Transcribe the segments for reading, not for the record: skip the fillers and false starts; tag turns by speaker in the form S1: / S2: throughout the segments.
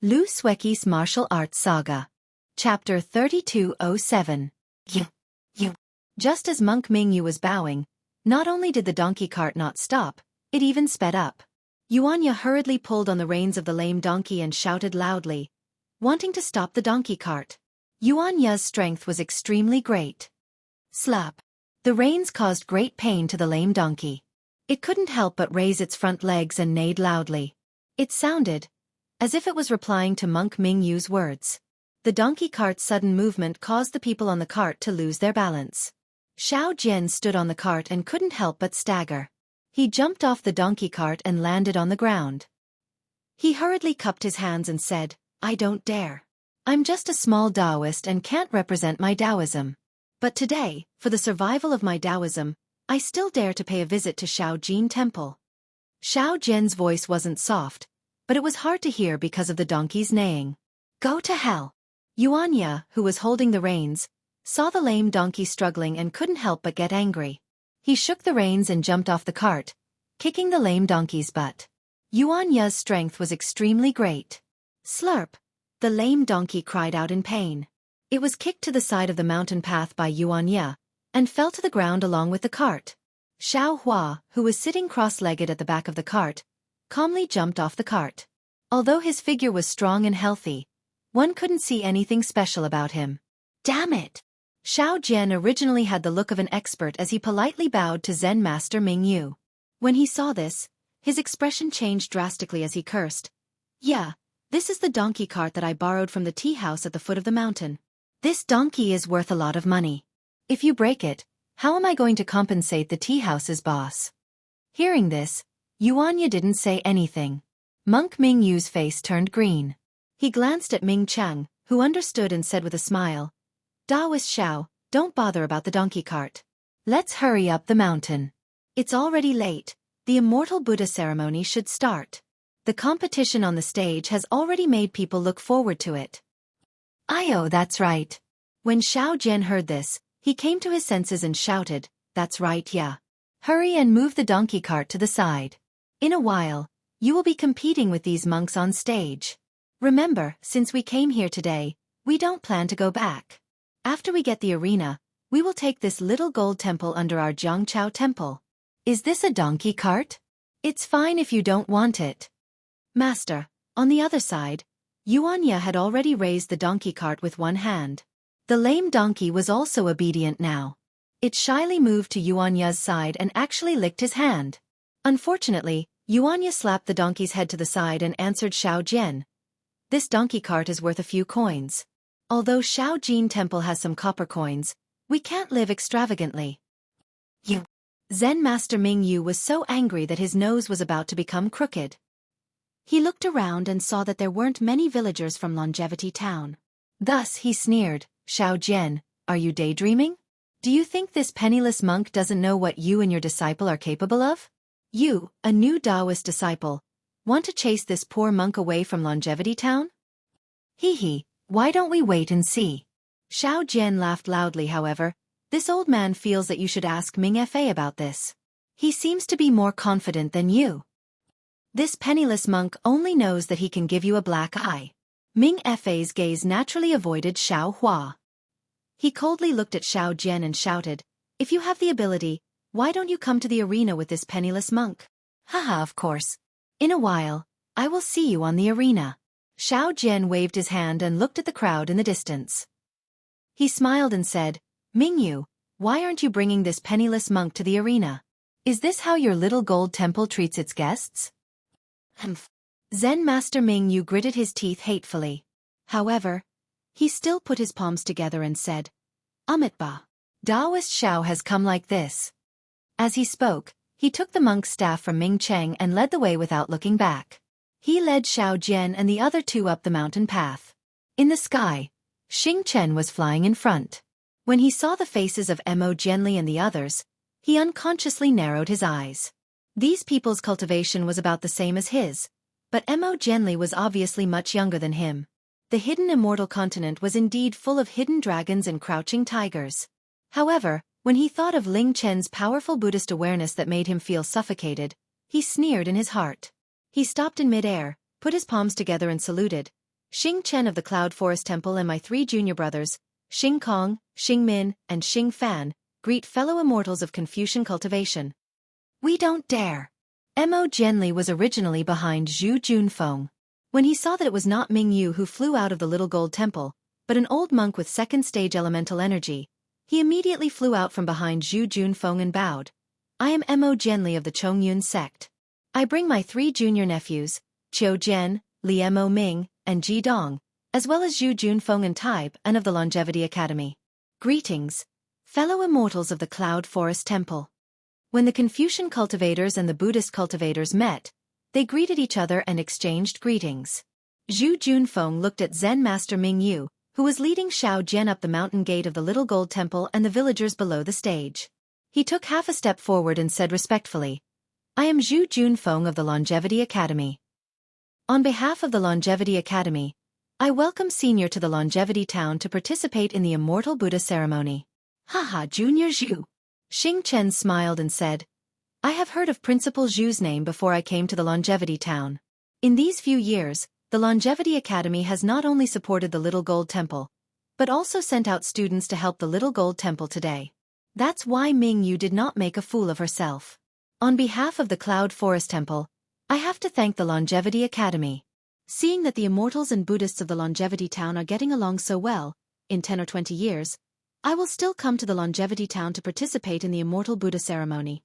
S1: Xueqi's Martial Arts Saga. Chapter 3207. You. Just as Monk Mingyu was bowing, not only did the donkey cart not stop, it even sped up. Yuanya hurriedly pulled on the reins of the lame donkey and shouted loudly, wanting to stop the donkey cart. Yuanya's strength was extremely great. Slap. The reins caused great pain to the lame donkey. It couldn't help but raise its front legs and neighed loudly. It sounded as if it was replying to Monk Mingyu's words. The donkey cart's sudden movement caused the people on the cart to lose their balance. Xiao Jian stood on the cart and couldn't help but stagger. He jumped off the donkey cart and landed on the ground. He hurriedly cupped his hands and said, "I don't dare. I'm just a small Taoist and can't represent my Taoism. But today, for the survival of my Taoism, I still dare to pay a visit to Shaojin Temple." Xiao Jian's voice wasn't soft, but it was hard to hear because of the donkey's neighing. "Go to hell." Yuanya, who was holding the reins, saw the lame donkey struggling and couldn't help but get angry. He shook the reins and jumped off the cart, kicking the lame donkey's butt. Yuanya's strength was extremely great. Slurp! The lame donkey cried out in pain. It was kicked to the side of the mountain path by Yuanya, and fell to the ground along with the cart. Xiao Hua, who was sitting cross-legged at the back of the cart, calmly jumped off the cart. Although his figure was strong and healthy, one couldn't see anything special about him. Damn it! Xiao Jian originally had the look of an expert as he politely bowed to Zen Master Mingyu. When he saw this, his expression changed drastically as he cursed. "Yeah, this is the donkey cart that I borrowed from the tea house at the foot of the mountain. This donkey is worth a lot of money. If you break it, how am I going to compensate the tea house's boss?" Hearing this, Yuanya didn't say anything. Monk Mingyu's face turned green. He glanced at Ming Chang, who understood and said with a smile, "Taoist Xiao, don't bother about the donkey cart. Let's hurry up the mountain. It's already late, the Immortal Buddha ceremony should start. The competition on the stage has already made people look forward to it." "Ayo, that's right." When Xiao Jian heard this, he came to his senses and shouted, "That's right, yeah. Hurry and move the donkey cart to the side. In a while, you will be competing with these monks on stage. Remember, since we came here today, we don't plan to go back. After we get the arena, we will take this little gold temple under our Jiangchao temple. Is this a donkey cart? It's fine if you don't want it." "Master," on the other side, Yuanya had already raised the donkey cart with one hand. The lame donkey was also obedient now. It shyly moved to Yuanya's side and actually licked his hand. Unfortunately, Yuanya slapped the donkey's head to the side and answered Xiao Jian. "This donkey cart is worth a few coins. Although Shaojin Temple has some copper coins, we can't live extravagantly." "You." Zen Master Mingyu was so angry that his nose was about to become crooked. He looked around and saw that there weren't many villagers from Longevity Town. Thus he sneered, "Xiao Jian, are you daydreaming? Do you think this penniless monk doesn't know what you and your disciple are capable of? You, a new Taoist disciple, want to chase this poor monk away from Longevity Town? Hee, why don't we wait and see?" Xiao Jian laughed loudly. "However, this old man feels that you should ask Ming Fa about this. He seems to be more confident than you. This penniless monk only knows that he can give you a black eye." Ming Fa's gaze naturally avoided Xiao Hua. He coldly looked at Xiao Jian and shouted, "If you have the ability, why don't you come to the arena with this penniless monk?" "Haha, of course. In a while, I will see you on the arena." Xiao Jian waved his hand and looked at the crowd in the distance. He smiled and said, "Mingyu, why aren't you bringing this penniless monk to the arena? Is this how your little gold temple treats its guests?" Humph. Zen Master Mingyu gritted his teeth hatefully. However, he still put his palms together and said, "Amitba. Taoist Xiao has come like this." As he spoke, he took the monk's staff from Ming Cheng and led the way without looking back. He led Xiao Jian and the other two up the mountain path. In the sky, Xing Chen was flying in front. When he saw the faces of Mo Jianli and the others, he unconsciously narrowed his eyes. These people's cultivation was about the same as his, but Mo Jianli was obviously much younger than him. The hidden immortal continent was indeed full of hidden dragons and crouching tigers. However, when he thought of Ling Chen's powerful Buddhist awareness that made him feel suffocated, he sneered in his heart. He stopped in mid-air, put his palms together and saluted. Xing Chen of the Cloud Forest Temple and my 3 junior brothers, Xing Kong, Xing Min, and Xing Fan, greet fellow immortals of Confucian cultivation. We don't dare. Mo Jianli was originally behind Zhu Junfeng. When he saw that it was not Ming Yu who flew out of the little gold temple, but an old monk with second-stage elemental energy, he immediately flew out from behind Zhu Junfeng and bowed. I am Mo Jianli of the Chongyun sect. I bring my 3 junior nephews, Qiu Jian, Li Mo Ming, and Ji Dong, as well as Zhu Junfeng and Taib and of the Longevity Academy. Greetings, fellow immortals of the Cloud Forest Temple. When the Confucian cultivators and the Buddhist cultivators met, they greeted each other and exchanged greetings. Zhu Junfeng looked at Zen Master Ming Yu, who was leading Xiao Jian up the mountain gate of the little gold temple and the villagers below the stage. He took half a step forward and said respectfully, I am Zhu Junfeng of the Longevity Academy. On behalf of the Longevity Academy, I welcome Senior to the Longevity Town to participate in the Immortal Buddha ceremony. Haha, Junior Zhu. Xing Chen smiled and said, I have heard of Principal Zhu's name before I came to the Longevity Town. In these few years, the Longevity Academy has not only supported the Little Gold Temple, but also sent out students to help the Little Gold Temple today. That's why Ming Yu did not make a fool of herself. On behalf of the Cloud Forest Temple, I have to thank the Longevity Academy. Seeing that the immortals and Buddhists of the Longevity Town are getting along so well, in 10 or 20 years, I will still come to the Longevity Town to participate in the Immortal Buddha ceremony.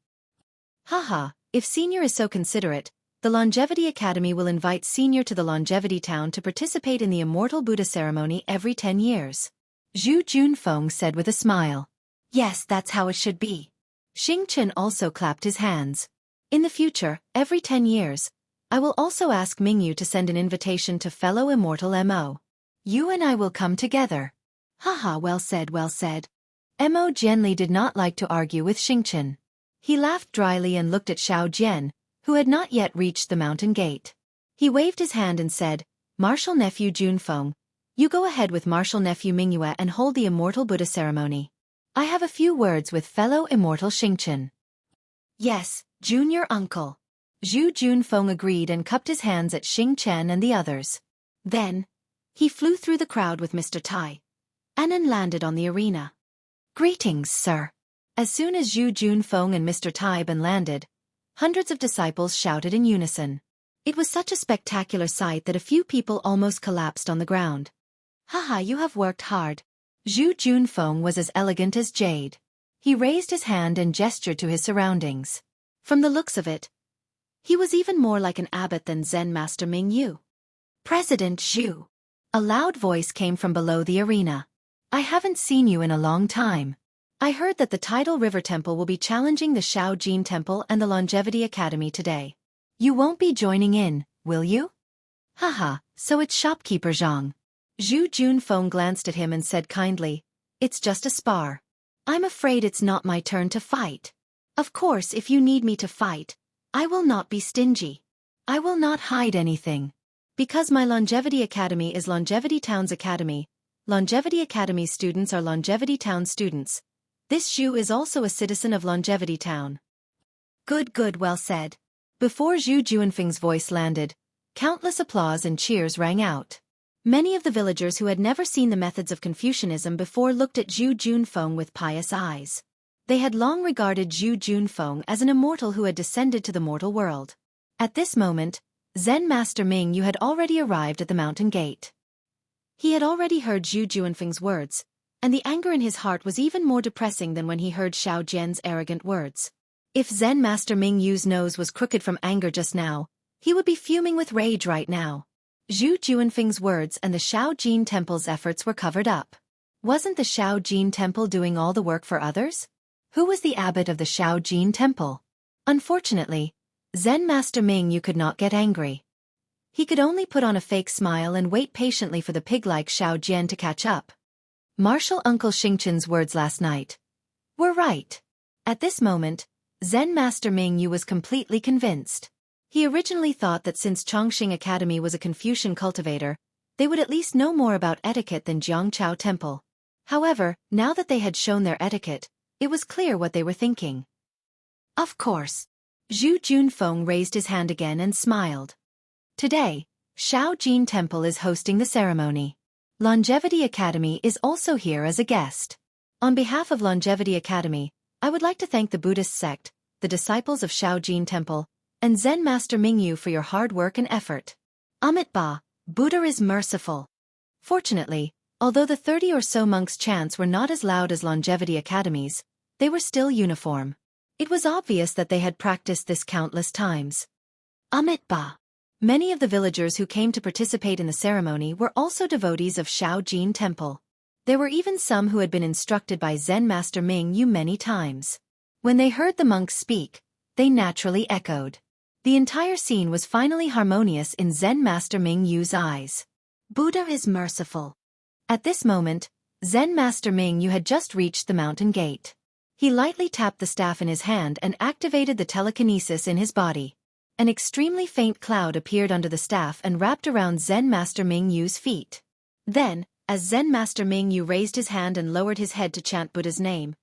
S1: Haha, if Senior is so considerate, the Longevity Academy will invite Senior to the Longevity Town to participate in the Immortal Buddha ceremony every 10 years. Zhu Junfeng said with a smile. Yes, that's how it should be. Xing Chen also clapped his hands. In the future, every 10 years, I will also ask Ming Yu to send an invitation to fellow immortal Mo. You and I will come together. Haha, well said, well said. Mo Jianli did not like to argue with Xing Chen. He laughed dryly and looked at Xiao Jian, who had not yet reached the mountain gate. He waved his hand and said, Martial Nephew Junfeng, you go ahead with Martial Nephew Mingyue and hold the Immortal Buddha ceremony. I have a few words with fellow immortal Xing Chen. Yes, Junior Uncle. Zhu Junfeng agreed and cupped his hands at Xing Chen and the others. Then, he flew through the crowd with Mr. Tai, and then landed on the arena. Greetings, sir. As soon as Zhu Junfeng and Mr. Taiban landed, hundreds of disciples shouted in unison. It was such a spectacular sight that a few people almost collapsed on the ground. Haha, you have worked hard. Zhu Junfeng was as elegant as jade. He raised his hand and gestured to his surroundings. From the looks of it, he was even more like an abbot than Zen Master Ming Yu. President Zhu. A loud voice came from below the arena. I haven't seen you in a long time. I heard that the Tidal River Temple will be challenging the Shaojin Temple and the Longevity Academy today. You won't be joining in, will you? Haha, so it's shopkeeper Zhang. Zhu Junfeng glanced at him and said kindly, It's just a spar. I'm afraid it's not my turn to fight. Of course, if you need me to fight, I will not be stingy. I will not hide anything. Because my Longevity Academy is Longevity Town's academy, Longevity Academy's students are Longevity Town students. This Zhu is also a citizen of Longevity Town. Good, well said. Before Zhu Junfeng's voice landed, countless applause and cheers rang out. Many of the villagers who had never seen the methods of Confucianism before looked at Zhu Junfeng with pious eyes. They had long regarded Zhu Junfeng as an immortal who had descended to the mortal world. At this moment, Zen Master Ming Yu had already arrived at the mountain gate. He had already heard Zhu Junfeng's words, and the anger in his heart was even more depressing than when he heard Xiao Jian's arrogant words. If Zen Master Ming Yu's nose was crooked from anger just now, he would be fuming with rage right now. Zhu Junfeng's words and the Shaojin Temple's efforts were covered up. Wasn't the Shaojin Temple doing all the work for others? Who was the abbot of the Shaojin Temple? Unfortunately, Zen Master Ming Yu could not get angry. He could only put on a fake smile and wait patiently for the pig-like Xiao Jian to catch up. Martial Uncle Xing Chen's words last night were right. At this moment, Zen Master Ming Yu was completely convinced. He originally thought that since Chongqing Academy was a Confucian cultivator, they would at least know more about etiquette than Jiangchao Temple. However, now that they had shown their etiquette, it was clear what they were thinking. Of course. Zhu Junfeng raised his hand again and smiled. Today, Shaojin Temple is hosting the ceremony. Longevity Academy is also here as a guest. On behalf of Longevity Academy, I would like to thank the Buddhist sect, the disciples of Shaojin Temple, and Zen Master Mingyu for your hard work and effort. Amit Ba, Buddha is merciful. Fortunately, although the 30 or so monks' chants were not as loud as Longevity Academy's, they were still uniform. It was obvious that they had practiced this countless times. Amit Ba. Many of the villagers who came to participate in the ceremony were also devotees of Shaojin Temple. There were even some who had been instructed by Zen Master Mingyu many times. When they heard the monks speak, they naturally echoed. The entire scene was finally harmonious in Zen Master Mingyu's eyes. Buddha is merciful. At this moment, Zen Master Mingyu had just reached the mountain gate. He lightly tapped the staff in his hand and activated the telekinesis in his body. An extremely faint cloud appeared under the staff and wrapped around Zen Master Mingyu's feet. Then, as Zen Master Mingyu raised his hand and lowered his head to chant Buddha's name,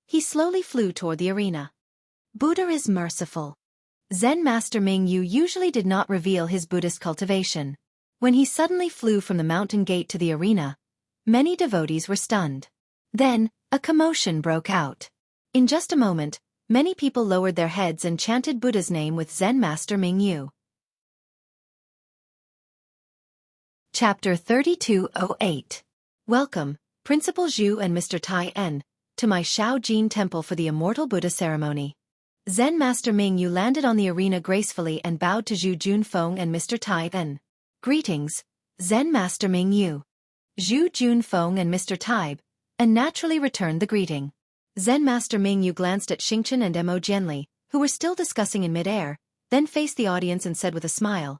S1: he slowly flew toward the arena. Buddha is merciful. Zen Master Mingyu usually did not reveal his Buddhist cultivation. When he suddenly flew from the mountain gate to the arena, many devotees were stunned. Then, a commotion broke out. In just a moment, many people lowered their heads and chanted Buddha's name with Zen Master Mingyu. Chapter 3208. Welcome, Principal Zhu and Mr. Tai En, to my Shaojin Temple for the Immortal Buddha ceremony. Zen Master Mingyu landed on the arena gracefully and bowed to Zhu Junfeng and Mr. Tai En. Greetings, Zen Master Mingyu. Zhu Junfeng and Mr. Tai En naturally returned the greeting. Zen Master Mingyu glanced at Xingchen and Mo Jianli, who were still discussing in mid-air, then faced the audience and said with a smile,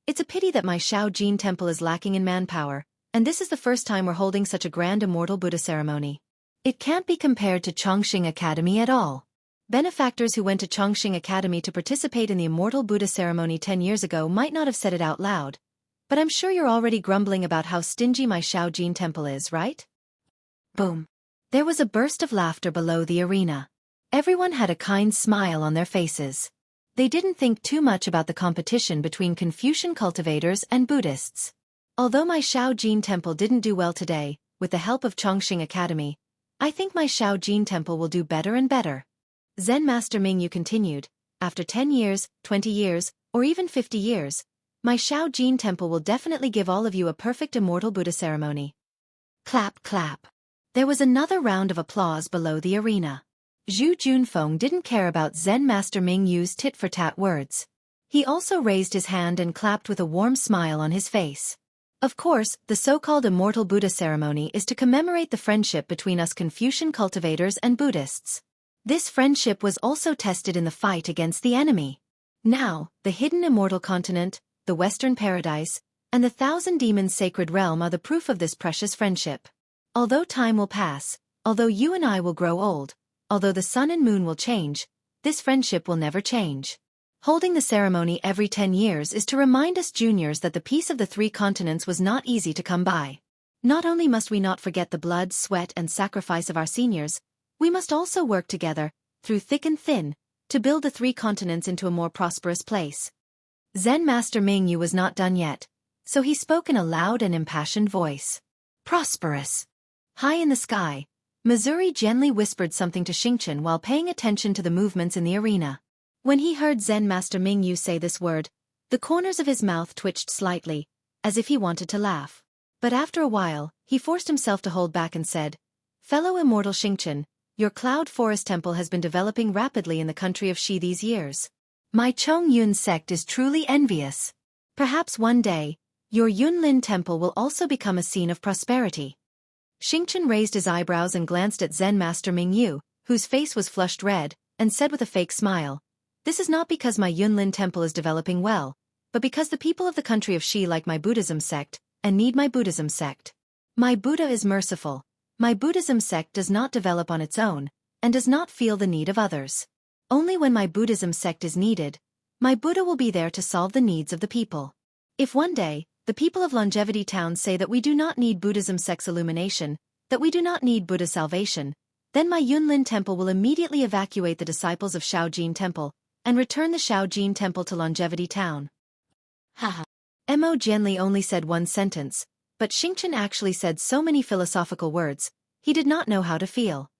S1: "It's a pity that my Shaojin Temple is lacking in manpower, and this is the first time we're holding such a grand Immortal Buddha ceremony. It can't be compared to Chongqing Academy at all." Benefactors who went to Chongqing Academy to participate in the Immortal Buddha ceremony 10 years ago might not have said it out loud, but I'm sure you're already grumbling about how stingy my Shaojin Temple is, right? Boom. There was a burst of laughter below the arena. Everyone had a kind smile on their faces. They didn't think too much about the competition between Confucian cultivators and Buddhists. Although my Shaojin Temple didn't do well today, with the help of Chongqing Academy, I think my Shaojin Temple will do better and better. Zen Master Mingyu continued, after 10 years, 20 years, or even 50 years, my Shaojin Temple will definitely give all of you a perfect Immortal Buddha ceremony. Clap, clap. There was another round of applause below the arena. Zhu Junfeng didn't care about Zen Master Mingyu's tit-for-tat words. He also raised his hand and clapped with a warm smile on his face. Of course, the so-called Immortal Buddha ceremony is to commemorate the friendship between us Confucian cultivators and Buddhists. This friendship was also tested in the fight against the enemy. Now, the hidden Immortal Continent, the Western Paradise, and the Thousand Demons Sacred Realm are the proof of this precious friendship. Although time will pass, although you and I will grow old, although the sun and moon will change, this friendship will never change. Holding the ceremony every 10 years is to remind us juniors that the peace of the 3 continents was not easy to come by. Not only must we not forget the blood, sweat, and sacrifice of our seniors, we must also work together, through thick and thin, to build the 3 continents into a more prosperous place. Zen Master Mingyu was not done yet, so he spoke in a loud and impassioned voice. Prosperous. High in the sky, Missouri gently whispered something to Xingchen while paying attention to the movements in the arena. When he heard Zen Master Mingyu say this word, the corners of his mouth twitched slightly, as if he wanted to laugh. But after a while, he forced himself to hold back and said, "Fellow immortal Xingchen, your Cloud Forest Temple has been developing rapidly in the country of Xi these years. My Chong Yun sect is truly envious. Perhaps one day, your Yunlin Temple will also become a scene of prosperity." Xingchen raised his eyebrows and glanced at Zen Master Mingyu, whose face was flushed red, and said with a fake smile, "This is not because my Yunlin Temple is developing well, but because the people of the country of Xi like my Buddhism sect, and need my Buddhism sect. My Buddha is merciful. My Buddhism sect does not develop on its own, and does not feel the need of others. Only when my Buddhism sect is needed, my Buddha will be there to solve the needs of the people. If one day, the people of Longevity Town say that we do not need Buddhism sect's illumination, that we do not need Buddha salvation, then my Yunlin Temple will immediately evacuate the disciples of Shaojin Temple, and return the Shaojin Temple to Longevity Town." Haha. Mo Jianli only said one sentence, but Xingchen actually said so many philosophical words, he did not know how to feel.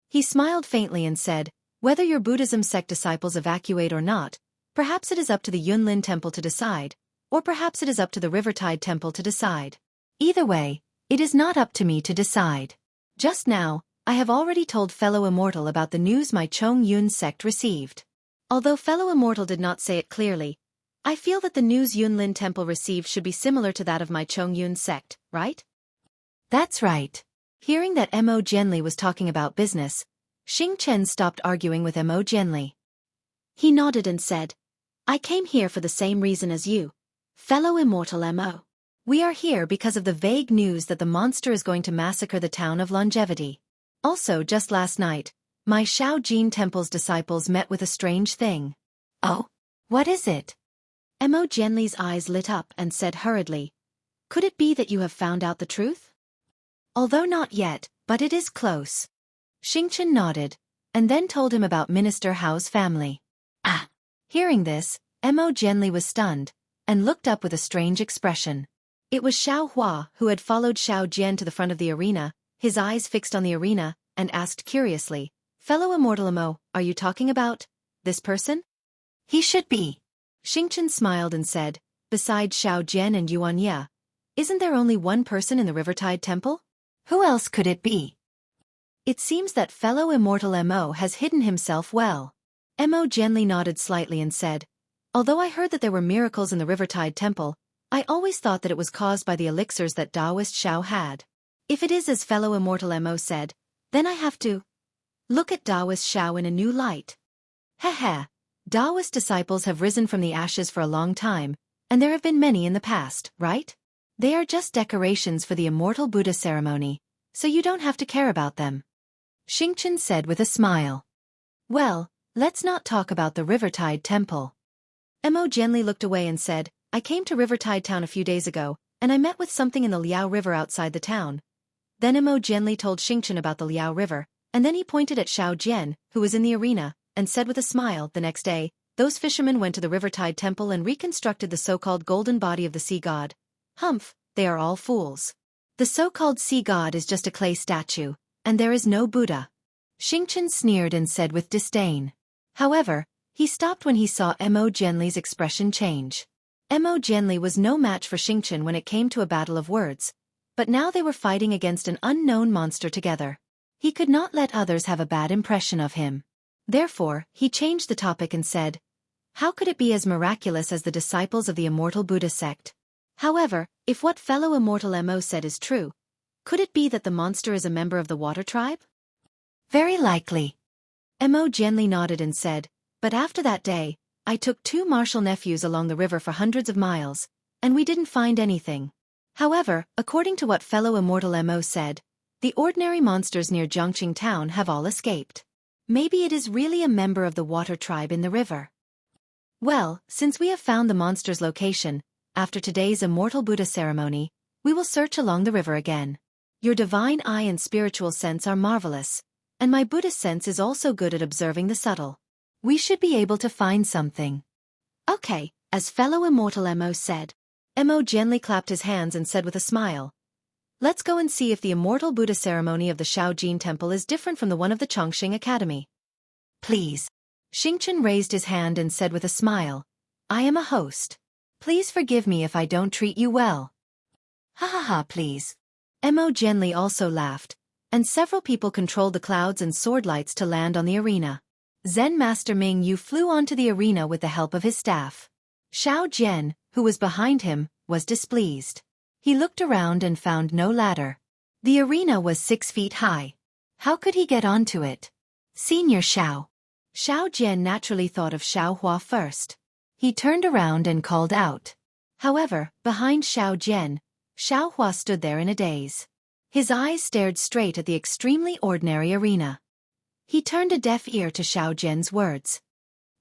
S1: He smiled faintly and said, whether your Buddhism sect disciples evacuate or not, perhaps it is up to the Yunlin Temple to decide, or perhaps it is up to the Rivertide Temple to decide. Either way, it is not up to me to decide. Just now, I have already told fellow Immortal about the news my Chong Yun sect received. Although fellow Immortal did not say it clearly, I feel that the news Yunlin Temple received should be similar to that of my Chong Yun sect, right? That's right. Hearing that Mo Jianli was talking about business, Xing Chen stopped arguing with Mo Jianli. He nodded and said, I came here for the same reason as you, fellow Immortal Mo. We are here because of the vague news that the monster is going to massacre the town of Longevity. Also, just last night, my Shaojin Temple's disciples met with a strange thing. Oh? What is it? Mo Jianli's eyes lit up and said hurriedly, could it be that you have found out the truth? Although not yet, but it is close. Xingchen nodded, and then told him about Minister Hao's family. Ah! Hearing this, Mo Jianli was stunned, and looked up with a strange expression. It was Xiao Hua who had followed Xiao Jian to the front of the arena, his eyes fixed on the arena, and asked curiously, fellow Immortal Mo, are you talking about this person? He should be. Xingchen smiled and said, besides Xiao Jian and Yuan Ye, isn't there only one person in the Rivertide Temple? Who else could it be? It seems that fellow Immortal Mo has hidden himself well. Mo Jianli nodded slightly and said, although I heard that there were miracles in the Rivertide Temple, I always thought that it was caused by the elixirs that Taoist Xiao had. If it is as fellow Immortal Mo said, then I have to look at Taoist Xiao in a new light. Heh. Taoist disciples have risen from the ashes for a long time, and there have been many in the past, right? They are just decorations for the Immortal Buddha ceremony, so you don't have to care about them. Xingchen said with a smile. Well, let's not talk about the Rivertide Temple. Mo Jianli looked away and said, I came to Rivertide Town a few days ago, and I met with something in the Liao River outside the town. Then Mo Jianli told Xingchen about the Liao River, and then he pointed at Xiao Jian, who was in the arena, and said with a smile, the next day, those fishermen went to the Rivertide Temple and reconstructed the so-called golden body of the sea god. Humph, they are all fools. The so-called sea god is just a clay statue, and there is no Buddha. Xingchen sneered and said with disdain. However, he stopped when he saw Mo Jianli's expression change. Mo Jianli was no match for Xingchen when it came to a battle of words, but now they were fighting against an unknown monster together. He could not let others have a bad impression of him. Therefore, he changed the topic and said, how could it be as miraculous as the disciples of the Immortal Buddha sect? However, if what fellow Immortal Mo said is true, could it be that the monster is a member of the Water Tribe? Very likely. Mo Jianli nodded and said, but after that day, I took 2 martial nephews along the river for hundreds of miles, and we didn't find anything. However, according to what fellow Immortal Mo said, the ordinary monsters near Jiangqing town have all escaped. Maybe it is really a member of the Water Tribe in the river. Well, since we have found the monster's location, after today's Immortal Buddha ceremony, we will search along the river again. Your divine eye and spiritual sense are marvelous, and my Buddhist sense is also good at observing the subtle. We should be able to find something. Okay, as fellow Immortal Mo said. Mo Jianli clapped his hands and said with a smile, let's go and see if the Immortal Buddha ceremony of the Shaojin Temple is different from the one of the Chongqing Academy. Please. Xingchen raised his hand and said with a smile, I am a host. Please forgive me if I don't treat you well. Ha, please. Mo Jianli also laughed, and several people controlled the clouds and sword lights to land on the arena. Zen Master Ming Yu flew onto the arena with the help of his staff. Xiao Jian, who was behind him, was displeased. He looked around and found no ladder. The arena was 6 feet high. How could he get onto it? Senior Xiao. Xiao Jian naturally thought of Xiao Hua first. He turned around and called out. However, behind Xiao Jian, Xiao Hua stood there in a daze. His eyes stared straight at the extremely ordinary arena. He turned a deaf ear to Xiao Jian's words.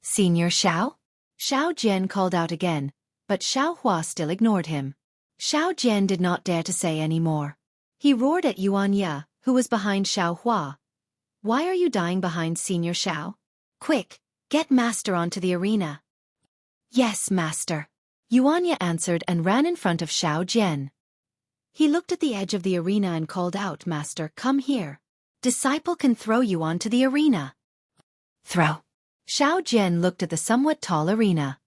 S1: Senior Xiao? Xiao Jian called out again, but Xiao Hua still ignored him. Xiao Jian did not dare to say any more. He roared at Yuan Ye, who was behind Xiao Hua. Why are you dying behind Senior Xiao? Quick, get Master onto the arena. Yes, Master. Yuanya answered and ran in front of Xiao Jian. He looked at the edge of the arena and called out, "Master, come here. Disciple can throw you onto the arena." Throw. Xiao Jian looked at the somewhat tall arena.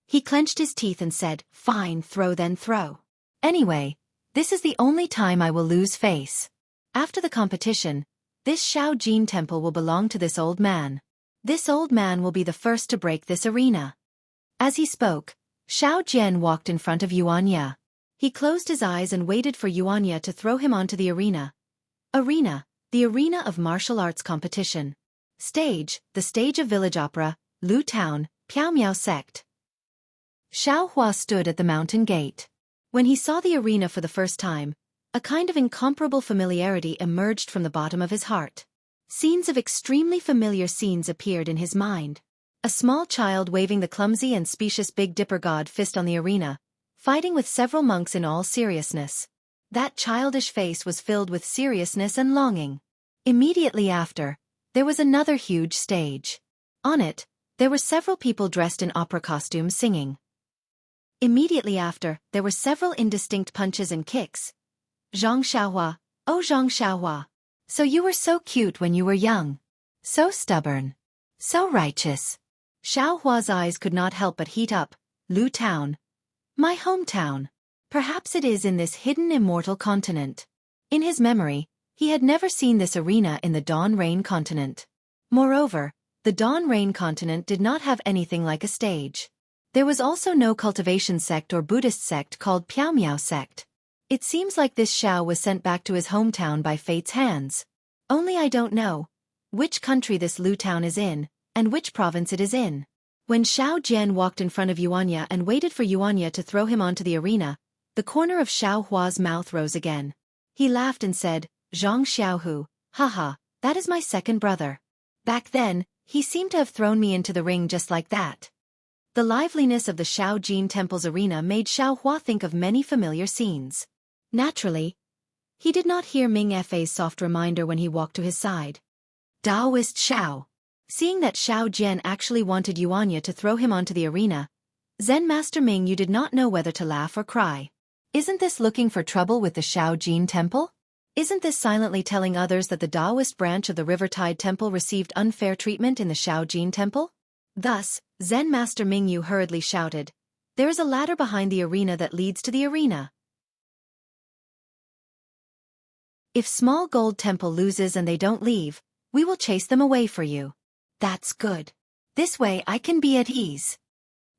S1: He clenched his teeth and said, "Fine, throw then throw. Anyway, this is the only time I will lose face. After the competition, this Xiao Jin temple will belong to this old man. This old man will be the first to break this arena." As he spoke, Xiao Jian walked in front of Yuanya. He closed his eyes and waited for Yuanya to throw him onto the arena. Arena, the arena of martial arts competition. Stage, the stage of village opera, Lu Town, Piaomiao sect. Xiao Hua stood at the mountain gate. When he saw the arena for the first time, a kind of incomparable familiarity emerged from the bottom of his heart. Scenes of extremely familiar scenes appeared in his mind. A small child waving the clumsy and specious Big Dipper god fist on the arena, fighting with several monks in all seriousness. That childish face was filled with seriousness and longing. Immediately after, there was another huge stage. On it, there were several people dressed in opera costumes singing. Immediately after, there were several indistinct punches and kicks. Zhang Xiaohua, oh Zhang Xiaohua. So you were so cute when you were young. So stubborn. So righteous. Xiao Hua's eyes could not help but heat up. Lu Town. My hometown. Perhaps it is in this hidden immortal continent. In his memory, he had never seen this arena in the Dawn Rain continent. Moreover, the Dawn Rain continent did not have anything like a stage. There was also no cultivation sect or Buddhist sect called Piaomiao sect. It seems like this Xiao was sent back to his hometown by fate's hands. Only I don't know which country this Lu town is in, and which province it is in. When Xiao Jian walked in front of Yuanya and waited for Yuanya to throw him onto the arena, the corner of Xiao Hua's mouth rose again. He laughed and said, "Zhang Xiaohu, haha, that is my second brother. Back then, he seemed to have thrown me into the ring just like that." The liveliness of the Xiao Jin Temple's arena made Xiao Hua think of many familiar scenes. Naturally, he did not hear Ming Fa's soft reminder when he walked to his side. Taoist Xiao. Seeing that Xiao Jian actually wanted Yuanya to throw him onto the arena, Zen Master Ming Yu did not know whether to laugh or cry. Isn't this looking for trouble with the Xiao Jin Temple? Isn't this silently telling others that the Taoist branch of the Rivertide Temple received unfair treatment in the Xiao Jin Temple? Thus, Zen Master Ming Yu hurriedly shouted, "There is a ladder behind the arena that leads to the arena. If Small Gold Temple loses and they don't leave, we will chase them away for you." "That's good. This way I can be at ease."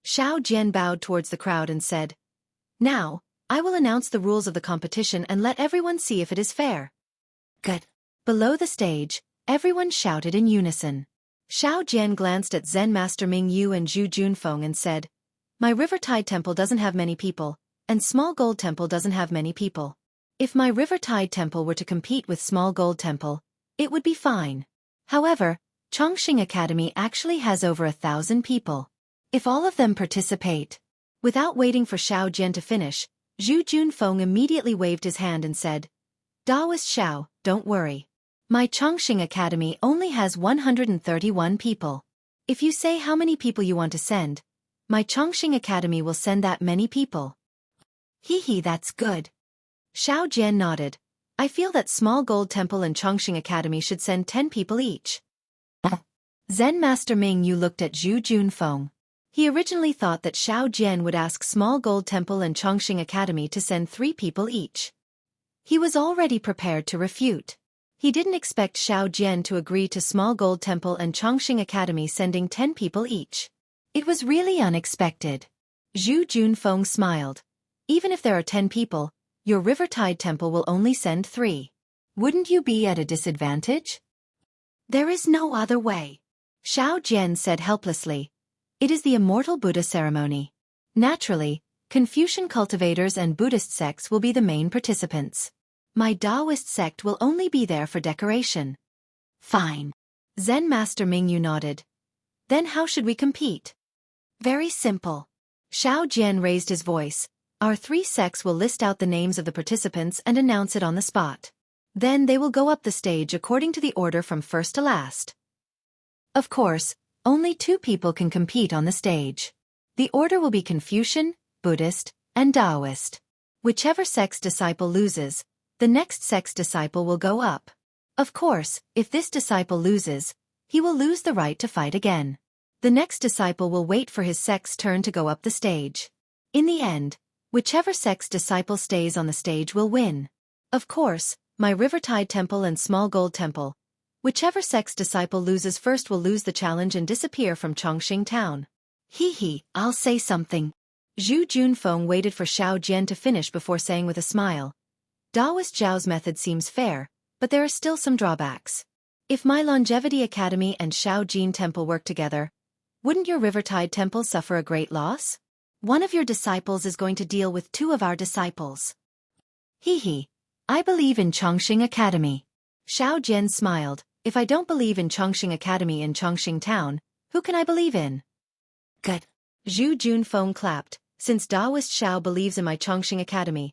S1: Xiao Jian bowed towards the crowd and said, "Now, I will announce the rules of the competition and let everyone see if it is fair." Good. Below the stage, everyone shouted in unison. Xiao Jian glanced at Zen Master Ming Yu and Zhu Junfeng and said, "My Rivertide Temple doesn't have many people, and Small Gold Temple doesn't have many people. If my Rivertide Temple were to compete with Small Gold Temple, it would be fine. However, Chongqing Academy actually has over 1,000 people. If all of them participate..." Without waiting for Xiao Jian to finish, Zhu Junfeng immediately waved his hand and said, "Taoist Xiao, don't worry. My Chongqing Academy only has 131 people. If you say how many people you want to send, my Chongqing Academy will send that many people." "Hee, that's good." Xiao Jian nodded. "I feel that Small Gold Temple and Chongqing Academy should send 10 people each." Zen Master Ming Yu looked at Zhu Junfeng. He originally thought that Xiao Jian would ask Small Gold Temple and Chongqing Academy to send 3 people each. He was already prepared to refute. He didn't expect Xiao Jian to agree to Small Gold Temple and Chongqing Academy sending 10 people each. It was really unexpected. Zhu Junfeng smiled. "Even if there are 10 people, your Rivertide Temple will only send 3. Wouldn't you be at a disadvantage?" "There is no other way," Xiao Jian said helplessly. "It is the Immortal Buddha ceremony. Naturally, Confucian cultivators and Buddhist sects will be the main participants. My Taoist sect will only be there for decoration." "Fine." Zen Master Ming Yu nodded. "Then how should we compete?" "Very simple." Xiao Jian raised his voice. "Our 3 sects will list out the names of the participants and announce it on the spot. Then they will go up the stage according to the order from first to last. Of course, only 2 people can compete on the stage. The order will be Confucian, Buddhist, and Taoist. Whichever sect's disciple loses, the next sect's disciple will go up. Of course, if this disciple loses, he will lose the right to fight again. The next disciple will wait for his sect's turn to go up the stage. In the end, whichever sect's disciple stays on the stage will win. Of course, my Rivertide Temple and Small Gold Temple. Whichever sect's disciple loses first will lose the challenge and disappear from Chongqing town. I'll say something. Zhu Junfeng waited for Xiao Jian to finish before saying with a smile. Taoist Zhao's method seems fair, but there are still some drawbacks. If my Longevity Academy and Xiao Jin Temple work together, wouldn't your Rivertide Temple suffer a great loss? One of your disciples is going to deal with two of our disciples. I believe in Chongqing Academy. Xiao Jian smiled. If I don't believe in Chongqing Academy in Chongqing town, who can I believe in? Good. Zhu Junfeng clapped. Since Taoist Xiao believes in my Chongqing Academy,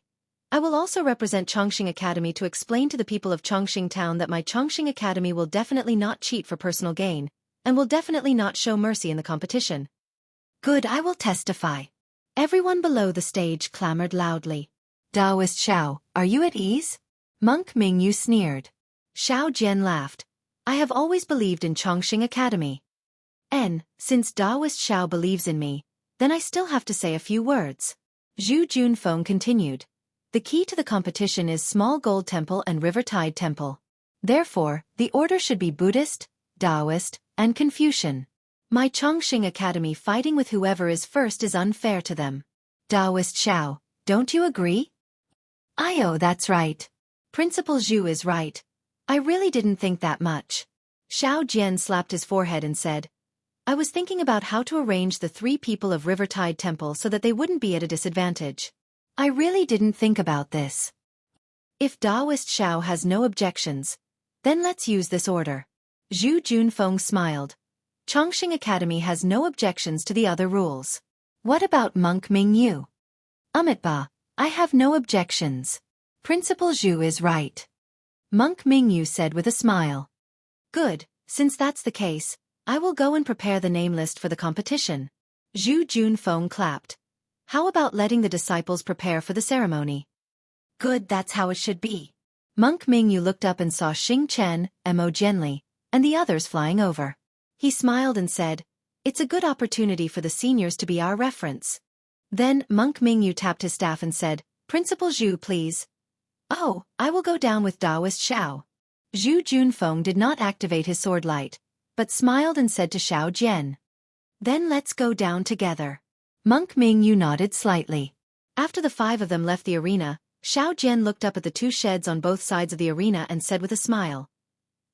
S1: I will also represent Chongqing Academy to explain to the people of Chongqing town that my Chongqing Academy will definitely not cheat for personal gain, and will definitely not show mercy in the competition. Good, I will testify. Everyone below the stage clamored loudly. Taoist Xiao, are you at ease? Monk Mingyu sneered. Xiao Jian laughed. I have always believed in Chongqing Academy. Since Taoist Xiao believes in me, then I still have to say a few words. Zhu Junfeng continued. The key to the competition is Small Gold Temple and Rivertide Temple. Therefore, the order should be Buddhist, Taoist, and Confucian. My Chongqing Academy fighting with whoever is first is unfair to them. Taoist Xiao, don't you agree? That's right. Principal Zhu is right. I really didn't think that much. Xiao Jian slapped his forehead and said, I was thinking about how to arrange the three people of Rivertide Temple so that they wouldn't be at a disadvantage. I really didn't think about this. If Taoist Xiao has no objections, then let's use this order. Zhu Junfeng smiled. Chongqing Academy has no objections to the other rules. What about Monk Mingyu? Ba, I have no objections. Principal Zhu is right. Monk Mingyu said with a smile. Good, since that's the case, I will go and prepare the name list for the competition. Zhu Junfeng clapped. How about letting the disciples prepare for the ceremony? Good, that's how it should be. Monk Mingyu looked up and saw Xing Chen, Mo Jianli, and the others flying over. He smiled and said, It's a good opportunity for the seniors to be our reference. Then Monk Mingyu tapped his staff and said, Principal Zhu, please. Oh, I will go down with Taoist Xiao. Zhu Junfeng did not activate his sword light, but smiled and said to Xiao Jian. Then let's go down together. Monk Mingyu nodded slightly. After the five of them left the arena, Xiao Jian looked up at the two sheds on both sides of the arena and said with a smile.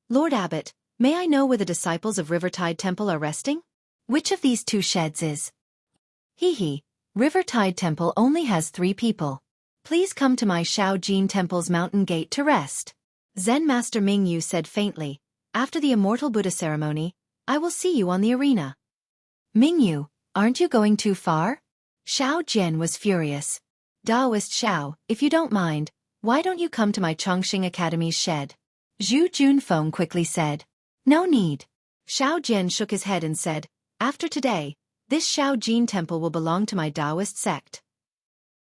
S1: Lord Abbot, may I know where the disciples of Rivertide Temple are resting? Which of these two sheds is? Rivertide Temple only has 3 people. Please come to my Xiao Jin Temple's mountain gate to rest. Zen Master Mingyu said faintly, After the Immortal Buddha ceremony, I will see you on the arena. Mingyu, aren't you going too far? Xiao Jian was furious. Taoist Xiao, if you don't mind, why don't you come to my Chongqing Academy's shed? Zhu Junfeng quickly said. No need. Xiao Jian shook his head and said, After today, this Xiao Jin Temple will belong to my Taoist sect.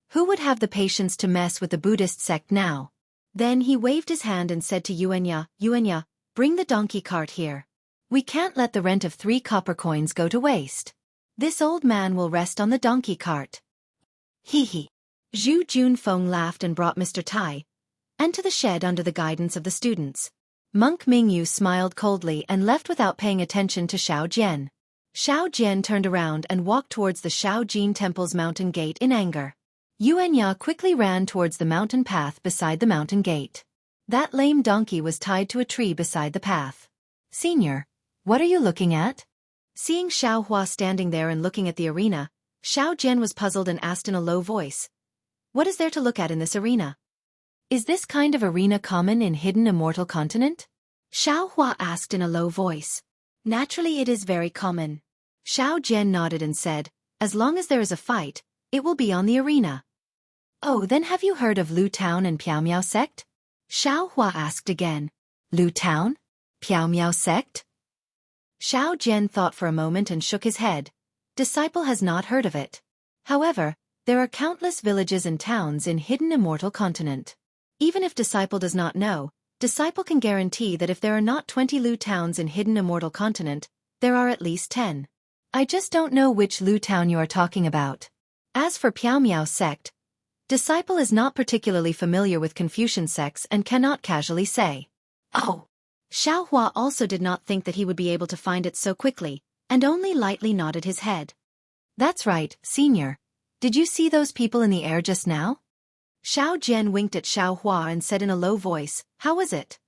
S1: Who would have the patience to mess with the Buddhist sect now? Then he waved his hand and said to Yuanya, bring the donkey cart here. We can't let the rent of 3 copper coins go to waste. This old man will rest on the donkey cart. Zhu Junfeng laughed and brought Mr. Tai, and to the shed under the guidance of the students. Monk Mingyu smiled coldly and left without paying attention to Xiao Jian. Xiao Jian turned around and walked towards the Xiao Jin Temple's mountain gate in anger. Yuanya quickly ran towards the mountain path beside the mountain gate. That lame donkey was tied to a tree beside the path. Senior, what are you looking at? Seeing Xiao Hua standing there and looking at the arena, Xiao Jian was puzzled and asked in a low voice. What is there to look at in this arena? Is this kind of arena common in Hidden Immortal Continent? Xiao Hua asked in a low voice. Naturally it is very common. Xiao Jian nodded and said, As long as there is a fight, it will be on the arena. Oh, then have you heard of Lu Town and Piao Miao sect? Xiao Hua asked again. Lu Town? Piao Miao sect? Xiao Jian thought for a moment and shook his head. Disciple has not heard of it. However, There are countless villages and towns in hidden immortal continent. Even if Disciple does not know, Disciple can guarantee that if there are not 20 Lu towns in hidden immortal continent, there are at least 10. I just don't know which Lu town you are talking about. As for Piao Miao sect, Disciple is not particularly familiar with Confucian sects and cannot casually say. Oh. Xiao Hua also did not think that he would be able to find it so quickly, and only lightly nodded his head. That's right, senior. Did you see those people in the air just now? Xiao Jian winked at Xiao Hua and said in a low voice, how was it?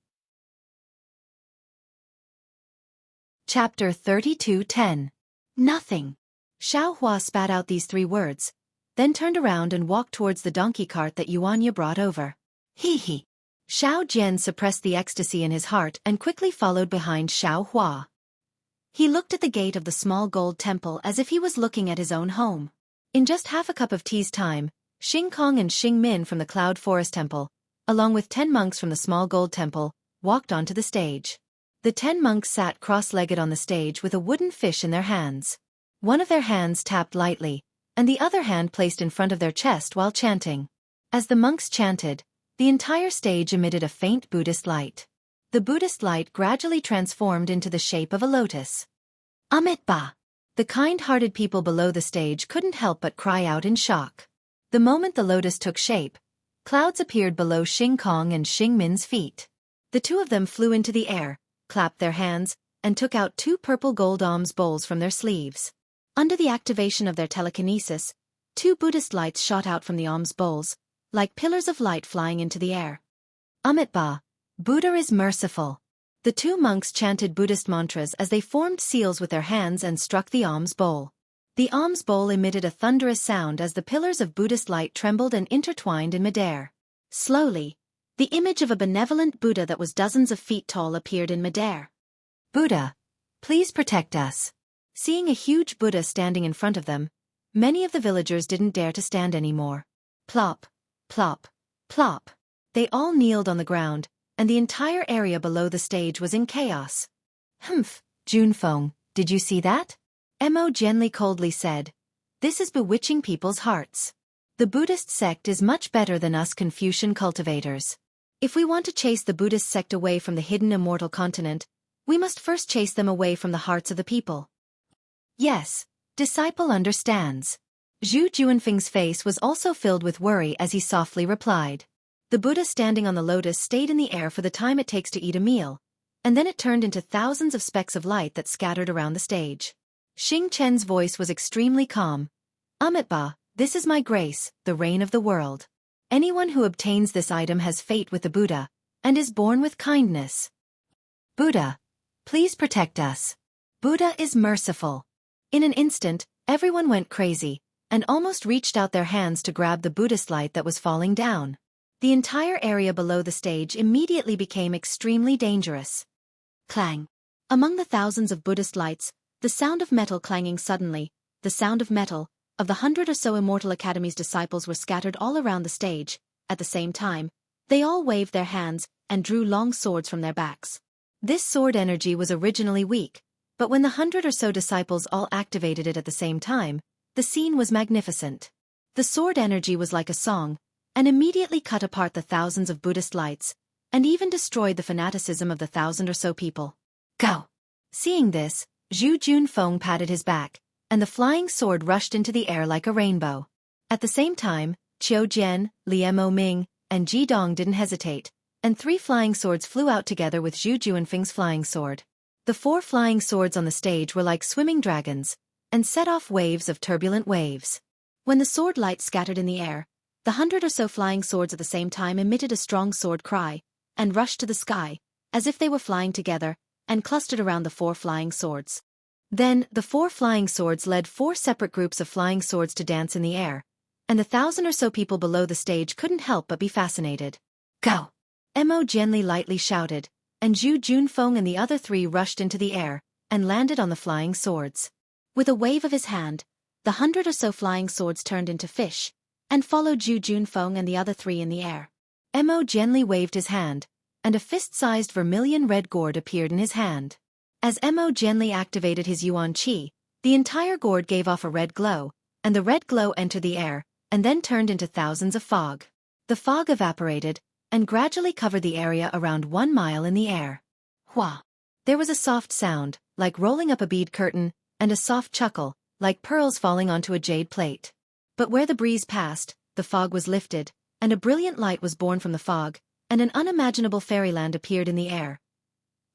S1: Chapter 32:10. Nothing. Xiao Hua spat out these 3 words, then turned around and walked towards the donkey cart that Yuanya brought over. Hee hee. Xiao Jian suppressed the ecstasy in his heart and quickly followed behind Xiao Hua. He looked at the gate of the small gold temple as if he was looking at his own home. In just half a cup of tea's time, Xing Kong and Xing Min from the Cloud Forest Temple, along with 10 monks from the small gold temple, walked onto the stage. The 10 monks sat cross-legged on the stage with a wooden fish in their hands. One of their hands tapped lightly, and the other hand placed in front of their chest while chanting. As the monks chanted, the entire stage emitted a faint Buddhist light. The Buddhist light gradually transformed into the shape of a lotus. Amit Ba! The kind-hearted people below the stage couldn't help but cry out in shock. The moment the lotus took shape, clouds appeared below Xing Kong and Xing Min's feet. The 2 of them flew into the air, clapped their hands, and took out 2 purple gold alms bowls from their sleeves. Under the activation of their telekinesis, 2 Buddhist lights shot out from the alms bowls, like pillars of light flying into the air. Amit Ba, Buddha is merciful. The 2 monks chanted Buddhist mantras as they formed seals with their hands and struck the alms bowl. The alms bowl emitted a thunderous sound as the pillars of Buddhist light trembled and intertwined in midair. Slowly, the image of a benevolent Buddha that was dozens of feet tall appeared in midair. Buddha, please protect us. Seeing a huge Buddha standing in front of them, many of the villagers didn't dare to stand anymore. Plop, plop, plop. They all kneeled on the ground, and the entire area below the stage was in chaos. Humph, Junfeng, did you see that? Mo Jianli coldly said. This is bewitching people's hearts. The Buddhist sect is much better than us Confucian cultivators. If we want to chase the Buddhist sect away from the hidden immortal continent, we must first chase them away from the hearts of the people. Yes, Disciple understands. Zhu Juanfeng's face was also filled with worry as he softly replied. The Buddha standing on the lotus stayed in the air for the time it takes to eat a meal, and then it turned into thousands of specks of light that scattered around the stage. Xing Chen's voice was extremely calm. Amit Ba, this is my grace, the reign of the world. Anyone who obtains this item has fate with the Buddha, and is born with kindness. Buddha, please protect us. Buddha is merciful. In an instant, everyone went crazy, and almost reached out their hands to grab the Buddhist light that was falling down. The entire area below the stage immediately became extremely dangerous. Clang. Among the thousands of Buddhist lights, the sound of metal clanging suddenly, the sound of metal, of the 100 or so Immortal Academy's disciples were scattered all around the stage. At the same time, they all waved their hands and drew long swords from their backs. This sword energy was originally weak, but when the 100 or so disciples all activated it at the same time, the scene was magnificent. The sword energy was like a song, and immediately cut apart the thousands of Buddhist lights, and even destroyed the fanaticism of the 1,000 or so people. Go! Seeing this, Zhu Junfeng patted his back, and the flying sword rushed into the air like a rainbow. At the same time, Qiu Jian, Liemo Ming, and Ji Dong didn't hesitate, and 3 flying swords flew out together with Zhu Juanfeng's flying sword. The 4 flying swords on the stage were like swimming dragons, and set off waves of turbulent waves. When the sword light scattered in the air, the 100 or so flying swords at the same time emitted a strong sword cry, and rushed to the sky, as if they were flying together, and clustered around the 4 flying swords. Then, the 4 flying swords led 4 separate groups of flying swords to dance in the air, and the 1,000 or so people below the stage couldn't help but be fascinated. Go! Mo Jianli lightly shouted, and Zhu Junfeng and the other 3 rushed into the air, and landed on the flying swords. With a wave of his hand, the 100 or so flying swords turned into fish, and followed Zhu Junfeng and the other 3 in the air. Mo Jianli waved his hand, and a fist-sized vermilion red gourd appeared in his hand. As Mo Jianli activated his Yuan Qi, the entire gourd gave off a red glow, and the red glow entered the air, and then turned into thousands of fog. The fog evaporated, and gradually covered the area around 1 mile in the air. Hua! There was a soft sound, like rolling up a bead curtain, and a soft chuckle, like pearls falling onto a jade plate. But where the breeze passed, the fog was lifted, and a brilliant light was born from the fog, and an unimaginable fairyland appeared in the air.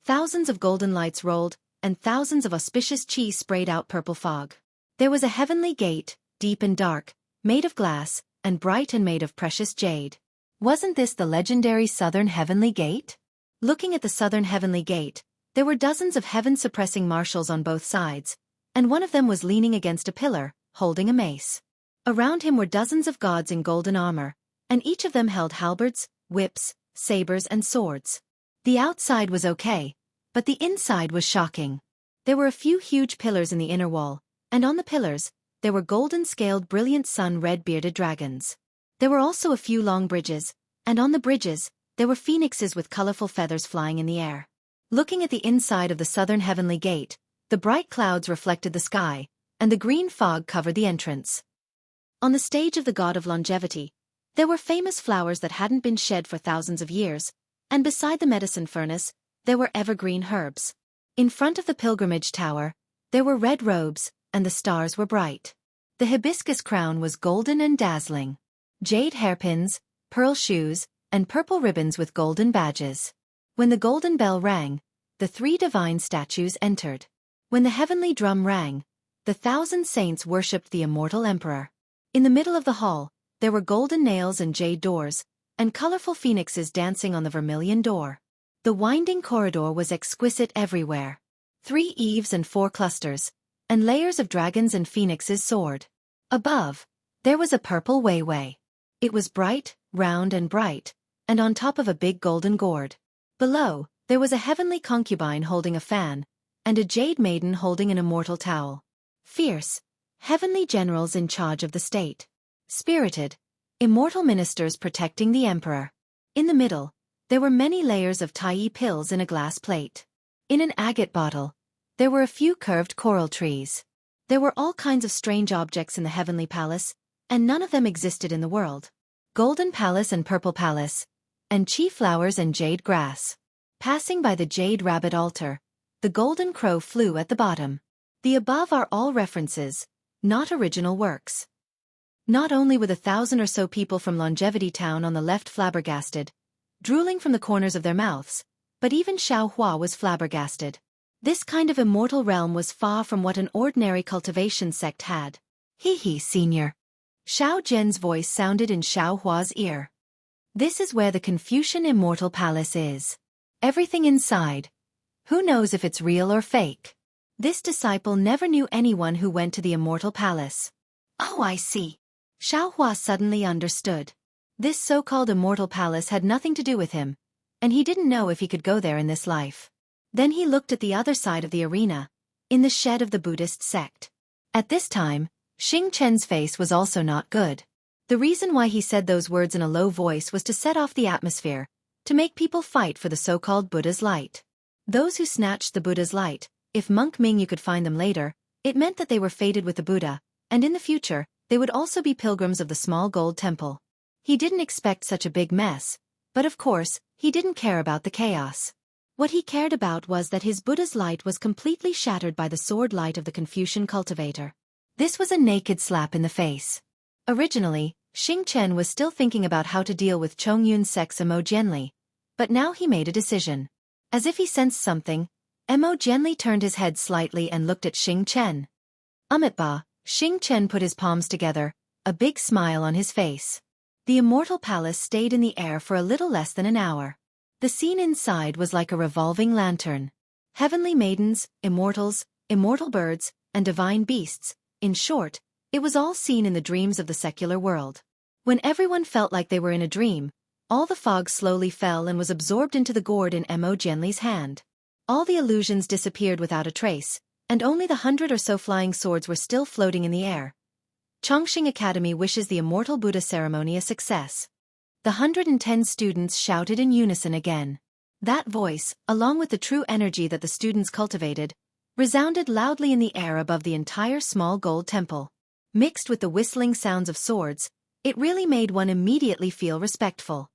S1: Thousands of golden lights rolled, and thousands of auspicious chi sprayed out purple fog. There was a heavenly gate, deep and dark, made of glass, and bright and made of precious jade. Wasn't this the legendary Southern Heavenly Gate? Looking at the Southern Heavenly Gate, there were dozens of heaven-suppressing marshals on both sides, and one of them was leaning against a pillar, holding a mace. Around him were dozens of gods in golden armor, and each of them held halberds, whips, sabers and swords. The outside was okay, but the inside was shocking. There were a few huge pillars in the inner wall, and on the pillars, there were golden-scaled brilliant sun-red bearded dragons. There were also a few long bridges, and on the bridges, there were phoenixes with colorful feathers flying in the air. Looking at the inside of the Southern Heavenly Gate, the bright clouds reflected the sky, and the green fog covered the entrance. On the stage of the god of longevity, there were famous flowers that hadn't been shed for thousands of years, and beside the medicine furnace, there were evergreen herbs. In front of the pilgrimage tower, there were red robes, and the stars were bright. The hibiscus crown was golden and dazzling. Jade hairpins, pearl shoes, and purple ribbons with golden badges. When the golden bell rang, the 3 divine statues entered. When the heavenly drum rang, the 1,000 saints worshipped the immortal emperor. In the middle of the hall, there were golden nails and jade doors, and colorful phoenixes dancing on the vermilion door. The winding corridor was exquisite everywhere. 3 eaves and 4 clusters, and layers of dragons and phoenixes soared. Above, there was a purple way. It was bright, round and bright, and on top of a big golden gourd. Below, there was a heavenly concubine holding a fan, and a jade maiden holding an immortal towel. Fierce, heavenly generals in charge of the state. Spirited, immortal ministers protecting the emperor. In the middle, there were many layers of tai pills in a glass plate. In an agate bottle, there were a few curved coral trees. There were all kinds of strange objects in the heavenly palace, and none of them existed in the world. Golden palace and purple palace, and chi flowers and jade grass. Passing by the jade rabbit altar, the golden crow flew at the bottom. The above are all references, not original works. Not only were the 1,000 or so people from Longevity Town on the left flabbergasted, drooling from the corners of their mouths, but even Xiao Hua was flabbergasted. This kind of immortal realm was far from what an ordinary cultivation sect had. Hee, senior. Xiao Zhen's voice sounded in Xiao Hua's ear. This is where the Confucian Immortal Palace is. Everything inside. Who knows if it's real or fake? This disciple never knew anyone who went to the Immortal Palace. Oh, I see. Xiao Hua suddenly understood. This so-called Immortal Palace had nothing to do with him, and he didn't know if he could go there in this life. Then he looked at the other side of the arena, in the shed of the Buddhist sect. At this time, Xing Chen's face was also not good. The reason why he said those words in a low voice was to set off the atmosphere, to make people fight for the so-called Buddha's light. Those who snatched the Buddha's light, if Monk Ming could find them later, it meant that they were fated with the Buddha, and in the future, they would also be pilgrims of the small gold temple. He didn't expect such a big mess, but of course, he didn't care about the chaos. What he cared about was that his Buddha's light was completely shattered by the sword light of the Confucian cultivator. This was a naked slap in the face. Originally, Xing Chen was still thinking about how to deal with Chongyun's sex Mo Jianli, but now he made a decision. As if he sensed something, Mo Jianli turned his head slightly and looked at Xing Chen. Ba, Xing Chen put his palms together, a big smile on his face. The Immortal Palace stayed in the air for a little less than an hour. The scene inside was like a revolving lantern. Heavenly maidens, immortals, immortal birds, and divine beasts, in short, it was all seen in the dreams of the secular world. When everyone felt like they were in a dream, all the fog slowly fell and was absorbed into the gourd in Mo Jianli's hand. All the illusions disappeared without a trace, and only the 100 or so flying swords were still floating in the air. Chongqing Academy wishes the Immortal Buddha ceremony a success. The 110 students shouted in unison again. That voice, along with the true energy that the students cultivated, resounded loudly in the air above the entire small gold temple. Mixed with the whistling sounds of swords, It really made one immediately feel respectful.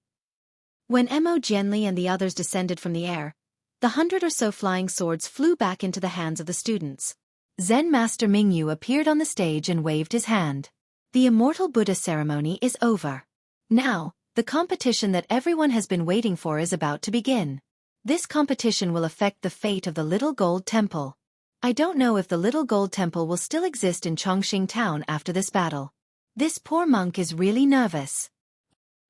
S1: When Mo Jianli and the others descended from the air, the 100 or so flying swords flew back into the hands of the students. Zen Master Mingyu appeared on the stage and waved his hand. The Immortal Buddha ceremony is over. Now, the competition that everyone has been waiting for is about to begin. This competition will affect the fate of the Little Gold Temple. I don't know if the Little Gold Temple will still exist in Chongqing town after this battle. This poor monk is really nervous.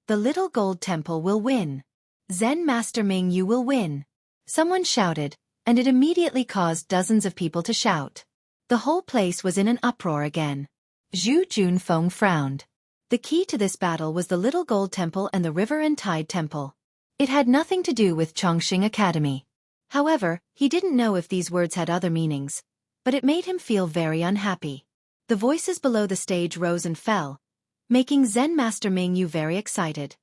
S1: The Little Gold Temple will win. Zen Master Mingyu will win. Someone shouted, and it immediately caused dozens of people to shout. The whole place was in an uproar again. Zhu Junfeng frowned. The key to this battle was the Little Gold Temple and the River and Tide Temple. It had nothing to do with Chongqing Academy. However, he didn't know if these words had other meanings, but it made him feel very unhappy. The voices below the stage rose and fell, making Zen Master Mingyu very excited.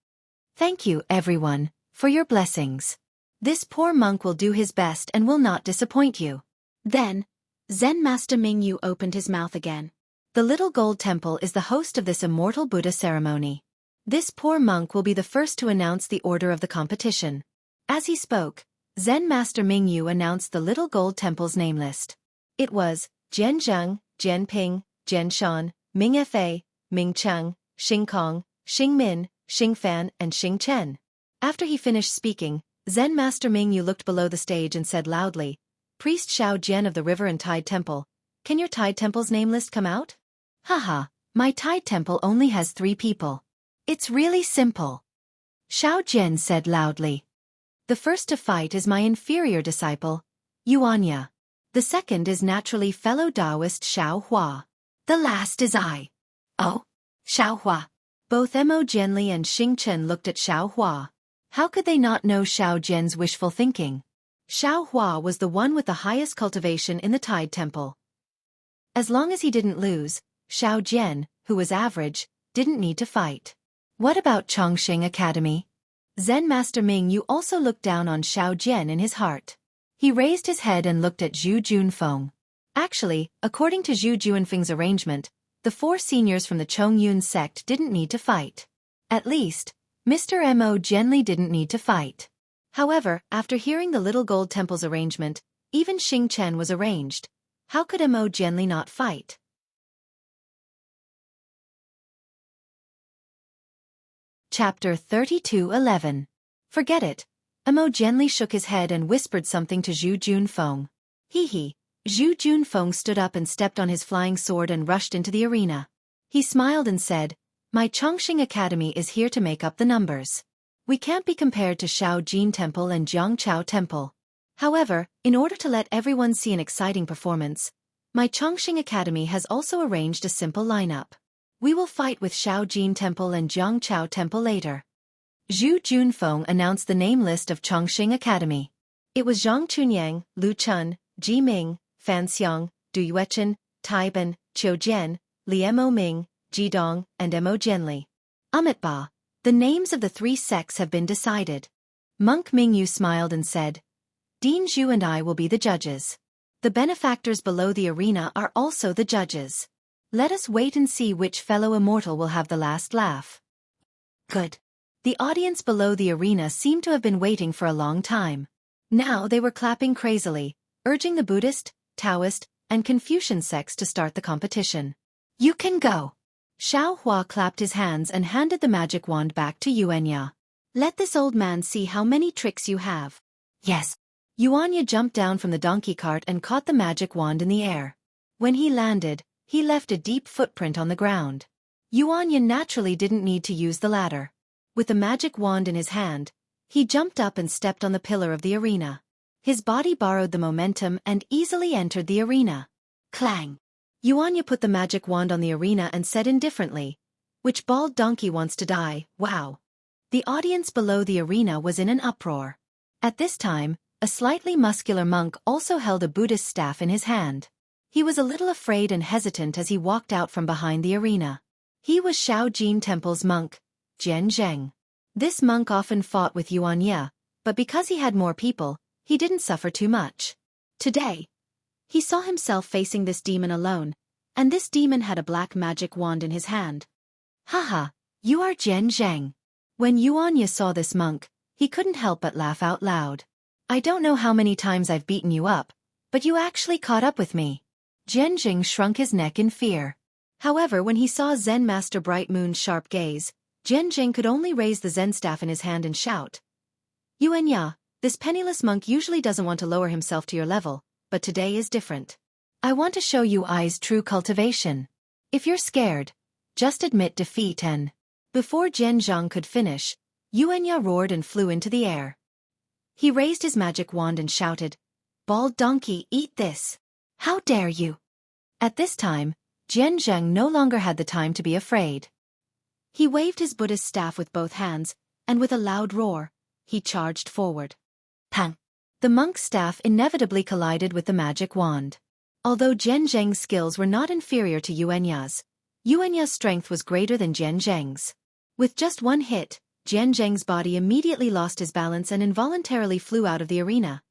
S1: Thank you, everyone, for your blessings. This poor monk will do his best and will not disappoint you. Then, Zen Master Mingyu opened his mouth again. The Little Gold Temple is the host of this Immortal Buddha ceremony. This poor monk will be the first to announce the order of the competition. As he spoke, Zen Master Mingyu announced the Little Gold Temple's name list. It was Jian Zheng, Jian Ping, Jian Shan, Ming Fa, Ming Cheng, Xing Kong, Xing Min, Xing Fan and Xing Chen. After he finished speaking, Zen Master Mingyu looked below the stage and said loudly, Priest Xiao Jian of the River and Tide Temple, can your Tide Temple's name list come out? Haha, my Tide Temple only has 3 people. It's really simple. Xiao Jian said loudly. The first to fight is my inferior disciple, Yuanya. The second is naturally fellow Taoist Xiao Hua. The last is I. Oh, Xiao Hua. Both Mo Jianli and Xing Chen looked at Xiao Hua. How could they not know Xiao Jian's wishful thinking? Xiao Hua was the one with the highest cultivation in the Tide Temple. As long as he didn't lose, Xiao Jian, who was average, didn't need to fight. What about Chongqing Academy? Zen Master Mingyu also looked down on Xiao Jian in his heart. He raised his head and looked at Zhu Junfeng. Actually, according to Zhu Junfeng's arrangement, the 4 seniors from the Chongyun sect didn't need to fight. At least, Mr. Mo Jianli didn't need to fight. However, after hearing the Little Gold Temple's arrangement, even Xing Chen was arranged. How could Mo Jianli not fight? Chapter 32:11. Forget it. Mo Jianli shook his head and whispered something to Zhu Junfeng. Hee. Zhu Junfeng stood up and stepped on his flying sword and rushed into the arena. He smiled and said, My Chongqing Academy is here to make up the numbers. We can't be compared to Shao Jin Temple and Jiangchao Temple. However, in order to let everyone see an exciting performance, my Chongqing Academy has also arranged a simple lineup. We will fight with Shao Jin Temple and Jiangchao Temple later. Zhu Junfeng announced the name list of Chongqing Academy. It was Zhang Chunyang, Lu Chun, Ji Ming, Fan Xiang, Du Yuechen, Tai Ben, Qiu Jian, Li Mo Ming, Ji Dong, and Mo Jianli. Ba. The names of the 3 sects have been decided. Monk Mingyu smiled and said, Dean Zhu and I will be the judges. The benefactors below the arena are also the judges. Let us wait and see which fellow immortal will have the last laugh. Good. The audience below the arena seemed to have been waiting for a long time. Now they were clapping crazily, urging the Buddhist, Taoist, and Confucian sects to start the competition. You can go. Xiao Hua clapped his hands and handed the magic wand back to Yuanya. Let this old man see how many tricks you have. Yes. Yuanya jumped down from the donkey cart and caught the magic wand in the air. When he landed, he left a deep footprint on the ground. Yuanya naturally didn't need to use the ladder. With the magic wand in his hand, he jumped up and stepped on the pillar of the arena. His body borrowed the momentum and easily entered the arena. Clang! Yuanya put the magic wand on the arena and said indifferently, Which bald donkey wants to die? Wow! The audience below the arena was in an uproar. At this time, a slightly muscular monk also held a Buddhist staff in his hand. He was a little afraid and hesitant as he walked out from behind the arena. He was Shao Jin Temple's monk, Jian Zheng. This monk often fought with Yuanya, but because he had more people, he didn't suffer too much. Today, he saw himself facing this demon alone, and this demon had a black magic wand in his hand. Haha, You are Jian Zheng. When Yuanya saw this monk, he couldn't help but laugh out loud. I don't know how many times I've beaten you up, but you actually caught up with me. Jian Zheng shrunk his neck in fear. However, when he saw Zen Master Bright Moon's sharp gaze, Jian Zheng could only raise the Zen staff in his hand and shout. Yuanya, this penniless monk usually doesn't want to lower himself to your level, but today is different. I want to show you I's true cultivation. If you're scared, just admit defeat and... Before Jian Zhang could finish, Yuanya roared and flew into the air. He raised his magic wand and shouted, Bald donkey, eat this! How dare you! At this time, Jian Zheng no longer had the time to be afraid. He waved his Buddhist staff with both hands, and with a loud roar, he charged forward. Pang! The monk's staff inevitably collided with the magic wand. Although Jian Zheng's skills were not inferior to Yuanya's strength was greater than Jian Zheng's. With just one hit, Jian Zheng's body immediately lost his balance and involuntarily flew out of the arena.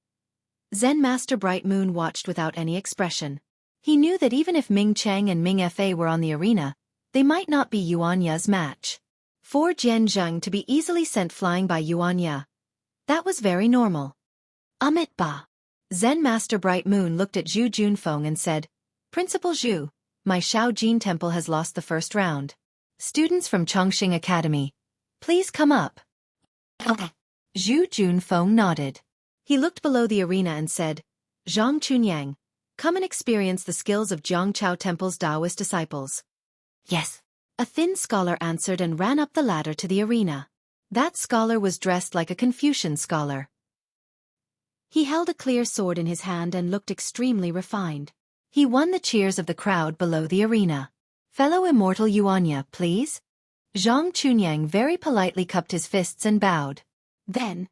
S1: Zen Master Bright Moon watched without any expression. He knew that even if Ming Cheng and Ming Fa were on the arena, they might not be Yuanya's match. For Jian Zheng to be easily sent flying by Yuanya, that was very normal. Amit Ba. Zen Master Bright Moon looked at Zhu Junfeng and said, Principal Zhu, my Shaojin Temple has lost the first round. Students from Chongqing Academy, please come up. Okay. Zhu Junfeng nodded. He looked below the arena and said, Zhang Chunyang, come and experience the skills of Zhangchao Temple's Taoist disciples. Yes. A thin scholar answered and ran up the ladder to the arena. That scholar was dressed like a Confucian scholar. He held a clear sword in his hand and looked extremely refined. He won the cheers of the crowd below the arena. Fellow immortal Yuanya, please? Zhang Chunyang very politely cupped his fists and bowed. Then,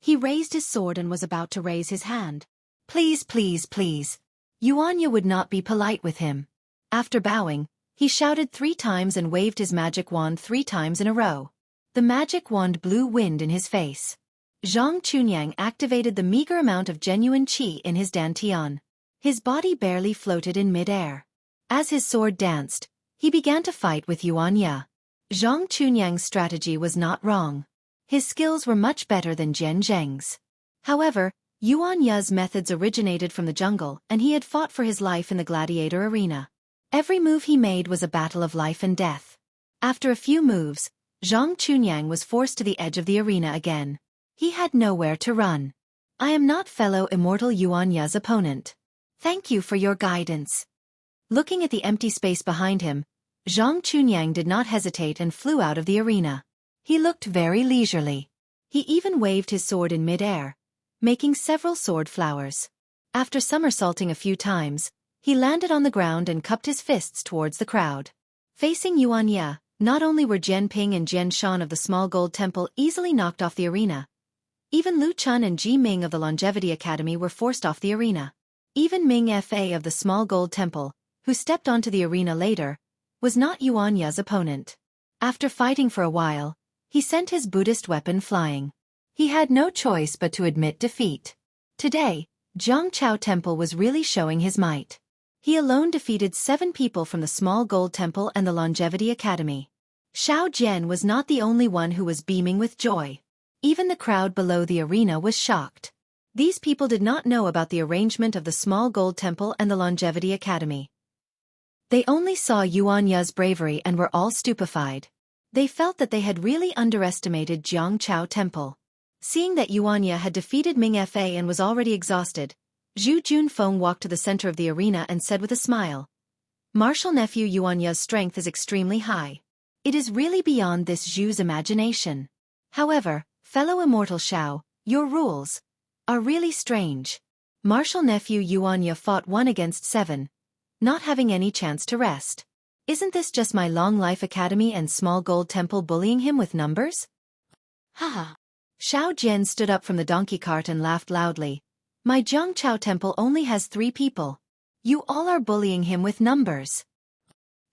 S1: he raised his sword and was about to raise his hand. Please, please, please. Yuanya would not be polite with him. After bowing, he shouted 3 times and waved his magic wand 3 times in a row. The magic wand blew wind in his face. Zhang Chunyang activated the meager amount of genuine qi in his dantian. His body barely floated in mid-air. As his sword danced, he began to fight with Yuanya. Zhang Chunyang's strategy was not wrong. His skills were much better than Jian Zheng's. However, Yuanya's methods originated from the jungle and he had fought for his life in the gladiator arena. Every move he made was a battle of life and death. After a few moves, Zhang Chunyang was forced to the edge of the arena again. He had nowhere to run. I am not fellow immortal Yuanya's opponent. Thank you for your guidance. Looking at the empty space behind him, Zhang Chunyang did not hesitate and flew out of the arena. He looked very leisurely. He even waved his sword in mid-air, making several sword flowers. After somersaulting a few times, he landed on the ground and cupped his fists towards the crowd. Facing Yuanya, not only were Jian Ping and Jian Shan of the Small Gold Temple easily knocked off the arena, even Lu Chun and Ji Ming of the Longevity Academy were forced off the arena. Even Ming Fa of the Small Gold Temple, who stepped onto the arena later, was not Yuanya's opponent. After fighting for a while, he sent his Buddhist weapon flying. He had no choice but to admit defeat. Today, Zhangchao Temple was really showing his might. He alone defeated 7 people from the Small Gold Temple and the Longevity Academy. Xiao Jian was not the only one who was beaming with joy. Even the crowd below the arena was shocked. These people did not know about the arrangement of the Small Gold Temple and the Longevity Academy. They only saw Yuanya's bravery and were all stupefied. They felt that they had really underestimated Zhangchao Temple. Seeing that Yuanya had defeated Ming Fa and was already exhausted, Zhu Junfeng walked to the center of the arena and said with a smile, Martial nephew Yuanya's strength is extremely high. It is really beyond this Zhu's imagination. However, fellow immortal Xiao, your rules are really strange. Martial nephew Yuanya fought 1 against 7, not having any chance to rest. Isn't this just my Long Life Academy and Small Gold Temple bullying him with numbers? Haha. Xiao Jian stood up from the donkey cart and laughed loudly. My Zhangchao Temple only has 3 people. You all are bullying him with numbers.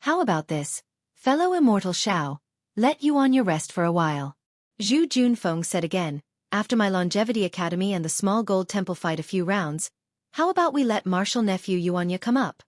S1: How about this, fellow immortal Xiao, let Yuanya rest for a while. Zhu Junfeng said again, after my Longevity Academy and the Small Gold Temple fight a few rounds, how about we let martial nephew Yuanya come up?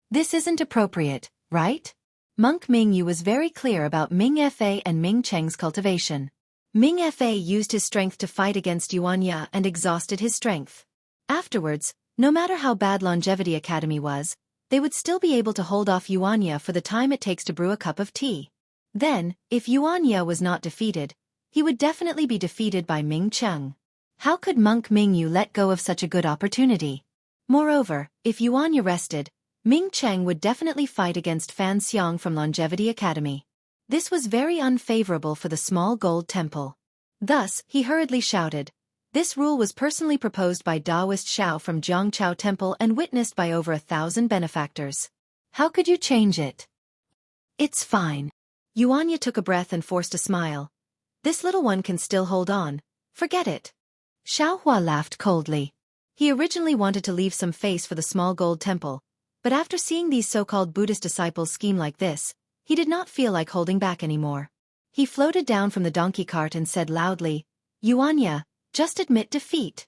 S1: This isn't appropriate, right? Monk Mingyu was very clear about Ming Fa and Ming Cheng's cultivation. Ming Fa used his strength to fight against Yuanya and exhausted his strength. Afterwards, no matter how bad Longevity Academy was, they would still be able to hold off Yuanya for the time it takes to brew a cup of tea. Then, if Yuanya was not defeated, he would definitely be defeated by Ming Cheng. How could Monk Mingyu let go of such a good opportunity? Moreover, if Yuanya rested, Ming Cheng would definitely fight against Fan Xiang from Longevity Academy. This was very unfavorable for the small gold temple. Thus, he hurriedly shouted. This rule was personally proposed by Daoist Xiao from Jiangchao Temple and witnessed by over 1,000 benefactors. How could you change it? It's fine. Yuanya took a breath and forced a smile. This little one can still hold on. Forget it. Xiaohua laughed coldly. He originally wanted to leave some face for the small gold temple, but after seeing these so-called Buddhist disciples scheme like this, he did not feel like holding back anymore. He floated down from the donkey cart and said loudly, Yuanya, just admit defeat.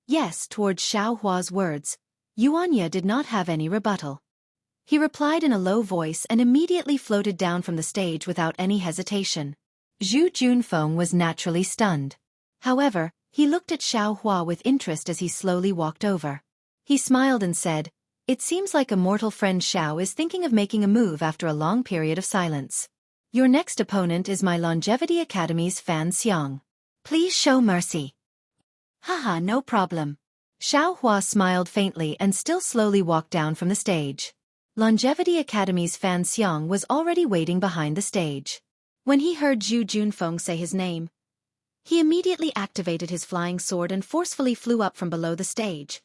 S1: Yes, towards Xiaohua's words, Yuanya did not have any rebuttal. He replied in a low voice and immediately floated down from the stage without any hesitation. Zhu Junfeng was naturally stunned. However, he looked at Xiaohua with interest as he slowly walked over. He smiled and said, It seems like a mortal friend Xiao is thinking of making a move after a long period of silence. Your next opponent is my Longevity Academy's Fan Xiang. Please show mercy. Haha, no problem. Xiaohua smiled faintly and still slowly walked down from the stage. Longevity Academy's Fan Xiang was already waiting behind the stage. When he heard Zhu Junfeng say his name, he immediately activated his flying sword and forcefully flew up from below the stage.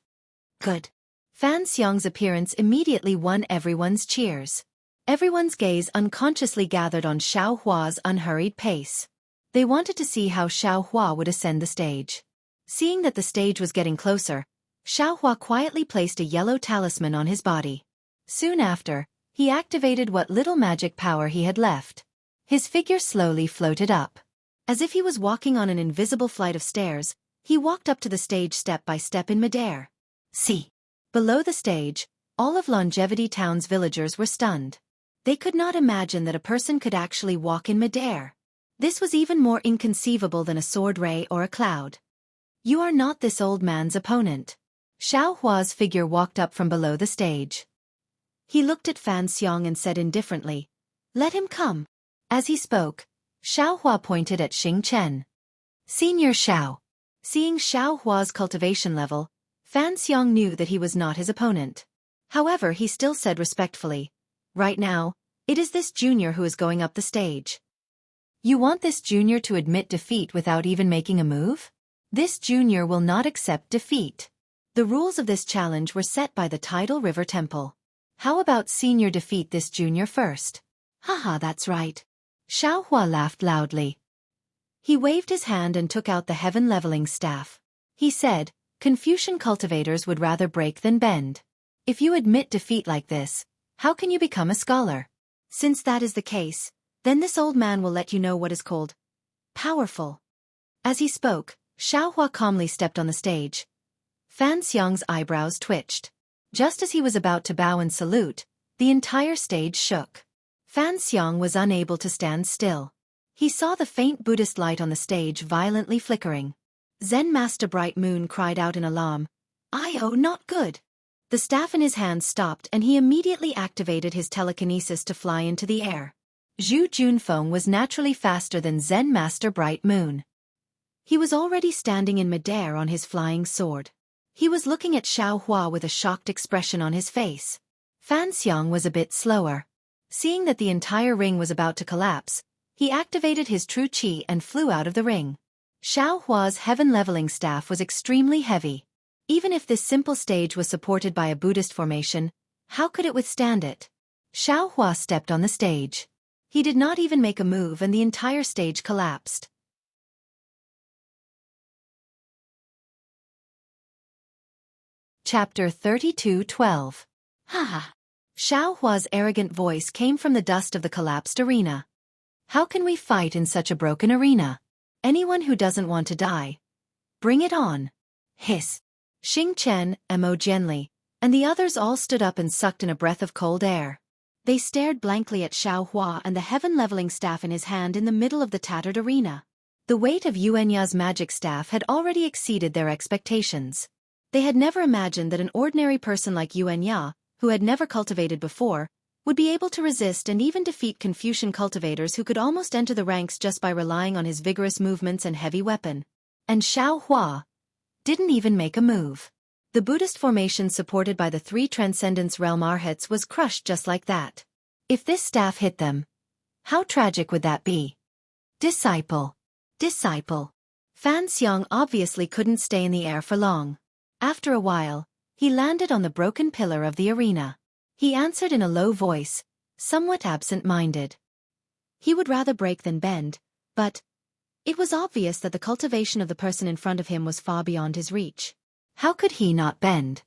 S1: Good. Fan Xiang's appearance immediately won everyone's cheers. Everyone's gaze unconsciously gathered on Xiaohua's unhurried pace. They wanted to see how Xiaohua would ascend the stage. Seeing that the stage was getting closer, Xiaohua quietly placed a yellow talisman on his body. Soon after, he activated what little magic power he had left. His figure slowly floated up. As if he was walking on an invisible flight of stairs, he walked up to the stage step by step in midair. See. Below the stage, all of Longevity Town's villagers were stunned. They could not imagine that a person could actually walk in midair. This was even more inconceivable than a sword ray or a cloud. You are not this old man's opponent. Xiaohua's figure walked up from below the stage. He looked at Fan Xiang and said indifferently, Let him come. As he spoke, Xiaohua pointed at Xing Chen. Senior Xiao. Seeing Xiaohua's cultivation level, Fan Xiang knew that he was not his opponent. However, he still said respectfully, Right now, it is this junior who is going up the stage. You want this junior to admit defeat without even making a move? This junior will not accept defeat. The rules of this challenge were set by the Tidal River Temple. How about senior defeat this junior first? Haha, that's right. Xiaohua laughed loudly. He waved his hand and took out the heaven leveling staff. He said, Confucian cultivators would rather break than bend. If you admit defeat like this, how can you become a scholar? Since that is the case, then this old man will let you know what is called powerful. As he spoke, Xiaohua calmly stepped on the stage. Fan Xiang's eyebrows twitched. Just as he was about to bow and salute, the entire stage shook. Fan Xiang was unable to stand still. He saw the faint Buddhist light on the stage violently flickering. Zen Master Bright Moon cried out in alarm, "Oh, not good." The staff in his hand stopped and he immediately activated his telekinesis to fly into the air. Zhu Junfeng was naturally faster than Zen Master Bright Moon. He was already standing in midair on his flying sword. He was looking at Xiaohua with a shocked expression on his face. Fan Xiang was a bit slower. Seeing that the entire ring was about to collapse, he activated his true qi and flew out of the ring. Xiaohua's heaven-leveling staff was extremely heavy. Even if this simple stage was supported by a Buddhist formation, how could it withstand it? Xiaohua stepped on the stage. He did not even make a move and the entire stage collapsed. Chapter 32:12. Haha. Xiaohua's arrogant voice came from the dust of the collapsed arena. How can we fight in such a broken arena? Anyone who doesn't want to die. Bring it on. Hiss. Xing Chen, Mo Jianli, and the others all stood up and sucked in a breath of cold air. They stared blankly at Xueqi and the heaven-leveling staff in his hand in the middle of the tattered arena. The weight of Yuanya's magic staff had already exceeded their expectations. They had never imagined that an ordinary person like Yuanya, who had never cultivated before, would be able to resist and even defeat Confucian cultivators who could almost enter the ranks just by relying on his vigorous movements and heavy weapon. And Xueqi didn't even make a move. The Buddhist formation supported by the three Transcendence Realm Arhats was crushed just like that. If this staff hit them, how tragic would that be? Disciple. Fan Xiang obviously couldn't stay in the air for long. After a while, he landed on the broken pillar of the arena. He answered in a low voice, somewhat absent-minded. He would rather break than bend, but it was obvious that the cultivation of the person in front of him was far beyond his reach. How could he not bend?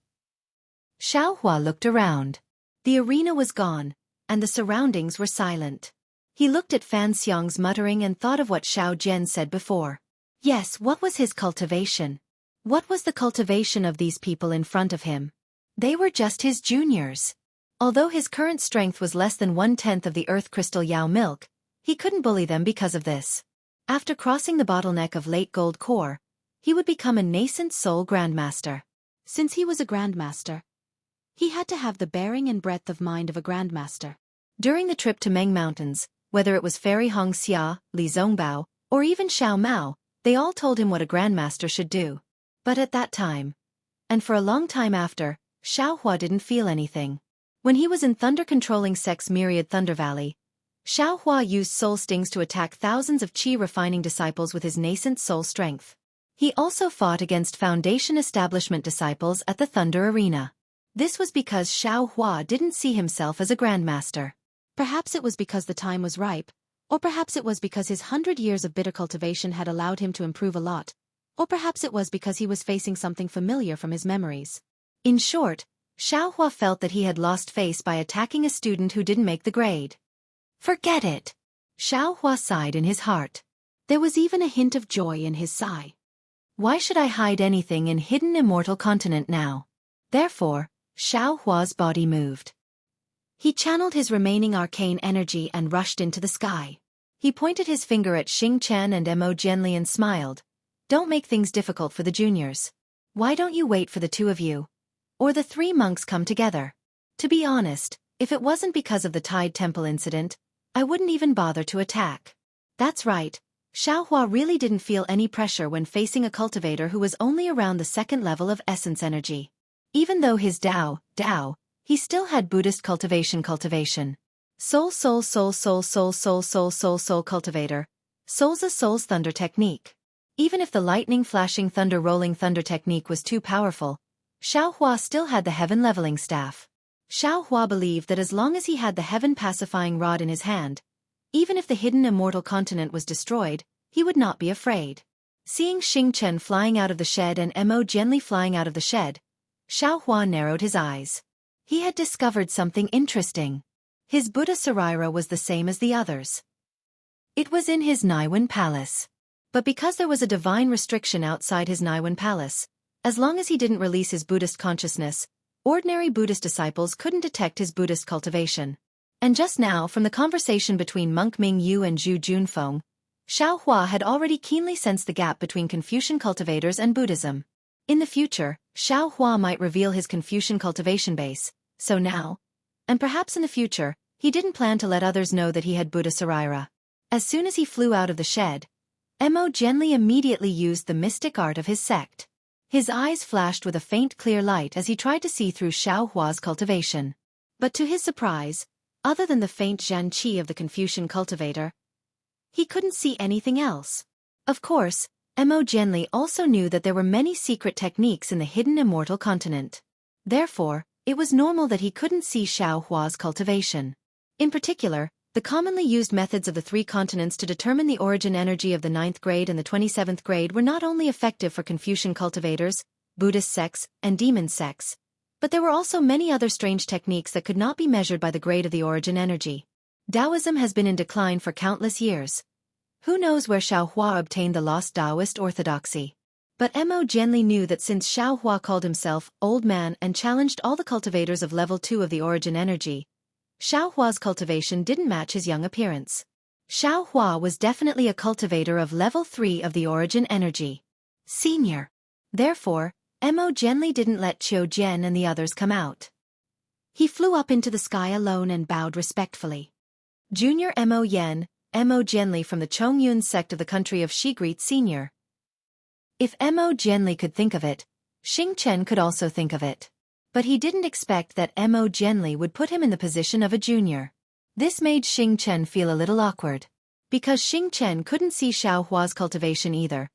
S1: Xueqi looked around. The arena was gone, and the surroundings were silent. He looked at Fan Xiang's muttering and thought of what Xiao Jian said before. Yes, what was his cultivation? What was the cultivation of these people in front of him? They were just his juniors. Although his current strength was less than 1/10 of the Earth Crystal Yao milk, he couldn't bully them because of this. After crossing the bottleneck of late gold core, he would become a nascent soul grandmaster. Since he was a grandmaster, he had to have the bearing and breadth of mind of a grandmaster. During the trip to Meng Mountains, whether it was Fairy Hong Xia, Li Zongbao, or even Xiao Mao, they all told him what a grandmaster should do. But at that time, and for a long time after, Xueqi didn't feel anything. When he was in thunder-controlling Sect's myriad Thunder Valley, Xueqi used soul stings to attack thousands of qi-refining disciples with his nascent soul strength. He also fought against Foundation Establishment disciples at the Thunder Arena. This was because Xueqi didn't see himself as a grandmaster. Perhaps it was because the time was ripe, or perhaps it was because his 100 years of bitter cultivation had allowed him to improve a lot, or perhaps it was because he was facing something familiar from his memories. In short, Xueqi felt that he had lost face by attacking a student who didn't make the grade. Forget it! Xueqi sighed in his heart. There was even a hint of joy in his sigh. Why should I hide anything in hidden immortal continent now? Therefore, Xueqi's body moved. He channeled his remaining arcane energy and rushed into the sky. He pointed his finger at Xing Chen and Mo Jianli and smiled. Don't make things difficult for the juniors. Why don't you wait for the two of you? Or the three monks come together? To be honest, if it wasn't because of the Tide Temple incident, I wouldn't even bother to attack. That's right, Xueqi really didn't feel any pressure when facing a cultivator who was only around the second level of essence energy. Even though his Dao, he still had Buddhist cultivation. Soul cultivator. Soul's a soul's thunder technique. Even if the lightning flashing thunder rolling thunder technique was too powerful, Xueqi still had the heaven leveling staff. Xueqi believed that as long as he had the heaven pacifying rod in his hand, even if the hidden immortal continent was destroyed, he would not be afraid. Seeing Xing Chen flying out of the shed and Mo Jianli flying out of the shed, Xueqi narrowed his eyes. He had discovered something interesting. His Buddha Saraira was the same as the others. It was in his Naiwan palace. But because there was a divine restriction outside his Naiwan palace, as long as he didn't release his Buddhist consciousness, ordinary Buddhist disciples couldn't detect his Buddhist cultivation. And just now, from the conversation between Monk Ming Yu and Zhu Junfeng, Xueqi had already keenly sensed the gap between Confucian cultivators and Buddhism. In the future, Xueqi might reveal his Confucian cultivation base, so now, and perhaps in the future, he didn't plan to let others know that he had Buddha Saraira. As soon as he flew out of the shed, Mo Jianli immediately used the mystic art of his sect. His eyes flashed with a faint clear light as he tried to see through Xueqi's cultivation. But to his surprise, other than the faint Zhan Qi of the Confucian cultivator, he couldn't see anything else. Of course, Mo Jianli also knew that there were many secret techniques in the hidden immortal continent. Therefore, it was normal that he couldn't see Xueqi's cultivation. In particular, the commonly used methods of the three continents to determine the origin energy of the 9th grade and the 27th grade were not only effective for Confucian cultivators, Buddhist sects, and demon sects, but there were also many other strange techniques that could not be measured by the grade of the origin energy. Taoism has been in decline for countless years. Who knows where Xueqi obtained the lost Taoist orthodoxy? But Mo Jianli knew that since Xueqi called himself Old Man and challenged all the cultivators of level 2 of the origin energy, Xiao Hua's cultivation didn't match his young appearance. Xiao Hua was definitely a cultivator of level 3 of the origin energy. Senior. Therefore, Mo Genli didn't let Qiu Jian and the others come out. He flew up into the sky alone and bowed respectfully. Junior Mo Yan, Mo Genli from the Chongyun sect of the country of Xigreet Senior. If Mo Genli could think of it, Xing Chen could also think of it. But he didn't expect that Mo Genli would put him in the position of a junior. This made Xing Chen feel a little awkward. Because Xing Chen couldn't see Xiao Hua's cultivation either,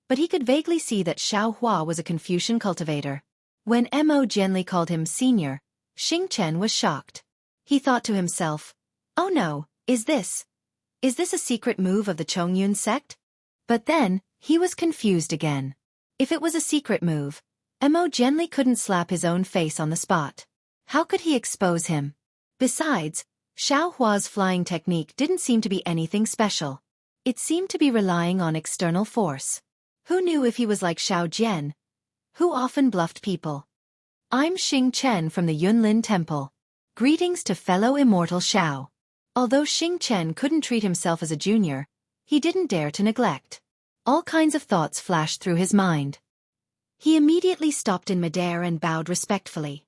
S1: but he could vaguely see that Xiao Hua was a Confucian cultivator. When Mo Genli called him senior, Xing Chen was shocked. He thought to himself, "Oh no, is this a secret move of the Chongyun sect?" But then, he was confused again. If it was a secret move, Mo Genli couldn't slap his own face on the spot. How could he expose him? Besides, Xiao Hua's flying technique didn't seem to be anything special. It seemed to be relying on external force. Who knew if he was like Xiao Jian, who often bluffed people? I'm Xing Chen from the Yunlin Temple. Greetings to fellow immortal Xiao. Although Xing Chen couldn't treat himself as a junior, he didn't dare to neglect. All kinds of thoughts flashed through his mind. He immediately stopped in midair and bowed respectfully.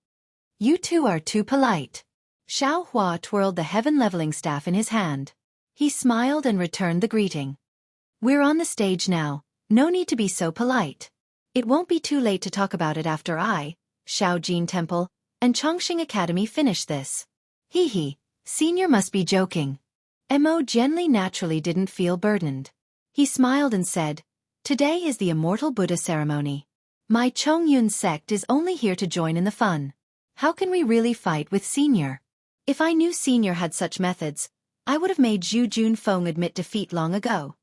S1: You two are too polite. Xiao Hua twirled the heaven-leveling staff in his hand. He smiled and returned the greeting. We're on the stage now, no need to be so polite. It won't be too late to talk about it after Shaojin Temple, and Chongqing Academy finish this. Hee, senior must be joking. Mo Genli naturally didn't feel burdened. He smiled and said, Today is the Immortal Buddha ceremony. My Chongyun sect is only here to join in the fun. How can we really fight with senior? If I knew senior had such methods, I would have made Zhu Junfeng admit defeat long ago.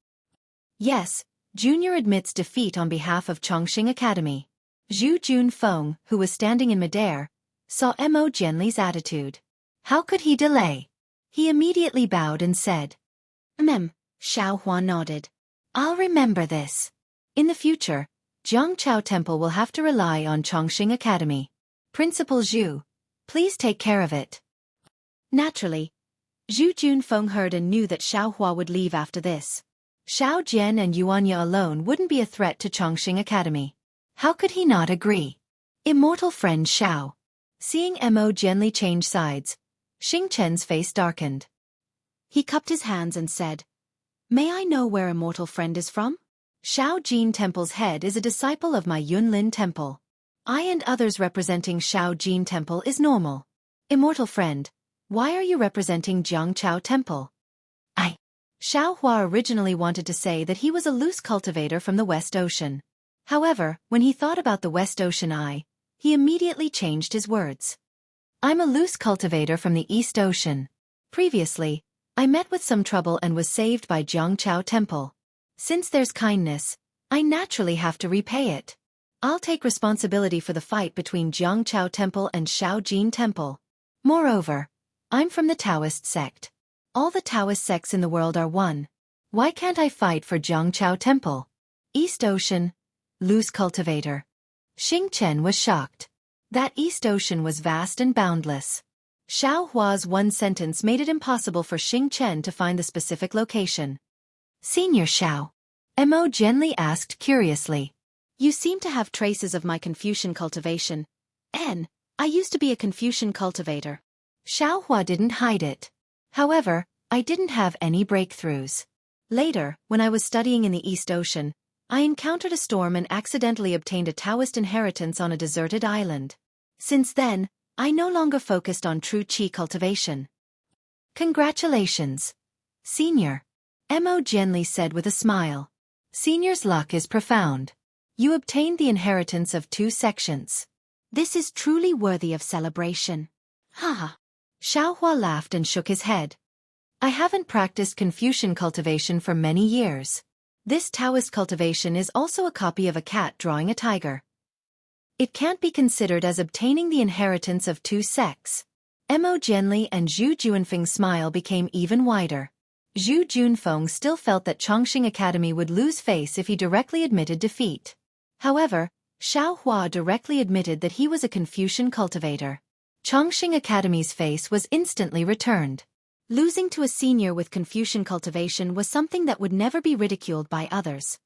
S1: Yes, junior admits defeat on behalf of Chongqing Academy. Zhu Junfeng, who was standing in midair, saw Mo Genli's attitude. How could he delay? He immediately bowed and said, Xiao Hua nodded. I'll remember this. In the future, Jiangchao Temple will have to rely on Chongqing Academy. Principal Zhu, please take care of it. Naturally, Zhu Junfeng heard and knew that Xiao Hua would leave after this. Xiao Jian and Yuanya alone wouldn't be a threat to Chongqing Academy. How could he not agree? Immortal friend Xiao. Seeing Mo Genli change sides, Xing Chen's face darkened. He cupped his hands and said, May I know where immortal friend is from? Shaojin Temple's head is a disciple of my Yunlin Temple. I and others representing Shaojin Temple is normal. Immortal friend, why are you representing Jiangchao Temple? Xiao Hua originally wanted to say that he was a loose cultivator from the West Ocean. However, when he thought about the West Ocean he immediately changed his words. I'm a loose cultivator from the East Ocean. Previously, I met with some trouble and was saved by Jiangchao Temple. Since there's kindness, I naturally have to repay it. I'll take responsibility for the fight between Jiangchao Temple and Shaojin Temple. Moreover, I'm from the Taoist sect. All the Taoist sects in the world are one. Why can't I fight for Jiangchao Temple? East Ocean, loose cultivator. Xing Chen was shocked. That East Ocean was vast and boundless. Xiao Hua's one sentence made it impossible for Xing Chen to find the specific location. Senior Xiao, Mo Genli asked curiously. You seem to have traces of my Confucian cultivation. I used to be a Confucian cultivator. Xiao Hua didn't hide it. However, I didn't have any breakthroughs. Later, when I was studying in the East Ocean, I encountered a storm and accidentally obtained a Taoist inheritance on a deserted island. Since then, I no longer focused on true qi cultivation. Congratulations, Senior. Mo Genli said with a smile. Senior's luck is profound. You obtained the inheritance of 2 sections. This is truly worthy of celebration. Xiao Hua laughed and shook his head. I haven't practiced Confucian cultivation for many years. This Taoist cultivation is also a copy of a cat drawing a tiger. It can't be considered as obtaining the inheritance of 2 sects. Mo Genli and Zhu Junfeng's smile became even wider. Zhu Junfeng still felt that Chongqing Academy would lose face if he directly admitted defeat. However, Xiao Hua directly admitted that he was a Confucian cultivator. Chongqing Academy's face was instantly returned. Losing to a senior with Confucian cultivation was something that would never be ridiculed by others.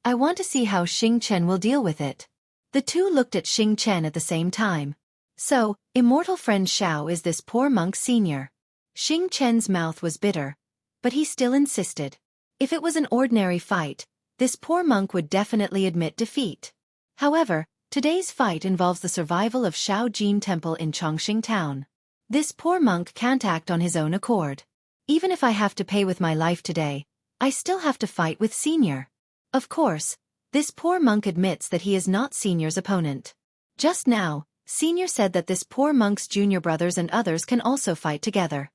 S1: I want to see how Xing Chen will deal with it. The two looked at Xing Chen at the same time. So, immortal friend Xiao is this poor monk senior. Xing Chen's mouth was bitter, but he still insisted. If it was an ordinary fight, this poor monk would definitely admit defeat. However, today's fight involves the survival of Shaojin Temple in Chongqing Town. This poor monk can't act on his own accord. Even if I have to pay with my life today, I still have to fight with Senior. Of course, this poor monk admits that he is not Senior's opponent. Just now, Senior said that this poor monk's junior brothers and others can also fight together.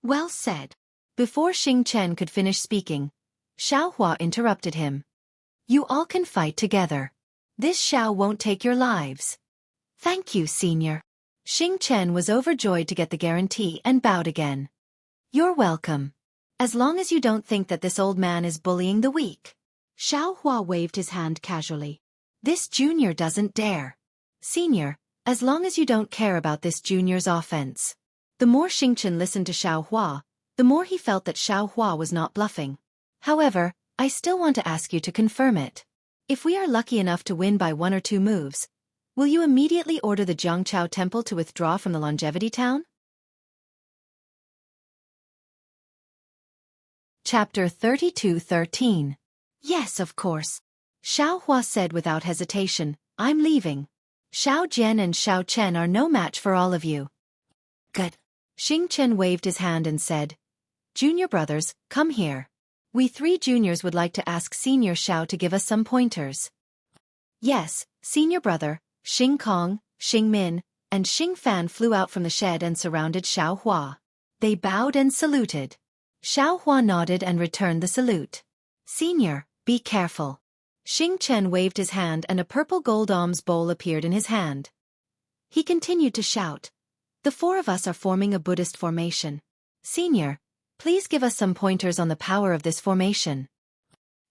S1: Well said. Before Xing Chen could finish speaking, Xiao Hua interrupted him. You all can fight together. This Xiao won't take your lives. Thank you, Senior. Xing Chen was overjoyed to get the guarantee and bowed again. You're welcome. As long as you don't think that this old man is bullying the weak. Xiao Hua waved his hand casually. This junior doesn't dare. Senior, as long as you don't care about this junior's offense. The more Xing Chen listened to Xiao Hua, the more he felt that Xiao Hua was not bluffing. However, I still want to ask you to confirm it. If we are lucky enough to win by 1 or 2 moves, will you immediately order the Jiangqiao Temple to withdraw from the Longevity Town? Chapter 32:13. Yes, of course. Xiao Hua said without hesitation, I'm leaving. Xiao Jian and Xiao Chen are no match for all of you. Good. Xing Chen waved his hand and said, Junior brothers, come here. We 3 juniors would like to ask Senior Xiao to give us some pointers. Yes, Senior brother, Xing Kong, Xing Min, and Xing Fan flew out from the shed and surrounded Xiao Hua. They bowed and saluted. Xiao Hua nodded and returned the salute. Senior, be careful. Xing Chen waved his hand and a purple gold alms bowl appeared in his hand. He continued to shout. The 4 of us are forming a Buddhist formation. Senior, please give us some pointers on the power of this formation.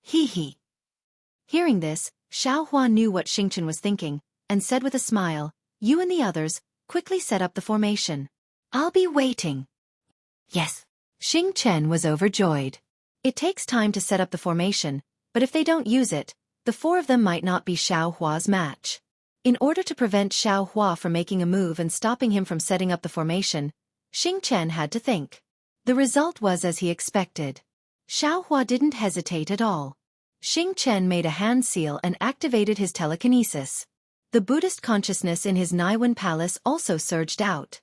S1: Hee hee. Hearing this, Xiao Hua knew what Xing Chen was thinking, and said with a smile, You and the others, quickly set up the formation. I'll be waiting. Yes. Xing Chen was overjoyed. It takes time to set up the formation, but if they don't use it, the 4 of them might not be Xiao Hua's match. In order to prevent Xiao Hua from making a move and stopping him from setting up the formation, Xing Chen had to think. The result was as he expected. Xiao Hua didn't hesitate at all. Xing Chen made a hand seal and activated his telekinesis. The Buddhist consciousness in his Naiwan palace also surged out.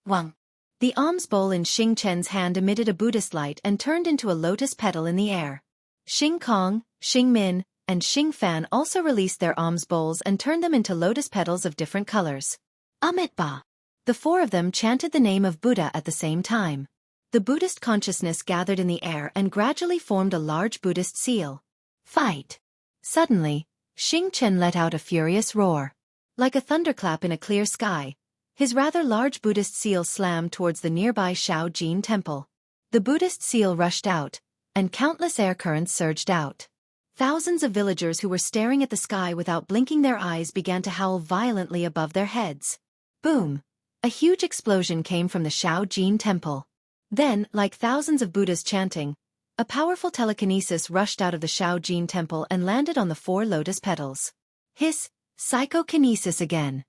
S1: Wang. The alms bowl in Xing Chen's hand emitted a Buddhist light and turned into a lotus petal in the air. Xing Kong, Xing Min, and Xing Fan also released their alms bowls and turned them into lotus petals of different colors. Amitabha. The 4 of them chanted the name of Buddha at the same time. The Buddhist consciousness gathered in the air and gradually formed a large Buddhist seal. Fight! Suddenly, Xing Chen let out a furious roar. Like a thunderclap in a clear sky, his rather large Buddhist seal slammed towards the nearby Shaojin Temple. The Buddhist seal rushed out, and countless air currents surged out. Thousands of villagers who were staring at the sky without blinking their eyes began to howl violently above their heads. Boom! A huge explosion came from the Shaojin Temple. Then, like thousands of Buddhas chanting, a powerful telekinesis rushed out of the Shaojin Temple and landed on the 4 lotus petals. Hiss! Psychokinesis again.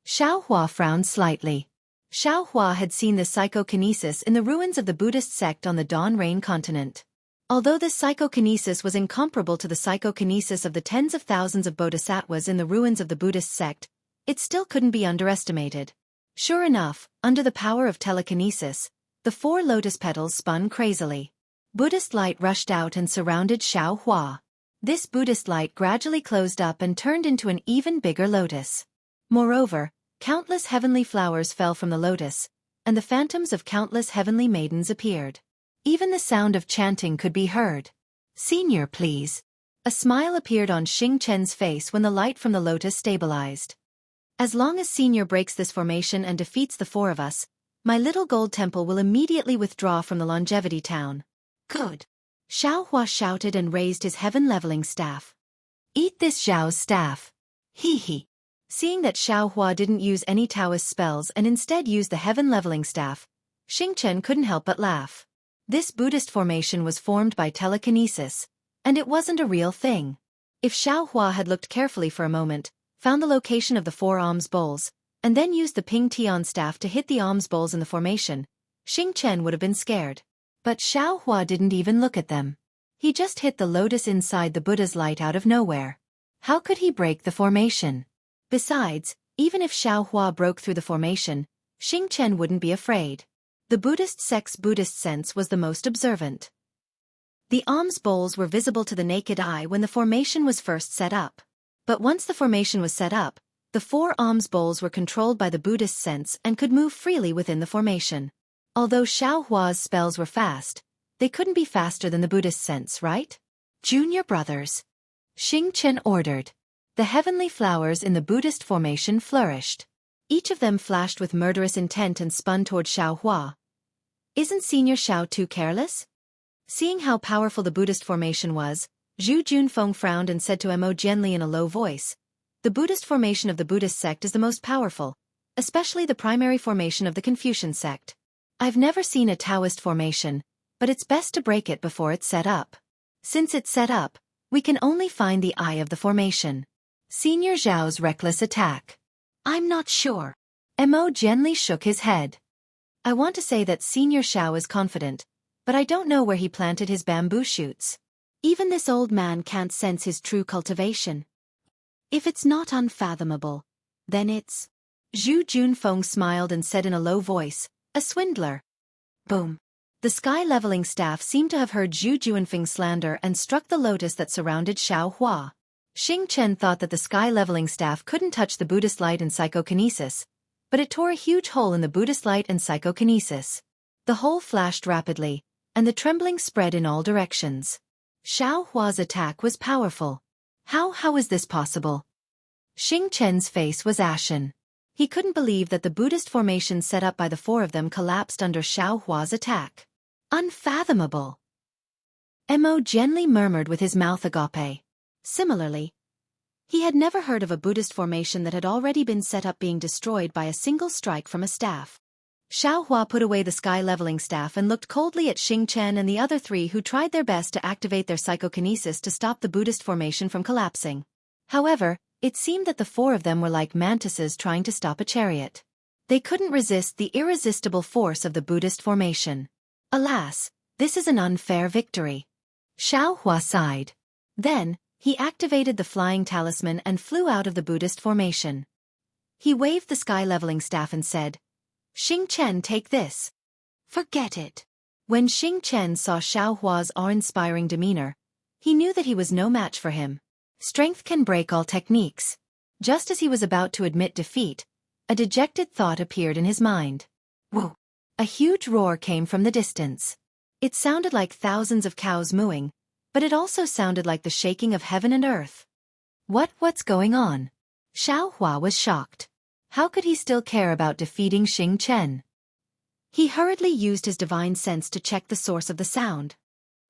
S1: Xiao Hua frowned slightly. Xiao Hua had seen this psychokinesis in the ruins of the Buddhist sect on the Dawn Rain continent. Although this psychokinesis was incomparable to the psychokinesis of the tens of thousands of bodhisattvas in the ruins of the Buddhist sect, it still couldn't be underestimated. Sure enough, under the power of telekinesis, the 4 lotus petals spun crazily. Buddhist light rushed out and surrounded Xiao Hua. This Buddhist light gradually closed up and turned into an even bigger lotus. Moreover, countless heavenly flowers fell from the lotus, and the phantoms of countless heavenly maidens appeared. Even the sound of chanting could be heard. Senior, please. A smile appeared on Xing Chen's face when the light from the lotus stabilized. As long as Senior breaks this formation and defeats the 4 of us, my little gold temple will immediately withdraw from the Longevity Town. Good. Xiao Hua shouted and raised his heaven-leveling staff. Eat this Xiao's staff. Hee hee. Seeing that Xiaohua didn't use any Taoist spells and instead used the heaven-leveling staff, Xingchen couldn't help but laugh. This Buddhist formation was formed by telekinesis, and it wasn't a real thing. If Xiaohua had looked carefully for a moment, found the location of the 4 alms bowls, and then used the Ping Tian staff to hit the alms bowls in the formation, Xingchen would have been scared. But Xiaohua didn't even look at them. He just hit the lotus inside the Buddha's light out of nowhere. How could he break the formation? Besides, even if Xiaohua broke through the formation, Xingchen wouldn't be afraid. The Buddhist sect's Buddhist sense was the most observant. The alms bowls were visible to the naked eye when the formation was first set up. But once the formation was set up, the 4 alms bowls were controlled by the Buddhist sense and could move freely within the formation. Although Xiaohua's spells were fast, they couldn't be faster than the Buddhist sense, right? Junior brothers, Xingchen ordered. The heavenly flowers in the Buddhist formation flourished. Each of them flashed with murderous intent and spun toward Xiaohua. Isn't Senior Xiao too careless? Seeing how powerful the Buddhist formation was, Zhu Junfeng frowned and said to Mo Jianli in a low voice, "The Buddhist formation of the Buddhist sect is the most powerful, especially the primary formation of the Confucian sect. I've never seen a Taoist formation, but it's best to break it before it's set up. Since it's set up, we can only find the eye of the formation." Senior Zhao's reckless attack. I'm not sure. Mo Jianli shook his head. I want to say that Senior Xiao is confident, but I don't know where he planted his bamboo shoots. Even this old man can't sense his true cultivation. If it's not unfathomable, then it's... Zhu Junfeng smiled and said in a low voice, "A swindler." Boom. The sky-leveling staff seemed to have heard Zhu Junfeng's slander and struck the lotus that surrounded Xiaohua. Xingchen thought that the sky-leveling staff couldn't touch the Buddhist light and psychokinesis, but it tore a huge hole in the Buddhist light and psychokinesis. The hole flashed rapidly, and the trembling spread in all directions. Xiaohua's attack was powerful. How is this possible? Xingchen's face was ashen. He couldn't believe that the Buddhist formation set up by the 4 of them collapsed under Xiaohua's attack. Unfathomable. Mo Jianli murmured with his mouth agape. Similarly, he had never heard of a Buddhist formation that had already been set up being destroyed by a single strike from a staff. Xiaohua put away the sky-leveling staff and looked coldly at Xingchen and the other 3 who tried their best to activate their psychokinesis to stop the Buddhist formation from collapsing. However, it seemed that the 4 of them were like mantises trying to stop a chariot. They couldn't resist the irresistible force of the Buddhist formation. Alas, this is an unfair victory. Xiaohua sighed. Then, he activated the flying talisman and flew out of the Buddhist formation. He waved the sky-leveling staff and said, "Xingchen, take this." Forget it. When Xingchen saw Xiaohua's awe-inspiring demeanor, he knew that he was no match for him. Strength can break all techniques. Just as he was about to admit defeat, a dejected thought appeared in his mind. Whoa! A huge roar came from the distance. It sounded like thousands of cows mooing, but it also sounded like the shaking of heaven and earth. What's going on? Xiaohua was shocked. How could he still care about defeating Xingchen? He hurriedly used his divine sense to check the source of the sound.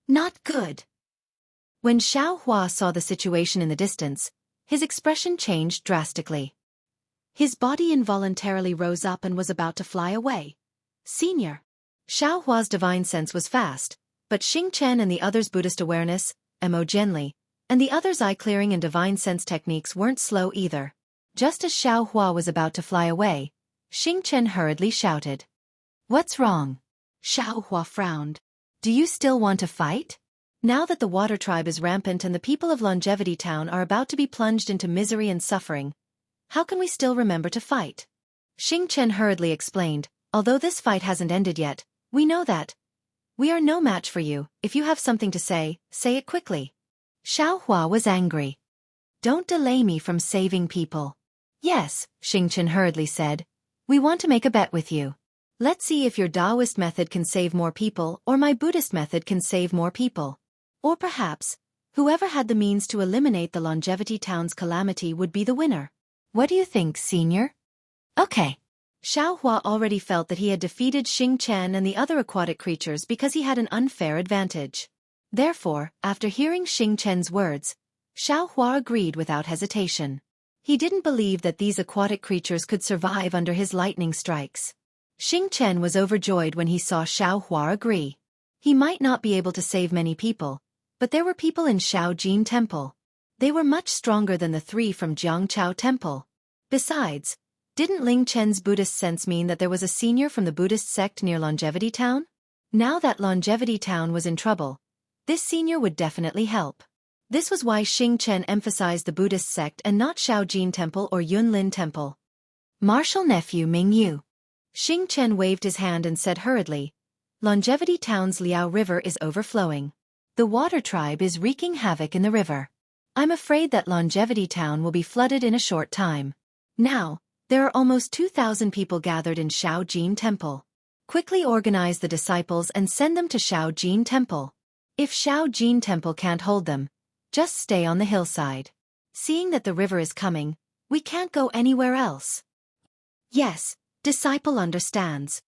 S1: Not good. When Xiaohua saw the situation in the distance, his expression changed drastically. His body involuntarily rose up and was about to fly away. Senior. Xiaohua's divine sense was fast, but Xingchen and the others' Buddhist awareness, Mo Jianli, and the others' eye-clearing and divine sense techniques weren't slow either. Just as Xiaohua was about to fly away, Xingchen hurriedly shouted. What's wrong? Xiaohua frowned. Do you still want to fight? Now that the water tribe is rampant and the people of Longevity Town are about to be plunged into misery and suffering, how can we still remember to fight? Xingchen hurriedly explained, although this fight hasn't ended yet, we know that. We are no match for you. If you have something to say it quickly. Xiaohua was angry. Don't delay me from saving people. Yes, Xingchen hurriedly said. We want to make a bet with you. Let's see if your Taoist method can save more people or my Buddhist method can save more people. Or perhaps, whoever had the means to eliminate the Longevity Town's calamity would be the winner. What do you think, Senior? Okay. Xiaohua already felt that he had defeated Xingchen and the other aquatic creatures because he had an unfair advantage. Therefore, after hearing Xingchen's words, Xiaohua agreed without hesitation. He didn't believe that these aquatic creatures could survive under his lightning strikes. Xing Chen was overjoyed when he saw Xiao Hua agree. He might not be able to save many people, but there were people in Shaojin Temple. They were much stronger than the 3 from Jiangchao Temple. Besides, didn't Ling Chen's Buddhist sense mean that there was a senior from the Buddhist sect near Longevity Town? Now that Longevity Town was in trouble, this senior would definitely help. This was why Xing Chen emphasized the Buddhist sect and not Shaojin Temple or Yunlin Temple. Martial nephew Ming Yu. Xing Chen waved his hand and said hurriedly, Longevity Town's Liao River is overflowing. The water tribe is wreaking havoc in the river. I'm afraid that Longevity Town will be flooded in a short time. Now, there are almost 2,000 people gathered in Shaojin Temple. Quickly organize the disciples and send them to Shaojin Temple. If Shaojin Temple can't hold them, just stay on the hillside. Seeing that the river is coming, we can't go anywhere else. Yes, disciple understands.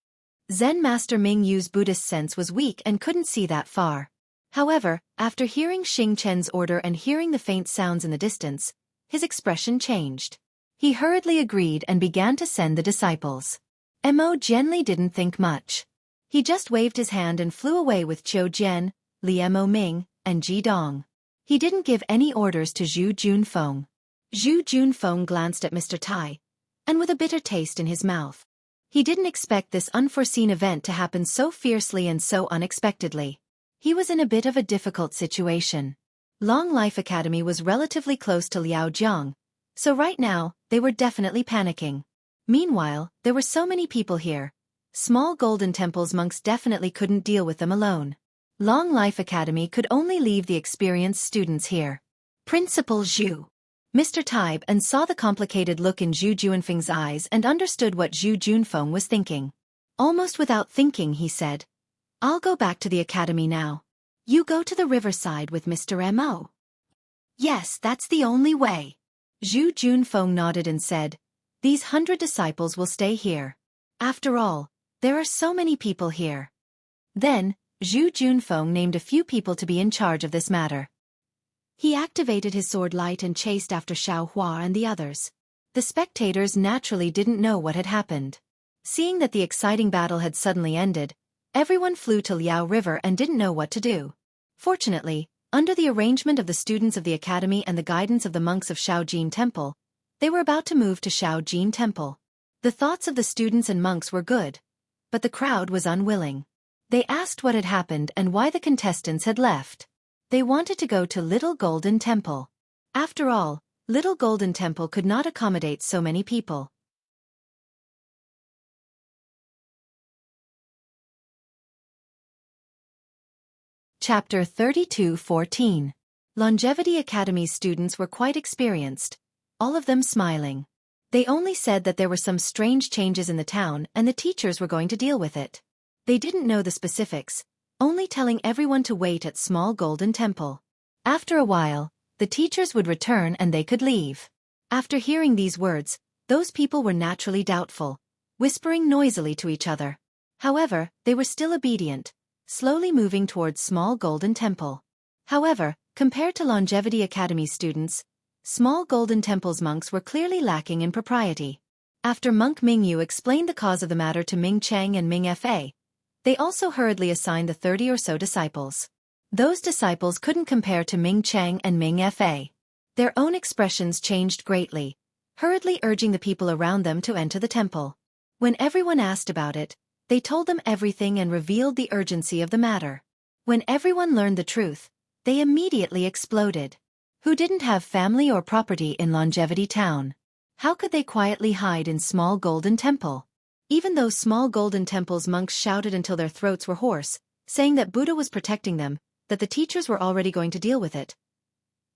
S1: Zen Master Ming Yu's Buddhist sense was weak and couldn't see that far. However, after hearing Xing Chen's order and hearing the faint sounds in the distance, his expression changed. He hurriedly agreed and began to send the disciples. Mo Jianli didn't think much. He just waved his hand and flew away with Qiu Jian, Li Mo Ming, and Ji Dong. He didn't give any orders to Zhu Junfeng. Zhu Junfeng glanced at Mr. Tai, and with a bitter taste in his mouth. He didn't expect this unforeseen event to happen so fiercely and so unexpectedly. He was in a bit of a difficult situation. Long Life Academy was relatively close to Liaojiang, so right now, they were definitely panicking. Meanwhile, there were so many people here. Small Golden Temple's monks definitely couldn't deal with them alone. Long Life Academy could only leave the experienced students here. Principal Zhu. Mr. Taib and saw the complicated look in Zhu Junfeng's eyes and understood what Zhu Junfeng was thinking. Almost without thinking, he said, I'll go back to the academy now. You go to the riverside with Mr. Mo. Yes, that's the only way. Zhu Junfeng nodded and said, These 100 disciples will stay here. After all, there are so many people here. Then, Zhu Junfeng named a few people to be in charge of this matter. He activated his sword light and chased after Xiao Hua and the others. The spectators naturally didn't know what had happened. Seeing that the exciting battle had suddenly ended, everyone flew to Liao River and didn't know what to do. Fortunately, under the arrangement of the students of the academy and the guidance of the monks of Shaojin Temple, they were about to move to Shaojin Temple. The thoughts of the students and monks were good, but the crowd was unwilling. They asked what had happened and why the contestants had left. They wanted to go to Little Golden Temple. After all, Little Golden Temple could not accommodate so many people. Chapter 32:14. Longevity Academy's students were quite experienced, all of them smiling. They only said that there were some strange changes in the town and the teachers were going to deal with it. They didn't know the specifics, only telling everyone to wait at Small Golden Temple. After a while, the teachers would return and they could leave. After hearing these words, those people were naturally doubtful, whispering noisily to each other. However, they were still obedient, slowly moving towards Small Golden Temple. However, compared to Longevity Academy students, Small Golden Temple's monks were clearly lacking in propriety. After Monk Ming Yu explained the cause of the matter to Ming Cheng and Ming Fa, they also hurriedly assigned the 30 or so disciples. Those disciples couldn't compare to Ming Cheng and Ming Fa. Their own expressions changed greatly, hurriedly urging the people around them to enter the temple. When everyone asked about it, they told them everything and revealed the urgency of the matter. When everyone learned the truth, they immediately exploded. Who didn't have family or property in Longevity Town? How could they quietly hide in Small Golden Temple? Even though Small Golden Temple's monks shouted until their throats were hoarse, saying that Buddha was protecting them, that the teachers were already going to deal with it.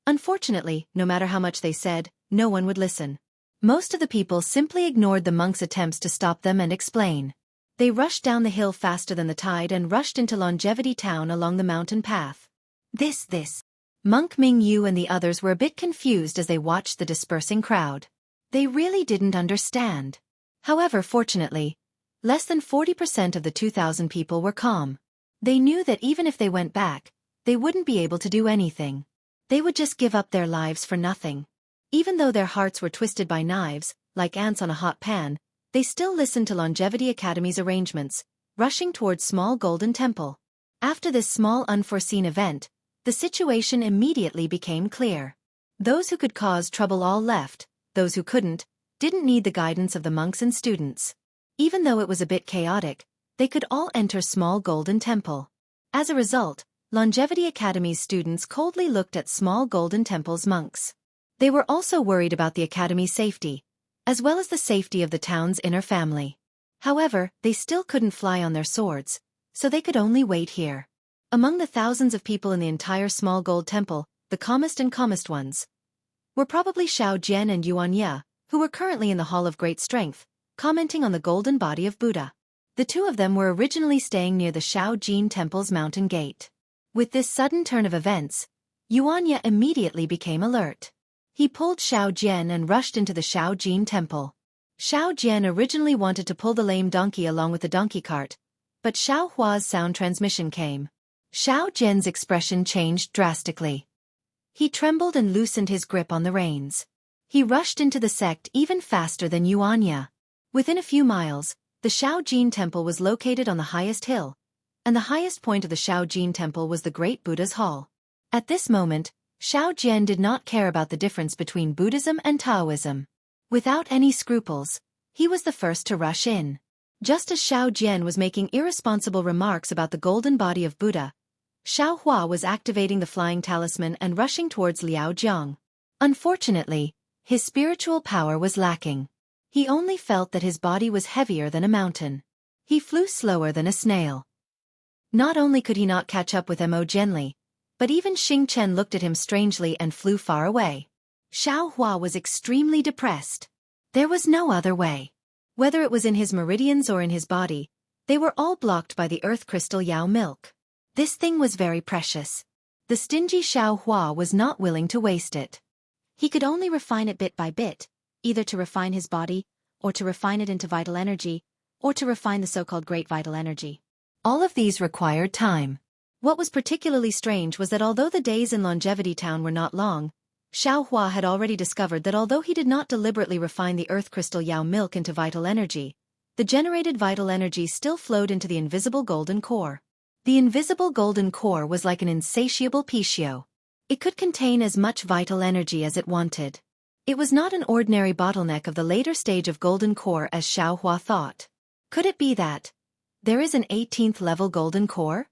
S1: Unfortunately, no matter how much they said, no one would listen. Most of the people simply ignored the monks' attempts to stop them and explain. They rushed down the hill faster than the tide and rushed into Longevity Town along the mountain path. This. Monk Ming Yu and the others were a bit confused as they watched the dispersing crowd. They really didn't understand. However, fortunately, less than 40% of the 2,000 people were calm. They knew that even if they went back, they wouldn't be able to do anything. They would just give up their lives for nothing. Even though their hearts were twisted by knives, like ants on a hot pan, they still listened to Longevity Academy's arrangements, rushing towards Small Golden Temple. After this small unforeseen event, the situation immediately became clear. Those who could cause trouble all left, those who couldn't, didn't need the guidance of the monks and students. Even though it was a bit chaotic, they could all enter Small Golden Temple. As a result, Longevity Academy's students coldly looked at Small Golden Temple's monks. They were also worried about the Academy's safety, as well as the safety of the town's inner family. However, they still couldn't fly on their swords, so they could only wait here. Among the thousands of people in the entire Small Gold Temple, the calmest ones were probably Xiao Jian and Yuan Ye, who were currently in the Hall of Great Strength, commenting on the golden body of Buddha. The two of them were originally staying near the Xiao Jin Temple's mountain gate. With this sudden turn of events, Yuan Ye immediately became alert. He pulled Xiao Jian and rushed into the Xiao Jin Temple. Xiao Jian originally wanted to pull the lame donkey along with the donkey cart, but Xiao Hua's sound transmission came. Xiao Jian's expression changed drastically. He trembled and loosened his grip on the reins. He rushed into the sect even faster than Yuan Ye. Within a few miles, the Xiao Jin Temple was located on the highest hill, and the highest point of the Xiao Jin Temple was the Great Buddha's Hall. At this moment, Xiao Jian did not care about the difference between Buddhism and Taoism. Without any scruples, he was the first to rush in. Just as Xiao Jian was making irresponsible remarks about the golden body of Buddha, Xiao Hua was activating the flying talisman and rushing towards Liao Jiang. Unfortunately, his spiritual power was lacking. He only felt that his body was heavier than a mountain. He flew slower than a snail. Not only could he not catch up with Mo Jianli, but even Xing Chen looked at him strangely and flew far away. Xiao Hua was extremely depressed. There was no other way. Whether it was in his meridians or in his body, they were all blocked by the earth crystal Yao milk. This thing was very precious. The stingy Xiao Hua was not willing to waste it. He could only refine it bit by bit, either to refine his body, or to refine it into vital energy, or to refine the so-called great vital energy. All of these required time. What was particularly strange was that although the days in Longevity Town were not long, Xiao Hua had already discovered that although he did not deliberately refine the earth crystal Yao milk into vital energy, the generated vital energy still flowed into the invisible golden core. The invisible golden core was like an insatiable Pishio. It could contain as much vital energy as it wanted. It was not an ordinary bottleneck of the later stage of golden core as Xiao Hua thought. Could it be that there is an 18th level golden core?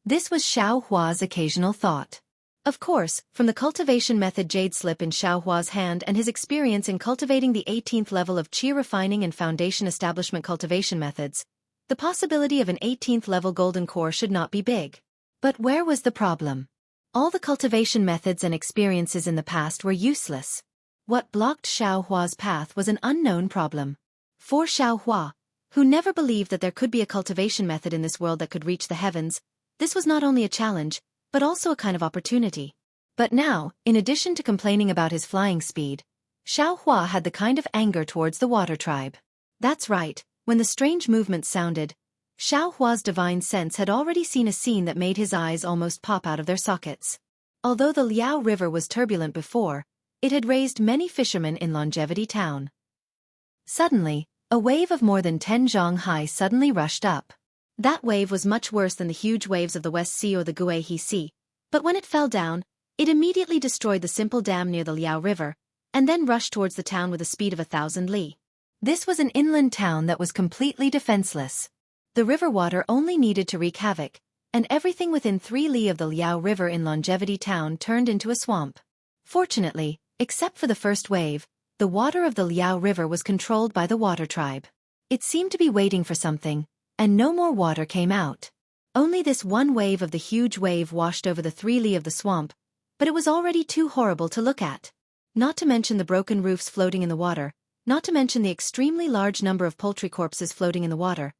S1: This was Xiao Hua's occasional thought. Of course, from the cultivation method jade slip in Xiao Hua's hand and his experience in cultivating the 18th level of qi refining and foundation establishment cultivation methods, the possibility of an 18th level golden core should not be big. But where was the problem? All the cultivation methods and experiences in the past were useless. What blocked Xiao Hua's path was an unknown problem. For Xiao Hua, who never believed that there could be a cultivation method in this world that could reach the heavens, this was not only a challenge, but also a kind of opportunity. But now, in addition to complaining about his flying speed, Xiao Hua had the kind of anger towards the water tribe. That's right. When the strange movement sounded, Xiao Hua's divine sense had already seen a scene that made his eyes almost pop out of their sockets. Although the Liao River was turbulent before, it had raised many fishermen in Longevity Town. Suddenly, a wave of more than 10 zhang high suddenly rushed up. That wave was much worse than the huge waves of the West Sea or the Guihe Sea, but when it fell down, it immediately destroyed the simple dam near the Liao River, and then rushed towards the town with a speed of 1,000 li. This was an inland town that was completely defenseless. The river water only needed to wreak havoc, and everything within 3 li of the Liao River in Longevity Town turned into a swamp. Fortunately, except for the first wave, the water of the Liao River was controlled by the water tribe. It seemed to be waiting for something, and no more water came out. Only this one wave of the huge wave washed over the 3 li of the swamp, but it was already too horrible to look at. Not to mention the broken roofs floating in the water, not to mention the extremely large number of poultry corpses floating in the water,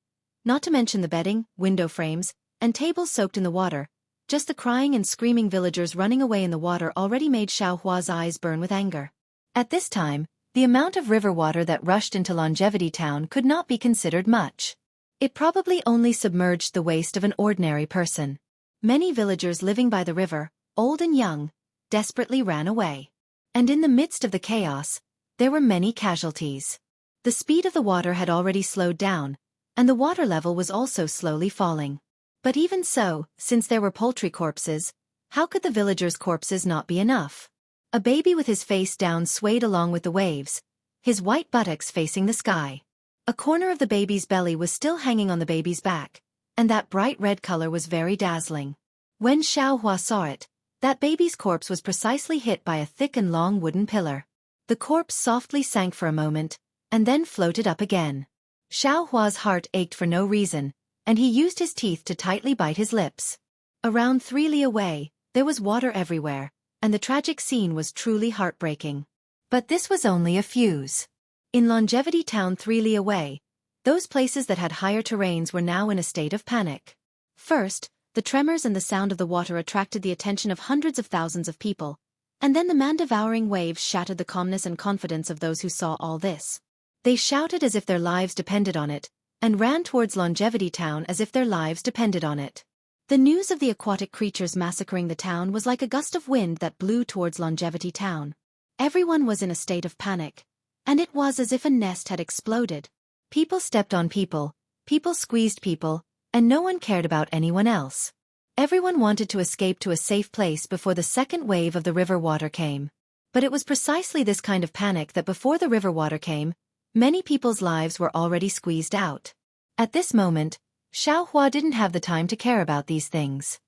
S1: not to mention the bedding, window frames, and tables soaked in the water. Just the crying and screaming villagers running away in the water already made Xiao Hua's eyes burn with anger. At this time, the amount of river water that rushed into Longevity Town could not be considered much. It probably only submerged the waist of an ordinary person. Many villagers living by the river, old and young, desperately ran away. And in the midst of the chaos, there were many casualties. The speed of the water had already slowed down, and the water level was also slowly falling. But even so, since there were poultry corpses, how could the villagers' corpses not be enough? A baby with his face down swayed along with the waves, his white buttocks facing the sky. A corner of the baby's belly was still hanging on the baby's back, and that bright red color was very dazzling. When Xueqi saw it, that baby's corpse was precisely hit by a thick and long wooden pillar. The corpse softly sank for a moment, and then floated up again. Xueqi's heart ached for no reason, and he used his teeth to tightly bite his lips. Around 3 li away, there was water everywhere, and the tragic scene was truly heartbreaking. But this was only a fuse. In Longevity Town 3 li away, those places that had higher terrains were now in a state of panic. First, the tremors and the sound of the water attracted the attention of hundreds of thousands of people, and then the man-devouring waves shattered the calmness and confidence of those who saw all this. They shouted as if their lives depended on it, and ran towards Longevity Town as if their lives depended on it. The news of the aquatic creatures massacring the town was like a gust of wind that blew towards Longevity Town. Everyone was in a state of panic, and it was as if a nest had exploded. People stepped on people, people squeezed people, and no one cared about anyone else. Everyone wanted to escape to a safe place before the second wave of the river water came. But it was precisely this kind of panic that before the river water came, many people's lives were already squeezed out. At this moment, Xueqi didn't have the time to care about these things.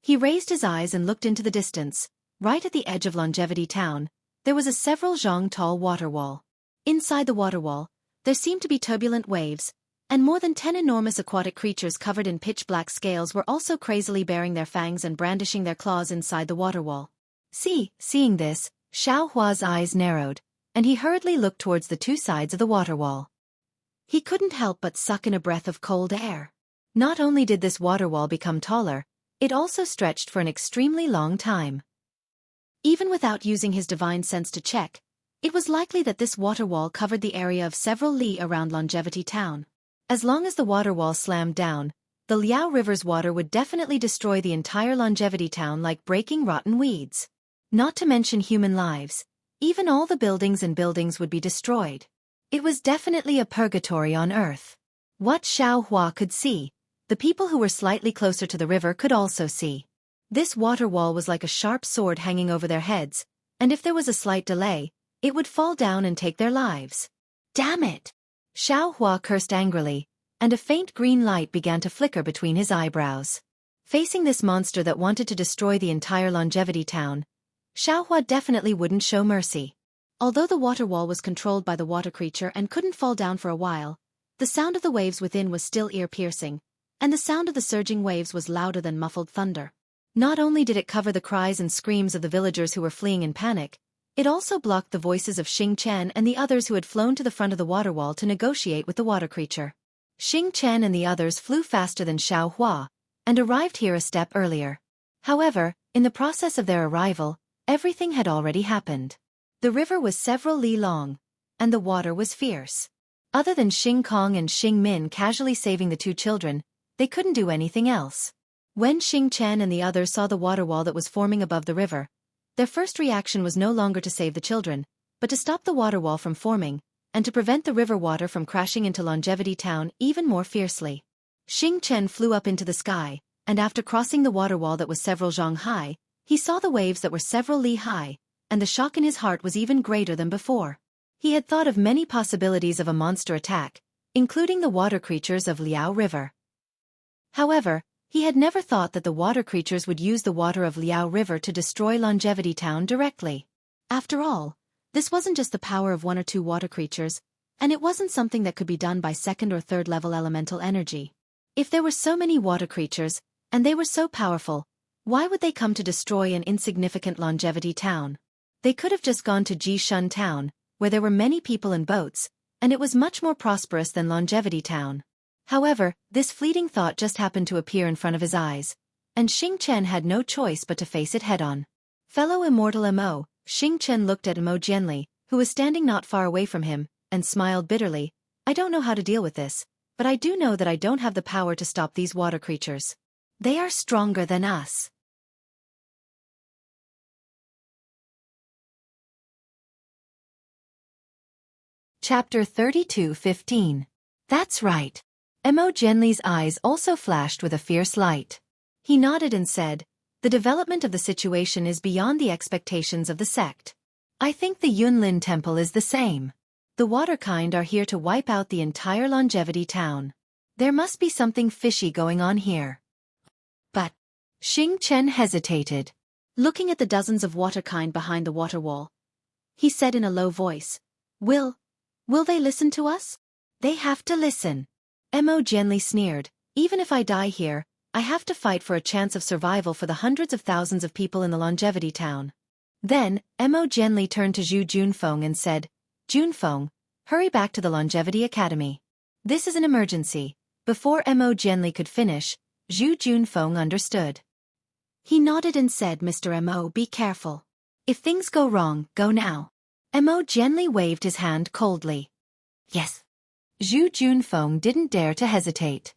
S1: He raised his eyes and looked into the distance. Right at the edge of Longevity Town, there was a several zhang tall water wall. Inside the water wall, there seemed to be turbulent waves, and more than 10 enormous aquatic creatures covered in pitch-black scales were also crazily baring their fangs and brandishing their claws inside the water wall. Seeing this, Xueqi's eyes narrowed, and he hurriedly looked towards the two sides of the water wall. He couldn't help but suck in a breath of cold air. Not only did this water wall become taller, it also stretched for an extremely long time. Even without using his divine sense to check, it was likely that this water wall covered the area of several li around Longevity Town. As long as the water wall slammed down, the Liao River's water would definitely destroy the entire Longevity Town like breaking rotten weeds. Not to mention human lives, even all the buildings and buildings would be destroyed. It was definitely a purgatory on Earth. What Xueqi could see, the people who were slightly closer to the river could also see. This water wall was like a sharp sword hanging over their heads, and if there was a slight delay, it would fall down and take their lives. Damn it! Xueqi cursed angrily, and a faint green light began to flicker between his eyebrows. Facing this monster that wanted to destroy the entire Longevity Town, Xueqi definitely wouldn't show mercy. Although the water wall was controlled by the water creature and couldn't fall down for a while, the sound of the waves within was still ear-piercing, and the sound of the surging waves was louder than muffled thunder. Not only did it cover the cries and screams of the villagers who were fleeing in panic, it also blocked the voices of Xing Chen and the others who had flown to the front of the water wall to negotiate with the water creature. Xing Chen and the others flew faster than Xueqi, and arrived here a step earlier. However, in the process of their arrival, everything had already happened. The river was several li long, and the water was fierce. Other than Xing Kong and Xing Min casually saving the two children, they couldn't do anything else. When Xing Chen and the others saw the water wall that was forming above the river, their first reaction was no longer to save the children, but to stop the water wall from forming, and to prevent the river water from crashing into Longevity Town even more fiercely. Xing Chen flew up into the sky, and after crossing the water wall that was several zhang high, he saw the waves that were several li high, and the shock in his heart was even greater than before. He had thought of many possibilities of a monster attack, including the water creatures of Liao River. However, he had never thought that the water creatures would use the water of Liao River to destroy Longevity Town directly. After all, this wasn't just the power of one or two water creatures, and it wasn't something that could be done by second or third level elemental energy. If there were so many water creatures, and they were so powerful, why would they come to destroy an insignificant Longevity Town? They could have just gone to Jishun Town, where there were many people and boats, and it was much more prosperous than Longevity Town. However, this fleeting thought just happened to appear in front of his eyes, and Xing Chen had no choice but to face it head-on. Fellow immortal Mo, Xing Chen looked at Mo Jianli, who was standing not far away from him, and smiled bitterly. I don't know how to deal with this, but I do know that I don't have the power to stop these water creatures. They are stronger than us. Chapter 32:15. That's right. Mo Genli's eyes also flashed with a fierce light. He nodded and said, the development of the situation is beyond the expectations of the sect. I think the Yunlin Temple is the same. The water kind are here to wipe out the entire longevity town. There must be something fishy going on here. But Xing Chen hesitated. Looking at the dozens of water kind behind the water wall, he said in a low voice, Will they listen to us? They have to listen. Mo Genli sneered, even if I die here, I have to fight for a chance of survival for the hundreds of thousands of people in the longevity town. Then, Mo Genli turned to Zhu Junfeng and said, Junfeng, hurry back to the Longevity Academy. This is an emergency. Before Mo Genli could finish, Zhu Junfeng understood. He nodded and said, Mr. Mo, be careful. If things go wrong, go now. Mo Genli waved his hand coldly. Yes. Zhu Junfeng didn't dare to hesitate.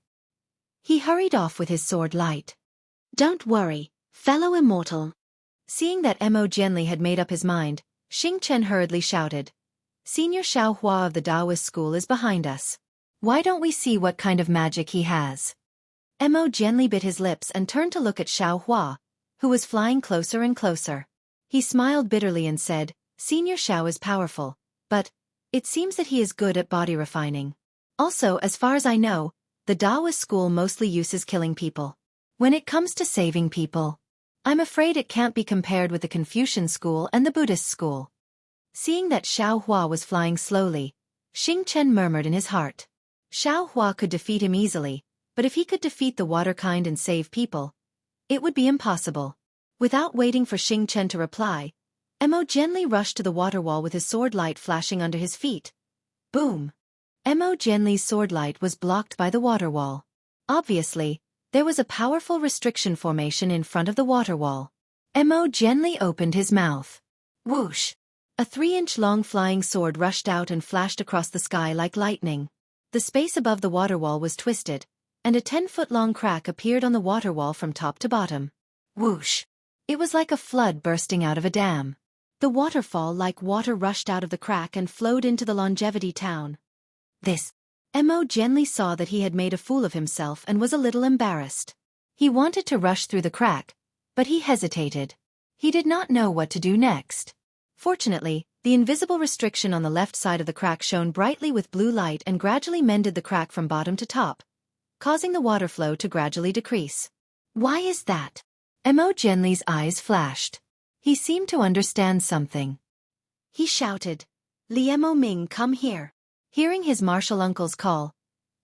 S1: He hurried off with his sword light. Don't worry, fellow immortal. Seeing that Mo Genli had made up his mind, Xing Chen hurriedly shouted, Senior Xiao Hua of the Taoist school is behind us. Why don't we see what kind of magic he has? Mo Genli bit his lips and turned to look at Xiao Hua, who was flying closer and closer. He smiled bitterly and said, Senior Xiao is powerful, but it seems that he is good at body refining. Also, as far as I know, the Taoist school mostly uses killing people. When it comes to saving people, I'm afraid it can't be compared with the Confucian school and the Buddhist school. Seeing that Xiao Hua was flying slowly, Xing Chen murmured in his heart. Xiao Hua could defeat him easily, but if he could defeat the water kind and save people, it would be impossible. Without waiting for Xing Chen to reply, Mo Genli rushed to the water wall with his sword light flashing under his feet. Boom! Mo Genli's sword light was blocked by the water wall. Obviously, there was a powerful restriction formation in front of the water wall. Mo Genli opened his mouth. Whoosh! A 3-inch-long flying sword rushed out and flashed across the sky like lightning. The space above the water wall was twisted, and a 10-foot-long crack appeared on the water wall from top to bottom. Whoosh! It was like a flood bursting out of a dam. The waterfall like water rushed out of the crack and flowed into the longevity town. Mo Genli saw that he had made a fool of himself and was a little embarrassed. He wanted to rush through the crack, but he hesitated. He did not know what to do next. Fortunately, the invisible restriction on the left side of the crack shone brightly with blue light and gradually mended the crack from bottom to top, causing the water flow to gradually decrease. Why is that? Mo Genli's eyes flashed. He seemed to understand something. He shouted, Li Mo Ming, come here. Hearing his martial uncle's call,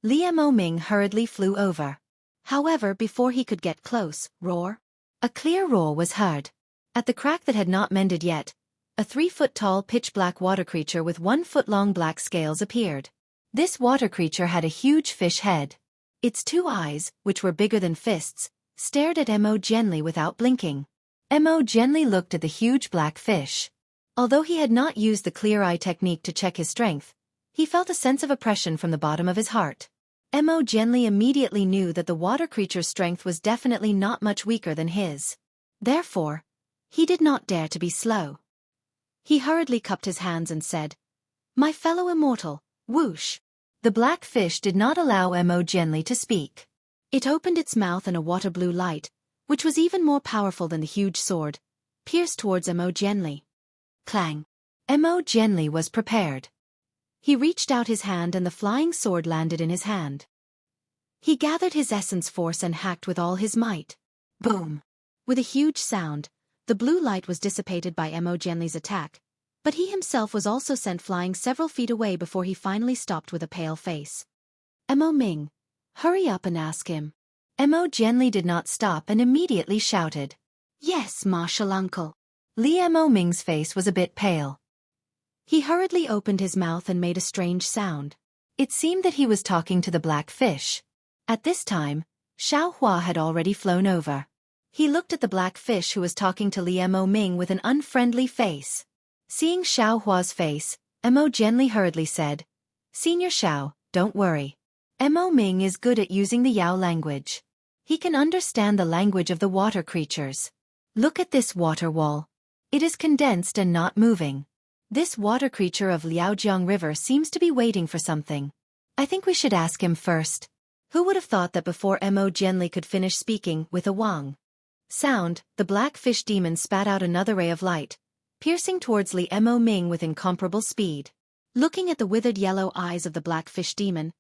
S1: Li Mo Ming hurriedly flew over. However, before he could get close, a clear roar was heard. At the crack that had not mended yet, a 3-foot-tall pitch-black water creature with 1-foot-long black scales appeared. This water creature had a huge fish head. Its 2 eyes, which were bigger than fists, stared at Mo Genli without blinking. Mo Genli looked at the huge black fish. Although he had not used the clear eye technique to check his strength, he felt a sense of oppression from the bottom of his heart. Mo Genli immediately knew that the water creature's strength was definitely not much weaker than his. Therefore, he did not dare to be slow. He hurriedly cupped his hands and said, My fellow immortal, whoosh! The black fish did not allow Mo Genli to speak. It opened its mouth and a water blue light, which was even more powerful than the huge sword, pierced towards Mo Genli. Clang! Mo Genli was prepared. He reached out his hand and the flying sword landed in his hand. He gathered his essence force and hacked with all his might. Boom! With a huge sound, the blue light was dissipated by Mo Genli's attack, but he himself was also sent flying several feet away before he finally stopped with a pale face. Mo Ming, hurry up and ask him. Mo Genli did not stop and immediately shouted, Yes, martial uncle. Li Mo Ming's face was a bit pale. He hurriedly opened his mouth and made a strange sound. It seemed that he was talking to the black fish. At this time, Xiao Hua had already flown over. He looked at the black fish who was talking to Li Mo Ming with an unfriendly face. Seeing Xiao Hua's face, Mo Genli hurriedly said, Senior Xiao, don't worry. Mo Ming is good at using the Yao language. He can understand the language of the water creatures. Look at this water wall. It is condensed and not moving. This water creature of Liaojiang River seems to be waiting for something. I think we should ask him first. Who would have thought that before Mo Jianli could finish speaking with a wang sound, the black fish demon spat out another ray of light, piercing towards Li Mo Ming with incomparable speed. Looking at the withered yellow eyes of the black fish demon,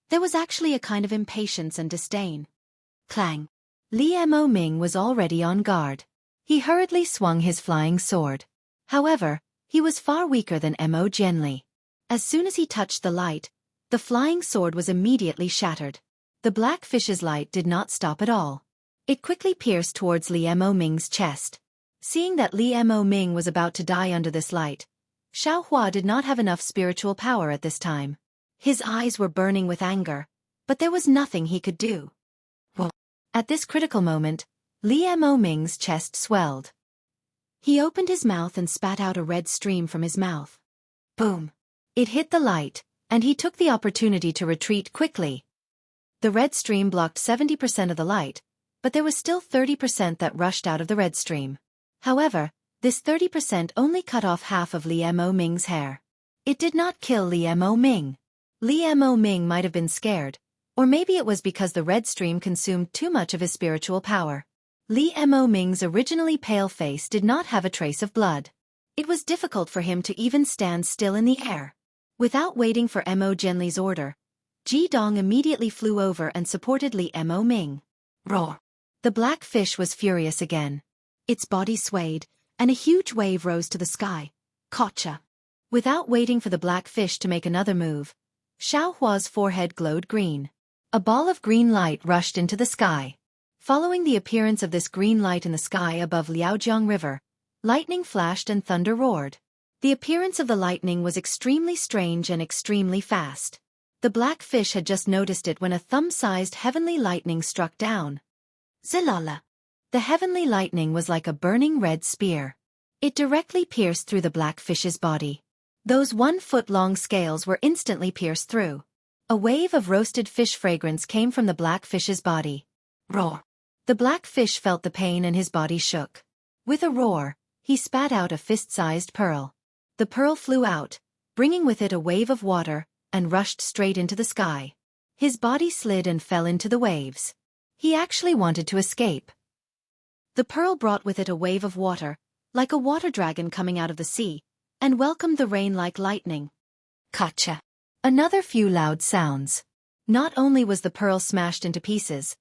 S1: there was actually a kind of impatience and disdain. Clang! Li Mo Ming was already on guard. He hurriedly swung his flying sword. However, he was far weaker than Mo Jianli. As soon as he touched the light, the flying sword was immediately shattered. The black fish's light did not stop at all. It quickly pierced towards Li Mo Ming's chest. Seeing that Li Mo Ming was about to die under this light, Xiao Hua did not have enough spiritual power at this time. His eyes were burning with anger, but there was nothing he could do. At this critical moment, Li Mo Ming's chest swelled. He opened his mouth and spat out a red stream from his mouth. Boom! It hit the light, and he took the opportunity to retreat quickly. The red stream blocked 70% of the light, but there was still 30% that rushed out of the red stream. However, this 30% only cut off half of Li Mo Ming's hair. It did not kill Li Mo Ming. Li Mo Ming might have been scared, or maybe it was because the red stream consumed too much of his spiritual power. Li Mo Ming's originally pale face did not have a trace of blood. It was difficult for him to even stand still in the air. Without waiting for Mo Jianli's order, Ji Dong immediately flew over and supported Li Mo Ming. Roar! The black fish was furious again. Its body swayed, and a huge wave rose to the sky. Gotcha! Without waiting for the black fish to make another move, Xiao Hua's forehead glowed green. A ball of green light rushed into the sky. Following the appearance of this green light in the sky above Liaojiang River, lightning flashed and thunder roared. The appearance of the lightning was extremely strange and extremely fast. The black fish had just noticed it when a thumb-sized heavenly lightning struck down. Zilala! The heavenly lightning was like a burning red spear. It directly pierced through the black fish's body. Those 1-foot-long scales were instantly pierced through. A wave of roasted fish fragrance came from the black fish's body. Roar! The black fish felt the pain and his body shook. With a roar, he spat out a fist-sized pearl. The pearl flew out, bringing with it a wave of water, and rushed straight into the sky. His body slid and fell into the waves. He actually wanted to escape. The pearl brought with it a wave of water, like a water dragon coming out of the sea, and welcomed the rain like lightning. Gotcha! Another few loud sounds. Not only was the pearl smashed into pieces,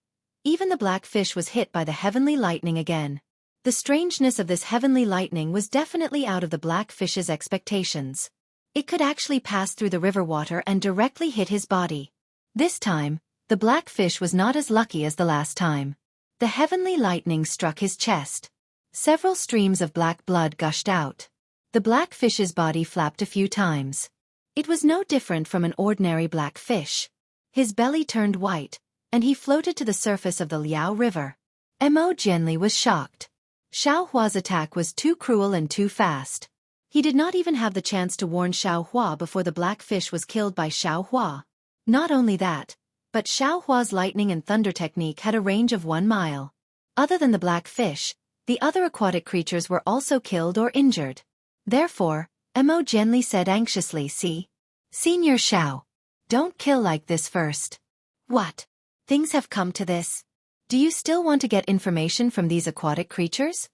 S1: even the black fish was hit by the heavenly lightning again. The strangeness of this heavenly lightning was definitely out of the black fish's expectations. It could actually pass through the river water and directly hit his body. This time, the black fish was not as lucky as the last time. The heavenly lightning struck his chest. Several streams of black blood gushed out. The black fish's body flapped a few times. It was no different from an ordinary black fish. His belly turned white, and he floated to the surface of the Liao River. Mo Jianli was shocked. Xiao Hua's attack was too cruel and too fast. He did not even have the chance to warn Xiao Hua before the black fish was killed by Xiao Hua. Not only that, but Xiao Hua's lightning and thunder technique had a range of 1 mile. Other than the black fish, the other aquatic creatures were also killed or injured. Therefore, Mo Jianli said anxiously, "See? Senior Xiao. Don't kill like this first." What? Things have come to this. Do you still want to get information from these aquatic creatures?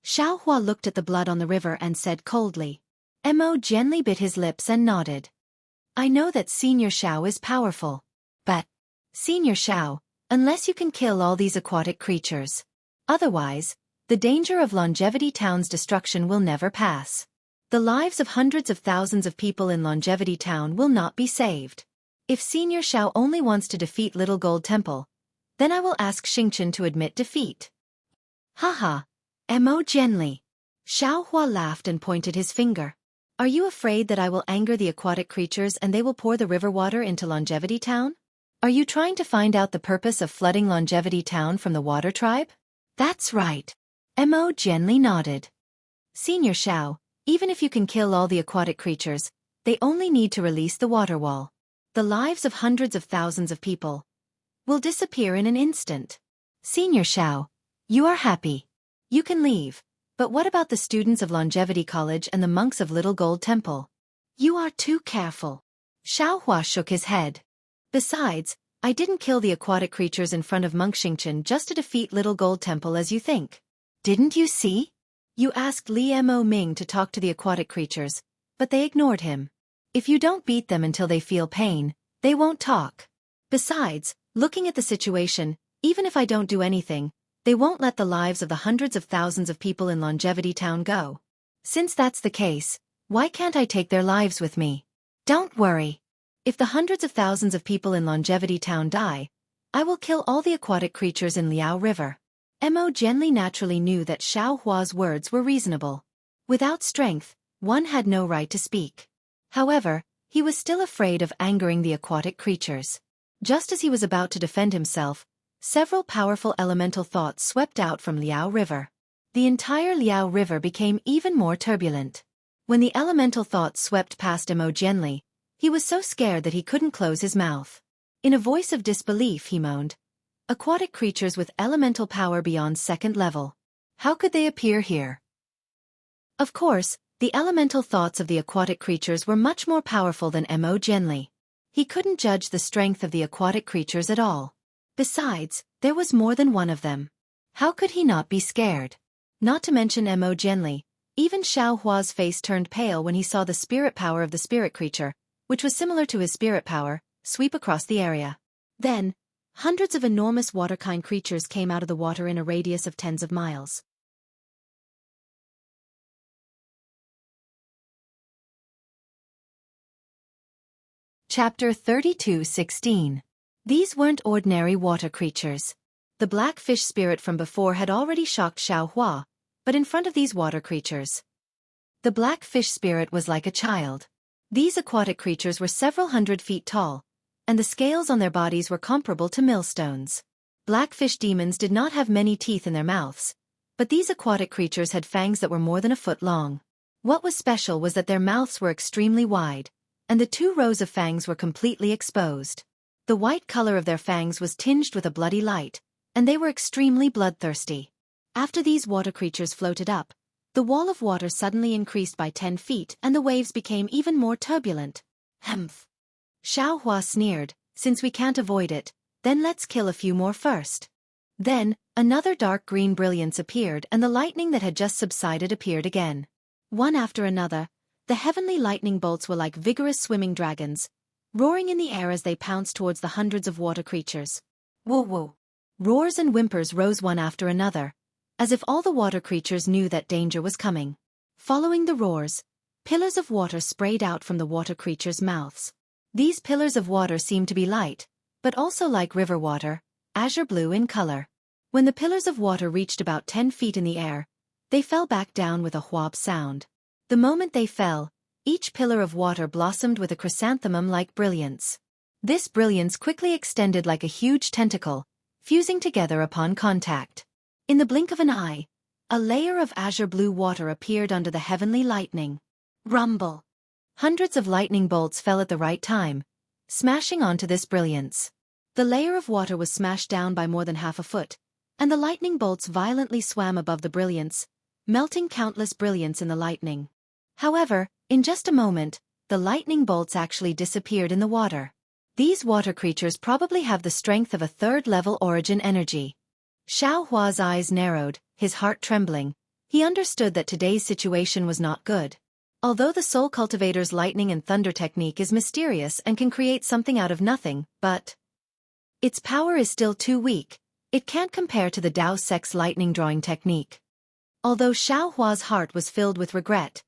S1: Xiao Hua looked at the blood on the river and said coldly. Mo Jianli bit his lips and nodded. I know that Senior Xiao is powerful. But, Senior Xiao, unless you can kill all these aquatic creatures. Otherwise, the danger of Longevity Town's destruction will never pass. The lives of hundreds of thousands of people in Longevity Town will not be saved. If Senior Xiao only wants to defeat Little Gold Temple, then I will ask Xingchen to admit defeat. Haha, Mo Jianli. Xiao Hua laughed and pointed his finger. Are you afraid that I will anger the aquatic creatures and they will pour the river water into Longevity Town? Are you trying to find out the purpose of flooding Longevity Town from the water tribe? That's right. Mo Jianli nodded. Senior Xiao, even if you can kill all the aquatic creatures, they only need to release the water wall. The lives of hundreds of thousands of people will disappear in an instant. Senior Xiao, you are happy. You can leave, But what about the students of Longevity College and the monks of Little Gold Temple? You are too careful. Xiaohua shook his head. Besides, I didn't kill the aquatic creatures in front of Monk Xingchen just to defeat Little Gold Temple as you think. Didn't you see? You asked Li Mo Ming to talk to the aquatic creatures, but they ignored him. If you don't beat them until they feel pain, they won't talk. Besides, looking at the situation, even if I don't do anything, they won't let the lives of the hundreds of thousands of people in Longevity Town go. Since that's the case, why can't I take their lives with me? Don't worry. If the hundreds of thousands of people in Longevity Town die, I will kill all the aquatic creatures in Liao River. Mo Jianli naturally knew that Xiao Hua's words were reasonable. Without strength, one had no right to speak. However, he was still afraid of angering the aquatic creatures. Just as he was about to defend himself, several powerful elemental thoughts swept out from Liao River. The entire Liao River became even more turbulent. When the elemental thoughts swept past Mo Jianli, he was so scared that he couldn't close his mouth. In a voice of disbelief he moaned, "Aquatic creatures with elemental power beyond second level. How could they appear here?" Of course, the elemental thoughts of the aquatic creatures were much more powerful than Mo Jianli. He couldn't judge the strength of the aquatic creatures at all. Besides, there was more than one of them. How could he not be scared? Not to mention Mo Jianli, even Xiao Hua's face turned pale when he saw the spirit power of the spirit creature, which was similar to his spirit power, sweep across the area. Then, hundreds of enormous water-kind creatures came out of the water in a radius of tens of miles. Chapter 32:16. These weren't ordinary water creatures. The black fish spirit from before had already shocked Xiao Hua, but in front of these water creatures, the black fish spirit was like a child. These aquatic creatures were several hundred feet tall, and the scales on their bodies were comparable to millstones. Blackfish demons did not have many teeth in their mouths, but these aquatic creatures had fangs that were more than a foot long. What was special was that their mouths were extremely wide, and the 2 rows of fangs were completely exposed. The white color of their fangs was tinged with a bloody light, and they were extremely bloodthirsty. After these water creatures floated up, the wall of water suddenly increased by 10 feet and the waves became even more turbulent. Humph. Xiao Hua sneered, "Since we can't avoid it, then let's kill a few more first." Then, another dark green brilliance appeared and the lightning that had just subsided appeared again. One after another, the heavenly lightning bolts were like vigorous swimming dragons, roaring in the air as they pounced towards the hundreds of water creatures. Woo woo. Roars and whimpers rose one after another, as if all the water creatures knew that danger was coming. Following the roars, pillars of water sprayed out from the water creatures' mouths. These pillars of water seemed to be light, but also like river water, azure blue in color. When the pillars of water reached about 10 feet in the air, they fell back down with a whoop sound. The moment they fell, each pillar of water blossomed with a chrysanthemum-like brilliance. This brilliance quickly extended like a huge tentacle, fusing together upon contact. In the blink of an eye, a layer of azure blue water appeared under the heavenly lightning. Rumble! Hundreds of lightning bolts fell at the right time, smashing onto this brilliance. The layer of water was smashed down by more than half a foot, and the lightning bolts violently swam above the brilliance, melting countless brilliance in the lightning. However, in just a moment, the lightning bolts actually disappeared in the water. These water creatures probably have the strength of a third-level origin energy. Xiao Hua's eyes narrowed, his heart trembling. He understood that today's situation was not good. Although the Soul Cultivator's lightning and thunder technique is mysterious and can create something out of nothing, but its power is still too weak. It can't compare to the Dao Sec's lightning drawing technique. Although Xiao Hua's heart was filled with regret,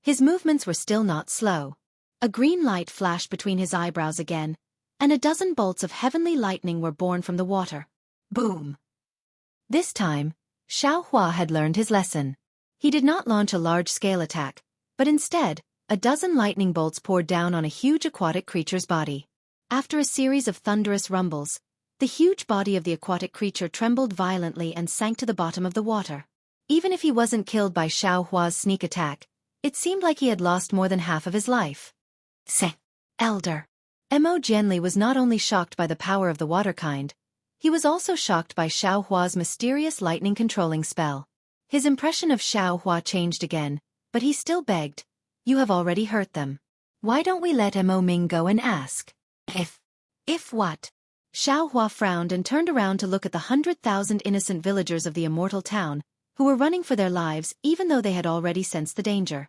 S1: his movements were still not slow. A green light flashed between his eyebrows again, and a dozen bolts of heavenly lightning were born from the water. Boom! This time, Xiao Hua had learned his lesson. He did not launch a large-scale attack, but instead, a dozen lightning bolts poured down on a huge aquatic creature's body. After a series of thunderous rumbles, the huge body of the aquatic creature trembled violently and sank to the bottom of the water. Even if he wasn't killed by Xiao Hua's sneak attack, it seemed like he had lost more than half of his life. Elder. Mo Jianli was not only shocked by the power of the water kind, he was also shocked by Xiao Hua's mysterious lightning controlling spell. His impression of Xiao Hua changed again, but he still begged, "You have already hurt them. Why don't we let Mo Ming go and ask?" If what? Xiao Hua frowned and turned around to look at the 100,000 innocent villagers of the immortal town, who were running for their lives even though they had already sensed the danger.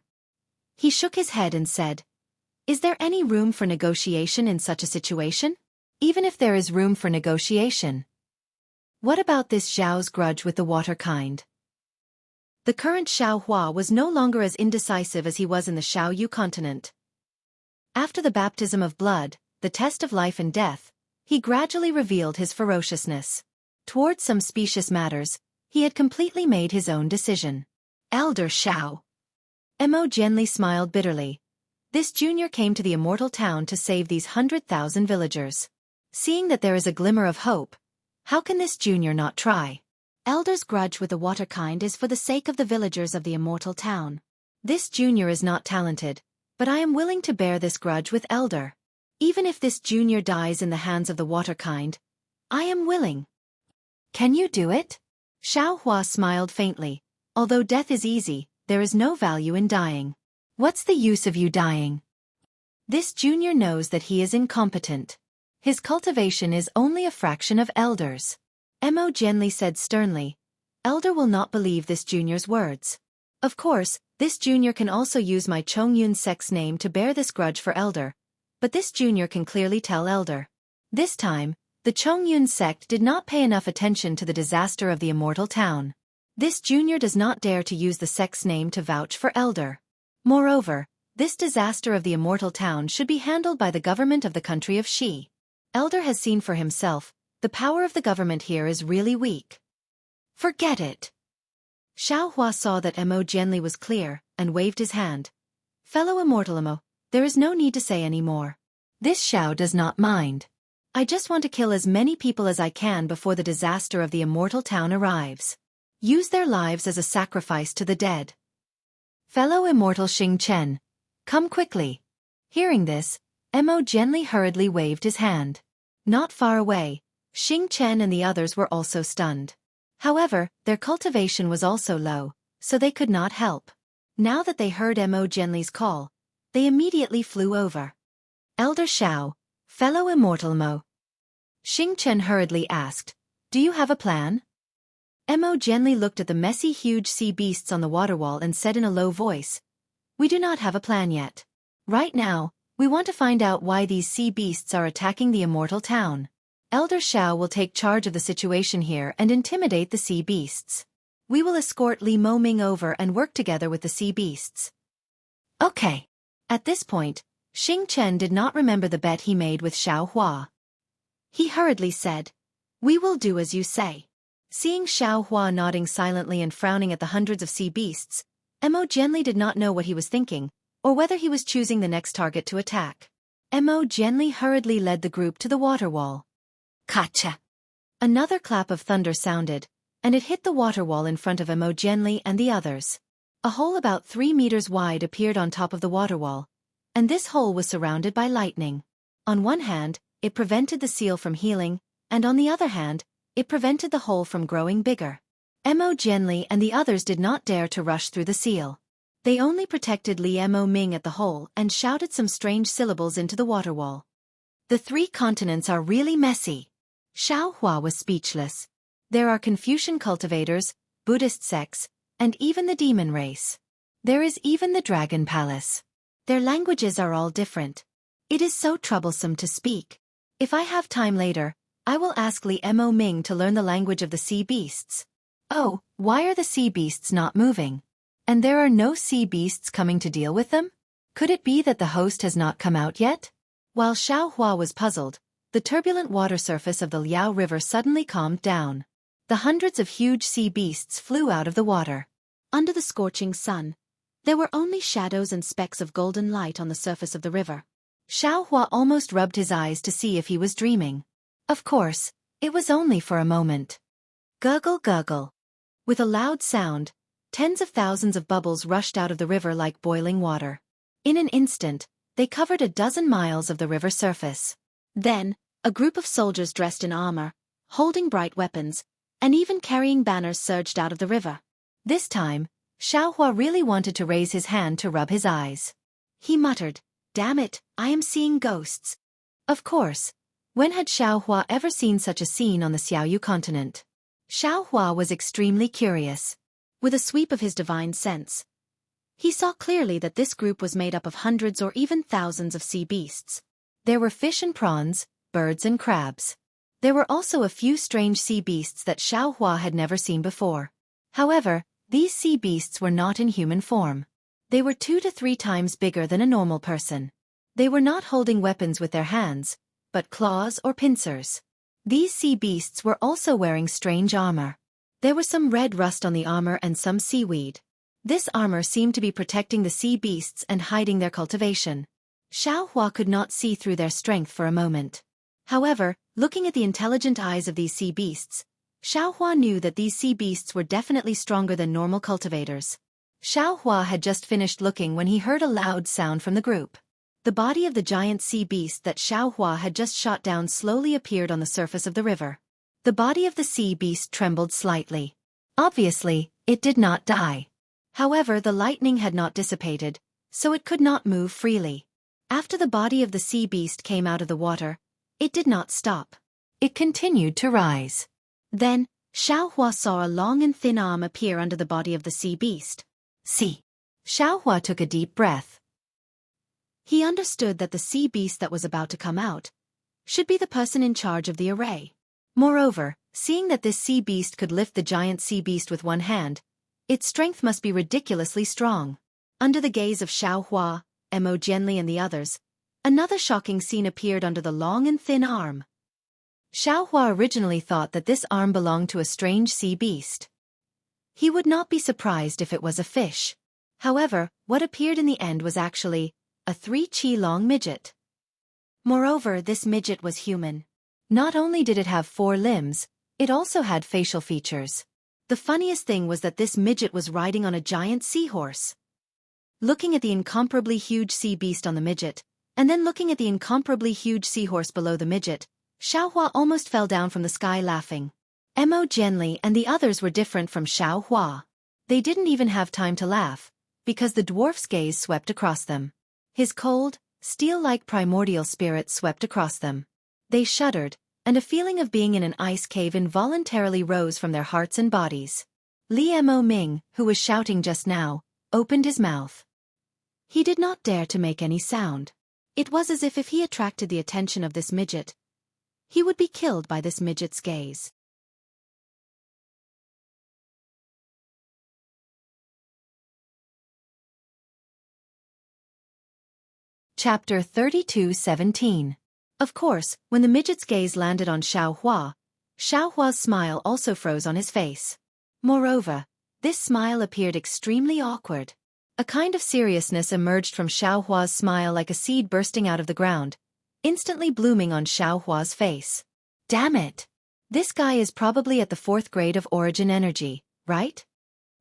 S1: He shook his head and said, "Is there any room for negotiation in such a situation? Even if there is room for negotiation. What about this Zhao's grudge with the water kind?" The current Xiao Hua was no longer as indecisive as he was in the Xiaoyu continent. After the baptism of blood, the test of life and death, he gradually revealed his ferociousness. Towards some specious matters, he had completely made his own decision. Elder Xiao. Mo Jianli smiled bitterly. This junior came to the immortal town to save these 100,000 villagers. Seeing that there is a glimmer of hope, how can this junior not try? Elder's grudge with the water kind is for the sake of the villagers of the immortal town. This junior is not talented, but I am willing to bear this grudge with Elder. Even if this junior dies in the hands of the water kind, I am willing. Can you do it? Xiao Hua smiled faintly. Although death is easy, there is no value in dying. What's the use of you dying? This junior knows that he is incompetent. His cultivation is only a fraction of Elder's. Mo Jianli said sternly, "Elder will not believe this junior's words. Of course, this junior can also use my Chongyun sect's name to bear this grudge for Elder, but this junior can clearly tell Elder." This time, the Chongyun sect did not pay enough attention to the disaster of the immortal town. This junior does not dare to use the sect's name to vouch for Elder. Moreover, this disaster of the immortal town should be handled by the government of the country of Xi. Elder has seen for himself, the power of the government here is really weak. Forget it. Xiao Hua saw that Mo Jianli was clear, and waved his hand. Fellow immortal Mo, there is no need to say any more. This Xiao does not mind. I just want to kill as many people as I can before the disaster of the immortal town arrives. Use their lives as a sacrifice to the dead. Fellow immortal Xing Chen, come quickly. Hearing this, Mo Jianli hurriedly waved his hand. Not far away, Xing Chen and the others were also stunned. However, their cultivation was also low, so they could not help. Now that they heard Mo Jianli's call, they immediately flew over. Elder Xiao, fellow immortal Mo. Xing Chen hurriedly asked, "Do you have a plan?" Mo Jianli looked at the messy huge sea beasts on the water wall and said in a low voice, "We do not have a plan yet. Right now, we want to find out why these sea beasts are attacking the immortal town. Elder Xiao will take charge of the situation here and intimidate the sea beasts. We will escort Li Moming over and work together with the sea beasts." Okay. At this point, Xing Chen did not remember the bet he made with Xiao Hua. He hurriedly said, "We will do as you say." Seeing Xiao Hua nodding silently and frowning at the hundreds of sea beasts, Mo Jianli did not know what he was thinking, or whether he was choosing the next target to attack. Mo Jianli hurriedly led the group to the water wall. Kacha! Another clap of thunder sounded, and it hit the water wall in front of Mo Jianli and the others. A hole about 3 meters wide appeared on top of the water wall, and this hole was surrounded by lightning. On one hand, it prevented the seal from healing, and on the other hand, it prevented the hole from growing bigger. Mo Jianli and the others did not dare to rush through the seal. They only protected Li Mo Ming at the hole and shouted some strange syllables into the water wall. The 3 continents are really messy. Xiao Hua was speechless. There are Confucian cultivators, Buddhist sects, and even the demon race. There is even the Dragon Palace. Their languages are all different. It is so troublesome to speak. If I have time later, I will ask Li Mo Ming to learn the language of the sea beasts. Oh, why are the sea beasts not moving? And there are no sea beasts coming to deal with them? Could it be that the host has not come out yet? While Xiao Hua was puzzled, the turbulent water surface of the Liao River suddenly calmed down. The hundreds of huge sea beasts flew out of the water. Under the scorching sun, there were only shadows and specks of golden light on the surface of the river. Xiao Hua almost rubbed his eyes to see if he was dreaming. Of course, it was only for a moment. Gurgle gurgle. With a loud sound, tens of thousands of bubbles rushed out of the river like boiling water. In an instant, they covered a dozen miles of the river surface. Then, a group of soldiers dressed in armor, holding bright weapons, and even carrying banners surged out of the river. This time, Xiaohua really wanted to raise his hand to rub his eyes. He muttered, "Damn it, I am seeing ghosts." Of course, when had Xiaohua ever seen such a scene on the Xiaoyu continent? Xiaohua was extremely curious. With a sweep of his divine sense, he saw clearly that this group was made up of hundreds or even thousands of sea beasts. There were fish and prawns, birds and crabs. There were also a few strange sea beasts that Xiaohua had never seen before. However, these sea beasts were not in human form. They were 2 to 3 times bigger than a normal person. They were not holding weapons with their hands, but claws or pincers. These sea beasts were also wearing strange armor. There was some red rust on the armor and some seaweed. This armor seemed to be protecting the sea beasts and hiding their cultivation. Xiaohua could not see through their strength for a moment. However, looking at the intelligent eyes of these sea beasts, Xiaohua knew that these sea beasts were definitely stronger than normal cultivators. Xiaohua had just finished looking when he heard a loud sound from the group. The body of the giant sea beast that Xiaohua had just shot down slowly appeared on the surface of the river. The body of the sea beast trembled slightly. Obviously, it did not die. However, the lightning had not dissipated, so it could not move freely. After the body of the sea beast came out of the water, it did not stop. It continued to rise. Then, Xiaohua saw a long and thin arm appear under the body of the sea beast. See. Xiaohua took a deep breath. He understood that the sea beast that was about to come out should be the person in charge of the array. Moreover, seeing that this sea beast could lift the giant sea beast with one hand, its strength must be ridiculously strong. Under the gaze of Xiaohua, Mo Jianli and the others, another shocking scene appeared under the long and thin arm. Xiaohua originally thought that this arm belonged to a strange sea beast. He would not be surprised if it was a fish. However, what appeared in the end was actually a 3-chi-long midget. Moreover, this midget was human. Not only did it have 4 limbs, it also had facial features. The funniest thing was that this midget was riding on a giant seahorse. Looking at the incomparably huge sea beast on the midget, and then looking at the incomparably huge seahorse below the midget, Xiaohua almost fell down from the sky laughing. Mo Jianli and the others were different from Xiaohua. They didn't even have time to laugh, because the dwarf's gaze swept across them. His cold, steel-like primordial spirit swept across them. They shuddered, and a feeling of being in an ice cave involuntarily rose from their hearts and bodies. Li Mo Ming, who was shouting just now, opened his mouth. He did not dare to make any sound. It was as if he attracted the attention of this midget, he would be killed by this midget's gaze. Chapter 32:17. Of course, when the midget's gaze landed on Xiaohua's smile also froze on his face. Moreover, this smile appeared extremely awkward. A kind of seriousness emerged from Xiaohua's smile like a seed bursting out of the ground, instantly blooming on Xiaohua's face. Damn it! This guy is probably at the 4th grade of origin energy, right?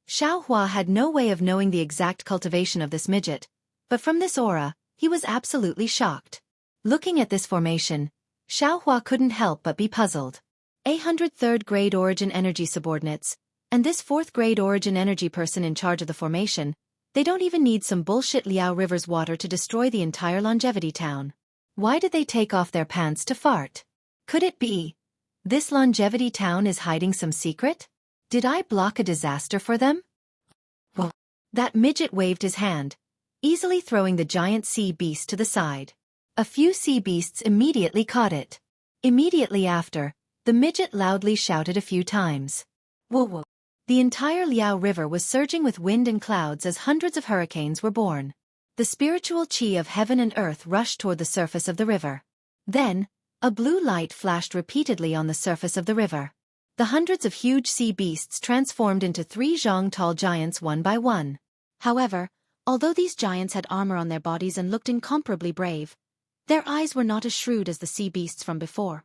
S1: Xiaohua had no way of knowing the exact cultivation of this midget, but from this aura, he was absolutely shocked. Looking at this formation, Xiaohua couldn't help but be puzzled. 103rd grade origin energy subordinates, and this 4th grade origin energy person in charge of the formation, they don't even need some bullshit Liao River's water to destroy the entire longevity town. Why did they take off their pants to fart? Could it be this longevity town is hiding some secret? Did I block a disaster for them? Whoa. That midget waved his hand, easily throwing the giant sea beast to the side. A few sea beasts immediately caught it. Immediately after, the midget loudly shouted a few times. Whoa whoa. The entire Liao River was surging with wind and clouds as hundreds of hurricanes were born. The spiritual chi of heaven and earth rushed toward the surface of the river. Then, a blue light flashed repeatedly on the surface of the river. The hundreds of huge sea beasts transformed into 3 zhang-tall giants one by one. However, although these giants had armor on their bodies and looked incomparably brave, their eyes were not as shrewd as the sea beasts from before.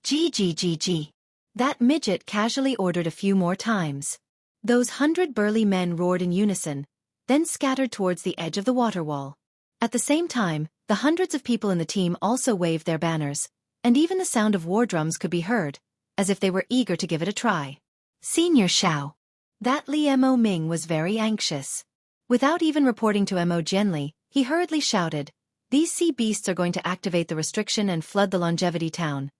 S1: Gee. That midget casually ordered a few more times. Those 100 burly men roared in unison, then scattered towards the edge of the water wall. At the same time, the hundreds of people in the team also waved their banners, and even the sound of war drums could be heard, as if they were eager to give it a try. Senior Xiao. That Li Mo Ming was very anxious. Without even reporting to Mo Jianli, he hurriedly shouted, "These sea beasts are going to activate the restriction and flood the longevity town.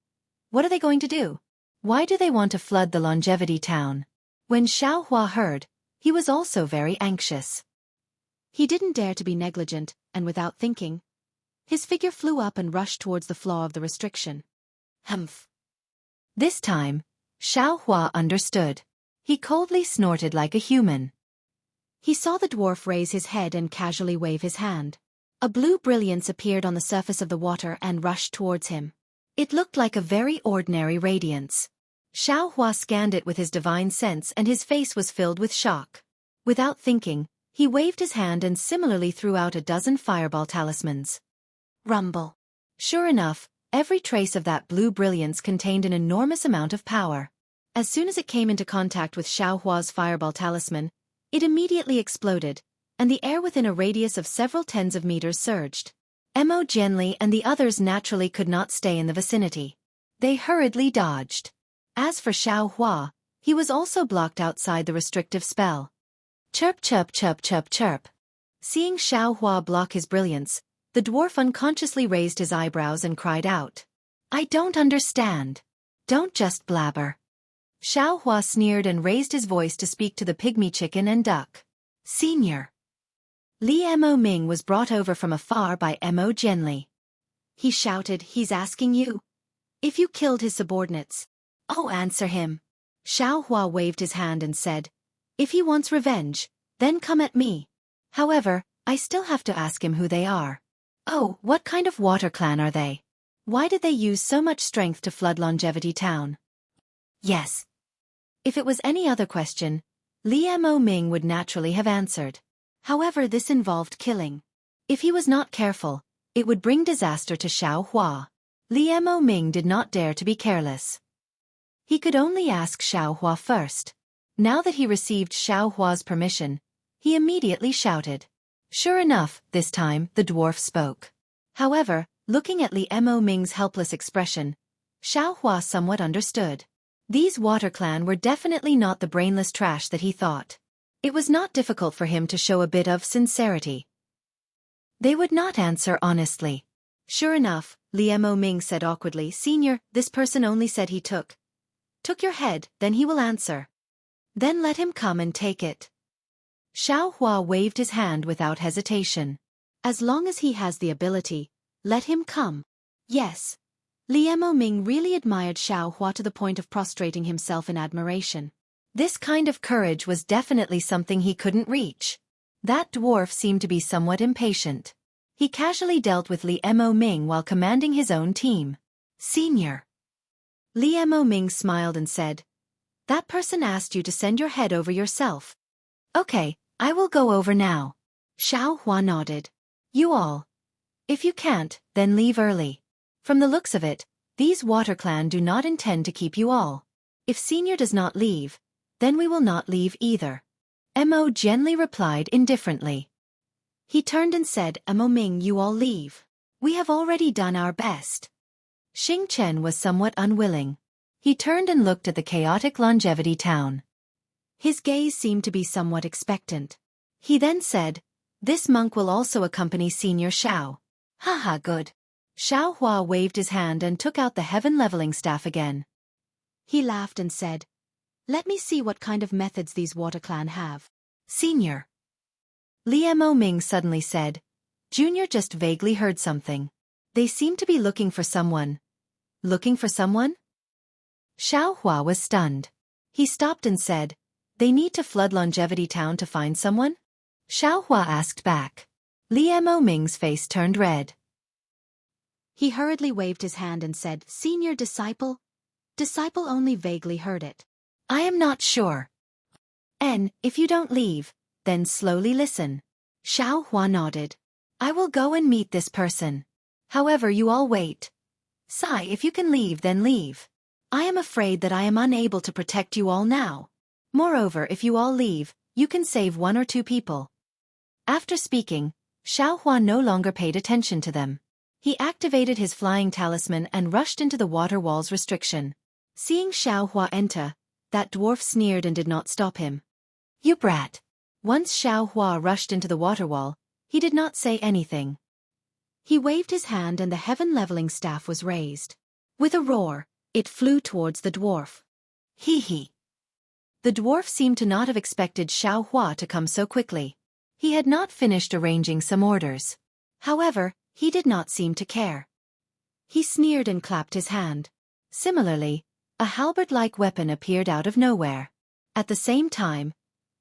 S1: What are they going to do? Why do they want to flood the longevity town?" When Xiao Hua heard, he was also very anxious. He didn't dare to be negligent, and without thinking, his figure flew up and rushed towards the flaw of the restriction. Humph. This time, Xiao Hua understood. He coldly snorted like a human. He saw the dwarf raise his head and casually wave his hand. A blue brilliance appeared on the surface of the water and rushed towards him. It looked like a very ordinary radiance. Xiao Hua scanned it with his divine sense and his face was filled with shock. Without thinking, he waved his hand and similarly threw out a dozen fireball talismans. Rumble. Sure enough, every trace of that blue brilliance contained an enormous amount of power. As soon as it came into contact with Xiao Hua's fireball talisman, it immediately exploded, and the air within a radius of several tens of meters surged. Mo Jianli and the others naturally could not stay in the vicinity. They hurriedly dodged. As for Xiao Hua, he was also blocked outside the restrictive spell. Chirp chirp chirp chirp chirp. Seeing Xiao Hua block his brilliance, the dwarf unconsciously raised his eyebrows and cried out, "I don't understand. Don't just blabber." Xiao Hua sneered and raised his voice to speak to the pygmy chicken and duck. "Senior." Li Mo Ming was brought over from afar by Mo Jianli. He shouted, "He's asking you if you killed his subordinates. Oh, answer him." Xiao Hua waved his hand and said, "If he wants revenge, then come at me. However, I still have to ask him who they are." "Oh, what kind of water clan are they? Why did they use so much strength to flood Longevity Town?" Yes. If it was any other question, Li Mo Ming would naturally have answered. However, this involved killing. If he was not careful, it would bring disaster to Xiao Hua. Li Mo Ming did not dare to be careless. He could only ask Xiao Hua first. Now that he received Xiao Hua's permission, he immediately shouted. Sure enough, this time, the dwarf spoke. However, looking at Li Mo Ming's helpless expression, Xiao Hua somewhat understood. These water clan were definitely not the brainless trash that he thought. It was not difficult for him to show a bit of sincerity. They would not answer honestly. Sure enough, Li Mo Ming said awkwardly, "Senior, this person only said he took your head, then he will answer. Then let him come and take it." Xiao Hua waved his hand without hesitation. As long as he has the ability, let him come. Yes. Li Mo Ming really admired Xiao Hua to the point of prostrating himself in admiration. This kind of courage was definitely something he couldn't reach. That dwarf seemed to be somewhat impatient. He casually dealt with Li Mo Ming while commanding his own team. "Senior." Li Mo Ming smiled and said, "That person asked you to send your head over yourself." "Okay, I will go over now." Xiao Hua nodded. "You all. If you can't, then leave early. From the looks of it, these water clan do not intend to keep you all. If Senior does not leave, then we will not leave either." Mo Jianli replied indifferently. He turned and said, "Mo Ming, you all leave. We have already done our best." Xing Chen was somewhat unwilling. He turned and looked at the chaotic Longevity Town. His gaze seemed to be somewhat expectant. He then said, "This monk will also accompany Senior Xiao." "Haha, good." Xiao Hua waved his hand and took out the heaven-leveling staff again. He laughed and said, "Let me see what kind of methods these water clan have." "Senior." Li Mo Ming suddenly said. Junior just vaguely heard something. They seem to be looking for someone. Looking for someone? Xiao Hua was stunned. He stopped and said, "They need to flood Longevity Town to find someone?" Xiao Hua asked back. Li Mo Ming's face turned red. He hurriedly waved his hand and said, "Senior disciple?" Disciple only vaguely heard it. "I am not sure." If you don't leave, then slowly listen." Xiao Hua nodded. "I will go and meet this person. However, you all wait. Sai, if you can leave, then leave. I am afraid that I am unable to protect you all now. Moreover, if you all leave, you can save one or two people." After speaking, Xiao Hua no longer paid attention to them. He activated his flying talisman and rushed into the water wall's restriction. Seeing Xiao Hua enter, that dwarf sneered and did not stop him. You brat. Once Xiao Hua rushed into the water wall, he did not say anything. He waved his hand and the heaven-leveling staff was raised. With a roar, it flew towards the dwarf. Hee. The dwarf seemed to not have expected Xiao Hua to come so quickly. He had not finished arranging some orders. However, he did not seem to care. He sneered and clapped his hand. Similarly, a halberd-like weapon appeared out of nowhere. At the same time,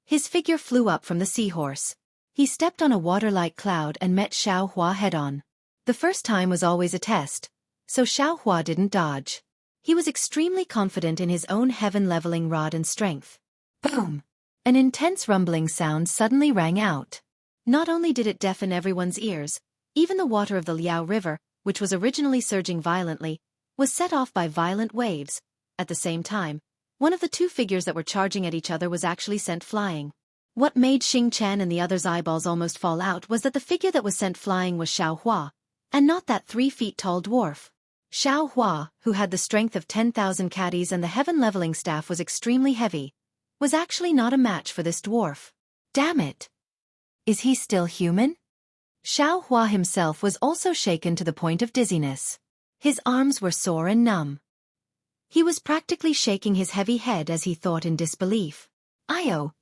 S1: his figure flew up from the seahorse. He stepped on a water-like cloud and met Xiao Hua head-on. The first time was always a test, so Xiao Hua didn't dodge. He was extremely confident in his own heaven-leveling rod and strength. Boom! An intense rumbling sound suddenly rang out. Not only did it deafen everyone's ears, even the water of the Liao River, which was originally surging violently, was set off by violent waves. At the same time, one of the two figures that were charging at each other was actually sent flying. What made Xing Chen and the other's eyeballs almost fall out was that the figure that was sent flying was Xiao Hua, and not that 3 feet tall dwarf. Xiao Hua, who had the strength of 10,000 caddies and the heaven-leveling staff was extremely heavy, was actually not a match for this dwarf. Damn it! Is he still human? Xiao Hua himself was also shaken to the point of dizziness. His arms were sore and numb. He was practically shaking his heavy head as he thought in disbelief.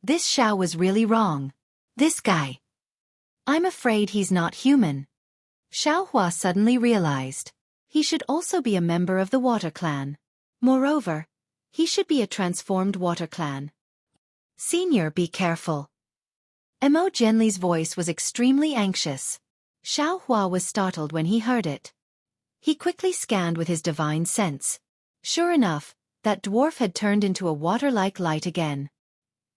S1: This Xiao was really wrong. This guy. I'm afraid he's not human. Xiao Hua suddenly realized. He should also be a member of the Water Clan. Moreover, he should be a transformed Water Clan. Senior, be careful. Mo Genli's voice was extremely anxious. Xiao Hua was startled when he heard it. He quickly scanned with his divine sense. Sure enough, that dwarf had turned into a water-like light again.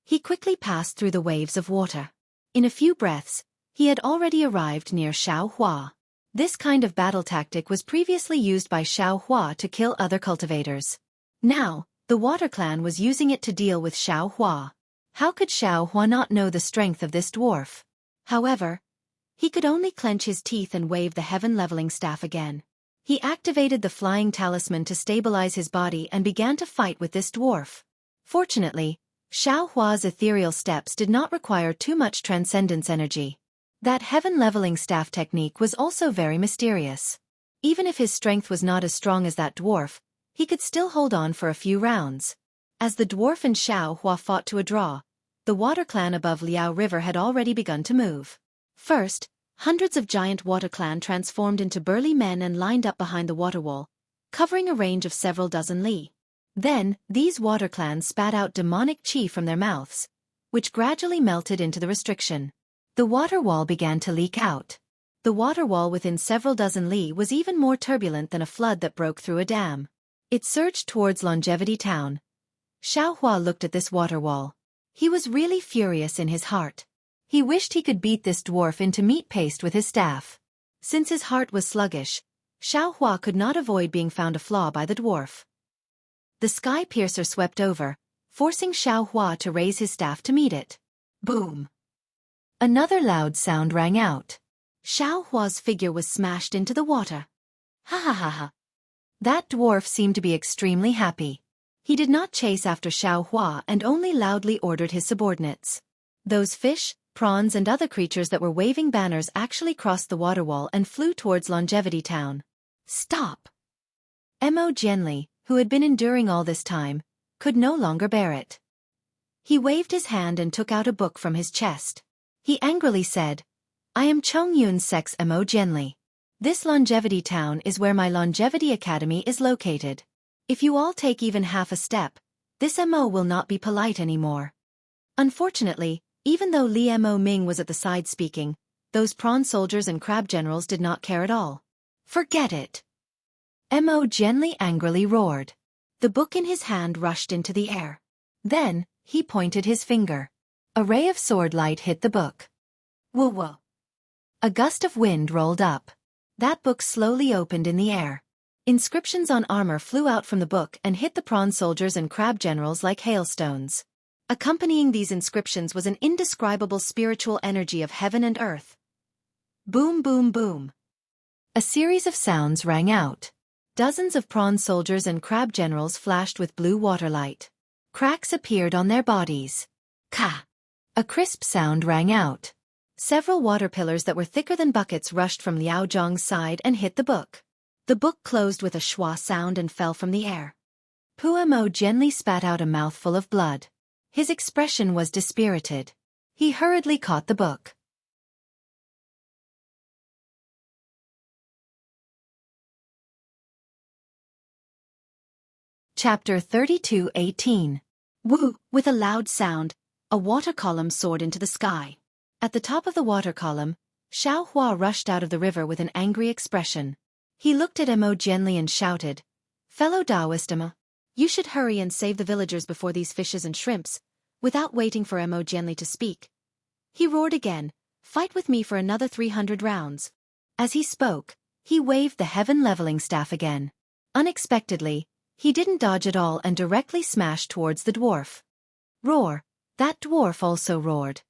S1: He quickly passed through the waves of water. In a few breaths, he had already arrived near Xiao Hua. This kind of battle tactic was previously used by Xiao Hua to kill other cultivators. Now, the Water Clan was using it to deal with Xiao Hua. How could Xiao Hua not know the strength of this dwarf? However, he could only clench his teeth and wave the heaven-leveling staff again. He activated the flying talisman to stabilize his body and began to fight with this dwarf. Fortunately, Xiao Hua's ethereal steps did not require too much transcendence energy. That heaven-leveling staff technique was also very mysterious. Even if his strength was not as strong as that dwarf, he could still hold on for a few rounds. As the dwarf and Xiao Hua fought to a draw, the Water Clan above Liao River had already begun to move. First, hundreds of giant Water Clan transformed into burly men and lined up behind the water wall, covering a range of several dozen li. Then, these Water Clans spat out demonic chi from their mouths, which gradually melted into the restriction. The water wall began to leak out. The water wall within several dozen li was even more turbulent than a flood that broke through a dam. It surged towards Longevity Town. Xiao Hua looked at this water wall. He was really furious in his heart. He wished he could beat this dwarf into meat paste with his staff. Since his heart was sluggish, Xiao Hua could not avoid being found a flaw by the dwarf. The sky piercer swept over, forcing Xiao Hua to raise his staff to meet it. Boom! Another loud sound rang out. Xiao Hua's figure was smashed into the water. Ha ha ha ha. That dwarf seemed to be extremely happy. He did not chase after Xiao Hua and only loudly ordered his subordinates. Those fish, prawns and other creatures that were waving banners actually crossed the water wall and flew towards Longevity Town. Stop! Mo Genli, who had been enduring all this time, could no longer bear it. He waved his hand and took out a book from his chest. He angrily said, I am Chongyun's sex Mo Genli. This Longevity Town is where my Longevity Academy is located. If you all take even half a step, this Mo will not be polite anymore. Unfortunately, even though Li Mo Ming was at the side speaking, those prawn soldiers and crab generals did not care at all. Forget it! Mo Genli angrily roared. The book in his hand rushed into the air. Then, he pointed his finger. A ray of sword light hit the book. Whoa! A gust of wind rolled up. That book slowly opened in the air. Inscriptions on armor flew out from the book and hit the prawn soldiers and crab generals like hailstones. Accompanying these inscriptions was an indescribable spiritual energy of heaven and earth. Boom boom boom. A series of sounds rang out. Dozens of prawn soldiers and crab generals flashed with blue water light. Cracks appeared on their bodies. Ka! A crisp sound rang out. Several water pillars that were thicker than buckets rushed from Liao Zhang's side and hit the book. The book closed with a schwa sound and fell from the air. Puemo gently spat out a mouthful of blood. His expression was dispirited. He hurriedly caught the book. Chapter 32:18. Woo! With a loud sound, a water column soared into the sky. At the top of the water column, Xiao Hua rushed out of the river with an angry expression. He looked at Emo gently and shouted, "Fellow Taoist Emo, you should hurry and save the villagers before these fishes and shrimps." Without waiting for Emo gently to speak, he roared again, "Fight with me for another 300 rounds." As he spoke, he waved the heaven-leveling staff again. Unexpectedly, he didn't dodge at all and directly smashed towards the dwarf. Roar! That dwarf also roared.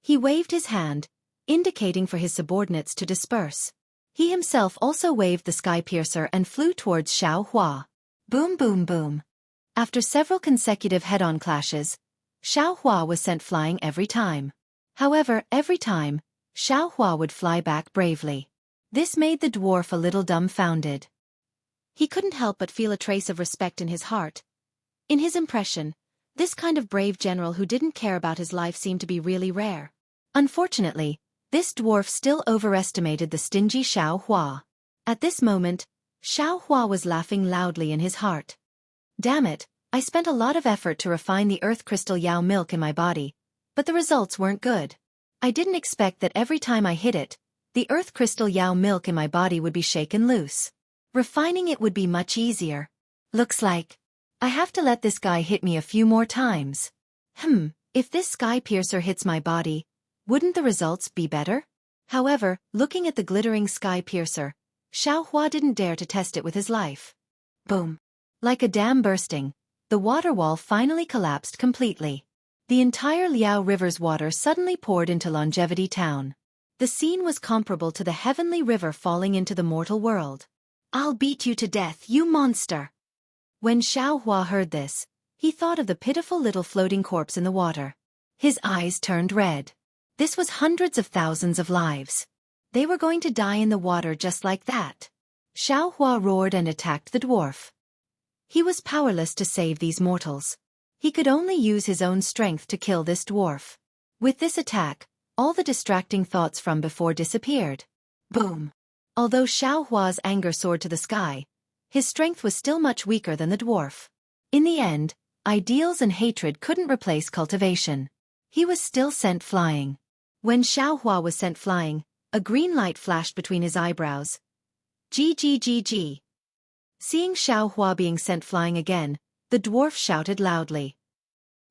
S1: He waved his hand, indicating for his subordinates to disperse. He himself also waved the sky piercer and flew towards Xiao Hua. Boom boom boom. After several consecutive head-on clashes, Xiao Hua was sent flying every time. However, every time, Xiao Hua would fly back bravely. This made the dwarf a little dumbfounded. He couldn't help but feel a trace of respect in his heart. In his impression, this kind of brave general who didn't care about his life seemed to be really rare. Unfortunately, this dwarf still overestimated the stingy Xiao Hua. At this moment, Xiao Hua was laughing loudly in his heart. Damn it, I spent a lot of effort to refine the earth crystal Yao milk in my body, but the results weren't good. I didn't expect that every time I hit it, the earth crystal Yao milk in my body would be shaken loose. Refining it would be much easier. Looks like I have to let this guy hit me a few more times. If this sky piercer hits my body, wouldn't the results be better? However, looking at the glittering sky piercer, Xiao Hua didn't dare to test it with his life. Boom! Like a dam bursting, the water wall finally collapsed completely. The entire Liao River's water suddenly poured into Longevity Town. The scene was comparable to the heavenly river falling into the mortal world. "I'll beat you to death, you monster!" When Xiao Hua heard this, he thought of the pitiful little floating corpse in the water. His eyes turned red. This was hundreds of thousands of lives. They were going to die in the water just like that. Xiao Hua roared and attacked the dwarf. He was powerless to save these mortals. He could only use his own strength to kill this dwarf. With this attack, all the distracting thoughts from before disappeared. Boom! Although Xiao Hua's anger soared to the sky, his strength was still much weaker than the dwarf. In the end, ideals and hatred couldn't replace cultivation. He was still sent flying. When Xiao Hua was sent flying, a green light flashed between his eyebrows. G. Seeing Xiao Hua being sent flying again, the dwarf shouted loudly.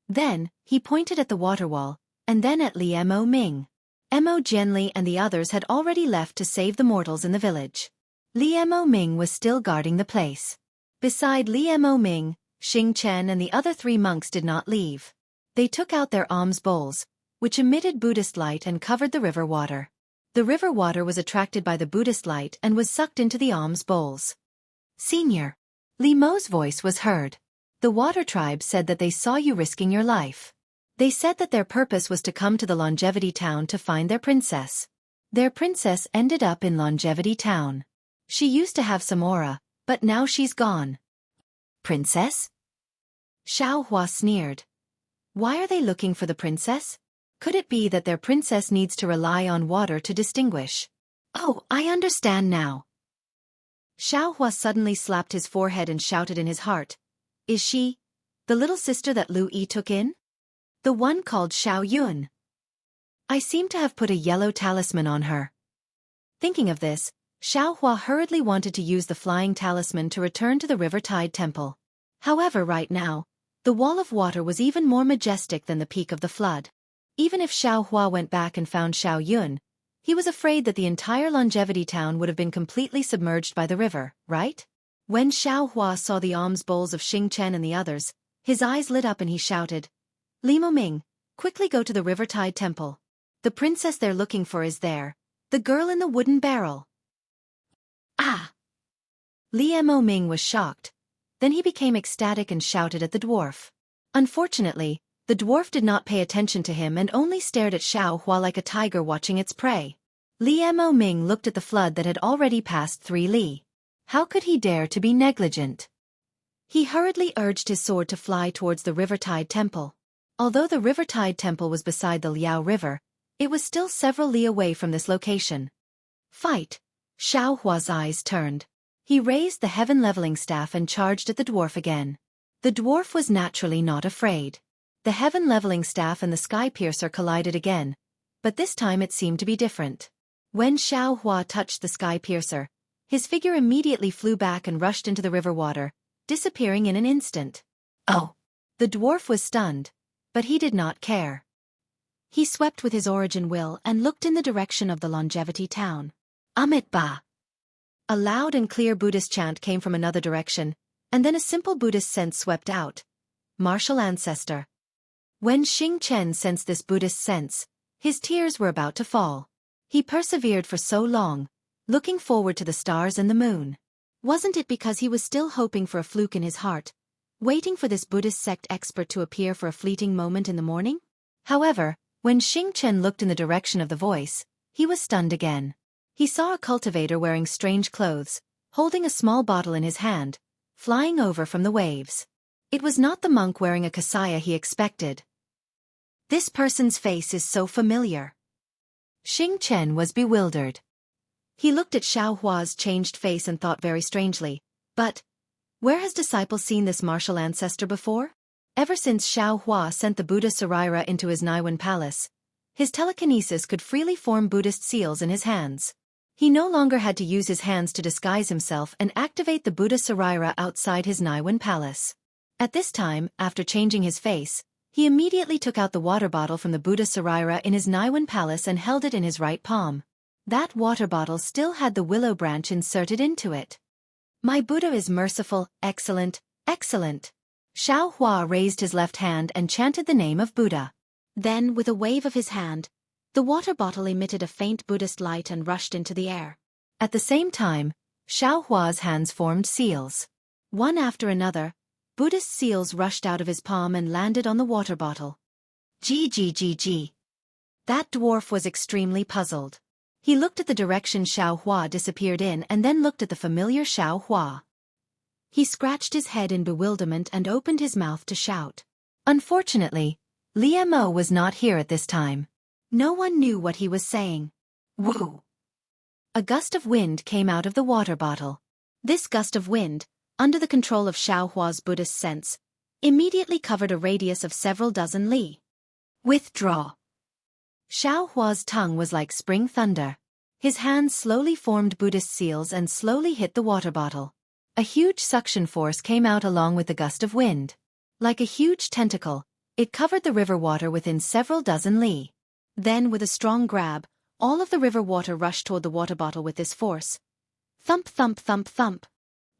S1: Then, he pointed at the water wall, and then at Li Mo Ming. Mo Jianli and the others had already left to save the mortals in the village. Li Mo Ming was still guarding the place. Beside Li Mo Ming, Xing Chen and the other 3 monks did not leave. They took out their alms bowls, which emitted Buddhist light and covered the river water. The river water was attracted by the Buddhist light and was sucked into the alms bowls. "Senior." Li Mo's voice was heard. "The water tribe said that they saw you risking your life. They said that their purpose was to come to the Longevity Town to find their princess. Their princess ended up in Longevity Town. She used to have some aura, but now she's gone." "Princess?" Xiao Hua sneered. "Why are they looking for the princess? Could it be that their princess needs to rely on water to distinguish?" "Oh, I understand now." Xiao Hua suddenly slapped his forehead and shouted in his heart, "Is she the little sister that Lu Yi took in? The one called Xiao Yun? I seem to have put a yellow talisman on her." Thinking of this, Xiao Hua hurriedly wanted to use the flying talisman to return to the River Tide Temple. However, right now, the wall of water was even more majestic than the peak of the flood. Even if Xiao Hua went back and found Xiao Yun, he was afraid that the entire Longevity Town would have been completely submerged by the river, right? When Xiao Hua saw the alms bowls of Xing Chen and the others, his eyes lit up and he shouted, "Li Ming, quickly go to the River Tide Temple. The princess they're looking for is there, the girl in the wooden barrel." Ah! Li Ming was shocked. Then he became ecstatic and shouted at the dwarf. Unfortunately, The dwarf did not pay attention to him and only stared at Xueqi like a tiger watching its prey. Li Ming looked at the flood that had already passed 3 li. How could he dare to be negligent? He hurriedly urged his sword to fly towards the Rivertide Temple. Although the Rivertide Temple was beside the Liao River, it was still several li away from this location. Fight! Xueqi's eyes turned. He raised the heaven-leveling staff and charged at the dwarf again. The dwarf was naturally not afraid. The heaven-leveling staff and the sky piercer collided again, but this time it seemed to be different. When Xueqi touched the sky piercer, his figure immediately flew back and rushed into the river water, disappearing in an instant. Oh! The dwarf was stunned, but he did not care. He swept with his origin will and looked in the direction of the Longevity Town. Ba! A loud and clear Buddhist chant came from another direction, and then a simple Buddhist sense swept out. Martial ancestor. When Xing Chen sensed this Buddhist sense, his tears were about to fall. He persevered for so long, looking forward to the stars and the moon. Wasn't it because he was still hoping for a fluke in his heart, waiting for this Buddhist sect expert to appear for a fleeting moment in the morning? However, when Xing Chen looked in the direction of the voice, he was stunned again. He saw a cultivator wearing strange clothes, holding a small bottle in his hand, flying over from the waves. It was not the monk wearing a kasaya he expected. This person's face is so familiar. Xing Chen was bewildered. He looked at Xueqi's changed face and thought very strangely, but where has disciple seen this martial ancestor before? Ever since Xueqi sent the Buddha Saraira into his Naiwan palace, his telekinesis could freely form Buddhist seals in his hands. He no longer had to use his hands to disguise himself and activate the Buddha Saraira outside his Naiwan palace. At this time, after changing his face, he immediately took out the water bottle from the Buddha Saraira in his Naiwan palace and held it in his right palm. That water bottle still had the willow branch inserted into it. My Buddha is merciful, excellent, excellent. Xueqi raised his left hand and chanted the name of Buddha. Then, with a wave of his hand, the water bottle emitted a faint Buddhist light and rushed into the air. At the same time, Xueqi's hands formed seals. One after another, Buddhist seals rushed out of his palm and landed on the water bottle. Gg. That dwarf was extremely puzzled. He looked at the direction Xueqi disappeared in and then looked at the familiar Xueqi. He scratched his head in bewilderment and opened his mouth to shout. Unfortunately, Li Mo was not here at this time. No one knew what he was saying. Woo! A gust of wind came out of the water bottle. This gust of wind, under the control of Xueqi's Buddhist sense, immediately covered a radius of several dozen li. Withdraw! Xueqi's tongue was like spring thunder. His hands slowly formed Buddhist seals and slowly hit the water bottle. A huge suction force came out along with the gust of wind. Like a huge tentacle, it covered the river water within several dozen li. Then, with a strong grab, all of the river water rushed toward the water bottle with this force. Thump thump thump thump.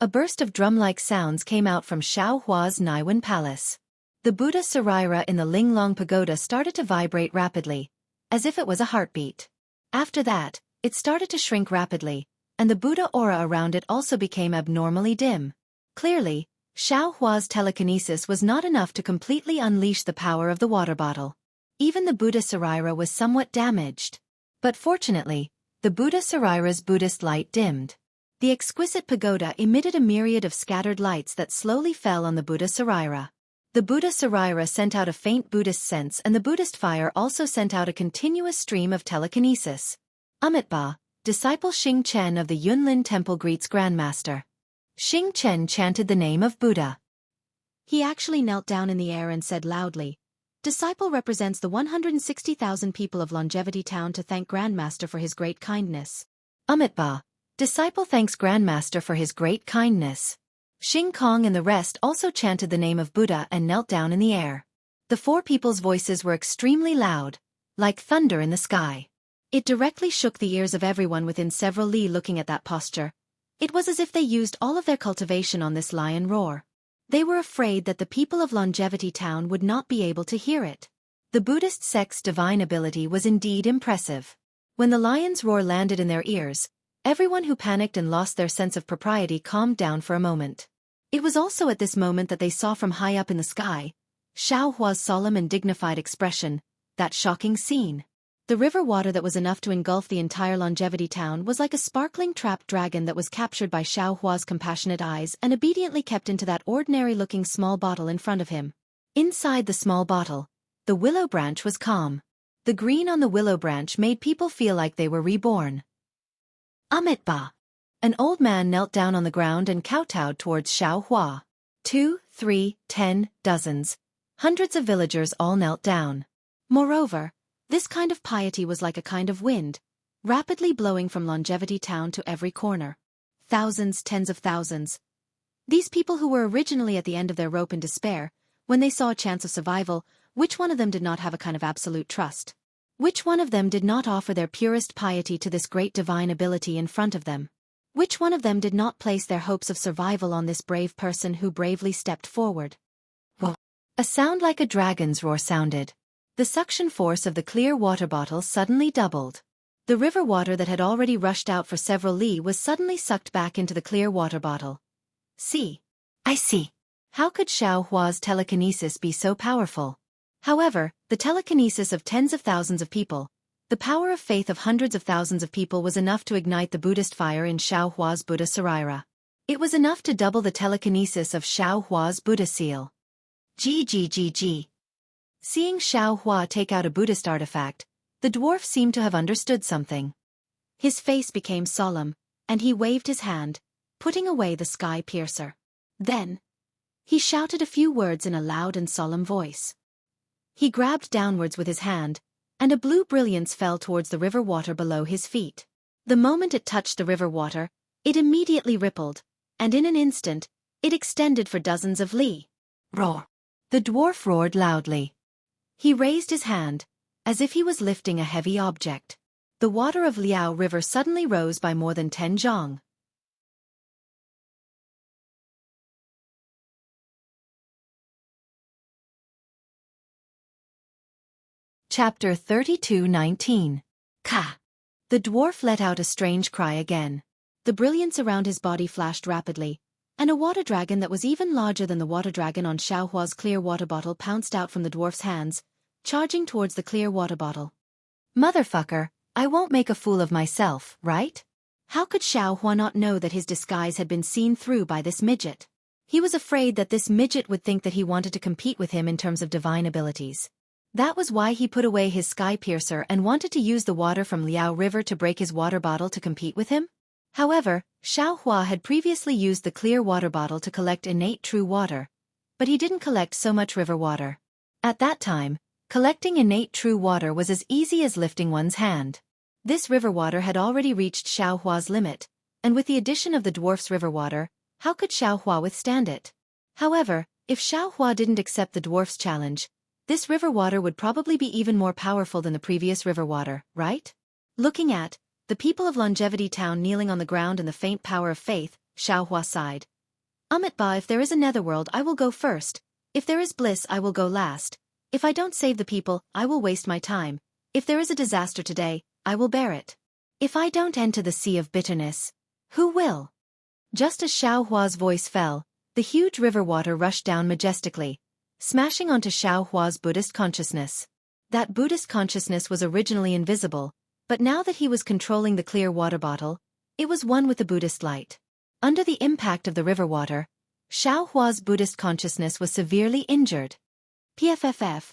S1: A burst of drum-like sounds came out from Xueqi's Naiwan palace. The Buddha Saraira in the Linglong Pagoda started to vibrate rapidly, as if it was a heartbeat. After that, it started to shrink rapidly, and the Buddha aura around it also became abnormally dim. Clearly, Xueqi's telekinesis was not enough to completely unleash the power of the water bottle. Even the Buddha Saraira was somewhat damaged. But fortunately, the Buddha Saraira's Buddhist light dimmed. The exquisite pagoda emitted a myriad of scattered lights that slowly fell on the Buddha Saraira. The Buddha Saraira sent out a faint Buddhist sense and the Buddhist fire also sent out a continuous stream of telekinesis. Ba, disciple Xing Chen of the Yunlin Temple greets Grandmaster. Xing Chen chanted the name of Buddha. He actually knelt down in the air and said loudly, Disciple represents the 160,000 people of Longevity Town to thank Grandmaster for his great kindness. Ba, disciple thanks Grandmaster for his great kindness. Xing Kong and the rest also chanted the name of Buddha and knelt down in the air. The 4 people's voices were extremely loud, like thunder in the sky. It directly shook the ears of everyone within several li looking at that posture. It was as if they used all of their cultivation on this lion roar. They were afraid that the people of Longevity Town would not be able to hear it. The Buddhist sect's divine ability was indeed impressive. When the lion's roar landed in their ears, everyone who panicked and lost their sense of propriety calmed down for a moment. It was also at this moment that they saw from high up in the sky, Xiao Hua's solemn and dignified expression, that shocking scene. The river water that was enough to engulf the entire Longevity Town was like a sparkling trapped dragon that was captured by Xiao Hua's compassionate eyes and obediently kept into that ordinary-looking small bottle in front of him. Inside the small bottle, the willow branch was calm. The green on the willow branch made people feel like they were reborn. Ba. An old man knelt down on the ground and kowtowed towards Xiao Hua. 2, 3, 10, dozens. Hundreds of villagers all knelt down. Moreover, this kind of piety was like a kind of wind, rapidly blowing from Longevity Town to every corner. Thousands, tens of thousands. These people who were originally at the end of their rope in despair, when they saw a chance of survival, which one of them did not have a kind of absolute trust? Which one of them did not offer their purest piety to this great divine ability in front of them? Which one of them did not place their hopes of survival on this brave person who bravely stepped forward? Whoa! A sound like a dragon's roar sounded. The suction force of the clear water bottle suddenly doubled. The river water that had already rushed out for several li was suddenly sucked back into the clear water bottle. See. I see. How could Xiao Hua's telekinesis be so powerful? However, the telekinesis of tens of thousands of people, the power of faith of hundreds of thousands of people was enough to ignite the Buddhist fire in Xiao Hua's Buddha Sarira. It was enough to double the telekinesis of Xiao Hua's Buddha seal. G. Seeing Xiao Hua take out a Buddhist artifact, the dwarf seemed to have understood something. His face became solemn, and he waved his hand, putting away the sky piercer. Then, he shouted a few words in a loud and solemn voice. He grabbed downwards with his hand, and a blue brilliance fell towards the river water below his feet. The moment it touched the river water, it immediately rippled, and in an instant, it extended for dozens of li. Roar! The dwarf roared loudly. He raised his hand, as if he was lifting a heavy object. The water of Liao River suddenly rose by more than 10 zhang. Chapter 32:19. Ka! The dwarf let out a strange cry again. The brilliance around his body flashed rapidly, and a water dragon that was even larger than the water dragon on Xiao Hua's clear water bottle pounced out from the dwarf's hands, charging towards the clear water bottle. Motherfucker, I won't make a fool of myself, right? How could Xiao Hua not know that his disguise had been seen through by this midget? He was afraid that this midget would think that he wanted to compete with him in terms of divine abilities. That was why he put away his sky piercer and wanted to use the water from Liao River to break his water bottle to compete with him? However, Xiao Hua had previously used the clear water bottle to collect innate true water, but he didn't collect so much river water. At that time, collecting innate true water was as easy as lifting one's hand. This river water had already reached Xiao Hua's limit, and with the addition of the dwarf's river water, how could Xiao Hua withstand it? However, if Xiao Hua didn't accept the dwarf's challenge, this river water would probably be even more powerful than the previous river water, right? Looking at the people of Longevity Town kneeling on the ground in the faint power of faith, Xiao Hua sighed. Ba, if there is a netherworld I will go first, if there is bliss I will go last, if I don't save the people, I will waste my time, if there is a disaster today, I will bear it. If I don't enter the sea of bitterness, who will? Just as Xiao Hua's voice fell, the huge river water rushed down majestically, smashing onto Xiao Hua's Buddhist consciousness. That Buddhist consciousness was originally invisible, but now that he was controlling the clear water bottle, it was one with the Buddhist light. Under the impact of the river water, Xiao Hua's Buddhist consciousness was severely injured. Pfff.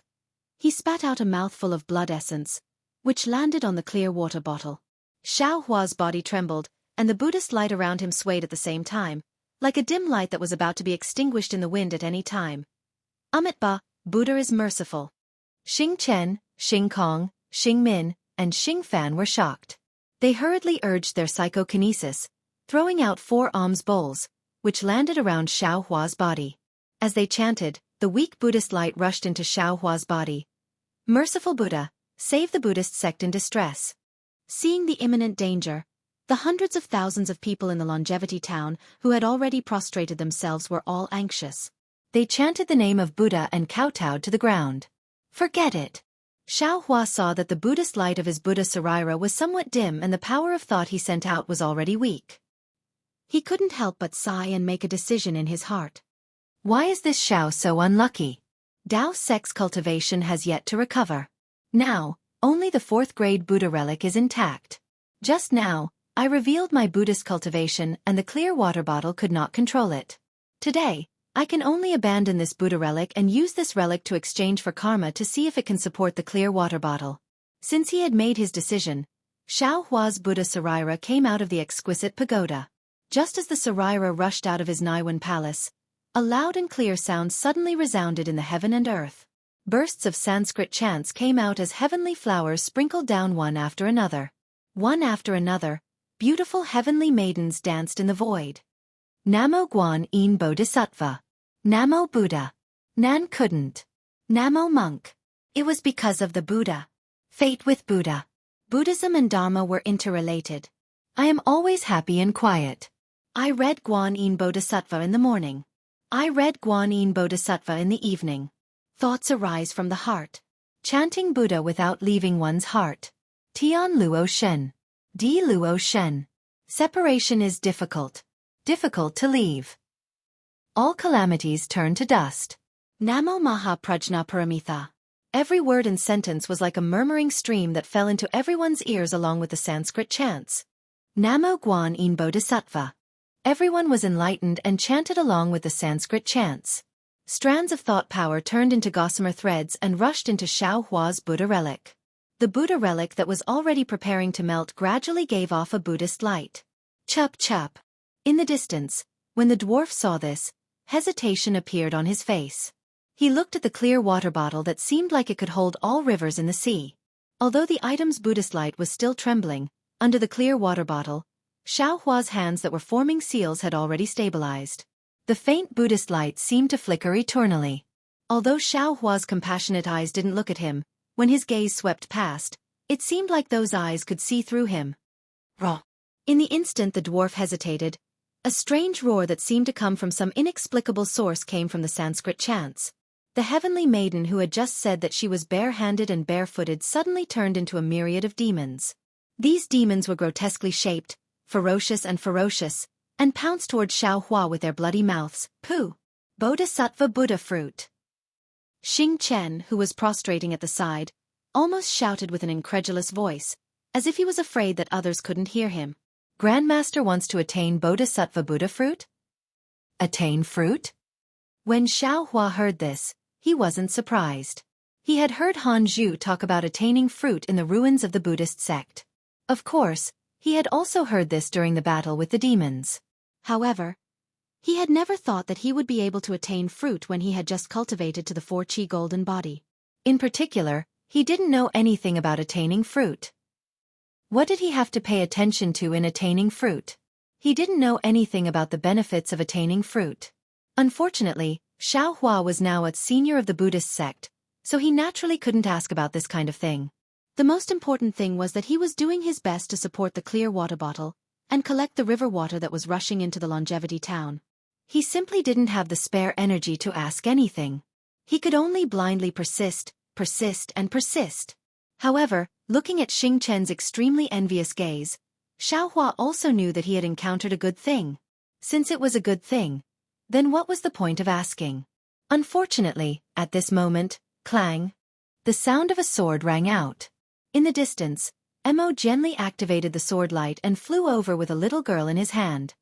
S1: He spat out a mouthful of blood essence, which landed on the clear water bottle. Xiao Hua's body trembled, and the Buddhist light around him swayed at the same time, like a dim light that was about to be extinguished in the wind at any time. Ba, Buddha is merciful. Xing Chen, Xing Kong, Xing Min, and Xing Fan were shocked. They hurriedly urged their psychokinesis, throwing out 4 alms bowls, which landed around Xiao Hua's body. As they chanted, the weak Buddhist light rushed into Xiao Hua's body. Merciful Buddha, save the Buddhist sect in distress. Seeing the imminent danger, the hundreds of thousands of people in the Longevity Town who had already prostrated themselves were all anxious. They chanted the name of Buddha and kowtowed to the ground. Forget it. Xiao Hua saw that the Buddhist light of his Buddha Sarira was somewhat dim and the power of thought he sent out was already weak. He couldn't help but sigh and make a decision in his heart. Why is this Xiao so unlucky? Dao Sex cultivation has yet to recover. Now, only the 4th grade Buddha relic is intact. Just now, I revealed my Buddhist cultivation and the clear water bottle could not control it. Today, I can only abandon this Buddha relic and use this relic to exchange for karma to see if it can support the clear water bottle. Since he had made his decision, Xiao Hua's Buddha Saraira came out of the exquisite pagoda. Just as the Saraira rushed out of his Naiwan palace, a loud and clear sound suddenly resounded in the heaven and earth. Bursts of Sanskrit chants came out as heavenly flowers sprinkled down one after another. One after another, beautiful heavenly maidens danced in the void. Namo Guan Yin Bodhisattva. Namo Buddha. Nan couldn't. Namo Monk. It was because of the Buddha. Fate with Buddha. Buddhism and Dharma were interrelated. I am always happy and quiet. I read Guan Yin Bodhisattva in the morning. I read Guan Yin Bodhisattva in the evening. Thoughts arise from the heart. Chanting Buddha without leaving one's heart. Tian Luo Shen. Di Luo Shen. Separation is difficult. Difficult to leave. All calamities turn to dust. Namo Maha Prajna Paramitha. Every word and sentence was like a murmuring stream that fell into everyone's ears along with the Sanskrit chants. Namo Guan Yin Bodhisattva. Everyone was enlightened and chanted along with the Sanskrit chants. Strands of thought power turned into gossamer threads and rushed into Xiao Hua's Buddha relic. The Buddha relic that was already preparing to melt gradually gave off a Buddhist light. Chup chup. In the distance, when the dwarf saw this, hesitation appeared on his face. He looked at the clear water bottle that seemed like it could hold all rivers in the sea. Although the item's Buddhist light was still trembling, under the clear water bottle, Xiao Hua's hands that were forming seals had already stabilized. The faint Buddhist light seemed to flicker eternally. Although Xiao Hua's compassionate eyes didn't look at him, when his gaze swept past, it seemed like those eyes could see through him. Raw. In the instant the dwarf hesitated, a strange roar that seemed to come from some inexplicable source came from the Sanskrit chants. The heavenly maiden who had just said that she was bare-handed and barefooted suddenly turned into a myriad of demons. These demons were grotesquely shaped, ferocious, and pounced toward Xiao Hua with their bloody mouths. Pooh! Bodhisattva Buddha fruit. Xing Chen, who was prostrating at the side, almost shouted with an incredulous voice, as if he was afraid that others couldn't hear him. Grandmaster wants to attain Bodhisattva Buddha fruit? Attain fruit? When Xiao Hua heard this, he wasn't surprised. He had heard Han Zhu talk about attaining fruit in the ruins of the Buddhist sect. Of course, he had also heard this during the battle with the demons. However, he had never thought that he would be able to attain fruit when he had just cultivated to the 4-chi golden body. In particular, he didn't know anything about attaining fruit. What did he have to pay attention to in attaining fruit? He didn't know anything about the benefits of attaining fruit. Unfortunately, Xiao Hua was now a senior of the Buddhist sect, so he naturally couldn't ask about this kind of thing. The most important thing was that he was doing his best to support the clear water bottle and collect the river water that was rushing into the longevity town. He simply didn't have the spare energy to ask anything. He could only blindly persist. However, looking at Xing Chen's extremely envious gaze, Xiao Hua also knew that he had encountered a good thing. Since it was a good thing, then what was the point of asking? Unfortunately, at this moment, clang! The sound of a sword rang out. In the distance, Mo gently activated the sword light and flew over with a little girl in his hand.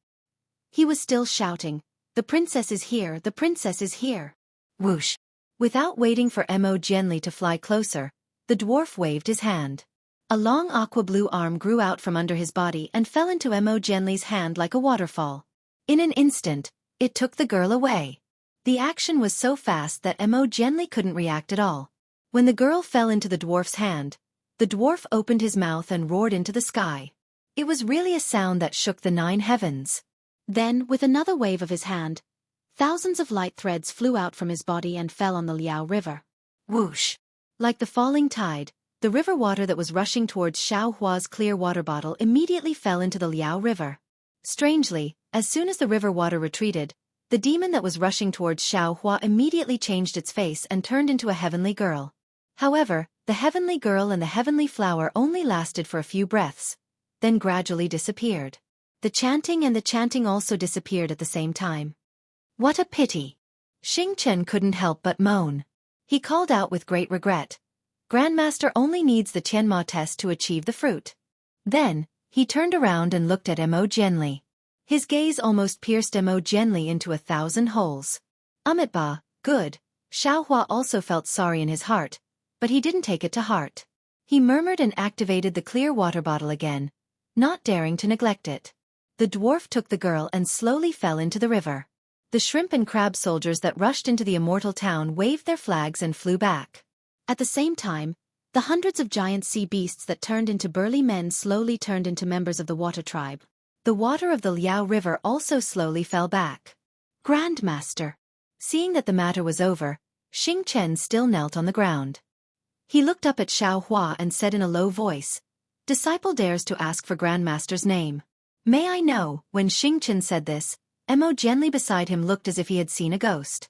S1: He was still shouting, "The princess is here, the princess is here!" Whoosh! Without waiting for Mo gently to fly closer, the dwarf waved his hand. A long aqua-blue arm grew out from under his body and fell into Mo Genli's hand like a waterfall. In an instant, it took the girl away. The action was so fast that Mo Genli couldn't react at all. When the girl fell into the dwarf's hand, the dwarf opened his mouth and roared into the sky. It was really a sound that shook the 9 heavens. Then, with another wave of his hand, thousands of light threads flew out from his body and fell on the Liao River. Whoosh! Like the falling tide, the river water that was rushing towards Xiao Hua's clear water bottle immediately fell into the Liao River. Strangely, as soon as the river water retreated, the demon that was rushing towards Xiao Hua immediately changed its face and turned into a heavenly girl. However, the heavenly girl and the heavenly flower only lasted for a few breaths, then gradually disappeared. The chanting also disappeared at the same time. What a pity! Xing Chen couldn't help but moan. He called out with great regret. Grandmaster only needs the Tianma test to achieve the fruit. Then, he turned around and looked at Mo Jianli. His gaze almost pierced Mo Jianli into 1,000 holes. Ba, good. Xiaohua also felt sorry in his heart, but he didn't take it to heart. He murmured and activated the clear water bottle again, not daring to neglect it. The dwarf took the girl and slowly fell into the river. The shrimp and crab soldiers that rushed into the immortal town waved their flags and flew back. At the same time, the hundreds of giant sea beasts that turned into burly men slowly turned into members of the water tribe. The water of the Liao River also slowly fell back. Grandmaster. Seeing that the matter was over, Xing Chen still knelt on the ground. He looked up at Xiaohua and said in a low voice, "Disciple dares to ask for Grandmaster's name. May I know?" When Xing Chen said this, Mo Jianli beside him looked as if he had seen a ghost.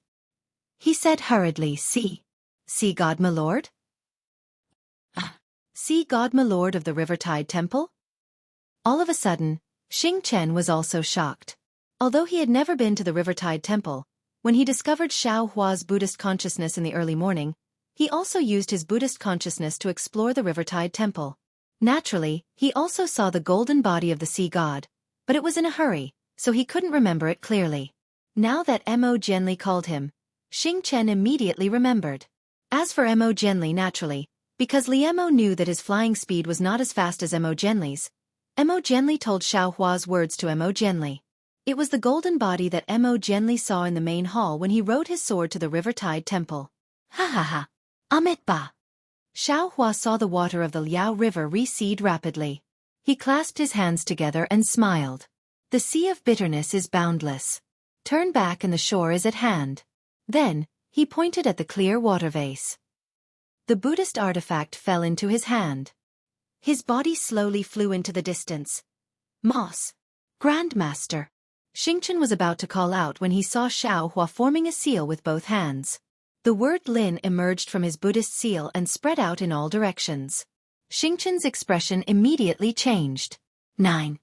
S1: He said hurriedly, See God my lord? See God my lord of the Rivertide Temple? All of a sudden, Xing Chen was also shocked. Although he had never been to the Rivertide Temple, when he discovered Xiaohua's Buddhist consciousness in the early morning, he also used his Buddhist consciousness to explore the Rivertide Temple. Naturally, he also saw the golden body of the sea god, but it was in a hurry, so he couldn't remember it clearly. Now that Mo Jianli called him, Xing Chen immediately remembered. As for Mo Jianli naturally, because Liemo knew that his flying speed was not as fast as Mo Jianli's, Mo Jianli told Xiaohua's words to Mo Jianli. It was the golden body that Mo Jianli saw in the main hall when he rode his sword to the Rivertide Temple. Ha ha ha. Ba. Xiaohua saw the water of the Liao River recede rapidly. He clasped his hands together and smiled. The sea of bitterness is boundless. Turn back and the shore is at hand. Then, he pointed at the clear water vase. The Buddhist artifact fell into his hand. His body slowly flew into the distance. Moss. Grandmaster. Xingchen was about to call out when he saw Xiaohua forming a seal with both hands. The word Lin emerged from his Buddhist seal and spread out in all directions. Xingchen's expression immediately changed. 9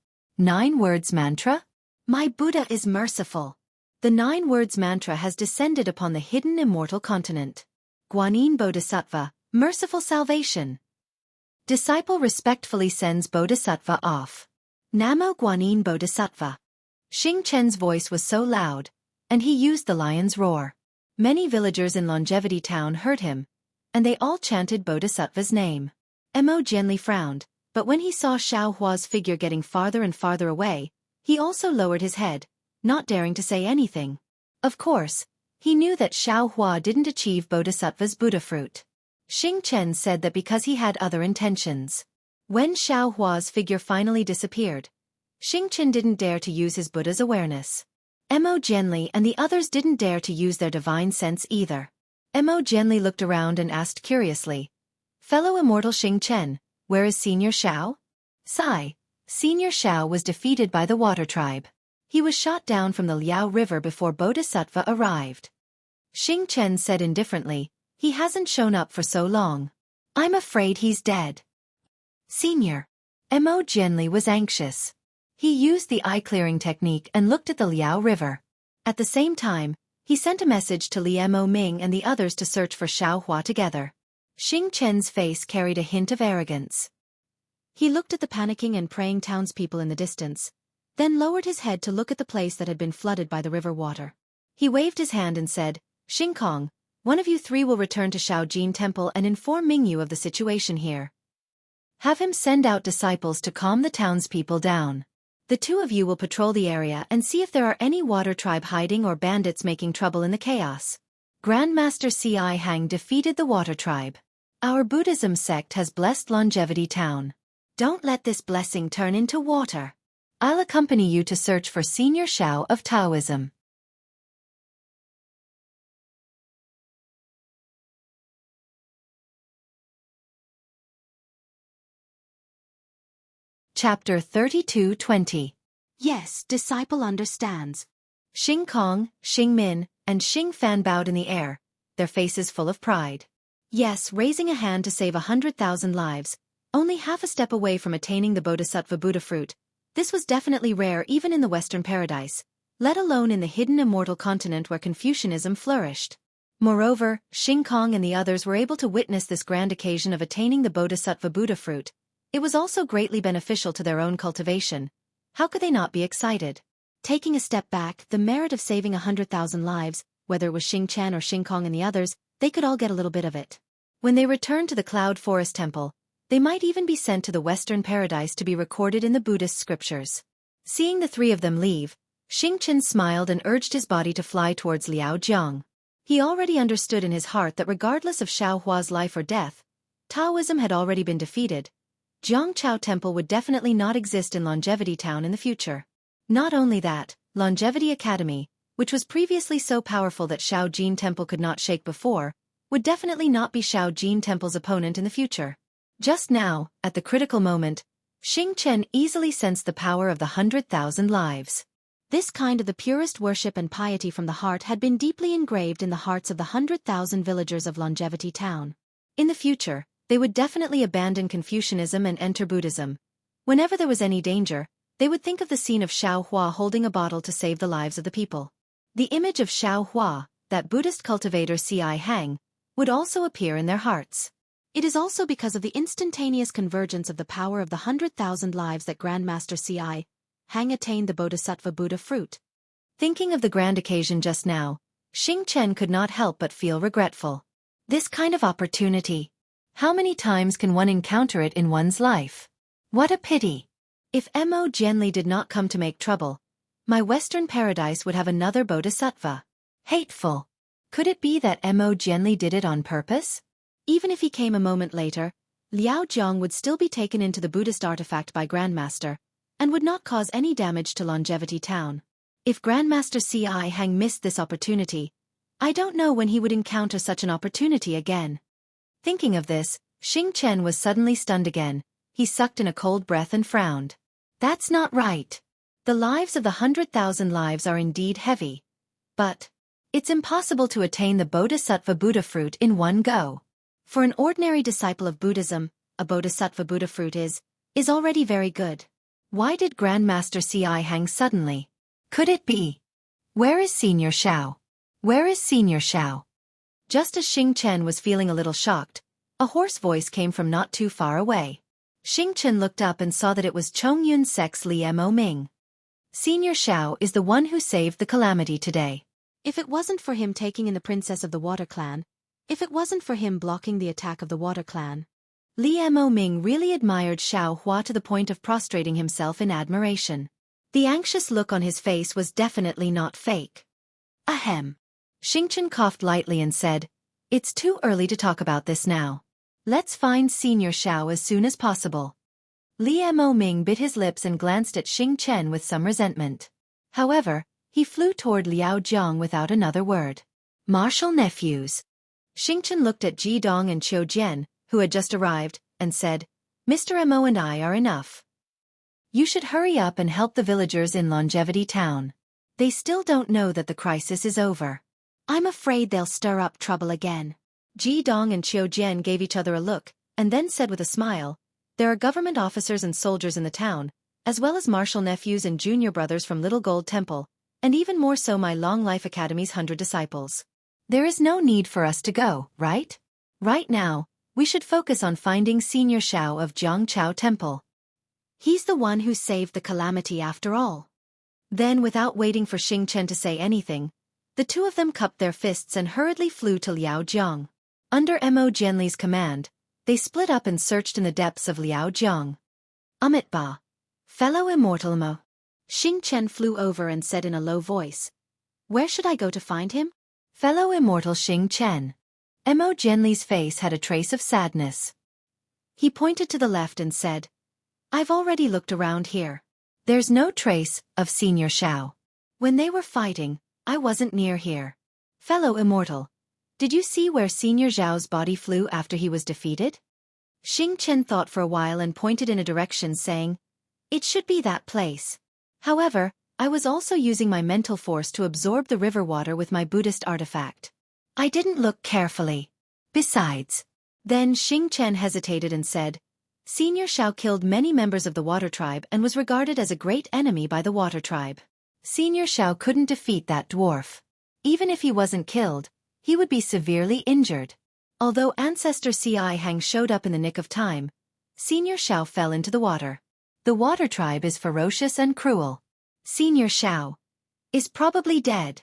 S1: words mantra? My Buddha is merciful. The 9 words mantra has descended upon the hidden immortal continent. Guanyin Bodhisattva, merciful salvation. Disciple respectfully sends Bodhisattva off. Namo Guanyin Bodhisattva. Xing Chen's voice was so loud, and he used the lion's roar. Many villagers in Longevity Town heard him, and they all chanted Bodhisattva's name. Mo Jianli frowned, but when he saw Xiaohua's figure getting farther and farther away, he also lowered his head, not daring to say anything. Of course, he knew that Xiaohua didn't achieve Bodhisattva's Buddha fruit. Xing Chen said that because he had other intentions. When Xiaohua's figure finally disappeared, Xing Chen didn't dare to use his Buddha's awareness. Mo Jianli and the others didn't dare to use their divine sense either. Mo Jianli looked around and asked curiously, "Fellow immortal Xing Chen, where is Senior Xiao?" Sigh. Senior Xiao was defeated by the water tribe. He was shot down from the Liao River before Bodhisattva arrived. Xing Chen said indifferently, "He hasn't shown up for so long. I'm afraid he's dead." Senior. Mo Jianli was anxious. He used the eye-clearing technique and looked at the Liao River. At the same time, he sent a message to Liemo Ming and the others to search for Xiaohua together. Xing Chen's face carried a hint of arrogance. He looked at the panicking and praying townspeople in the distance, then lowered his head to look at the place that had been flooded by the river water. He waved his hand and said, "Xing Kong, one of you 3 will return to Shaojin Temple and inform Mingyu of the situation here. Have him send out disciples to calm the townspeople down. The 2 of you will patrol the area and see if there are any water tribe hiding or bandits making trouble in the chaos." Grandmaster Ci Hang defeated the water tribe. Our Buddhism sect has blessed Longevity Town. Don't let this blessing turn into water. I'll accompany you to search for Senior Xiao of Taoism. Chapter 32:20. Yes, disciple understands. Xing Kong, Xing Min, and Xing Fan bowed in the air, their faces full of pride. Yes, raising a hand to save 100,000 lives, only half a step away from attaining the Bodhisattva Buddha fruit. This was definitely rare even in the Western paradise, let alone in the hidden immortal continent where Confucianism flourished. Moreover, Xueqi and the others were able to witness this grand occasion of attaining the Bodhisattva Buddha fruit. It was also greatly beneficial to their own cultivation. How could they not be excited? Taking a step back, the merit of saving 100,000 lives, whether it was Xingchen or Xueqi and the others, they could all get a little bit of it. When they returned to the Cloud Forest Temple, they might even be sent to the Western Paradise to be recorded in the Buddhist scriptures. Seeing the three of them leave, Xingchen smiled and urged his body to fly towards Liaojiang. He already understood in his heart that regardless of Xiaohua's life or death, Taoism had already been defeated. Jiangchao Temple would definitely not exist in Longevity Town in the future. Not only that, Longevity Academy, which was previously so powerful that Shaojin Temple could not shake before, would definitely not be Shaojin Temple's opponent in the future. Just now, at the critical moment, Xingchen easily sensed the power of the 100,000 lives. This kind of the purest worship and piety from the heart had been deeply engraved in the hearts of the 100,000 villagers of Longevity Town. In the future, they would definitely abandon Confucianism and enter Buddhism. Whenever there was any danger, they would think of the scene of Xiaohua holding a bottle to save the lives of the people. The image of Xiaohua, that Buddhist cultivator Ci Hang, would also appear in their hearts. It is also because of the instantaneous convergence of the power of the 100,000 lives that Grandmaster Ci Hang attained the Bodhisattva Buddha fruit. Thinking of the grand occasion just now, Xingchen could not help but feel regretful. This kind of opportunity. How many times can one encounter it in one's life? What a pity. If Mo Jianli did not come to make trouble, my Western Paradise would have another Bodhisattva. Hateful. Could it be that Mo Jianli did it on purpose? Even if he came a moment later, Liao Jiang would still be taken into the Buddhist artifact by Grandmaster, and would not cause any damage to Longevity Town. If Grandmaster Ci Hang missed this opportunity, I don't know when he would encounter such an opportunity again. Thinking of this, Xingchen was suddenly stunned again. He sucked in a cold breath and frowned. That's not right. The lives of the 100,000 lives are indeed heavy. But it's impossible to attain the Bodhisattva Buddha fruit in one go. For an ordinary disciple of Buddhism, a Bodhisattva Buddha fruit is already very good. Why did Grandmaster Ci Hang suddenly? Could it be? Where is Senior Xiao? Where is Senior Xiao? Just as Xingchen was feeling a little shocked, a hoarse voice came from not too far away. Xingchen looked up and saw that it was Chongyun Sek's Li Mo Ming. Senior Xiao is the one who saved the calamity today. If it wasn't for him taking in the princess of the Water Clan, if it wasn't for him blocking the attack of the Water Clan, Li Mo Ming really admired Xiao Hua to the point of prostrating himself in admiration. The anxious look on his face was definitely not fake. Ahem. Xingchen coughed lightly and said, "It's too early to talk about this now. Let's find Senior Xiao as soon as possible." Li Mo Ming bit his lips and glanced at Xingchen with some resentment. However, he flew toward Liao Jiang without another word. Martial nephews. Xingchen looked at Ji Dong and Qiu Jian, who had just arrived, and said, "Mr. Mo and I are enough. You should hurry up and help the villagers in Longevity Town. They still don't know that the crisis is over. I'm afraid they'll stir up trouble again." Ji Dong and Qiu Jian gave each other a look, and then said with a smile, "There are government officers and soldiers in the town, as well as martial nephews and junior brothers from Little Gold Temple, and even more so my Long Life Academy's 100 disciples. There is no need for us to go, right? Right now, we should focus on finding Senior Xiao of Jiangchao Temple. He's the one who saved the calamity after all." Then without waiting for Xingchen to say anything, the two of them cupped their fists and hurriedly flew to Liao Jiang. Under Mo Jianli's command, they split up and searched in the depths of Liao Jiang. "Ba, fellow immortal Mo." Xingchen flew over and said in a low voice, "Where should I go to find him?" "Fellow immortal Xingchen." Mo Jianli's face had a trace of sadness. He pointed to the left and said, "I've already looked around here. There's no trace of Senior Xiao. When they were fighting, I wasn't near here. Fellow immortal, did you see where Senior Xiao's body flew after he was defeated?" Xingchen thought for a while and pointed in a direction saying, "It should be that place. However, I was also using my mental force to absorb the river water with my Buddhist artifact. I didn't look carefully. Besides." Then Xingchen hesitated and said, "Senior Xiao killed many members of the Water Tribe and was regarded as a great enemy by the Water Tribe. Senior Xiao couldn't defeat that dwarf. Even if he wasn't killed, he would be severely injured. Although Ancestor Ci Hang showed up in the nick of time, Senior Xiao fell into the water. The water tribe is ferocious and cruel. Senior Xiao is probably dead.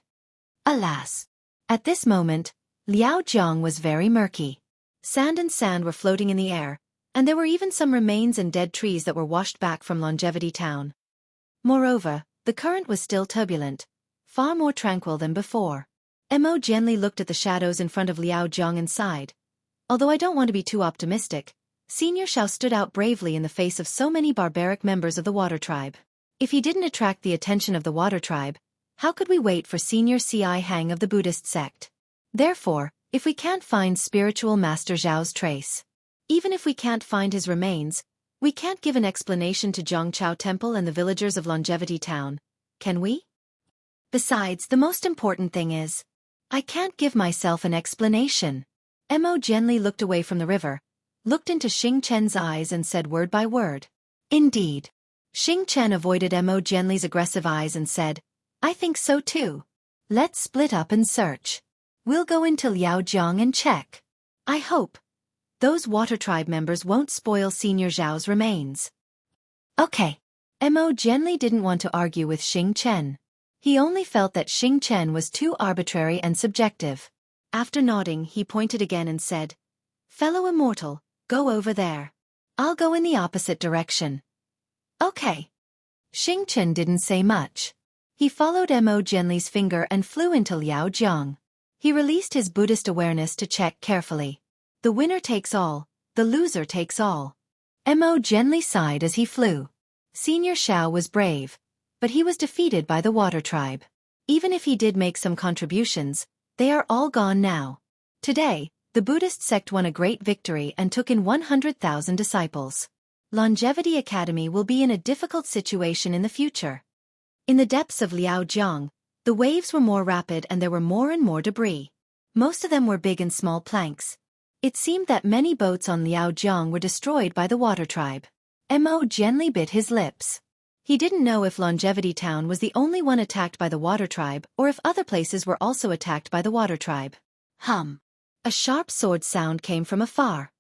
S1: Alas! At this moment, Liao Jiang was very murky. Sand and sand were floating in the air, and there were even some remains and dead trees that were washed back from Longevity Town. Moreover, the current was still turbulent, far more tranquil than before. Mo Jianli looked at the shadows in front of Liao Jiang and sighed. Although I don't want to be too optimistic, Senior Xiao stood out bravely in the face of so many barbaric members of the Water Tribe. If he didn't attract the attention of the Water Tribe, how could we wait for Senior Ci Hang of the Buddhist sect? Therefore, if we can't find Spiritual Master Zhao's trace, even if we can't find his remains, we can't give an explanation to Zhongchao Temple and the villagers of Longevity Town, can we? Besides, the most important thing is, I can't give myself an explanation. Mo Jianli looked away from the river, looked into Xing Chen's eyes and said word by word. Indeed. Xing Chen avoided Mo Jianli's aggressive eyes and said, I think so too. Let's split up and search. We'll go into Liao Jiang and check. I hope those Water Tribe members won't spoil Senior Zhao's remains. Okay. Mo Jianli didn't want to argue with Xing Chen. He only felt that Xing Chen was too arbitrary and subjective. After nodding, he pointed again and said, Fellow immortal, go over there. I'll go in the opposite direction. Okay. Xing Chen didn't say much. He followed Mo Jianli's finger and flew into Liao Jiang. He released his Buddhist awareness to check carefully. The winner takes all, the loser takes all. Mo Jianli sighed as he flew. Senior Xiao was brave, but he was defeated by the Water Tribe. Even if he did make some contributions, they are all gone now. Today, the Buddhist sect won a great victory and took in 100,000 disciples. Longevity Academy will be in a difficult situation in the future. In the depths of Liao Jiang, the waves were more rapid and there were more and more debris. Most of them were big and small planks. It seemed that many boats on Liao Jiang were destroyed by the Water Tribe. Mo Jianli bit his lips. He didn't know if Longevity Town was the only one attacked by the Water Tribe or if other places were also attacked by the Water Tribe. A sharp sword sound came from afar.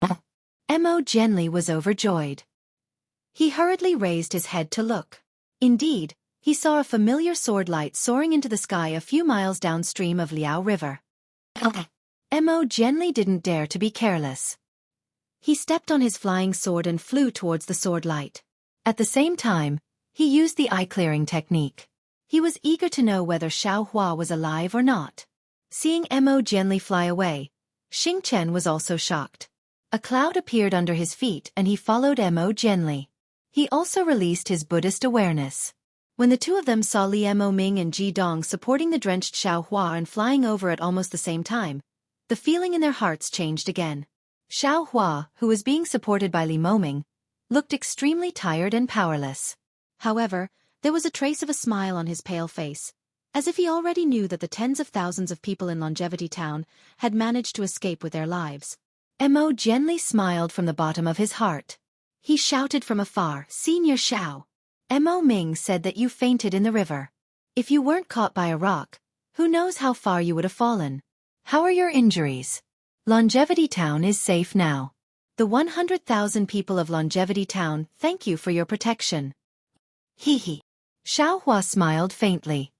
S1: Mo Jianli was overjoyed. He hurriedly raised his head to look. Indeed, he saw a familiar sword light soaring into the sky a few miles downstream of Liao River. Mo Jianli didn't dare to be careless. He stepped on his flying sword and flew towards the sword light. At the same time, he used the eye-clearing technique. He was eager to know whether Xiao Hua was alive or not. Seeing Mo Jianli fly away, Xing Chen was also shocked. A cloud appeared under his feet and he followed Mo Jianli. He also released his Buddhist awareness. When the two of them saw Li Mo Ming and Ji Dong supporting the drenched Xiao Hua and flying over at almost the same time, the feeling in their hearts changed again. Xiao Hua, who was being supported by Li Moming, looked extremely tired and powerless. However, there was a trace of a smile on his pale face, as if he already knew that the tens of thousands of people in Longevity Town had managed to escape with their lives. Mo Jianli smiled from the bottom of his heart. He shouted from afar, Senior Xiao. Mo Ming said that you fainted in the river. If you weren't caught by a rock, who knows how far you would have fallen. How are your injuries? Longevity Town is safe now. The 100,000 people of Longevity Town thank you for your protection. Hee. Xiao Hua smiled faintly.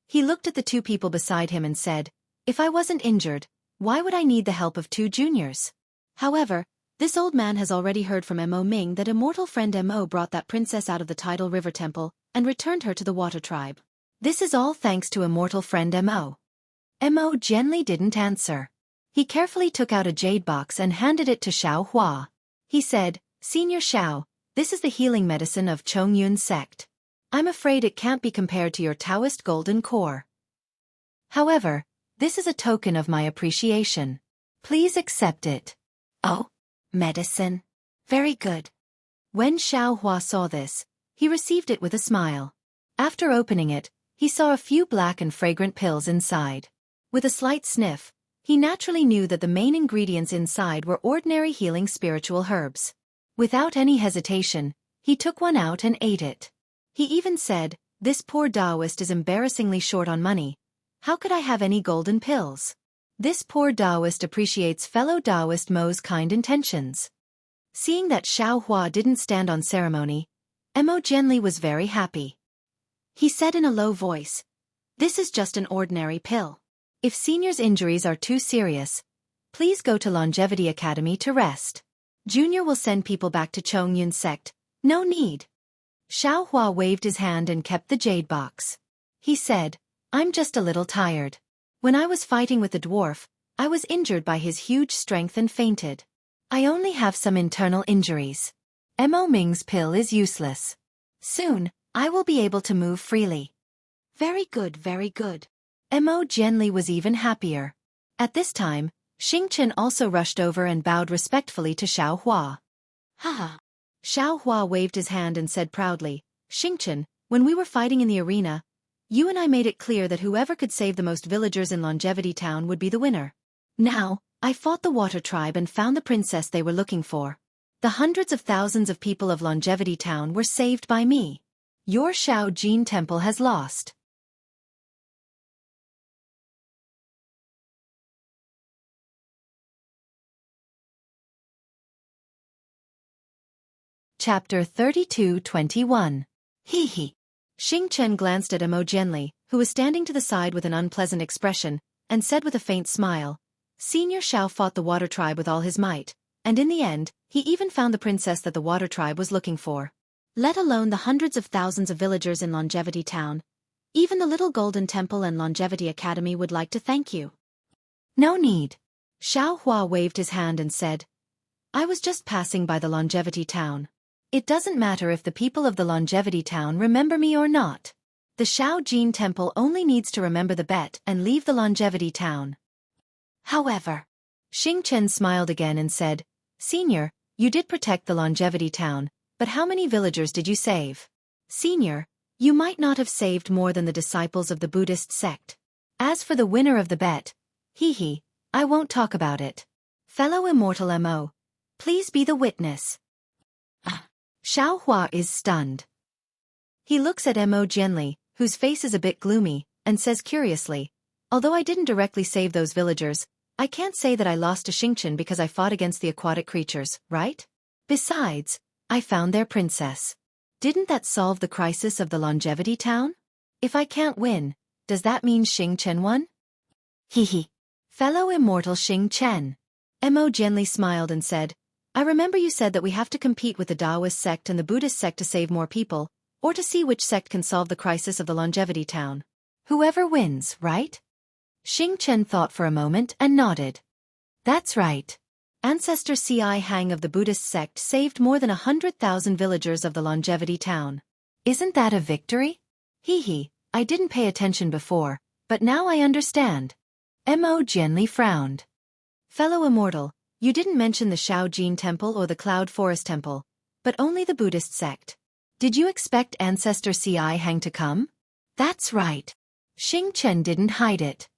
S1: He looked at the two people beside him and said, If I wasn't injured, why would I need the help of two juniors? However, this old man has already heard from Mo Ming that immortal friend Mo brought that princess out of the tidal river temple and returned her to the Water Tribe. This is all thanks to immortal friend Mo. Mo Jianli didn't answer. He carefully took out a jade box and handed it to Xiao Hua. He said, Senior Xiao, this is the healing medicine of Chongyun's sect. I'm afraid it can't be compared to your Taoist golden core. However, this is a token of my appreciation. Please accept it. Oh, medicine. Very good. When Xiao Hua saw this, he received it with a smile. After opening it, he saw a few black and fragrant pills inside. With a slight sniff, he naturally knew that the main ingredients inside were ordinary healing spiritual herbs. Without any hesitation, he took one out and ate it. He even said, This poor Taoist is embarrassingly short on money. How could I have any golden pills? This poor Taoist appreciates fellow Taoist Mo's kind intentions. Seeing that Xiao Hua didn't stand on ceremony, Mo Jianli was very happy. He said in a low voice, "This is just an ordinary pill. If senior's injuries are too serious, please go to Longevity Academy to rest. Junior will send people back to Chongyun's sect, no need." Xiao Hua waved his hand and kept the jade box. He said, "I'm just a little tired. When I was fighting with the dwarf, I was injured by his huge strength and fainted. I only have some internal injuries. Mo Ming's pill is useless. Soon, I will be able to move freely." "Very good, very good." Mo Jianli was even happier. At this time, Xingchen also rushed over and bowed respectfully to Xiao Hua. "Haha." Xiao Hua waved his hand and said proudly, "Xingchen, when we were fighting in the arena, you and I made it clear that whoever could save the most villagers in Longevity Town would be the winner. Now, I fought the Water Tribe and found the princess they were looking for. The hundreds of thousands of people of Longevity Town were saved by me. Your Shao Jin Temple has lost." Chapter 32:21. Hee hee. Xingchen glanced at Mo Jianli, who was standing to the side with an unpleasant expression, and said with a faint smile, "Senior Xiao fought the Water Tribe with all his might, and in the end, he even found the princess that the Water Tribe was looking for. Let alone the hundreds of thousands of villagers in Longevity Town. Even the little Golden Temple and Longevity Academy would like to thank you." "No need." Xiao Hua waved his hand and said, "I was just passing by the Longevity Town. It doesn't matter if the people of the Longevity Town remember me or not. The Shao Jin Temple only needs to remember the bet and leave the Longevity Town." However, Xingchen smiled again and said, "Senior, you did protect the Longevity Town, but how many villagers did you save? Senior, you might not have saved more than the disciples of the Buddhist sect. As for the winner of the bet, I won't talk about it. Fellow immortal Mo, please be the witness." Xiao Hua is stunned. He looks at Mo Jianli, whose face is a bit gloomy, and says curiously, "Although I didn't directly save those villagers, I can't say that I lost to Xingchen because I fought against the aquatic creatures, right? Besides, I found their princess. Didn't that solve the crisis of the Longevity Town? If I can't win, does that mean Xingchen won?" Fellow immortal Xingchen. Mo Jianli smiled and said, "I remember you said that we have to compete with the Taoist sect and the Buddhist sect to save more people, or to see which sect can solve the crisis of the Longevity Town. Whoever wins, right?" Xingchen thought for a moment and nodded. "That's right. Ancestor Ci Hang of the Buddhist sect saved more than 100,000 villagers of the Longevity Town. Isn't that a victory?" I didn't pay attention before, but now I understand." Mo Jianli frowned. "Fellow immortal, you didn't mention the Shao Jin Temple or the Cloud Forest Temple, but only the Buddhist sect. Did you expect Ancestor Ci Hang to come?" "That's right." Xingchen didn't hide it.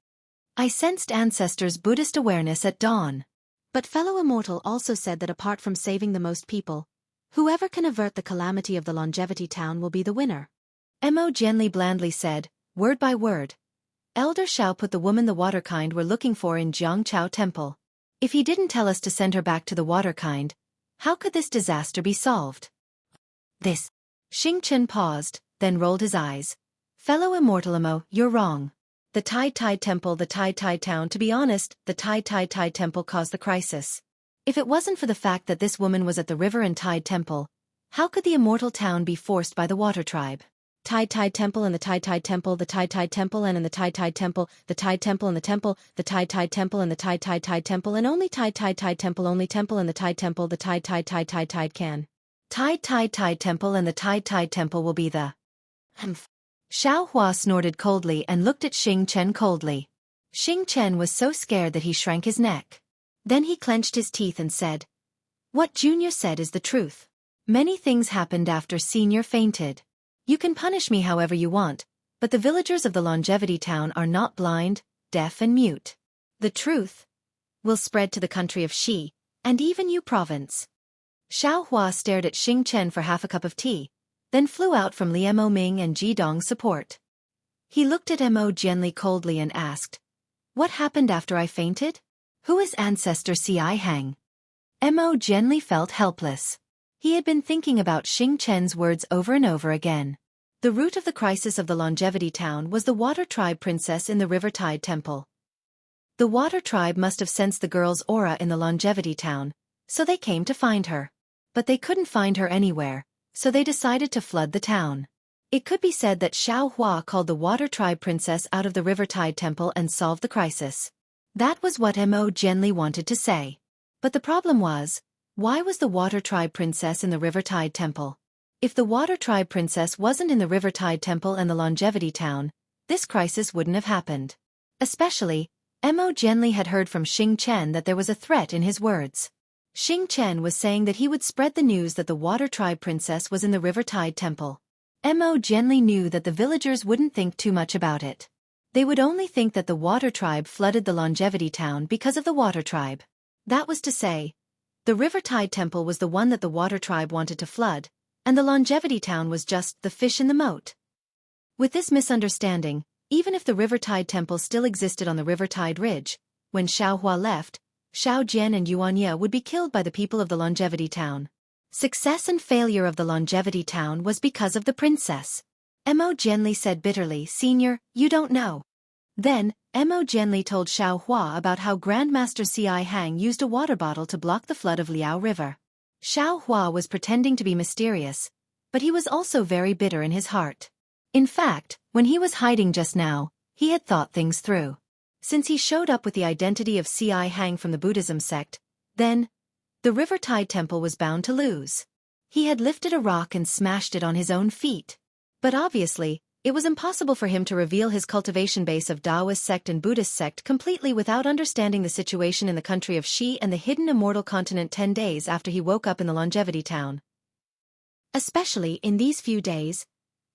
S1: "I sensed Ancestor's Buddhist awareness at dawn. But fellow immortal also said that apart from saving the most people, whoever can avert the calamity of the Longevity Town will be the winner." Mo Jianli blandly said, word by word, "Elder Shao put the woman the water kind we're looking for in Jiangchao Temple. If he didn't tell us to send her back to the water kind, how could this disaster be solved?" "This." Xingchen paused, then rolled his eyes. "Fellow immortal Mo, you're wrong. The Tide Temple, the Tide Town, to be honest, the Tide Temple caused the crisis. If it wasn't for the fact that this woman was at the River and Tide Temple, how could the immortal town be forced by the Water Tribe? Tide Temple and the Tide Temple, the Tide Temple and in the Tide Temple, the Tide Temple and the Temple, the Tide Temple and the Tide Temple and only Tide Temple, only Temple and the Tide Temple, the Tide can. Tide Temple and the Tide Temple will be the..." Humph. Xiao Hua snorted coldly and looked at Xingchen coldly. Xingchen was so scared that he shrank his neck. Then he clenched his teeth and said, "What Junior said is the truth. Many things happened after Senior fainted. You can punish me however you want, but the villagers of the Longevity Town are not blind, deaf and mute. The truth will spread to the country of Xi, and even you province." Xiao Hua stared at Xingchen for half a cup of tea, then flew out from Mo Ming and Ji Dong's support. He looked at Mo Jianli coldly and asked, What happened after I fainted? Who is ancestor Ci Hang? Mo Jianli felt helpless. He had been thinking about Xing Chen's words over and over again. The root of the crisis of the Longevity Town was the Water Tribe princess in the River Tide Temple. The Water Tribe must have sensed the girl's aura in the Longevity Town, so they came to find her. But they couldn't find her anywhere, so they decided to flood the town. It could be said that Xiao Hua called the Water Tribe princess out of the River Tide Temple and solved the crisis. That was what Mo Jianli wanted to say. But the problem was, why was the Water Tribe princess in the River Tide Temple? If the Water Tribe princess wasn't in the River Tide Temple and the Longevity Town, this crisis wouldn't have happened. Especially, Mo Jianli had heard from Xing Chen that there was a threat in his words. Xing Chen was saying that he would spread the news that the Water Tribe princess was in the River Tide Temple. Mo Jianli knew that the villagers wouldn't think too much about it. They would only think that the Water Tribe flooded the Longevity Town because of the Water Tribe. That was to say, the River Tide Temple was the one that the Water Tribe wanted to flood, and the Longevity Town was just the fish in the moat. With this misunderstanding, even if the River Tide Temple still existed on the River Tide Ridge, when Xiao Hua left, Xiao Jian and Yuan Ye would be killed by the people of the Longevity Town. Success and failure of the Longevity Town was because of the princess. Mo Jianli said bitterly, "Senior, you don't know." Then, Mo Jianli told Xiao Hua about how Grandmaster Ci Hang used a water bottle to block the flood of Liao River. Xiao Hua was pretending to be mysterious, but he was also very bitter in his heart. In fact, when he was hiding just now, he had thought things through. Since he showed up with the identity of Ci Hang from the Buddhism sect, then, the River Tide Temple was bound to lose. He had lifted a rock and smashed it on his own feet. But obviously, it was impossible for him to reveal his cultivation base of Taoist sect and Buddhist sect completely without understanding the situation in the country of Xi and the hidden immortal continent 10 days after he woke up in the Longevity Town. Especially in these few days,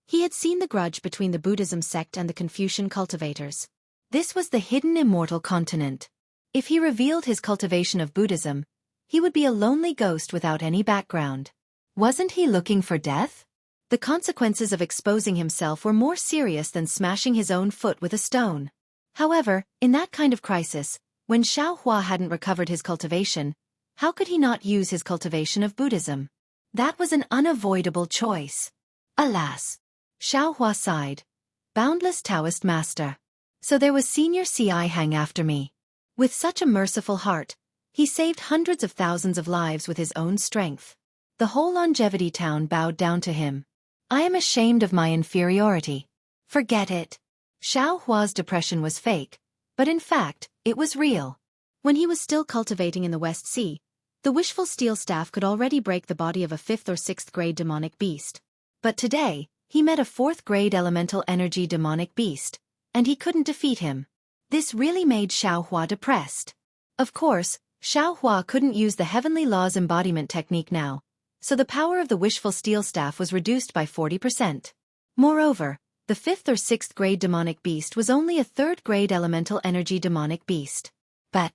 S1: he had seen the grudge between the Buddhism sect and the Confucian cultivators. This was the hidden immortal continent. If he revealed his cultivation of Buddhism, he would be a lonely ghost without any background. Wasn't he looking for death? The consequences of exposing himself were more serious than smashing his own foot with a stone. However, in that kind of crisis, when Xiao Hua hadn't recovered his cultivation, how could he not use his cultivation of Buddhism? That was an unavoidable choice. Alas! Xiao Hua sighed. Boundless Taoist master. So there was Senior Ci Hang after me. With such a merciful heart, he saved hundreds of thousands of lives with his own strength. The whole Longevity Town bowed down to him. I am ashamed of my inferiority. Forget it. Xiao Hua's depression was fake, but in fact, it was real. When he was still cultivating in the West Sea, the wishful steel staff could already break the body of a 5th or 6th grade demonic beast. But today, he met a 4th grade elemental energy demonic beast, and he couldn't defeat him. This really made Xiao Hua depressed. Of course, Xiao Hua couldn't use the Heavenly Law's embodiment technique now, so the power of the wishful steel staff was reduced by 40%. Moreover, the 5th or 6th grade demonic beast was only a 3rd grade elemental energy demonic beast. But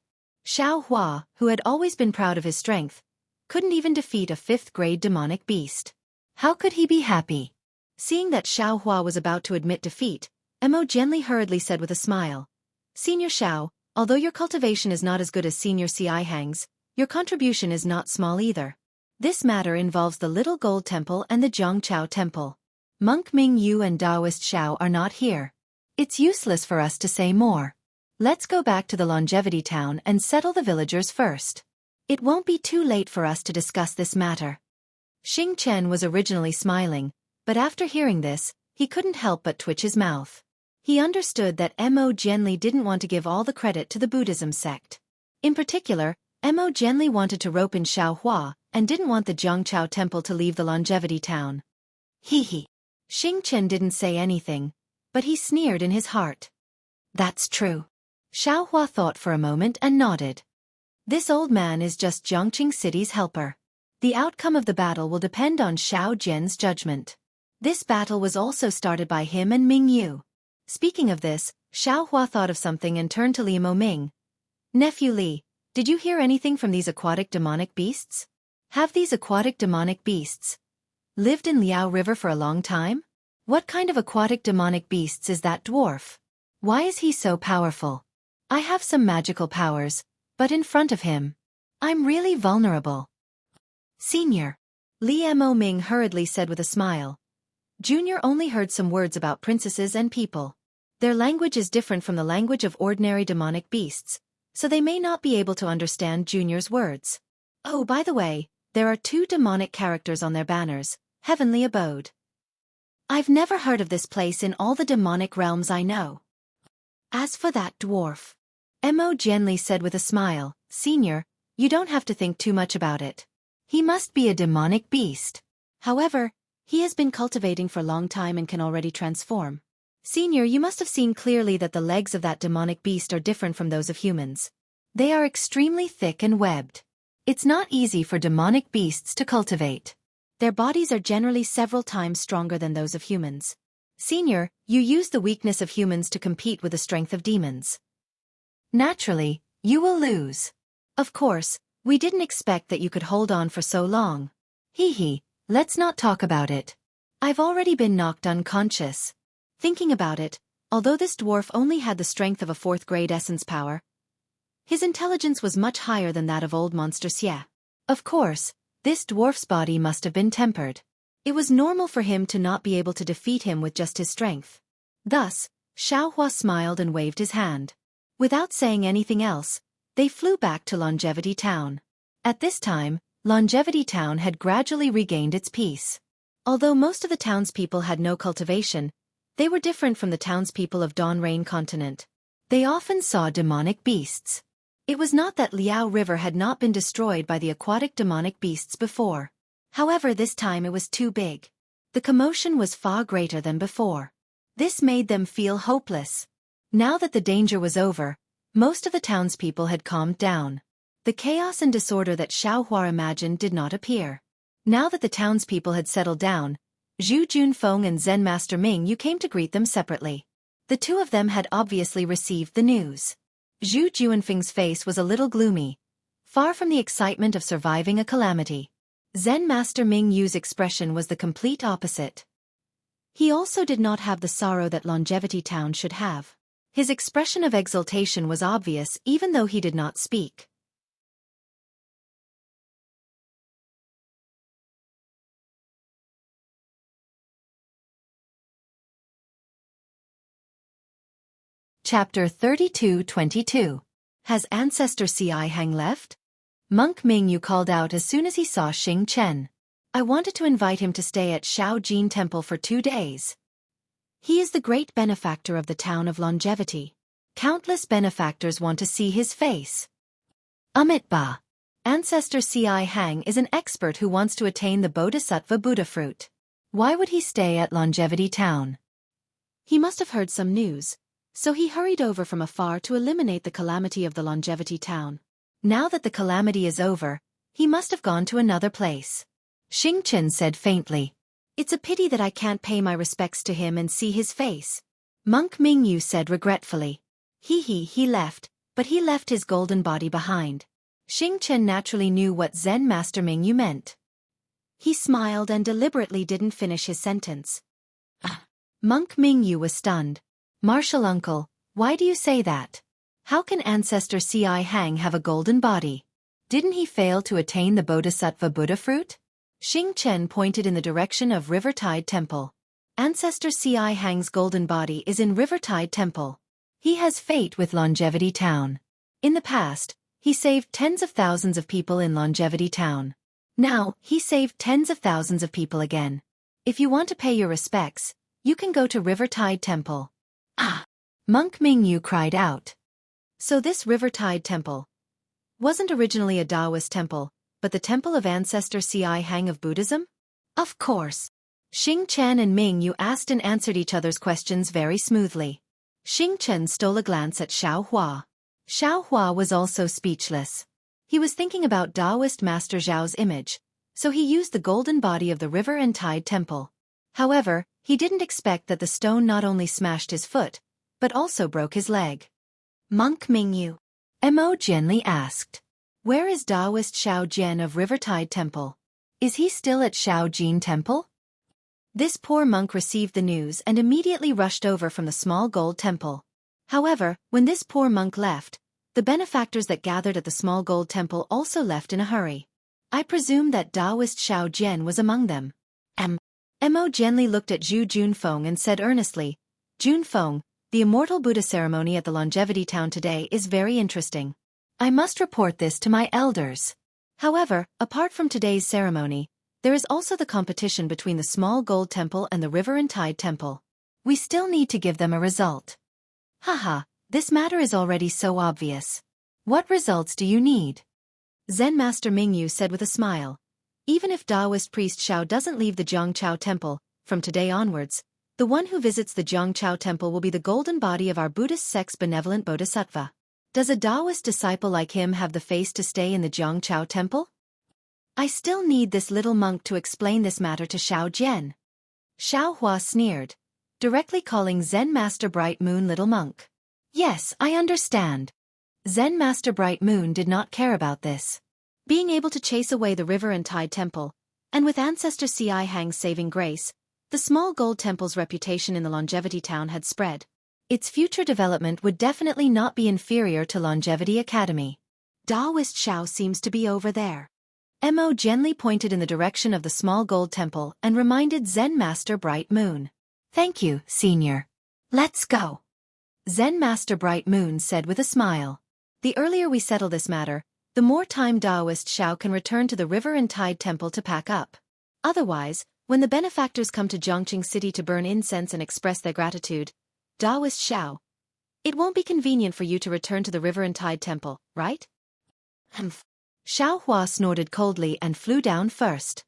S1: Xiao Hua, who had always been proud of his strength, couldn't even defeat a 5th grade demonic beast. How could he be happy? Seeing that Xiao Hua was about to admit defeat, Mo Jianli hurriedly said with a smile, "Senior Xiao, although your cultivation is not as good as Senior Ci Hang's, your contribution is not small either. This matter involves the Little Gold Temple and the Zhongchao Temple. Monk Ming Yu and Taoist Xiao are not here. It's useless for us to say more. Let's go back to the Longevity Town and settle the villagers first. It won't be too late for us to discuss this matter." Xing Chen was originally smiling, but after hearing this, he couldn't help but twitch his mouth. He understood that Mo Jianli didn't want to give all the credit to the Buddhism sect. In particular, Mo Jianli wanted to rope in Xiao Hua, and didn't want the Zhongchao Temple to leave the Longevity Town. Hee. Xing Chen didn't say anything, but he sneered in his heart. That's true. Xiao Hua thought for a moment and nodded. This old man is just Zhongqing City's helper. The outcome of the battle will depend on Xiao Jian's judgment. This battle was also started by him and Ming Yu. Speaking of this, Xiao Hua thought of something and turned to Li Moming. Nephew Li, did you hear anything from these aquatic demonic beasts? Have these aquatic demonic beasts lived in Liao River for a long time? What kind of aquatic demonic beasts is that dwarf? Why is he so powerful? I have some magical powers, but in front of him, I'm really vulnerable. Senior. Li Mo Ming hurriedly said with a smile. Junior only heard some words about princesses and people. Their language is different from the language of ordinary demonic beasts, so they may not be able to understand Junior's words. Oh, by the way, there are 2 demonic characters on their banners, Heavenly Abode. I've never heard of this place in all the demonic realms I know. As for that dwarf, Mo Jianli said with a smile, Senior, you don't have to think too much about it. He must be a demonic beast. However, he has been cultivating for a long time and can already transform. Senior, you must have seen clearly that the legs of that demonic beast are different from those of humans. They are extremely thick and webbed. It's not easy for demonic beasts to cultivate. Their bodies are generally several times stronger than those of humans. Senior, you use the weakness of humans to compete with the strength of demons. Naturally, you will lose. Of course, we didn't expect that you could hold on for so long. Hee, let's not talk about it. I've already been knocked unconscious. Thinking about it, although this dwarf only had the strength of a 4th grade essence power, his intelligence was much higher than that of old monster Xie. Of course, this dwarf's body must have been tempered. It was normal for him to not be able to defeat him with just his strength. Thus, Xiaohua smiled and waved his hand. Without saying anything else, they flew back to Longevity Town. At this time, Longevity Town had gradually regained its peace. Although most of the townspeople had no cultivation, they were different from the townspeople of Dawn Rain Continent. They often saw demonic beasts. It was not that Liao River had not been destroyed by the aquatic demonic beasts before. However, this time it was too big. The commotion was far greater than before. This made them feel hopeless. Now that the danger was over, most of the townspeople had calmed down. The chaos and disorder that Xiaohua imagined did not appear. Now that the townspeople had settled down, Zhu Junfeng and Zen Master Ming Yu came to greet them separately. The 2 of them had obviously received the news. Zhu Junfeng's face was a little gloomy, far from the excitement of surviving a calamity. Zen Master Ming Yu's expression was the complete opposite. He also did not have the sorrow that Longevity Town should have. His expression of exultation was obvious even though he did not speak. Chapter 32-22. Has Ancestor Ci Hang left? Monk Mingyu called out as soon as he saw Xing Chen. I wanted to invite him to stay at Shaojin Temple for 2 days. He is the great benefactor of the town of Longevity. Countless benefactors want to see his face. Ba. Ancestor Ci Hang is an expert who wants to attain the Bodhisattva Buddha fruit. Why would he stay at Longevity Town? He must have heard some news, so he hurried over from afar to eliminate the calamity of the Longevity Town. Now that the calamity is over, he must have gone to another place. Xing Chen said faintly. It's a pity that I can't pay my respects to him and see his face. Monk Mingyu said regretfully. He left, but he left his golden body behind. Xing Chen naturally knew what Zen Master Mingyu meant. He smiled and deliberately didn't finish his sentence. Monk Mingyu was stunned. Martial uncle, why do you say that? How can Ancestor Ci Hang have a golden body? Didn't he fail to attain the Bodhisattva Buddha fruit? Xing Chen pointed in the direction of Rivertide Temple. Ancestor Ci Hang's golden body is in Rivertide Temple. He has fate with Longevity Town. In the past, he saved tens of thousands of people in Longevity Town. Now, he saved tens of thousands of people again. If you want to pay your respects, you can go to Rivertide Temple. Monk Mingyu cried out. So this Rivertide Temple wasn't originally a Taoist temple, but the temple of Ancestor Ci Hang of Buddhism? Of course. Xing Chen and Ming Yu asked and answered each other's questions very smoothly. Xing Chen stole a glance at Xiaohua. Xiaohua was also speechless. He was thinking about Taoist Master Zhao's image, so he used the golden body of the River and Tide Temple. However, he didn't expect that the stone not only smashed his foot, but also broke his leg. Monk Mingyu. Mo Jianli asked. Where is Taoist Xiao Jian of Rivertide Temple? Is he still at Shaojin Temple? This poor monk received the news and immediately rushed over from the small gold temple. However, when this poor monk left, the benefactors that gathered at the small gold temple also left in a hurry. I presume that Taoist Xiao Jian was among them. Mo Jianli looked at Zhu Junfeng and said earnestly, Junfeng, the immortal Buddha ceremony at the Longevity Town today is very interesting. I must report this to my elders. However, apart from today's ceremony, there is also the competition between the small gold temple and the river and tide temple. We still need to give them a result. Haha, this matter is already so obvious. What results do you need? Zen Master Mingyu said with a smile. Even if Taoist priest Xiao doesn't leave the Jiangchao temple, from today onwards, the one who visits the Jiangchao temple will be the golden body of our Buddhist sect's benevolent bodhisattva. Does a Taoist disciple like him have the face to stay in the Jiangchao temple? I still need this little monk to explain this matter to Xiao Jian. Xiao Hua sneered, directly calling Zen Master Bright Moon little monk. Yes, I understand. Zen Master Bright Moon did not care about this. Being able to chase away the river and tide temple, and with ancestor Si Hang's saving grace, the small gold temple's reputation in the Longevity Town had spread. Its future development would definitely not be inferior to Longevity Academy. Taoist Xiao seems to be over there. Mo gently pointed in the direction of the small gold temple and reminded Zen Master Bright Moon. Thank you, Senior. Let's go. Zen Master Bright Moon said with a smile. The earlier we settle this matter, the more time Taoist Xiao can return to the river and tide temple to pack up. Otherwise, when the benefactors come to Zhongqing City to burn incense and express their gratitude, Taoist Xiao, it won't be convenient for you to return to the river and tide temple, right? Humph. Xiao Hua snorted coldly and flew down first.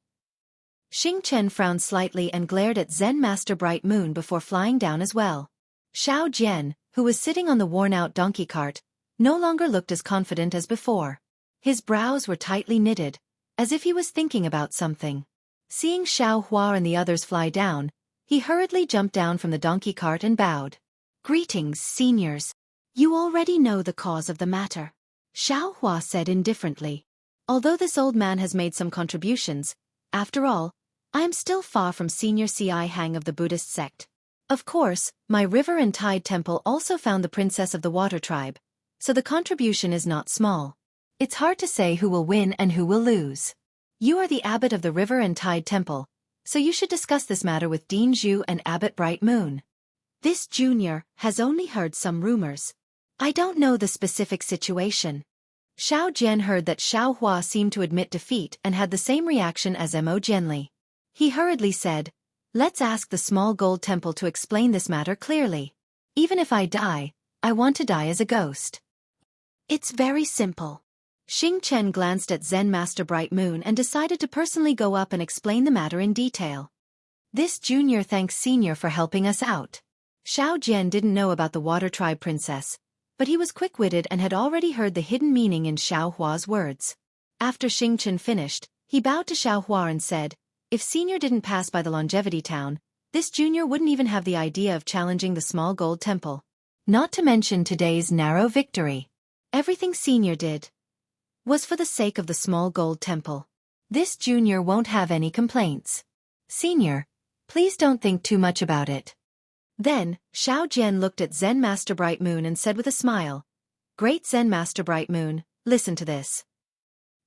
S1: Xing Chen frowned slightly and glared at Zen Master Bright Moon before flying down as well. Xiao Jian, who was sitting on the worn-out donkey cart, no longer looked as confident as before. His brows were tightly knitted, as if he was thinking about something. Seeing Xiao Hua and the others fly down, he hurriedly jumped down from the donkey cart and bowed. Greetings, seniors. You already know the cause of the matter. Xiao Hua said indifferently. Although this old man has made some contributions, after all, I am still far from senior Si Hang of the Buddhist sect. Of course, my river and tide temple also found the princess of the water tribe, so the contribution is not small. It's hard to say who will win and who will lose. You are the abbot of the river and tide temple, so you should discuss this matter with Dean Zhu and Abbot Bright Moon. This junior has only heard some rumors. I don't know the specific situation. Xiao Jian heard that Xiao Hua seemed to admit defeat and had the same reaction as Mo Jianli. He hurriedly said, let's ask the small gold temple to explain this matter clearly. Even if I die, I want to die as a ghost. It's very simple. Xing Chen glanced at Zen Master Bright Moon and decided to personally go up and explain the matter in detail. This junior thanks senior for helping us out. Xiao Jian didn't know about the water tribe princess, but he was quick-witted and had already heard the hidden meaning in Xiao Hua's words. After Xing Chen finished, he bowed to Xiao Hua and said, if senior didn't pass by the Longevity Town, this junior wouldn't even have the idea of challenging the small gold temple. Not to mention today's narrow victory. Everything senior did was for the sake of the small gold temple. This junior won't have any complaints. Senior, please don't think too much about it. Then, Xiao Jian looked at Zen Master Bright Moon and said with a smile, Great Zen Master Bright Moon, listen to this.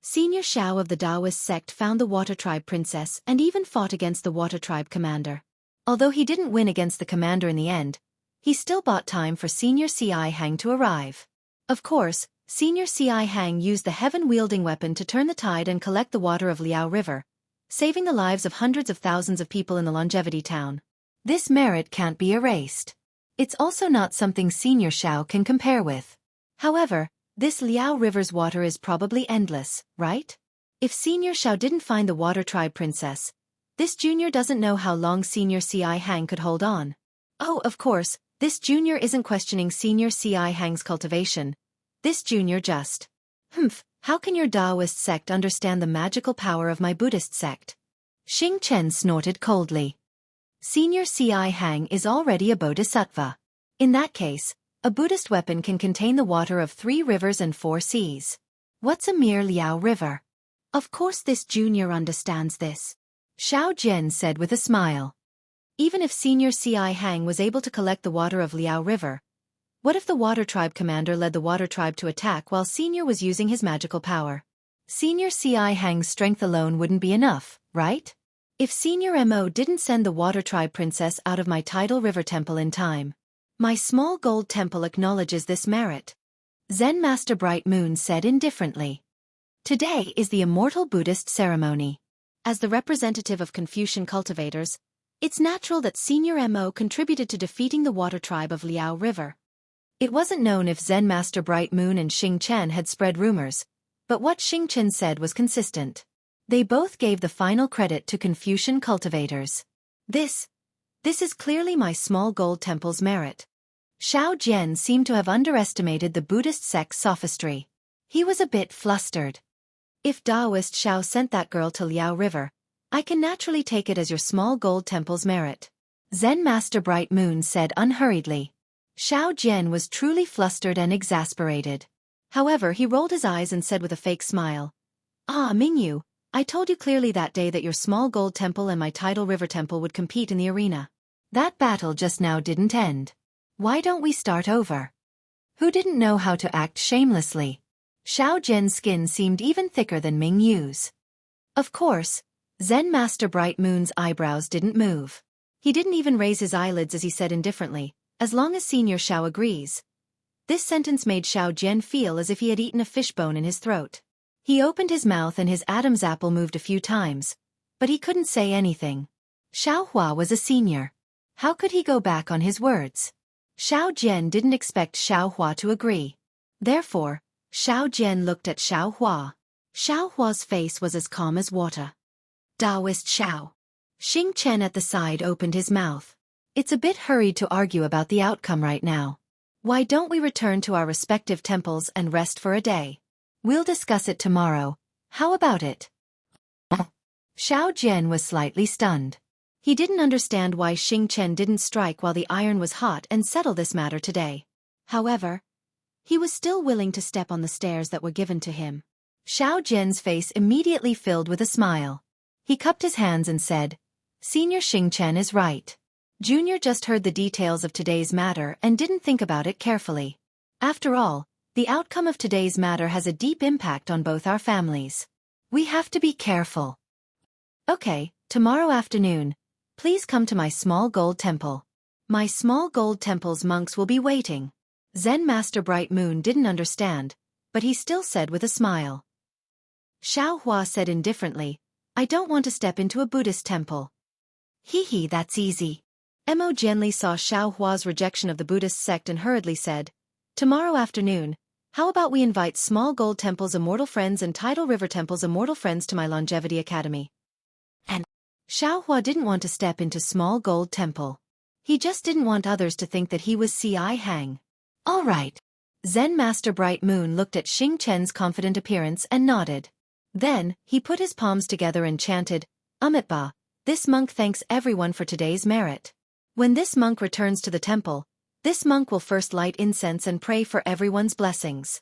S1: Senior Xiao of the Taoist sect found the Water Tribe princess and even fought against the Water Tribe commander. Although he didn't win against the commander in the end, he still bought time for Senior Si Hang to arrive. Of course, Senior Si Hang used the heaven-wielding weapon to turn the tide and collect the water of Liao River, saving the lives of hundreds of thousands of people in the Longevity Town. This merit can't be erased. It's also not something Senior Xiao can compare with. However, this Liao River's water is probably endless, right? If Senior Xiao didn't find the Water Tribe princess, this junior doesn't know how long Senior Si Hang could hold on. Oh, of course, this junior isn't questioning Senior Si Hang's cultivation. This junior just, how can your Taoist sect understand the magical power of my Buddhist sect? Xing Chen snorted coldly. Senior Si Hang is already a bodhisattva. In that case, a Buddhist weapon can contain the water of 3 rivers and 4 seas. What's a mere Liao River? Of course this junior understands this. Xiao Jian said with a smile. Even if Senior Si Hang was able to collect the water of Liao River, What if the Water Tribe commander led the Water Tribe to attack while Senior was using his magical power? Senior C.I. Hang's strength alone wouldn't be enough, right? If Senior M.O. didn't send the Water Tribe princess out of my tidal river temple in time. My small gold temple acknowledges this merit. Zen Master Bright Moon said indifferently. Today is the immortal Buddhist ceremony. As the representative of Confucian cultivators, it's natural that Senior M.O. contributed to defeating the Water Tribe of Liao River. It wasn't known if Zen Master Bright Moon and Xing Chen had spread rumors, but what Xing Chen said was consistent. They both gave the final credit to Confucian cultivators. This is clearly my small gold temple's merit. Xiao Jian seemed to have underestimated the Buddhist sect's sophistry. He was a bit flustered. If Taoist Xiao sent that girl to Liao River, I can naturally take it as your small gold temple's merit. Zen Master Bright Moon said unhurriedly. Xiao Jian was truly flustered and exasperated. However, he rolled his eyes and said with a fake smile, "Ah, Mingyu, I told you clearly that day that your small gold temple and my tidal river temple would compete in the arena. That battle just now didn't end. Why don't we start over?" Who didn't know how to act shamelessly? Xiao Jian's skin seemed even thicker than Ming Yu's. Of course, Zen Master Bright Moon's eyebrows didn't move. He didn't even raise his eyelids as he said indifferently, "As long as Senior Xiao agrees." This sentence made Xiao Jian feel as if he had eaten a fishbone in his throat. He opened his mouth and his Adam's apple moved a few times, but he couldn't say anything. Xiao Hua was a senior. How could he go back on his words? Xiao Jian didn't expect Xiao Hua to agree. Therefore, Xiao Jian looked at Xiao Hua. Xiao Hua's face was as calm as water. Taoist Xiao. Xing Chen at the side opened his mouth. It's a bit hurried to argue about the outcome right now. Why don't we return to our respective temples and rest for a day? We'll discuss it tomorrow. How about it? Xiao Jian was slightly stunned. He didn't understand why Xing Chen didn't strike while the iron was hot and settle this matter today. However, he was still willing to step on the stairs that were given to him. Xiao Jian's face immediately filled with a smile. He cupped his hands and said, "Senior Xing Chen is right. Junior just heard the details of today's matter and didn't think about it carefully. After all, the outcome of today's matter has a deep impact on both our families. We have to be careful. Okay, tomorrow afternoon, please come to my small gold temple. My small gold temple's monks will be waiting." Zen Master Bright Moon didn't understand, but he still said with a smile. Xiao Hua said indifferently, "I don't want to step into a Buddhist temple." Hee, that's easy. Mo Jianli saw Xiao Hua's rejection of the Buddhist sect and hurriedly said, "Tomorrow afternoon, how about we invite Small Gold Temple's immortal friends and Tidal River Temple's immortal friends to my Longevity Academy?" And Xiao Hua didn't want to step into Small Gold Temple. He just didn't want others to think that he was C.I. Hang. All right. Zen Master Bright Moon looked at Xing Chen's confident appearance and nodded. Then, he put his palms together and chanted, "Amitba, this monk thanks everyone for today's merit. When this monk returns to the temple, this monk will first light incense and pray for everyone's blessings."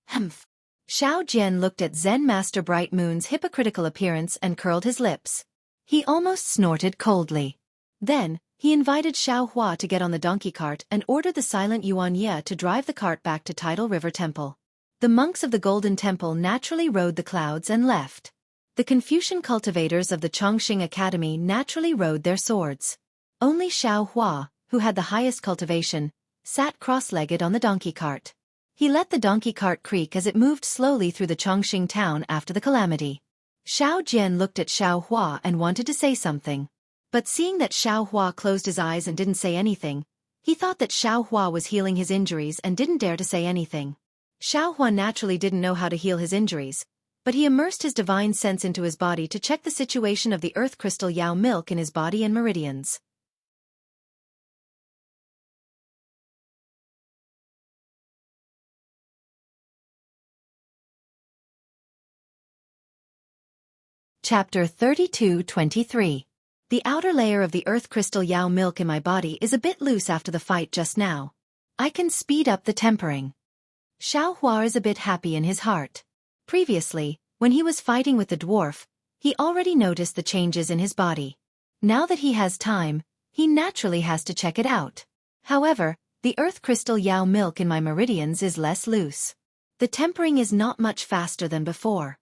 S1: Humph. Xiao Jian looked at Zen Master Bright Moon's hypocritical appearance and curled his lips. He almost snorted coldly. Then, he invited Xiao Hua to get on the donkey cart and ordered the silent Yuan Ye to drive the cart back to Tidal River Temple. The monks of the Golden Temple naturally rode the clouds and left. The Confucian cultivators of the Chongqing Academy naturally rode their swords. Only Xiao Hua, who had the highest cultivation, sat cross-legged on the donkey cart. He let the donkey cart creak as it moved slowly through the Chongqing town after the calamity. Xiao Jian looked at Xiao Hua and wanted to say something. But seeing that Xiao Hua closed his eyes and didn't say anything, he thought that Xiao Hua was healing his injuries and didn't dare to say anything. Xiao Hua naturally didn't know how to heal his injuries, but he immersed his divine sense into his body to check the situation of the earth crystal Yao milk in his body and meridians. Chapter 32-23. The outer layer of the earth crystal Yao milk in my body is a bit loose after the fight just now. I can speed up the tempering. Xiao Hua is a bit happy in his heart. Previously, when he was fighting with the dwarf, he already noticed the changes in his body. Now that he has time, he naturally has to check it out. However, The earth crystal Yao milk in my meridians is less loose. The tempering is not much faster than before.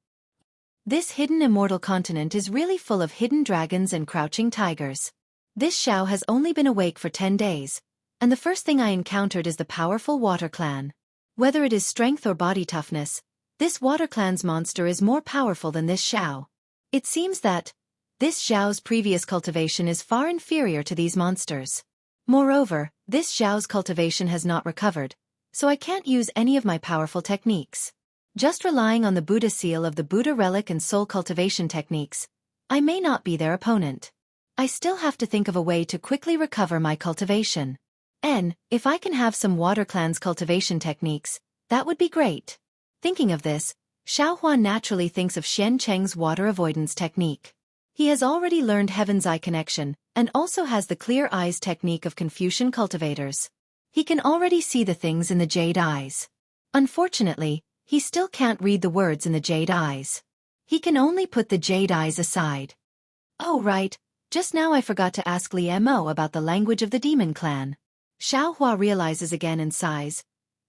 S1: This hidden immortal continent is really full of hidden dragons and crouching tigers. This Xiao has only been awake for 10 days, and the first thing I encountered is the powerful water clan. Whether it is strength or body toughness, this water clan's monster is more powerful than this Xiao. It seems that this Xiao's previous cultivation is far inferior to these monsters. Moreover, this Xiao's cultivation has not recovered, so I can't use any of my powerful techniques. Just relying on the Buddha seal of the Buddha relic and soul cultivation techniques, I may not be their opponent. I still have to think of a way to quickly recover my cultivation. If I can have some water clan's cultivation techniques, that would be great. Thinking of this, Xiaohua naturally thinks of Xian Cheng's water avoidance technique. He has already learned Heaven's Eye Connection, and also has the clear eyes technique of Confucian cultivators. He can already see the things in the jade eyes. Unfortunately, he still can't read the words in the jade eyes. He can only put the jade eyes aside. Oh right, just now I forgot to ask Li Mo about the language of the demon clan. Xiaohua realizes again and sighs.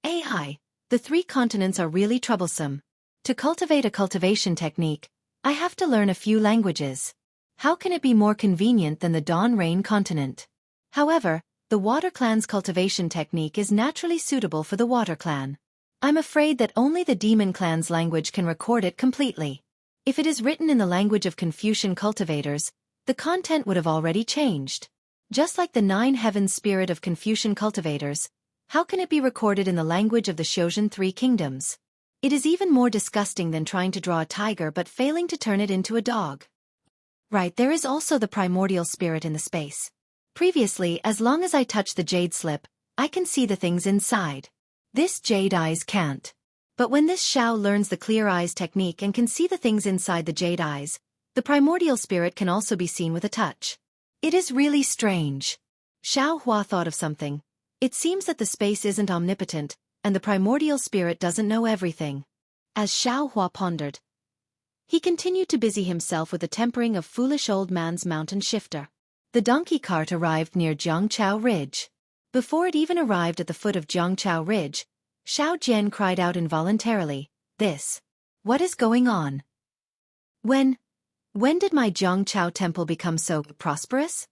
S1: AI, the 3 continents are really troublesome. To cultivate a cultivation technique, I have to learn a few languages. How can it be more convenient than the Dawn Rain continent? However, the water clan's cultivation technique is naturally suitable for the water clan. I'm afraid that only the demon clan's language can record it completely. If it is written in the language of Confucian cultivators, the content would have already changed. Just like the 9 heavens spirit of Confucian cultivators, how can it be recorded in the language of the Xiuzhen 3 kingdoms? It is even more disgusting than trying to draw a tiger but failing to turn it into a dog. Right, there is also the primordial spirit in the space. Previously, as long as I touch the jade slip, I can see the things inside. This jade eyes can't. But when this Xiao learns the clear eyes technique and can see the things inside the jade eyes, the primordial spirit can also be seen with a touch. It is really strange. Xiao Hua thought of something. It seems that the space isn't omnipotent, and the primordial spirit doesn't know everything. As Xiao Hua pondered, he continued to busy himself with the tempering of foolish old man's mountain shifter. The donkey cart arrived near Jiangchao Ridge. Before it even arrived at the foot of Jiangchao Ridge, Xiao Jian cried out involuntarily, What is going on? When did my Jiangchao temple become so prosperous?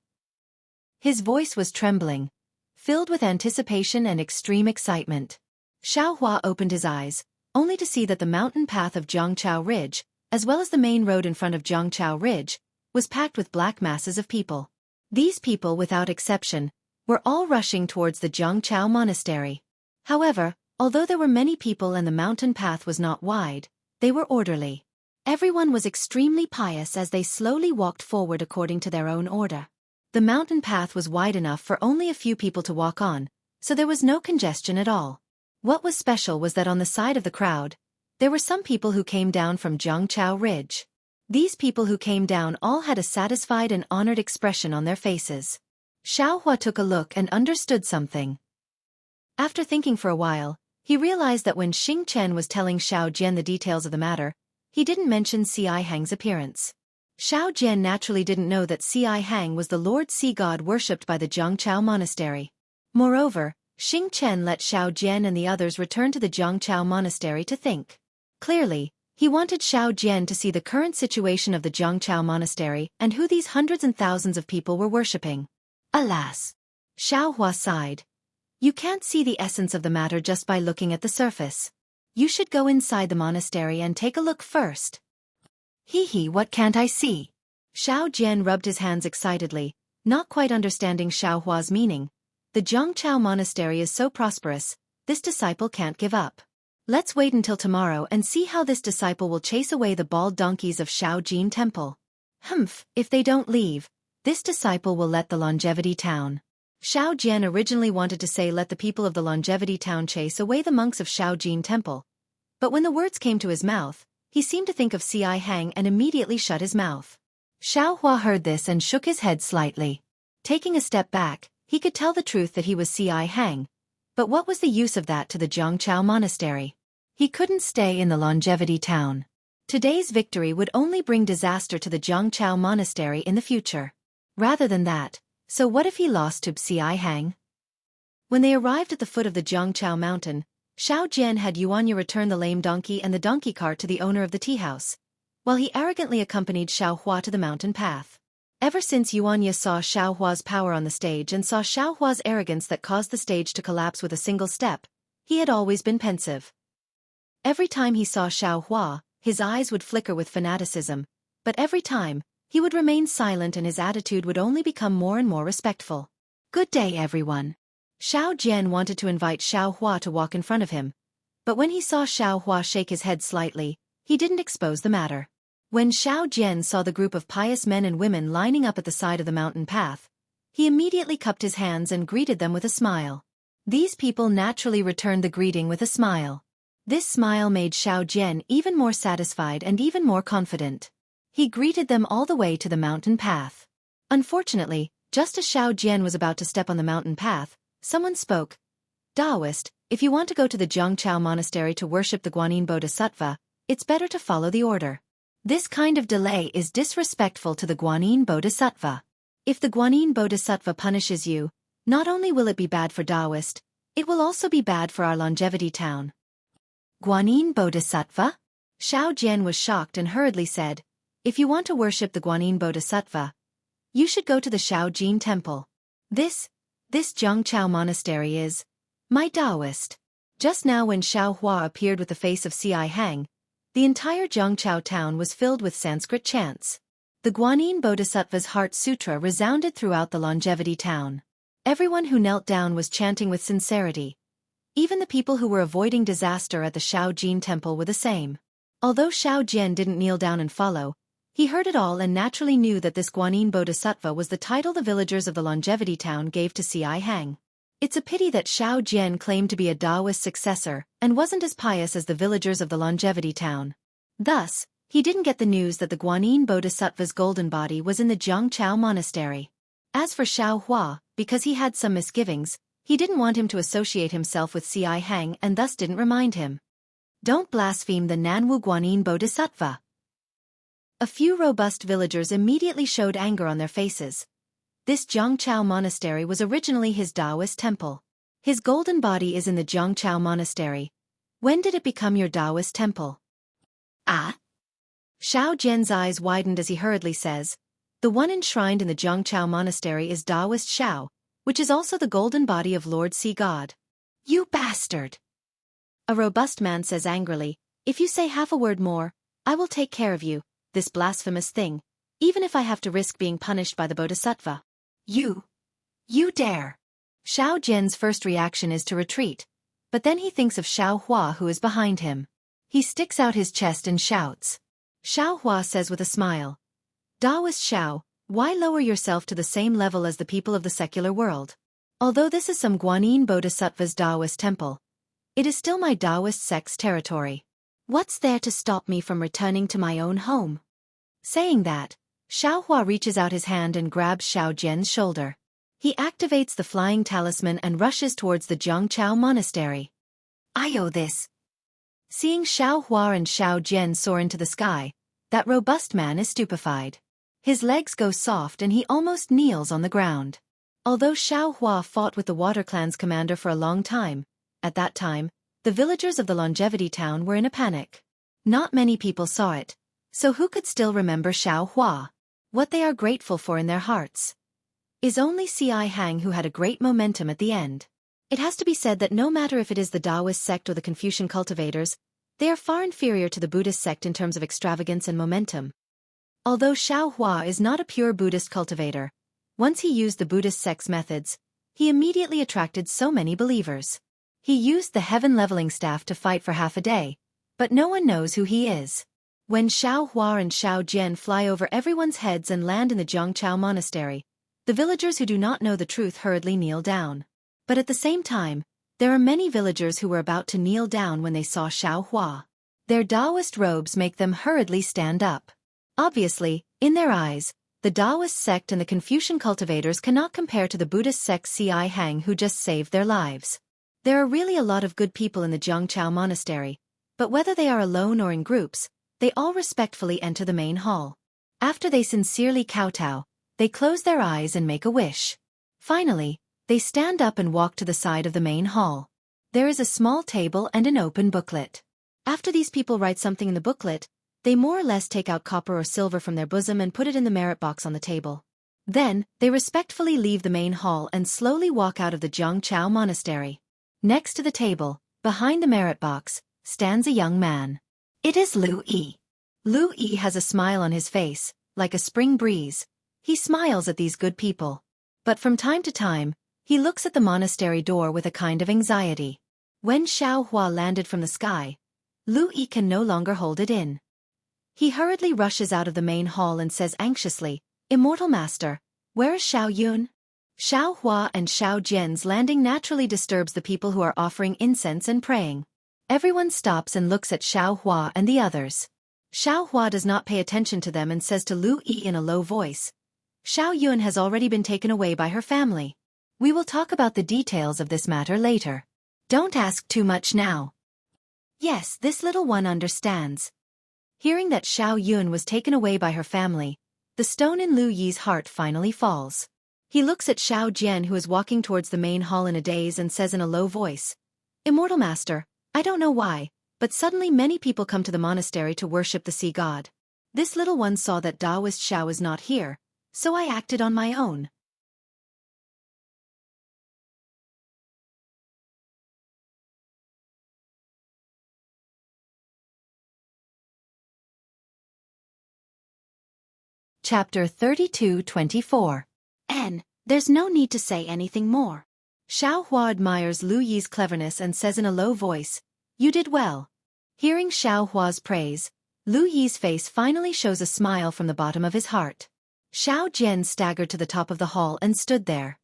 S1: His voice was trembling, filled with anticipation and extreme excitement. Xiao Hua opened his eyes, only to see that the mountain path of Jiangchao Ridge, as well as the main road in front of Jiangchao Ridge, was packed with black masses of people. These people, without exception, were all rushing towards the Jiangchao monastery. However, although there were many people and the mountain path was not wide, they were orderly. Everyone was extremely pious as they slowly walked forward according to their own order. The mountain path was wide enough for only a few people to walk on, so there was no congestion at all. What was special was that on the side of the crowd, there were some people who came down from Jiangchao Ridge. These people who came down all had a satisfied and honored expression on their faces. Xiao Hua took a look and understood something. After thinking for a while, he realized that when Xing Chen was telling Xiao Jian the details of the matter, he didn't mention Si Hang's appearance. Xiao Jian naturally didn't know that Si Hang was the Lord Sea God worshipped by the Jiangchao monastery. Moreover, Xing Chen let Xiao Jian and the others return to the Jiangchao monastery to think. Clearly, he wanted Xiao Jian to see the current situation of the Jiangchao monastery and who these hundreds and thousands of people were worshipping. Alas! Xiao Hua sighed. You can't see the essence of the matter just by looking at the surface. You should go inside the monastery and take a look first. What can't I see? Xiao Jian rubbed his hands excitedly, not quite understanding Xiao Hua's meaning. The Jiangchao monastery is so prosperous, this disciple can't give up. Let's wait until tomorrow and see how this disciple will chase away the bald donkeys of Shaojin Temple. If they don't leave, this disciple will let the longevity town. Xiao Jian originally wanted to say let the people of the longevity town chase away the monks of Shaojin Temple. But when the words came to his mouth, he seemed to think of Si Hang and immediately shut his mouth. Xiao Hua heard this and shook his head slightly. Taking a step back, he could tell the truth that he was Si Hang. But what was the use of that to the Jiangchao monastery? He couldn't stay in the longevity town. Today's victory would only bring disaster to the Jiangchao monastery in the future. Rather than that, so what if he lost to Si Hang? When they arrived at the foot of the Jiangchao mountain, Xiao Jian had Yuanya return the lame donkey and the donkey cart to the owner of the tea house, while he arrogantly accompanied Xiao Hua to the mountain path. Ever since Yuanya saw Xiao Hua's power on the stage and saw Xiao Hua's arrogance that caused the stage to collapse with a single step, he had always been pensive. Every time he saw Xiao Hua, his eyes would flicker with fanaticism, but every time, he would remain silent and his attitude would only become more and more respectful. Good day, everyone. Xiao Jian wanted to invite Xiao Hua to walk in front of him, but when he saw Xiao Hua shake his head slightly, he didn't expose the matter. When Xiao Jian saw the group of pious men and women lining up at the side of the mountain path, he immediately cupped his hands and greeted them with a smile. These people naturally returned the greeting with a smile. This smile made Xiao Jian even more satisfied and even more confident. He greeted them all the way to the mountain path. Unfortunately, just as Xiao Jian was about to step on the mountain path, someone spoke. Taoist, if you want to go to the Jiangchao monastery to worship the Guanyin Bodhisattva, it's better to follow the order. This kind of delay is disrespectful to the Guanyin Bodhisattva. If the Guanyin Bodhisattva punishes you, not only will it be bad for Taoist, it will also be bad for our longevity town. Guanyin Bodhisattva? Xiao Jian was shocked and hurriedly said, if you want to worship the Guanyin Bodhisattva, you should go to the Shaojin temple. This Jiangchao monastery is my Taoist. Just now when Xiao Hua appeared with the face of Ci Hang, the entire Jiangchao town was filled with Sanskrit chants. The Guanyin Bodhisattva's Heart Sutra resounded throughout the longevity town. Everyone who knelt down was chanting with sincerity. Even the people who were avoiding disaster at the Shaojin temple were the same. Although Xiao Jian didn't kneel down and follow, he heard it all and naturally knew that this Guanyin Bodhisattva was the title the villagers of the longevity town gave to Ci Hang. It's a pity that Xiao Jian claimed to be a Taoist successor and wasn't as pious as the villagers of the longevity town. Thus, he didn't get the news that the Guanyin Bodhisattva's golden body was in the Jiangchao monastery. As for Xiao Hua, because he had some misgivings, he didn't want him to associate himself with Ci Hang and thus didn't remind him. Don't blaspheme the Nanwu Guanyin Bodhisattva. A few robust villagers immediately showed anger on their faces. This Jiangchao monastery was originally his Taoist temple. His golden body is in the Jiangchao monastery. When did it become your Taoist temple? Ah? Xiao Jian's eyes widened as he hurriedly says, the one enshrined in the Jiangchao monastery is Taoist Xiao, which is also the golden body of Lord Sea God. You bastard! A robust man says angrily, if you say half a word more, I will take care of you, this blasphemous thing, even if I have to risk being punished by the Bodhisattva. You dare! Xiao Jian's first reaction is to retreat, but then he thinks of Xiao Hua who is behind him. He sticks out his chest and shouts. Xiao Hua says with a smile, Taoist Xiao, why lower yourself to the same level as the people of the secular world? Although this is some Guanyin Bodhisattva's Taoist temple, it is still my Taoist sect's territory. What's there to stop me from returning to my own home? Saying that, Xiao Hua reaches out his hand and grabs Xiao Jian's shoulder. He activates the flying talisman and rushes towards the Jiangchao monastery. I owe this. Seeing Xiao Hua and Xiao Jian soar into the sky, that robust man is stupefied. His legs go soft and he almost kneels on the ground. Although Xiao Hua fought with the Water Clan's commander for a long time, at that time, the villagers of the longevity town were in a panic. Not many people saw it, so who could still remember Xiao Hua? What they are grateful for in their hearts is only Ci Hang who had a great momentum at the end. It has to be said that no matter if it is the Taoist sect or the Confucian cultivators, they are far inferior to the Buddhist sect in terms of extravagance and momentum. Although Xiao Hua is not a pure Buddhist cultivator, once he used the Buddhist sect's methods, he immediately attracted so many believers. He used the heaven leveling staff to fight for half a day, but no one knows who he is. When Xiao Hua and Xiao Jian fly over everyone's heads and land in the Jiangchao monastery, the villagers who do not know the truth hurriedly kneel down. But at the same time, there are many villagers who were about to kneel down when they saw Xiao Hua. Their Taoist robes make them hurriedly stand up. Obviously, in their eyes, the Taoist sect and the Confucian cultivators cannot compare to the Buddhist sect Ci Hang who just saved their lives. There are really a lot of good people in the Jiangchao monastery, but whether they are alone or in groups, they all respectfully enter the main hall. After they sincerely kowtow, they close their eyes and make a wish. Finally, They stand up and walk to the side of the main hall. There is a small table and an open booklet. After these people write something in the booklet, they more or less take out copper or silver from their bosom and put it in the merit box on the table. Then, they respectfully leave the main hall and slowly walk out of the Zhangchao monastery. Next to the table, behind the merit box, stands a young man. It is Lu Yi. Lu Yi has a smile on his face, like a spring breeze. He smiles at these good people. But from time to time, he looks at the monastery door with a kind of anxiety. When Xiao Hua landed from the sky, Lu Yi can no longer hold it in. He hurriedly rushes out of the main hall and says anxiously, "Immortal Master, where is Xiao Yun?" Xiao Hua and Xiao Jian's landing naturally disturbs the people who are offering incense and praying. Everyone stops and looks at Xiao Hua and the others. Xiao Hua does not pay attention to them and says to Lu Yi in a low voice, "Xiao Yun has already been taken away by her family. We will talk about the details of this matter later. Don't ask too much now." Yes, this little one understands. Hearing that Xiao Yun was taken away by her family, the stone in Lu Yi's heart finally falls. He looks at Xiao Jian, who is walking towards the main hall in a daze, and says in a low voice, "Immortal Master, I don't know why, but suddenly many people come to the monastery to worship the sea god. This little one saw that Taoist Xiao is not here, so I acted on my own." Chapter 32-24. There's no need to say anything more. Xiao Hua admires Lu Yi's cleverness and says in a low voice, "You did well." Hearing Xiao Hua's praise, Lu Yi's face finally shows a smile from the bottom of his heart. Xiao Jian staggered to the top of the hall and stood there.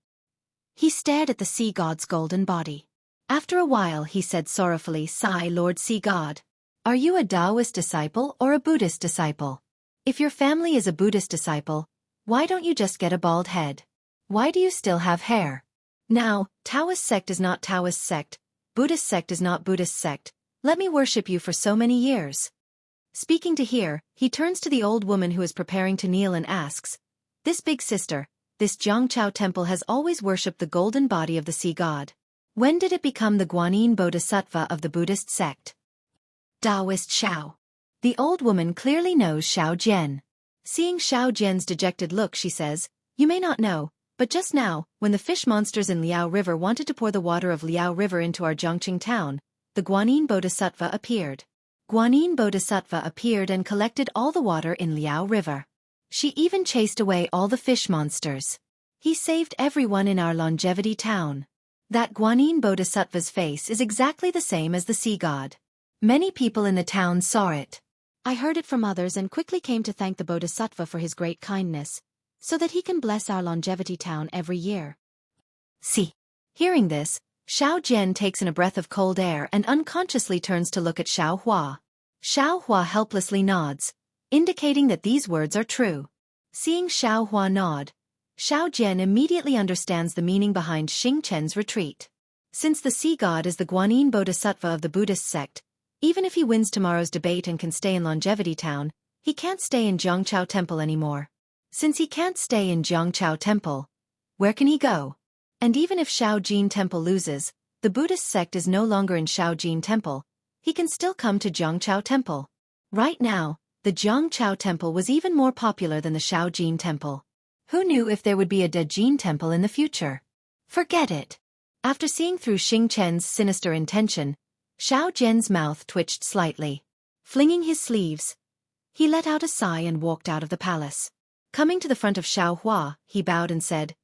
S1: He stared at the sea god's golden body. After a while he said sorrowfully, "Sigh, Lord Sea God. Are you a Taoist disciple or a Buddhist disciple? If your family is a Buddhist disciple, why don't you just get a bald head? Why do you still have hair? Now, Taoist sect is not Taoist sect, Buddhist sect is not Buddhist sect. Let me worship you for so many years." Speaking to here, he turns to the old woman who is preparing to kneel and asks, "This big sister, this Zhangchao temple has always worshipped the golden body of the sea god. When did it become the Guanyin Bodhisattva of the Buddhist sect?" Taoist Xiao. The old woman clearly knows Xiao Jian. Seeing Xiao Jian's dejected look, she says, "You may not know, but just now, when the fish monsters in Liao River wanted to pour the water of Liao River into our Zhongqing town, the Guanyin Bodhisattva appeared. Guanyin Bodhisattva appeared and collected all the water in Liao River. She even chased away all the fish monsters. He saved everyone in our longevity town. That Guanyin Bodhisattva's face is exactly the same as the sea god. Many people in the town saw it. I heard it from others and quickly came to thank the Bodhisattva for his great kindness, so that he can bless our longevity town every year." See. Hearing this, Xiao Jian takes in a breath of cold air and unconsciously turns to look at Xiao Hua. Xiao Hua helplessly nods, indicating that these words are true. Seeing Xiao Hua nod, Xiao Jian immediately understands the meaning behind Xing Chen's retreat. Since the sea god is the Guanyin Bodhisattva of the Buddhist sect, even if he wins tomorrow's debate and can stay in Longevity Town, he can't stay in Zhangchao Temple anymore. Since he can't stay in Zhangchao Temple, where can he go? And even if Shaojin Temple loses, the Buddhist sect is no longer in Shaojin Temple, he can still come to Zhangchao Temple. Right now, the Zhangchao Temple was even more popular than the Shaojin Temple. Who knew if there would be a Dejin Temple in the future? Forget it. After seeing through Xing Chen's sinister intention, Xiao Jian's mouth twitched slightly. Flinging his sleeves, he let out a sigh and walked out of the palace. Coming to the front of Xiao Hua, he bowed and said,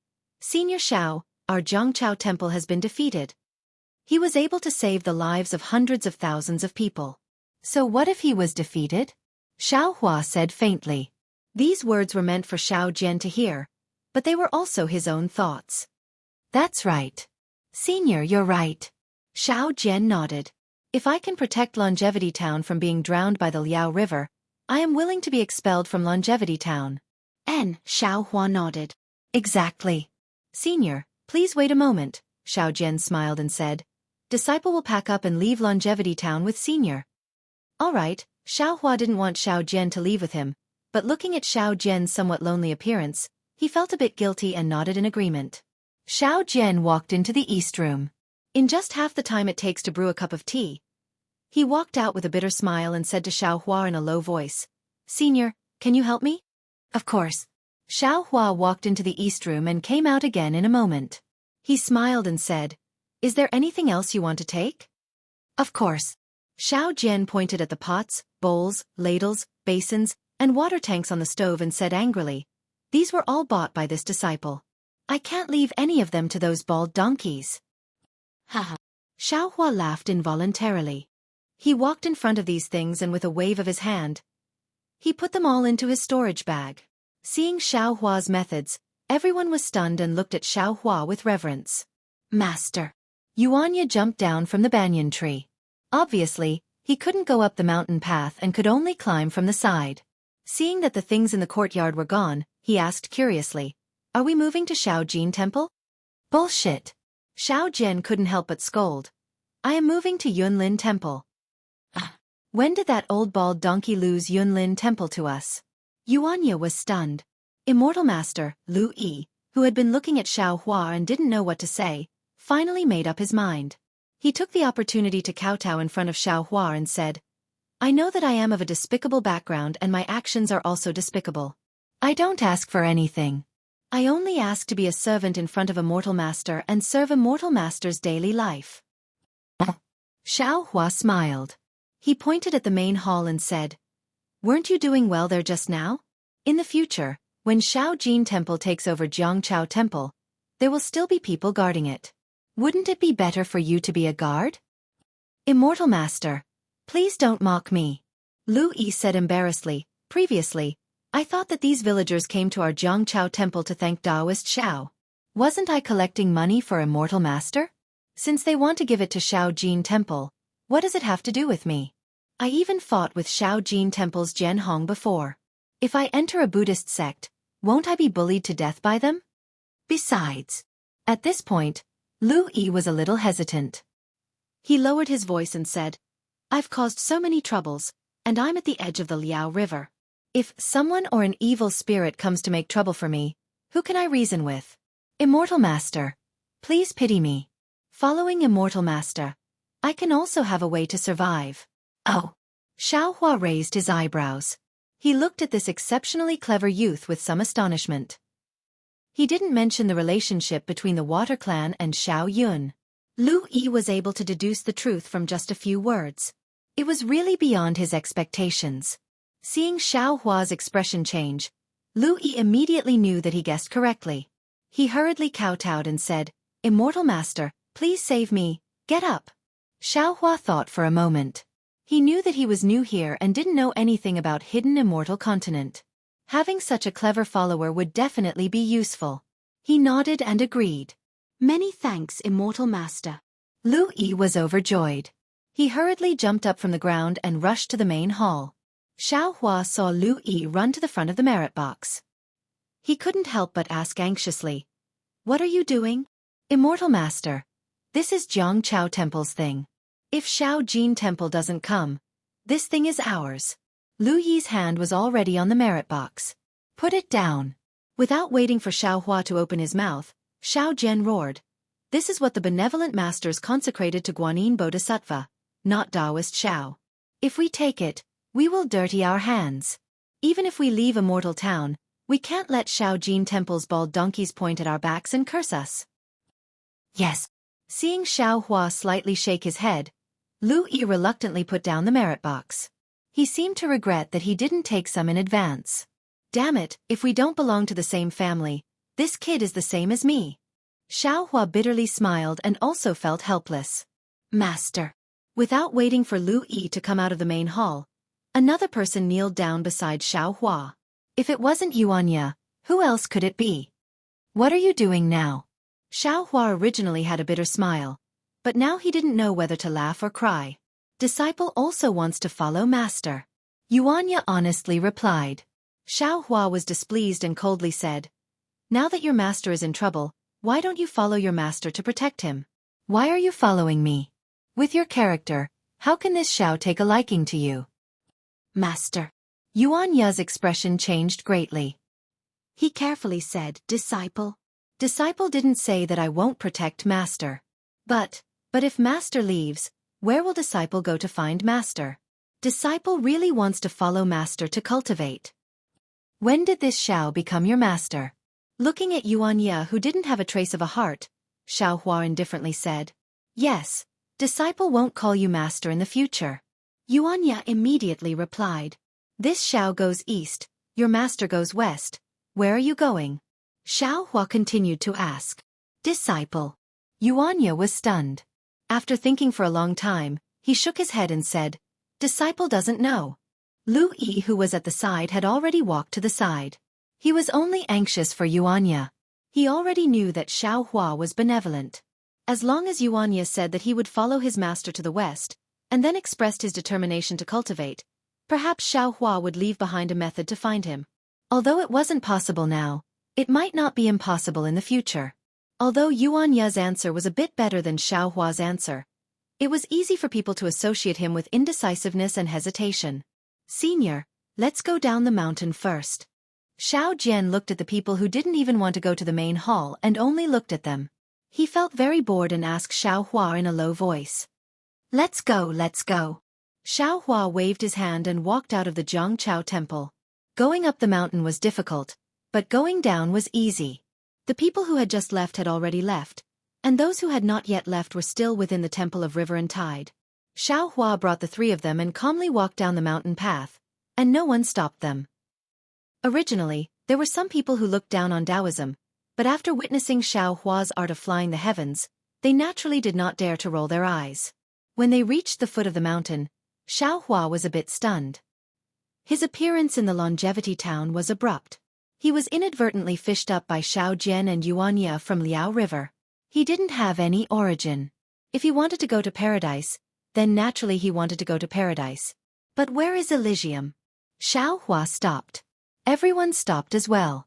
S1: "Senior Xiao, our Zhangchao Temple has been defeated." He was able to save the lives of hundreds of thousands of people. So what if he was defeated? Xiao Hua said faintly. These words were meant for Xiao Jian to hear, but they were also his own thoughts. "That's right. Senior, you're right." Xiao Jian nodded. "If I can protect Longevity Town from being drowned by the Liao River, I am willing to be expelled from Longevity Town." Xiao Hua nodded. "Exactly. Senior, please wait a moment," Xiao Jian smiled and said. "Disciple will pack up and leave Longevity Town with Senior." All right, Xiao Hua didn't want Xiao Jian to leave with him, but looking at Xiao Jian's somewhat lonely appearance, he felt a bit guilty and nodded in agreement. Xiao Jian walked into the east room. In just half the time it takes to brew a cup of tea, he walked out with a bitter smile and said to Xiao Hua in a low voice, "Senior, can you help me?" "Of course." Xiao Hua walked into the east room and came out again in a moment. He smiled and said, "Is there anything else you want to take?" "Of course." Xiao Jian pointed at the pots, bowls, ladles, basins, and water tanks on the stove and said angrily, "These were all bought by this disciple. I can't leave any of them to those bald donkeys." Haha. Xiao Hua laughed involuntarily. He walked in front of these things and with a wave of his hand, he put them all into his storage bag. Seeing Xiao Hua's methods, everyone was stunned and looked at Xiao Hua with reverence. "Master." Yuanya jumped down from the banyan tree. Obviously, he couldn't go up the mountain path and could only climb from the side. Seeing that the things in the courtyard were gone, he asked curiously, "Are we moving to Shaojin Temple?" "Bullshit." Xiao Jian couldn't help but scold. "I am moving to Yunlin Temple." "When did that old bald donkey lose Yunlin Temple to us?" Yuanya was stunned. Immortal Master, Lu Yi, who had been looking at Xiao Hua and didn't know what to say, finally made up his mind. He took the opportunity to kowtow in front of Xiao Hua and said, "I know that I am of a despicable background and my actions are also despicable. I don't ask for anything. I only ask to be a servant in front of a mortal master and serve a mortal master's daily life." Xiao Hua smiled. He pointed at the main hall and said, "Weren't you doing well there just now? In the future, when Shaojin Temple takes over Jiangchao Temple, there will still be people guarding it. Wouldn't it be better for you to be a guard?" "Immortal Master, please don't mock me." Lu Yi said embarrassedly, "Previously, I thought that these villagers came to our Jiangchao Temple to thank Taoist Xiao. Wasn't I collecting money for Immortal Master? Since they want to give it to Shaojin Temple, what does it have to do with me? I even fought with Shaojin Temple's Jian Hong before. If I enter a Buddhist sect, won't I be bullied to death by them? Besides..." At this point, Lu Yi was a little hesitant. He lowered his voice and said, "I've caused so many troubles, and I'm at the edge of the Liao River. If someone or an evil spirit comes to make trouble for me, who can I reason with? Immortal Master, please pity me. Following Immortal Master, I can also have a way to survive." "Oh." Xiao Hua raised his eyebrows. He looked at this exceptionally clever youth with some astonishment. He didn't mention the relationship between the Water Clan and Xiao Yun. Lu Yi was able to deduce the truth from just a few words. It was really beyond his expectations. Seeing Xiao Hua's expression change, Lu Yi immediately knew that he guessed correctly. He hurriedly kowtowed and said, "Immortal Master, please save me, get up." Xiao Hua thought for a moment. He knew that he was new here and didn't know anything about hidden immortal continent. Having such a clever follower would definitely be useful. He nodded and agreed. "Many thanks, Immortal Master." Lu Yi was overjoyed. He hurriedly jumped up from the ground and rushed to the main hall. Xiao Hua saw Lu Yi run to the front of the merit box. He couldn't help but ask anxiously, "What are you doing?" "Immortal Master, this is Jiangchao Temple's thing. If Shaojin Temple doesn't come, this thing is ours." Lu Yi's hand was already on the merit box. "Put it down." Without waiting for Xiao Hua to open his mouth, Xiao Jian roared, "This is what the benevolent masters consecrated to Guanyin Bodhisattva, not Taoist Xiao. If we take it, we will dirty our hands. Even if we leave Immortal Town, we can't let Shaojin Temple's bald donkeys point at our backs and curse us." "Yes." Seeing Xiao Hua slightly shake his head, Lu Yi reluctantly put down the merit box. He seemed to regret that he didn't take some in advance. "Damn it, if we don't belong to the same family, this kid is the same as me." Xiao Hua bitterly smiled and also felt helpless. "Master." Without waiting for Lu Yi to come out of the main hall, another person kneeled down beside Xiao Hua. If it wasn't Yuanya, who else could it be? "What are you doing now?" Xiao Hua originally had a bitter smile, but now he didn't know whether to laugh or cry. "Disciple also wants to follow Master." Yuanya honestly replied. Xiao Hua was displeased and coldly said, "Now that your master is in trouble, why don't you follow your master to protect him? Why are you following me? With your character, how can this Xiao take a liking to you?" "Master." Yuanya's expression changed greatly. He carefully said, "Disciple." Disciple didn't say that I won't protect Master. But if Master leaves, where will Disciple go to find Master? Disciple really wants to follow Master to cultivate. When did this Xiao become your master? Looking at Yuan Ye, who didn't have a trace of a heart, Xiao Hua indifferently said. Yes, Disciple won't call you master in the future. Yuan Ye immediately replied. This Xiao goes east, your master goes west. Where are you going? Xiao Hua continued to ask. Disciple. Yuan Ye was stunned. After thinking for a long time, he shook his head and said, Disciple doesn't know. Lu Yi, who was at the side, had already walked to the side. He was only anxious for Yuan Ye. He already knew that Xiao Hua was benevolent. As long as Yuan Ye said that he would follow his master to the west, and then expressed his determination to cultivate, perhaps Xiao Hua would leave behind a method to find him. Although it wasn't possible now, it might not be impossible in the future. Although Yuan Ye's answer was a bit better than Xiao Hua's answer, it was easy for people to associate him with indecisiveness and hesitation. Senior, let's go down the mountain first. Xiao Jian looked at the people who didn't even want to go to the main hall and only looked at them. He felt very bored and asked Xiao Hua in a low voice. Let's go, let's go. Xiao Hua waved his hand and walked out of the Zhangchao temple. Going up the mountain was difficult, but going down was easy. The people who had just left had already left, and those who had not yet left were still within the temple of River and Tide. Xiao Hua brought the three of them and calmly walked down the mountain path, and no one stopped them. Originally, there were some people who looked down on Taoism, but after witnessing Xiao Hua's art of flying the heavens, they naturally did not dare to roll their eyes. When they reached the foot of the mountain, Xiao Hua was a bit stunned. His appearance in the Longevity Town was abrupt. He was inadvertently fished up by Xiao Jian and Yuan Ye from Liao River. He didn't have any origin. If he wanted to go to paradise, then naturally he wanted to go to paradise. But where is Elysium? Xiao Hua stopped. Everyone stopped as well.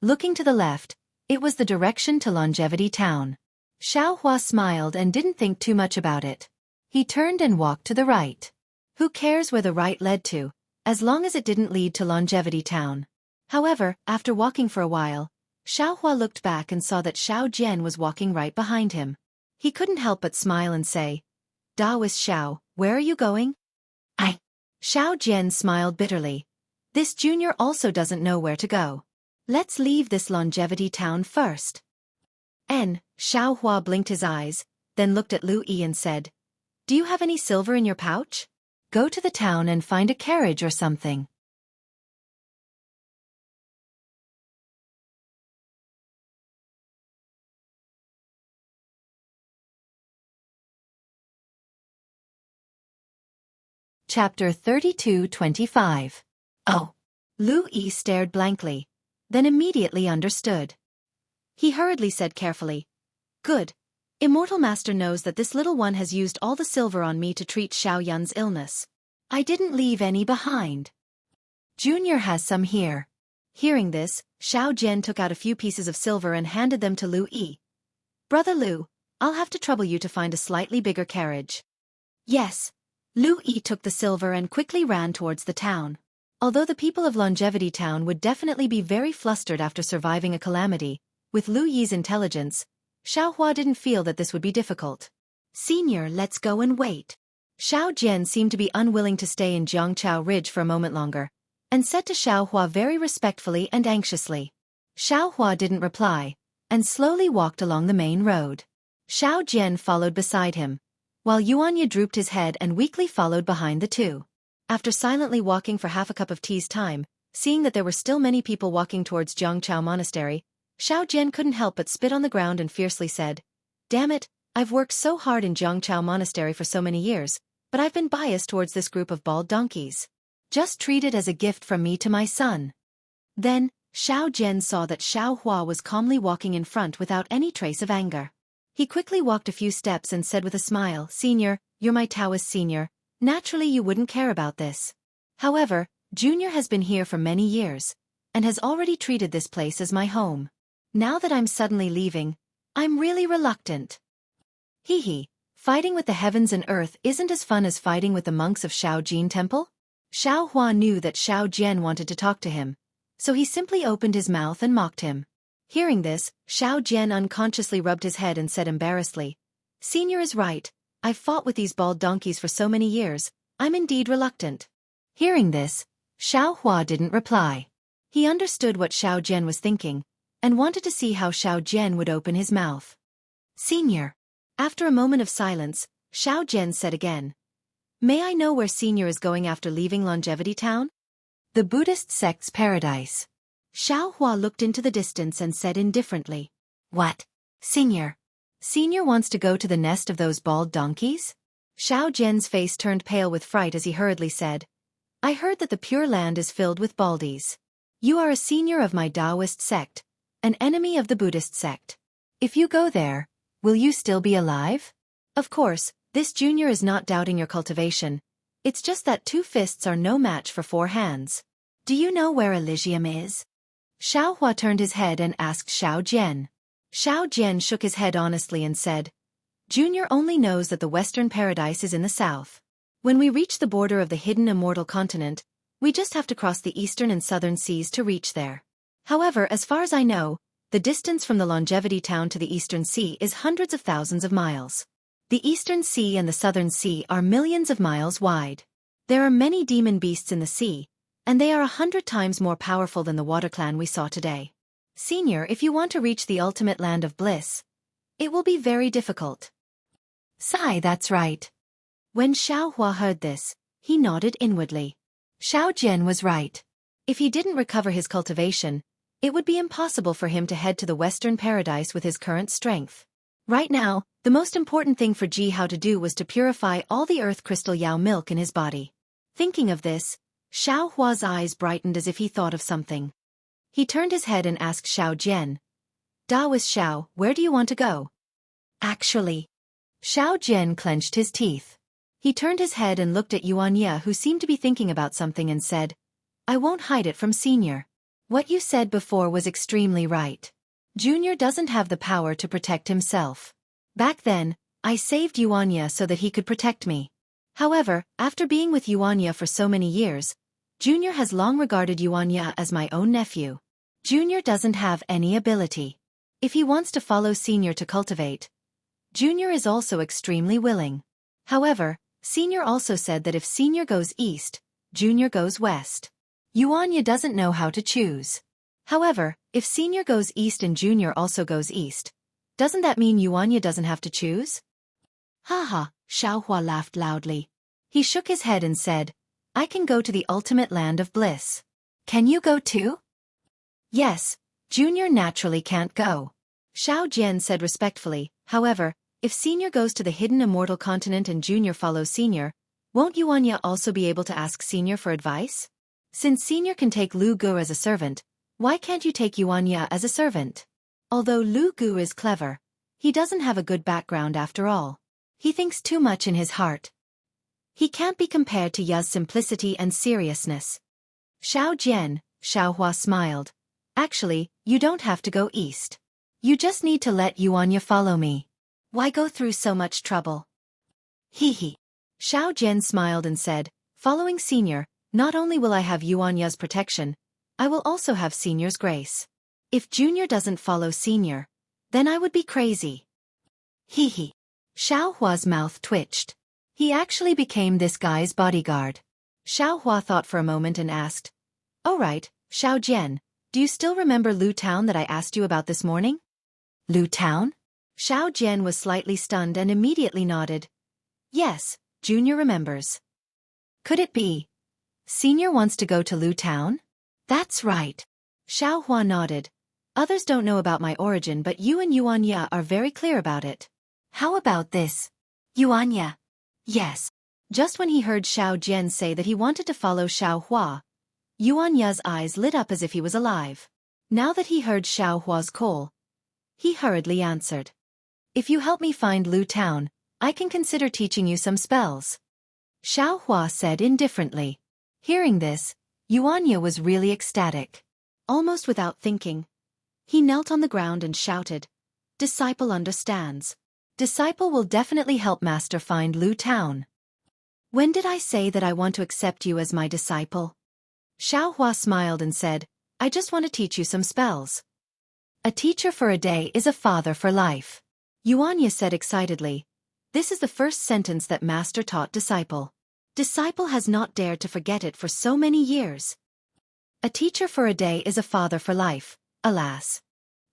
S1: Looking to the left, it was the direction to Longevity Town. Xiao Hua smiled and didn't think too much about it. He turned and walked to the right. Who cares where the right led to, as long as it didn't lead to Longevity Town? However, after walking for a while, Xiao Hua looked back and saw that Xiao Jian was walking right behind him. He couldn't help but smile and say, Daoist Xiao, where are you going? Xiao Jian smiled bitterly. This junior also doesn't know where to go. Let's leave this Longevity Town first. Xiao Hua blinked his eyes, then looked at Lu Yi and said, Do you have any silver in your pouch? Go to the town and find a carriage or something. Chapter 32-25. Oh. Lu Yi stared blankly, then immediately understood. He hurriedly said carefully, Good. Immortal Master knows that this little one has used all the silver on me to treat Xiao Yun's illness. I didn't leave any behind. Junior has some here. Hearing this, Xiao Jian took out a few pieces of silver and handed them to Lu Yi. Brother Lu, I'll have to trouble you to find a slightly bigger carriage. Yes. Lu Yi took the silver and quickly ran towards the town. Although the people of Longevity Town would definitely be very flustered after surviving a calamity, with Lu Yi's intelligence, Xiao Hua didn't feel that this would be difficult. Senior, let's go and wait. Xiao Jian seemed to be unwilling to stay in Zhangchao Ridge for a moment longer, and said to Xiao Hua very respectfully and anxiously. Xiao Hua didn't reply, and slowly walked along the main road. Xiao Jian followed beside him, while Yuan Ye drooped his head and weakly followed behind the two. After silently walking for half a cup of tea's time, seeing that there were still many people walking towards Zhangchao Monastery, Xiao Jian couldn't help but spit on the ground and fiercely said, Damn it, I've worked so hard in Zhangchao Monastery for so many years, but I've been biased towards this group of bald donkeys. Just treat it as a gift from me to my son. Then, Xiao Jian saw that Xiao Hua was calmly walking in front without any trace of anger. He quickly walked a few steps and said with a smile, Senior, you're my Taoist senior. Naturally you wouldn't care about this. However, Junior has been here for many years, and has already treated this place as my home. Now that I'm suddenly leaving, I'm really reluctant. Fighting with the heavens and earth isn't as fun as fighting with the monks of Shaojin Temple? Xiao Hua knew that Xiao Jian wanted to talk to him, so he simply opened his mouth and mocked him. Hearing this, Xiao Jian unconsciously rubbed his head and said embarrassedly, "Senior is right. I've fought with these bald donkeys for so many years, I'm indeed reluctant." Hearing this, Xiao Hua didn't reply. He understood what Xiao Jian was thinking, and wanted to see how Xiao Jian would open his mouth. "Senior." After a moment of silence, Xiao Jian said again, "May I know where Senior is going after leaving Longevity Town?" "The Buddhist sect's paradise." Xiao Hua looked into the distance and said indifferently, "What? Senior? Senior wants to go to the nest of those bald donkeys?" Xiao Jian's face turned pale with fright as he hurriedly said, "I heard that the Pure Land is filled with baldies. You are a senior of my Taoist sect, an enemy of the Buddhist sect. If you go there, will you still be alive? Of course, this junior is not doubting your cultivation. It's just that 2 fists are no match for 4 hands. Do you know where Elysium is?" Xiao Hua turned his head and asked Xiao Jian. Xiao Jian shook his head honestly and said, "Junior only knows that the Western Paradise is in the south. When we reach the border of the hidden immortal continent, we just have to cross the eastern and southern seas to reach there. However, as far as I know, the distance from the Longevity Town to the eastern sea is hundreds of thousands of miles. The eastern sea and the southern sea are millions of miles wide. There are many demon beasts in the sea, and they are 100 times more powerful than the water clan we saw today. Senior, if you want to reach the ultimate land of bliss, it will be very difficult." "Sigh, that's right." When Xiao Hua heard this, he nodded inwardly. Xiao Jian was right. If he didn't recover his cultivation, it would be impossible for him to head to the Western Paradise with his current strength. Right now, the most important thing for Ji Hao to do was to purify all the earth crystal Yao milk in his body. Thinking of this, Xiao Hua's eyes brightened as if he thought of something. He turned his head and asked Xiao Jian, "Taoist Xiao, where do you want to go?" "Actually." Xiao Jian clenched his teeth. He turned his head and looked at Yuan Ye, who seemed to be thinking about something, and said, "I won't hide it from Senior. What you said before was extremely right. Junior doesn't have the power to protect himself. Back then, I saved Yuan Ye so that he could protect me. However, after being with Yuan Ye for so many years, Junior has long regarded Yuan Ye as my own nephew. Junior doesn't have any ability. If he wants to follow Senior to cultivate, Junior is also extremely willing. However, Senior also said that if Senior goes east, Junior goes west. Yuan Ye doesn't know how to choose. However, if Senior goes east and Junior also goes east, doesn't that mean Yuan Ye doesn't have to choose?" "Ha ha," Xiao Hua laughed loudly. He shook his head and said, "I can go to the ultimate land of bliss. Can you go too?" "Yes, Junior naturally can't go." Xiao Jian said respectfully, "However, if Senior goes to the hidden immortal continent and Junior follows Senior, won't Yuan Ye also be able to ask Senior for advice? Since Senior can take Lu Gu as a servant, why can't you take Yuan Ye as a servant? Although Lu Gu is clever, he doesn't have a good background after all. He thinks too much in his heart. He can't be compared to Ye's simplicity and seriousness." "Xiao Jian," Xiao Hua smiled. "Actually, you don't have to go east. You just need to let Yuan Ye follow me. Why go through so much trouble?" "Hee hee." Xiao Jian smiled and said, "Following Senior, not only will I have Yuan Ye's protection, I will also have Senior's grace. If Junior doesn't follow Senior, then I would be crazy." "Hee hee." Xiao Hua's mouth twitched. He actually became this guy's bodyguard. Xiao Hua thought for a moment and asked, "Oh right, Xiao Jian, do you still remember Lu Town that I asked you about this morning?" "Lu Town?" Xiao Jian was slightly stunned and immediately nodded. "Yes, Junior remembers. Could it be Senior wants to go to Lu Town?" "That's right." Xiao Hua nodded. "Others don't know about my origin, but you and Yuan Ye are very clear about it. How about this? Yuan Ye?" "Yes." Just when he heard Xiao Jian say that he wanted to follow Xiao Hua, Yuan Ye's eyes lit up as if he was alive. Now that he heard Xiao Hua's call, he hurriedly answered, "If you help me find Lu Town, I can consider teaching you some spells." Xiao Hua said indifferently. Hearing this, Yuan Ye was really ecstatic. Almost without thinking, he knelt on the ground and shouted, "Disciple understands. Disciple will definitely help Master find Lu Town." "When did I say that I want to accept you as my disciple?" Xiao Hua smiled and said, "I just want to teach you some spells." A teacher for a day is a father for life. Yuanya said excitedly. This is the first sentence that master taught disciple. Disciple has not dared to forget it for so many years. A teacher for a day is a father for life, alas.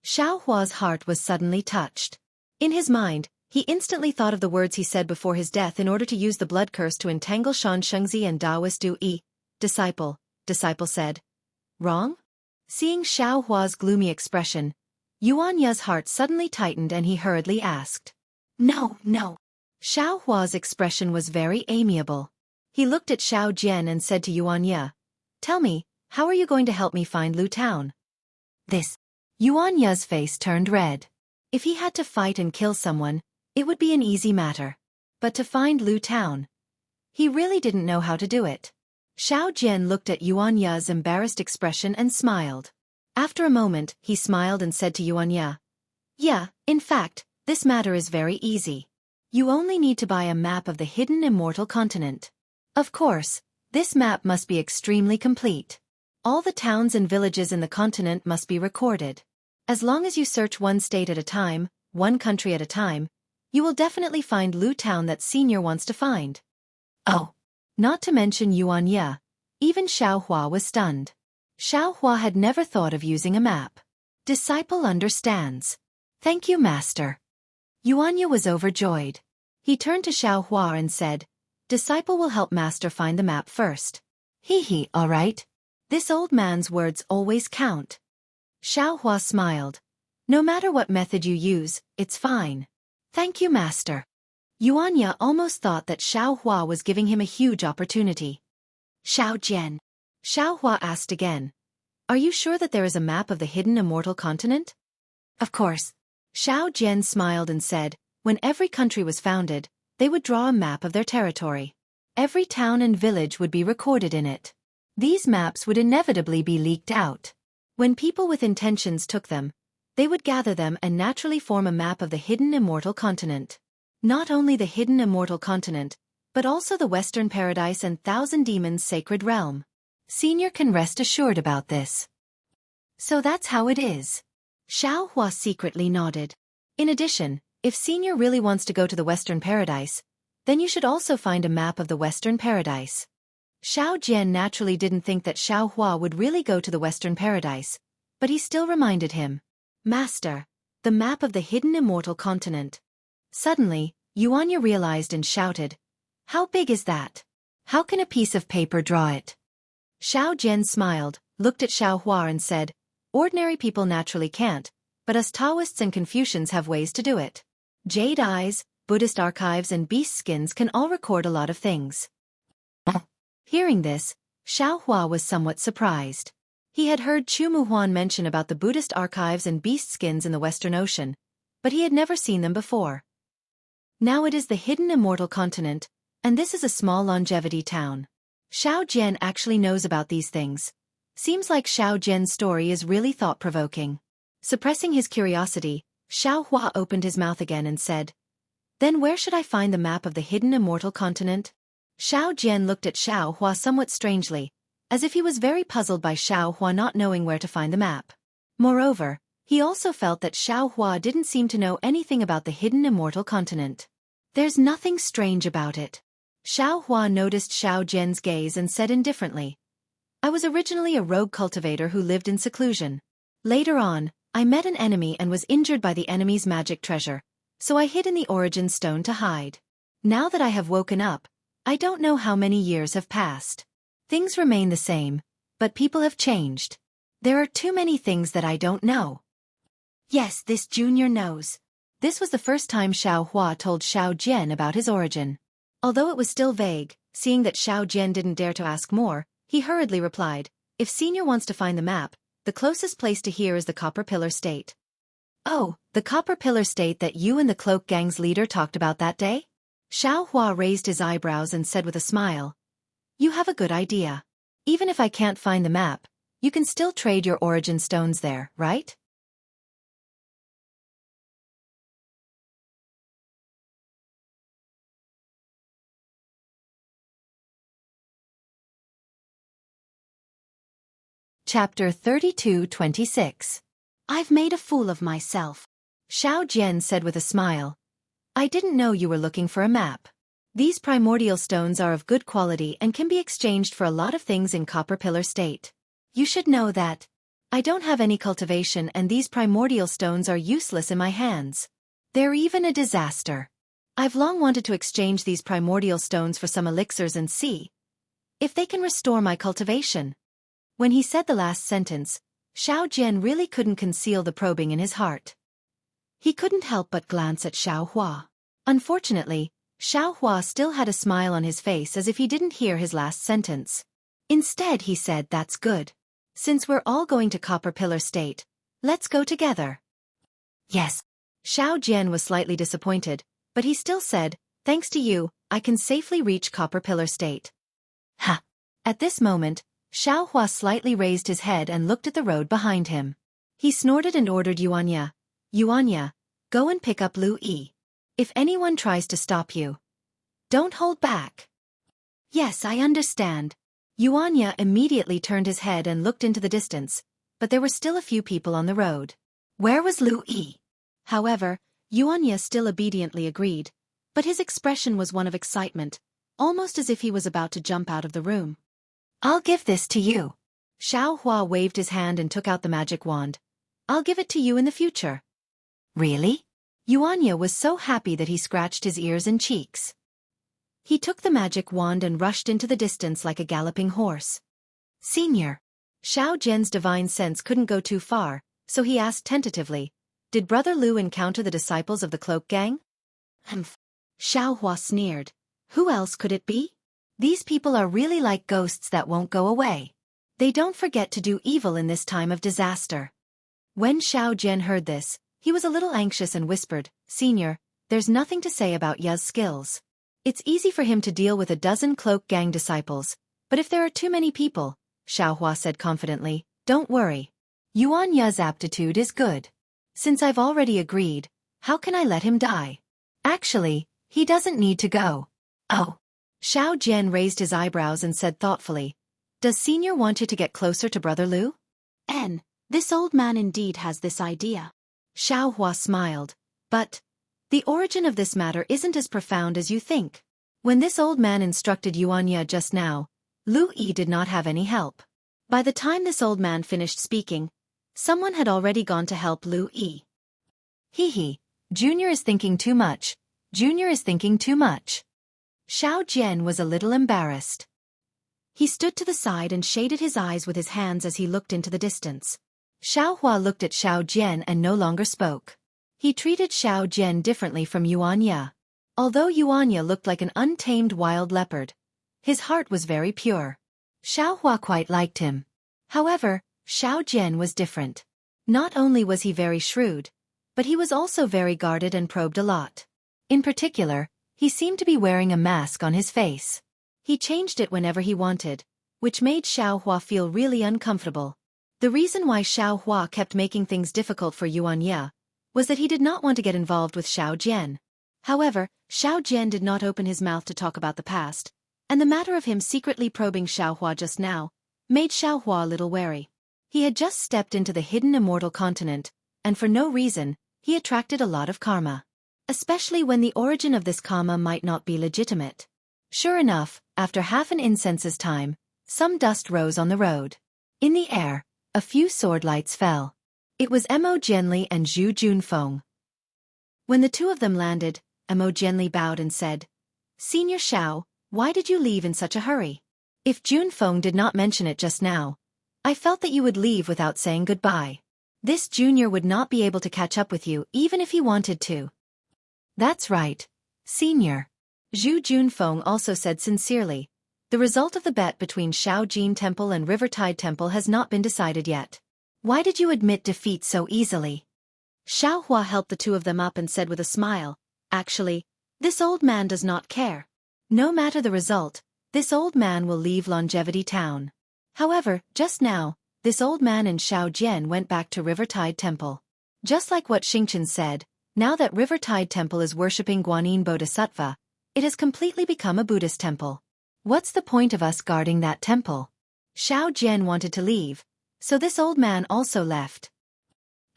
S1: Xiao Hua's heart was suddenly touched. In his mind, he instantly thought of the words he said before his death in order to use the blood curse to entangle Shan Shengzi and Daoist Du Yi. Disciple said. Wrong? Seeing Xiao Hua's gloomy expression, Yuan Ye's heart suddenly tightened and he hurriedly asked. No. Xiao Hua's expression was very amiable. He looked at Xiao Jian and said to Yuan Ye, Tell me, how are you going to help me find Lu Town? This. Yuan Ye's face turned red. If he had to fight and kill someone, it would be an easy matter. But to find Lu Town, he really didn't know how to do it. Xiao Jian looked at Yuan Ye's embarrassed expression and smiled. After a moment, he smiled and said to Yuan Ye, Yeah, in fact, this matter is very easy. You only need to buy a map of the hidden immortal continent. Of course, this map must be extremely complete. All the towns and villages in the continent must be recorded. As long as you search one state at a time, one country at a time, you will definitely find Lu Town that Senior wants to find. Oh. Not to mention Yuan Ye, even Xiao Hua was stunned. Xiao Hua had never thought of using a map. Disciple understands. Thank you, master. Yuan Ye was overjoyed. He turned to Xiao Hua and said, Disciple will help master find the map first. All right. This old man's words always count. Xiao Hua smiled. No matter what method you use, it's fine. Thank you, master. Yuan Ye almost thought that Xiao Hua was giving him a huge opportunity. Xiao Jian. Xiao Hua asked again. Are you sure that there is a map of the hidden immortal continent? Of course. Xiao Jian smiled and said, when every country was founded, they would draw a map of their territory. Every town and village would be recorded in it. These maps would inevitably be leaked out. When people with intentions took them, they would gather them and naturally form a map of the hidden immortal continent. Not only the hidden immortal continent, but also the Western Paradise and Thousand Demons' sacred realm. Senior can rest assured about this. So that's how it is. Xiao Hua secretly nodded. In addition, if Senior really wants to go to the Western Paradise, then you should also find a map of the Western Paradise. Xiao Jian naturally didn't think that Xiao Hua would really go to the Western Paradise, but he still reminded him. Master, the map of the hidden immortal continent. Suddenly, Yuan Ye realized and shouted, How big is that? How can a piece of paper draw it? Xiao Jian smiled, looked at Xiao Hua and said, Ordinary people naturally can't, but us Taoists and Confucians have ways to do it. Jade eyes, Buddhist archives and beast skins can all record a lot of things. Hearing this, Xiao Hua was somewhat surprised. He had heard Chu Muhuan mention about the Buddhist archives and beast skins in the Western Ocean, but he had never seen them before. Now it is the hidden immortal continent, and this is a small longevity town. Xiao Jian actually knows about these things. Seems like Xiao Jian's story is really thought-provoking. Suppressing his curiosity, Xiao Hua opened his mouth again and said, Then where should I find the map of the hidden immortal continent? Xiao Jian looked at Xiao Hua somewhat strangely, as if he was very puzzled by Xiao Hua not knowing where to find the map. Moreover, he also felt that Xiao Hua didn't seem to know anything about the hidden immortal continent. There's nothing strange about it. Xiao Hua noticed Xiao Jian's gaze and said indifferently, I was originally a rogue cultivator who lived in seclusion. Later on, I met an enemy and was injured by the enemy's magic treasure, so I hid in the origin stone to hide. Now that I have woken up, I don't know how many years have passed. Things remain the same, but people have changed. There are too many things that I don't know. Yes, this junior knows. This was the first time Xiao Hua told Xiao Jian about his origin. Although it was still vague, seeing that Xiao Jian didn't dare to ask more, he hurriedly replied, If Senior wants to find the map, the closest place to here is the Copper Pillar State. Oh, the Copper Pillar State that you and the Cloak Gang's leader talked about that day? Xiao Hua raised his eyebrows and said with a smile, You have a good idea. Even if I can't find the map, you can still trade your origin stones there, right? Chapter 32-26. I've made a fool of myself. Xiao Jian said with a smile. I didn't know you were looking for a map. These primordial stones are of good quality and can be exchanged for a lot of things in Copper Pillar State. You should know that. I don't have any cultivation and these primordial stones are useless in my hands. They're even a disaster. I've long wanted to exchange these primordial stones for some elixirs and see if they can restore my cultivation. When he said the last sentence, Xiao Jian really couldn't conceal the probing in his heart. He couldn't help but glance at Xiao Hua. Unfortunately, Xiao Hua still had a smile on his face as if he didn't hear his last sentence. Instead he said, that's good. Since we're all going to Copper Pillar State, let's go together. Yes. Xiao Jian was slightly disappointed, but he still said, thanks to you, I can safely reach Copper Pillar State. Ha! At this moment, Xiao Hua slightly raised his head and looked at the road behind him. He snorted and ordered Yuanya, Yuanya, go and pick up Lu Yi. If anyone tries to stop you, don't hold back. Yes, I understand. Yuanya immediately turned his head and looked into the distance, but there were still a few people on the road. Where was Lu Yi? However, Yuanya still obediently agreed, but his expression was one of excitement, almost as if he was about to jump out of the room. I'll give this to you. Xiao Hua waved his hand and took out the magic wand. I'll give it to you in the future. Really? Yuanya was so happy that he scratched his ears and cheeks. He took the magic wand and rushed into the distance like a galloping horse. Senior. Xiao Jian's divine sense couldn't go too far, so he asked tentatively, did Brother Lu encounter the disciples of the Cloak Gang? Humph. Xiao Hua sneered. Who else could it be? These people are really like ghosts that won't go away. They don't forget to do evil in this time of disaster. When Xiao Jian heard this, he was a little anxious and whispered, Senior, there's nothing to say about Ya's skills. It's easy for him to deal with a dozen Cloak Gang disciples, but if there are too many people, Xiao Hua said confidently, don't worry. Yuan Ya's aptitude is good. Since I've already agreed, how can I let him die? Actually, he doesn't need to go. Oh. Xiao Jian raised his eyebrows and said thoughtfully, does Senior want you to get closer to Brother Lu? This old man indeed has this idea. Xiao Hua smiled, but the origin of this matter isn't as profound as you think. When this old man instructed Yuanya just now, Lu Yi did not have any help. By the time this old man finished speaking, someone had already gone to help Lu Yi. Hee, Junior is thinking too much. Junior is thinking too much. Xiao Jian was a little embarrassed. He stood to the side and shaded his eyes with his hands as he looked into the distance. Xiao Hua looked at Xiao Jian and no longer spoke. He treated Xiao Jian differently from Yuanya. Although Yuanya looked like an untamed wild leopard, his heart was very pure. Xiao Hua quite liked him. However, Xiao Jian was different. Not only was he very shrewd, but he was also very guarded and probed a lot. In particular, he seemed to be wearing a mask on his face. He changed it whenever he wanted, which made Xiao Hua feel really uncomfortable. The reason why Xiao Hua kept making things difficult for Yuanya was that he did not want to get involved with Xiao Jian. However, Xiao Jian did not open his mouth to talk about the past, and the matter of him secretly probing Xiao Hua just now made Xiao Hua a little wary. He had just stepped into the hidden immortal continent, and for no reason, he attracted a lot of karma. Especially when the origin of this karma might not be legitimate. Sure enough, after half an incense's time, some dust rose on the road. In the air, a few sword lights fell. It was Mo Jianli and Zhu Junfeng. When the two of them landed, Mo Jianli bowed and said, Senior Xiao, why did you leave in such a hurry? If Junfeng did not mention it just now, I felt that you would leave without saying goodbye. This junior would not be able to catch up with you even if he wanted to. That's right, Senior. Zhu Junfeng also said sincerely, the result of the bet between Shaojin Temple and Rivertide Temple has not been decided yet. Why did you admit defeat so easily? Xiao Hua helped the two of them up and said with a smile, actually, this old man does not care. No matter the result, this old man will leave Longevity Town. However, just now, this old man and Xiao Jian went back to Rivertide Temple. Just like what Xingchen said, now that Rivertide Temple is worshipping Guanyin Bodhisattva, it has completely become a Buddhist temple. What's the point of us guarding that temple? Xiao Jian wanted to leave, so this old man also left.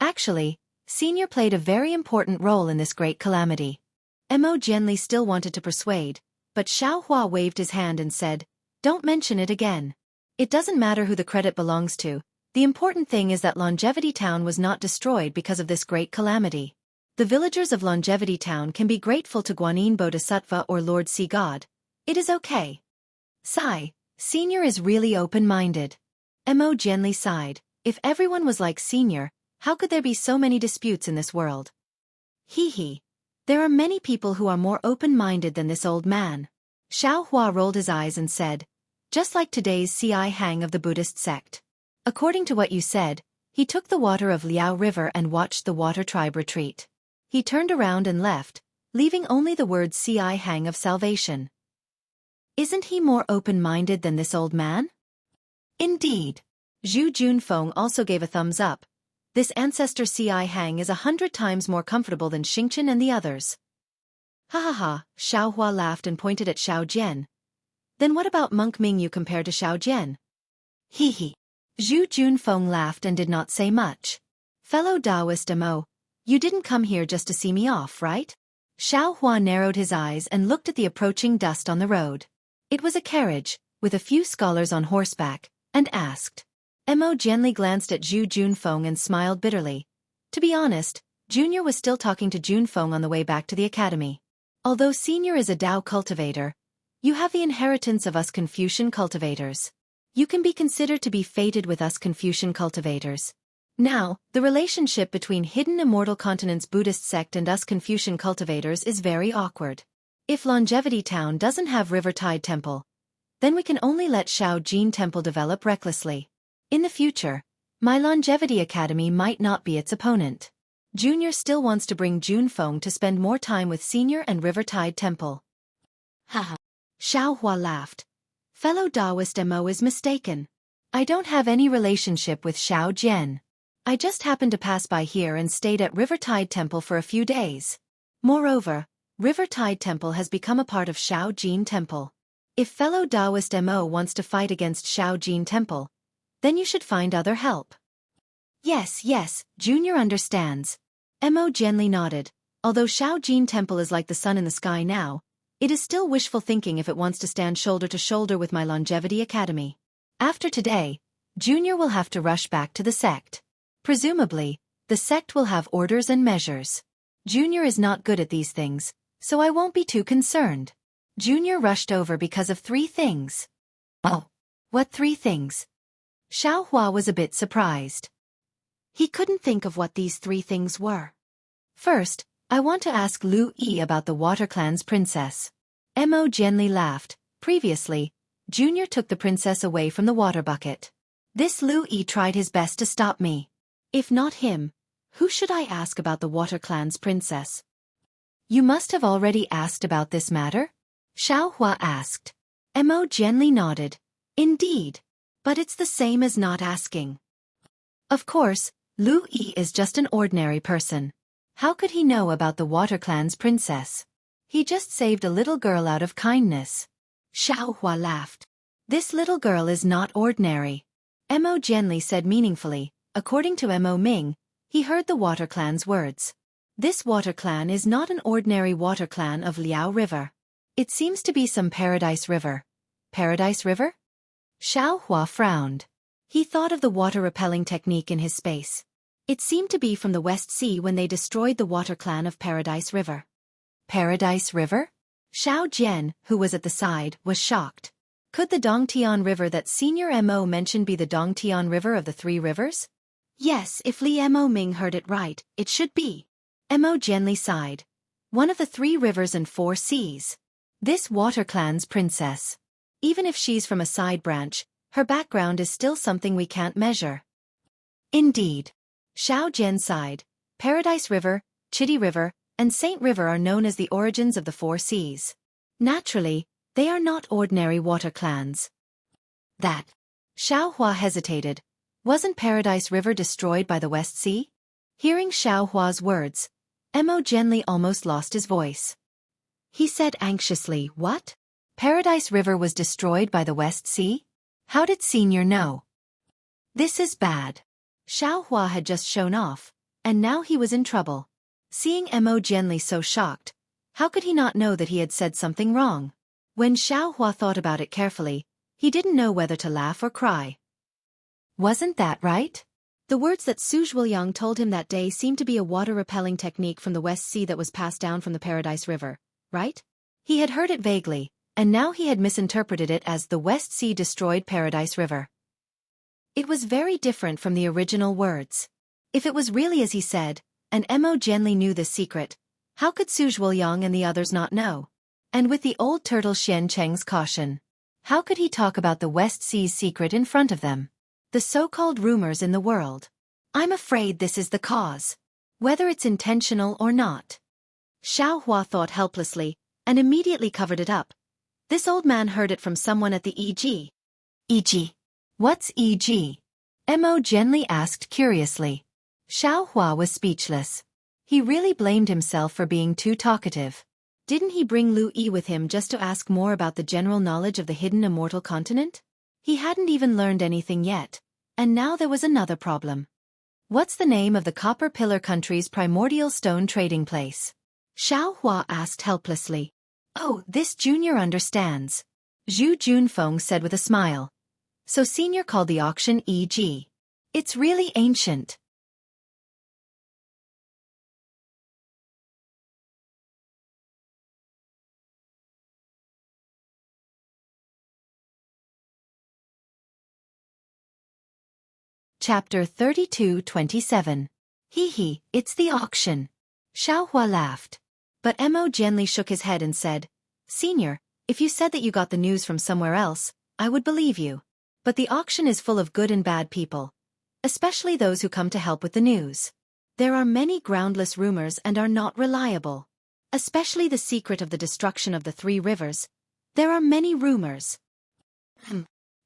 S1: Actually, Senior played a very important role in this great calamity. Mo Jianli still wanted to persuade, but Xiao Hua waved his hand and said, "Don't mention it again. It doesn't matter who the credit belongs to. The important thing is that Longevity Town was not destroyed because of this great calamity. The villagers of Longevity Town can be grateful to Guanyin Bodhisattva or Lord Sea God. It is okay." Sigh. Senior is really open-minded. Mo Jianli sighed. If everyone was like Senior, how could there be so many disputes in this world? Hee. There are many people who are more open-minded than this old man. Xiao Hua rolled his eyes and said, "Just like today's Ci Hang of the Buddhist sect. According to what you said, he took the water of Liao River and watched the water tribe retreat. He turned around and left, leaving only the words Ci Hang of salvation. Isn't he more open-minded than this old man?" Indeed. Zhu Junfeng also gave a thumbs up. This ancestor Ci Hang is 100 times more comfortable than Xingchen and the others. Ha. Xiao Hua laughed and pointed at Xiao Jian. Then what about Monk Mingyu compared to Xiao Jian? Hee. Zhu Junfeng laughed and did not say much. Fellow Taoist Mo, you didn't come here just to see me off, right? Xiao Hua narrowed his eyes and looked at the approaching dust on the road. It was a carriage, with a few scholars on horseback, and asked. Mo gently glanced at Zhu Junfeng and smiled bitterly. To be honest, Junior was still talking to Junfeng on the way back to the academy. Although Senior is a Dao cultivator, you have the inheritance of us Confucian cultivators. You can be considered to be fated with us Confucian cultivators. Now, the relationship between Hidden Immortal Continent's Buddhist sect and us Confucian cultivators is very awkward. If Longevity Town doesn't have Rivertide Temple, then we can only let Shao Jin Temple develop recklessly. In the future, my Longevity Academy might not be its opponent. Junior still wants to bring Junfeng to spend more time with Senior and Rivertide Temple. Haha. Xiao Hua laughed. Fellow Taoist Mo is mistaken. I don't have any relationship with Xiao Jian. I just happened to pass by here and stayed at Rivertide Temple for a few days. Moreover, Rivertide Temple has become a part of Shao Jin Temple. If fellow Taoist Mo wants to fight against Shao Jin Temple, then you should find other help. Yes, Junior understands. Mo gently nodded. Although Shao Jin Temple is like the sun in the sky now, it is still wishful thinking if it wants to stand shoulder to shoulder with my Longevity Academy. After today, Junior will have to rush back to the sect. Presumably, the sect will have orders and measures. Junior is not good at these things, so I won't be too concerned. Junior rushed over because of 3 things. Oh, what 3 things? Xiao Hua was a bit surprised. He couldn't think of what these 3 things were. First, I want to ask Lu Yi about the Water Clan's princess. Mo gently laughed. Previously, Junior took the princess away from the water bucket. This Lu Yi tried his best to stop me. If not him, who should I ask about the Water Clan's princess? You must have already asked about this matter? Xiao Hua asked. Mo gently nodded. Indeed. But it's the same as not asking. Of course, Lu Yi is just an ordinary person. How could he know about the Water Clan's princess? He just saved a little girl out of kindness. Xiao Hua laughed. This little girl is not ordinary. Mo gently said meaningfully. According to Mo Ming, he heard the Water Clan's words. This Water Clan is not an ordinary Water Clan of Liao River. It seems to be some Paradise River. Paradise River? Xiao Hua frowned. He thought of the water-repelling technique in his space. It seemed to be from the West Sea when they destroyed the Water Clan of Paradise River. Paradise River? Xiao Jian, who was at the side, was shocked. Could the Dongtian River that Senior Mo mentioned be the Dongtian River of the 3 rivers? Yes, if Li Mo Ming heard it right, it should be. Mo gently sighed. One of the 3 rivers and 4 seas. This Water Clan's princess. Even if she's from a side branch, her background is still something we can't measure. Indeed. Xiao Jian sighed. Paradise River, Chitty River, and Saint River are known as the origins of the 4 seas. Naturally, they are not ordinary water clans. That. Xiao Hua hesitated. Wasn't Paradise River destroyed by the West Sea? Hearing Xiao Hua's words, Mo gently almost lost his voice. He said anxiously, what? Paradise River was destroyed by the West Sea? How did Senior know? This is bad. Xiao Hua had just shown off, And now he was in trouble. Seeing Mo Jianli so shocked, how could he not know that he had said something wrong? When Xiaohua thought about it carefully, he didn't know whether to laugh or cry. Wasn't that right? The words that Su Zhuoyang told him that day seemed to be a water-repelling technique from the West Sea that was passed down from the Paradise River, right? He had heard it vaguely, and now he had misinterpreted it as the West Sea destroyed Paradise River. It was very different from the original words. If it was really as he said, and Mo Jianli knew this secret, how could Su Zhuoyang and the others not know? And with the old turtle Xian Cheng's caution, how could he talk about the West Sea's secret in front of them? The so-called rumors in the world. I'm afraid this is the cause. Whether it's intentional or not. Xiaohua thought helplessly, and immediately covered it up. This old man heard it from someone at the EG. EG. What's EG? Mo Jianli asked curiously. Xiaohua was speechless. He really blamed himself for being too talkative. Didn't he bring Lu Yi with him just to ask more about the general knowledge of the hidden immortal continent? He hadn't even learned anything yet, and now there was another problem. What's the name of the Copper Pillar country's primordial stone trading place? Xiaohua asked helplessly. Oh, this junior understands. Zhu Junfeng said with a smile. So senior called the auction EG. It's really ancient. Chapter 32-27. Hee, it's the auction. Xiaohua laughed. But Mo Jianli shook his head and said, Senior, if you said that you got the news from somewhere else, I would believe you. But the auction is full of good and bad people. Especially those who come to help with the news. There are many groundless rumors and are not reliable. Especially the secret of the destruction of the 3 rivers. There are many rumors.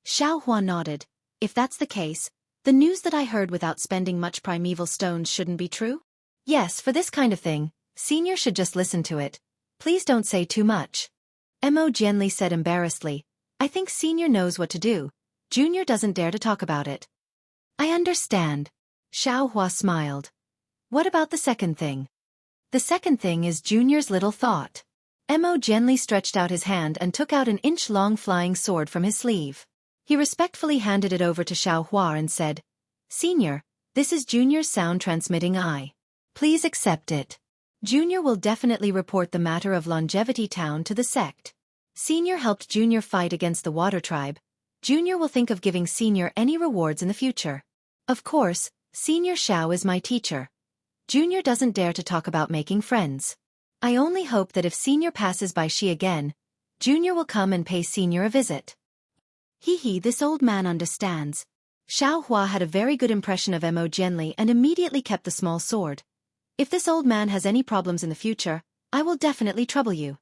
S1: Xiaohua nodded. If that's the case, the news that I heard without spending much primeval stones shouldn't be true? Yes, for this kind of thing, Senior should just listen to it. Please don't say too much. Mo Jianli said embarrassedly. I think Senior knows what to do. Junior doesn't dare to talk about it. I understand. Xiaohua smiled. What about the second thing? The second thing is Junior's little thought. Mo Jianli stretched out his hand and took out an inch-long flying sword from his sleeve. He respectfully handed it over to Xiaohua and said, Senior, this is Junior's sound-transmitting eye. Please accept it. Junior will definitely report the matter of Longevity Town to the sect. Senior helped Junior fight against the Water Tribe. Junior will think of giving Senior any rewards in the future. Of course, Senior Xiao is my teacher. Junior doesn't dare to talk about making friends. I only hope that if Senior passes by Xi again, Junior will come and pay Senior a visit. This old man understands. Xiaohua had a very good impression of Mo Jianli and immediately kept the small sword. If this old man has any problems in the future, I will definitely trouble you.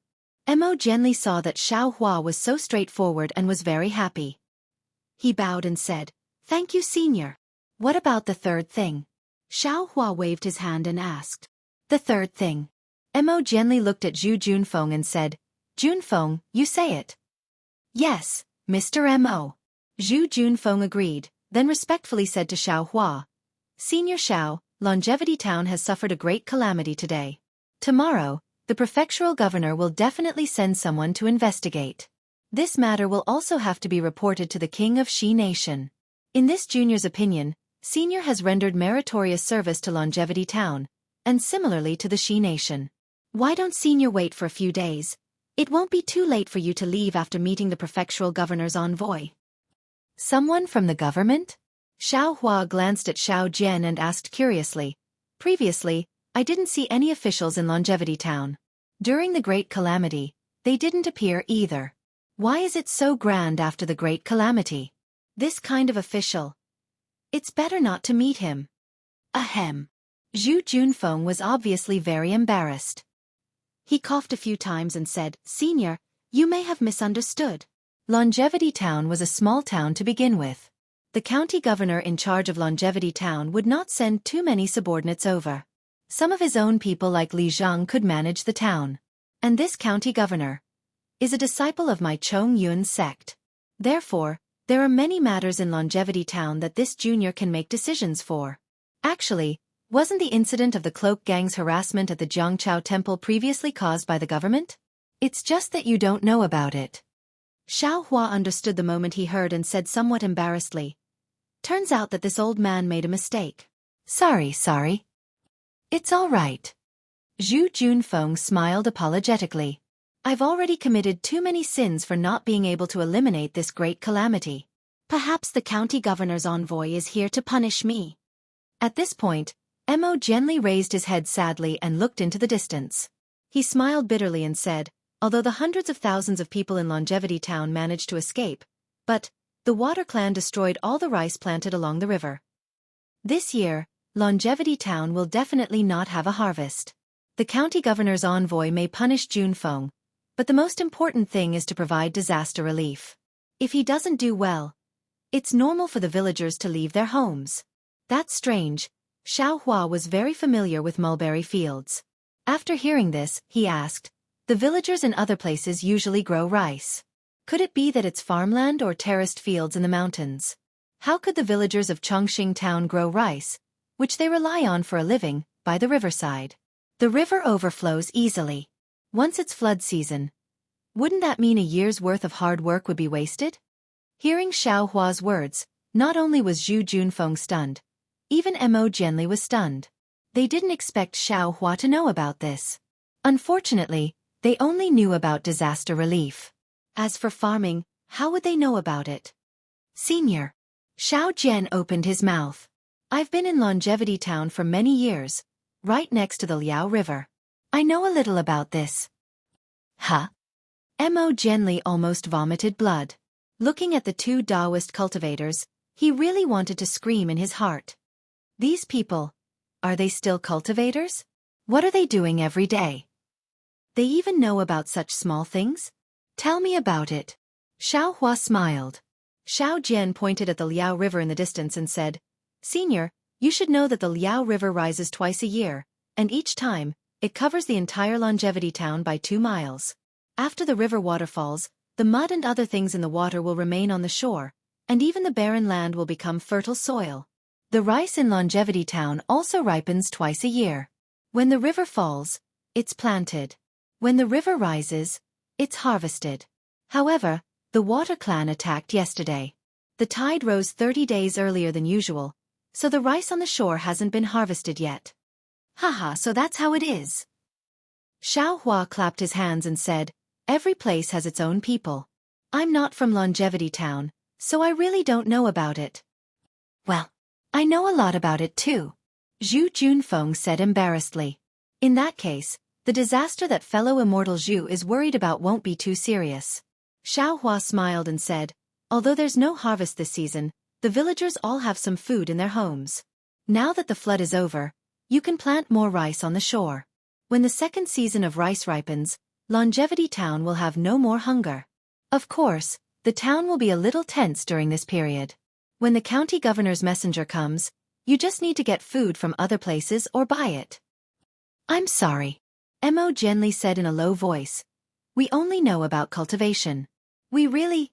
S1: Mo Jianli saw that Xiaohua was so straightforward and was very happy. He bowed and said, Thank you, Senior. What about the third thing? Xiaohua waved his hand and asked. The third thing. Mo Jianli looked at Zhu Junfeng and said, Junfeng, you say it. Yes, Mr. Mo. Zhu Junfeng agreed, then respectfully said to Xiaohua, Senior Xiao, Longevity Town has suffered a great calamity today. Tomorrow, the prefectural governor will definitely send someone to investigate. This matter will also have to be reported to the king of Xi Nation. In this junior's opinion, Senior has rendered meritorious service to Longevity Town, and similarly to the Xi Nation. Why don't Senior wait for a few days? It won't be too late for you to leave after meeting the prefectural governor's envoy. Someone from the government? Xiaohua glanced at Xiao Jian and asked curiously. Previously, I didn't see any officials in Longevity Town. During the Great Calamity, they didn't appear either. Why is it so grand after the Great Calamity? This kind of official. It's better not to meet him. Ahem. Zhu Junfeng was obviously very embarrassed. He coughed a few times and said, Senior, you may have misunderstood. Longevity Town was a small town to begin with. The county governor in charge of Longevity Town would not send too many subordinates over. Some of his own people like Li Zhang could manage the town. And this county governor is a disciple of my Chong Yun sect. Therefore, there are many matters in Longevity Town that this junior can make decisions for. Actually, Wasn't the incident of the cloak gang's harassment at the Jiangchao temple previously caused by the government? It's just that you don't know about it. Xiao Hua understood the moment he heard and said somewhat embarrassedly. Turns out that this old man made a mistake. Sorry. It's all right. Zhu Junfeng smiled apologetically. I've already committed too many sins for not being able to eliminate this great calamity. Perhaps the county governor's envoy is here to punish me. At this point, Mo Genli raised his head sadly and looked into the distance. He smiled bitterly and said, although the hundreds of thousands of people in Longevity Town managed to escape, but the Water Clan destroyed all the rice planted along the river. This year, Longevity Town will definitely not have a harvest. The county governor's envoy may punish Junfeng, but the most important thing is to provide disaster relief. If he doesn't do well, it's normal for the villagers to leave their homes. That's strange. Xiao Hua was very familiar with mulberry fields. After hearing this, he asked, the villagers in other places usually grow rice. Could it be that it's farmland or terraced fields in the mountains? How could the villagers of Chongqing Town grow rice, which they rely on for a living, by the riverside? The river overflows easily. Once it's flood season, wouldn't that mean a year's worth of hard work would be wasted? Hearing Xiao Hua's words, not only was Zhu Junfeng stunned, even Mo Genli was stunned. They didn't expect Xiao Hua to know about this. Unfortunately, they only knew about disaster relief. As for farming, how would they know about it? Senior. Xiao Jian opened his mouth. I've been in Longevity Town for many years, right next to the Liao River. I know a little about this. Huh? Mo Genli almost vomited blood. Looking at the two Taoist cultivators, he really wanted to scream in his heart. These people, are they still cultivators? What are they doing every day? They even know about such small things? Tell me about it. Xiao Hua smiled. Xiao Jian pointed at the Liao River in the distance and said, Senior, you should know that the Liao River rises twice a year, and each time, it covers the entire Longevity Town by 2 miles. After the river waterfalls, the mud and other things in the water will remain on the shore, and even the barren land will become fertile soil. The rice in Longevity Town also ripens twice a year. When the river falls, it's planted. When the river rises, it's harvested. However, the Water Clan attacked yesterday. The tide rose 30 days earlier than usual, so the rice on the shore hasn't been harvested yet. Haha, so that's how it is. Xiao Hua clapped his hands and said, every place has its own people. I'm not from Longevity Town, so I really don't know about it. Well, I know a lot about it too. Zhu Junfeng said embarrassedly. In that case, the disaster that fellow immortal Zhu is worried about won't be too serious. Xiao Hua smiled and said, although there's no harvest this season, the villagers all have some food in their homes. Now that the flood is over, you can plant more rice on the shore. When the second season of rice ripens, Longevity Town will have no more hunger. Of course, the town will be a little tense during this period. When the county governor's messenger comes, you just need to get food from other places or buy it. I'm sorry. Mo Genli said in a low voice. We only know about cultivation. We really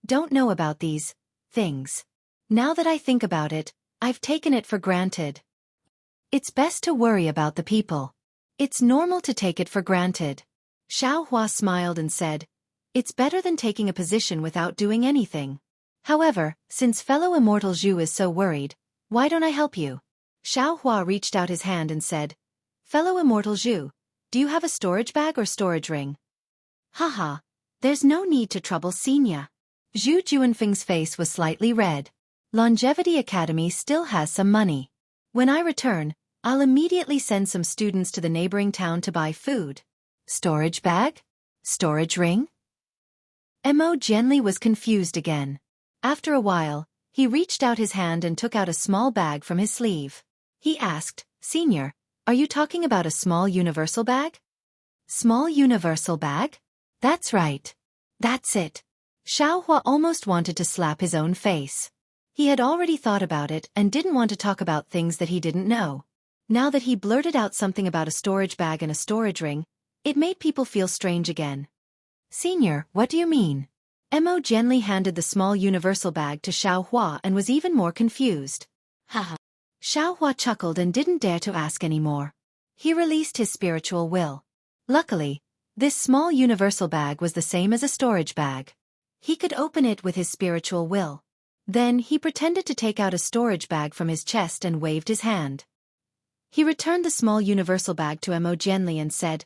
S1: don't know about these things. Now that I think about it, I've taken it for granted. It's best to worry about the people. It's normal to take it for granted. Xiao Hua smiled and said, it's better than taking a position without doing anything. However, since fellow immortal Zhu is so worried, why don't I help you? Xiao Hua reached out his hand and said, fellow immortal Zhu, do you have a storage bag or storage ring? Haha, there's no need to trouble Xenia. Zhu Junfeng's face was slightly red. Longevity Academy still has some money. When I return, I'll immediately send some students to the neighboring town to buy food. Storage bag? Storage ring? Mo Genli was confused again. After a while, he reached out his hand and took out a small bag from his sleeve. He asked, Senior, are you talking about a small universal bag? Small universal bag? That's right. That's it. Xiao Hua almost wanted to slap his own face. He had already thought about it and didn't want to talk about things that he didn't know. Now that he blurted out something about a storage bag and a storage ring, it made people feel strange again. Senior, what do you mean? Mo Genli handed the small universal bag to Xiao Hua and was even more confused. Haha. Xiaohua chuckled and didn't dare to ask any more. He released his spiritual will. Luckily, this small universal bag was the same as a storage bag. He could open it with his spiritual will. Then he pretended to take out a storage bag from his chest and waved his hand. He returned the small universal bag to Mo Jianli and said,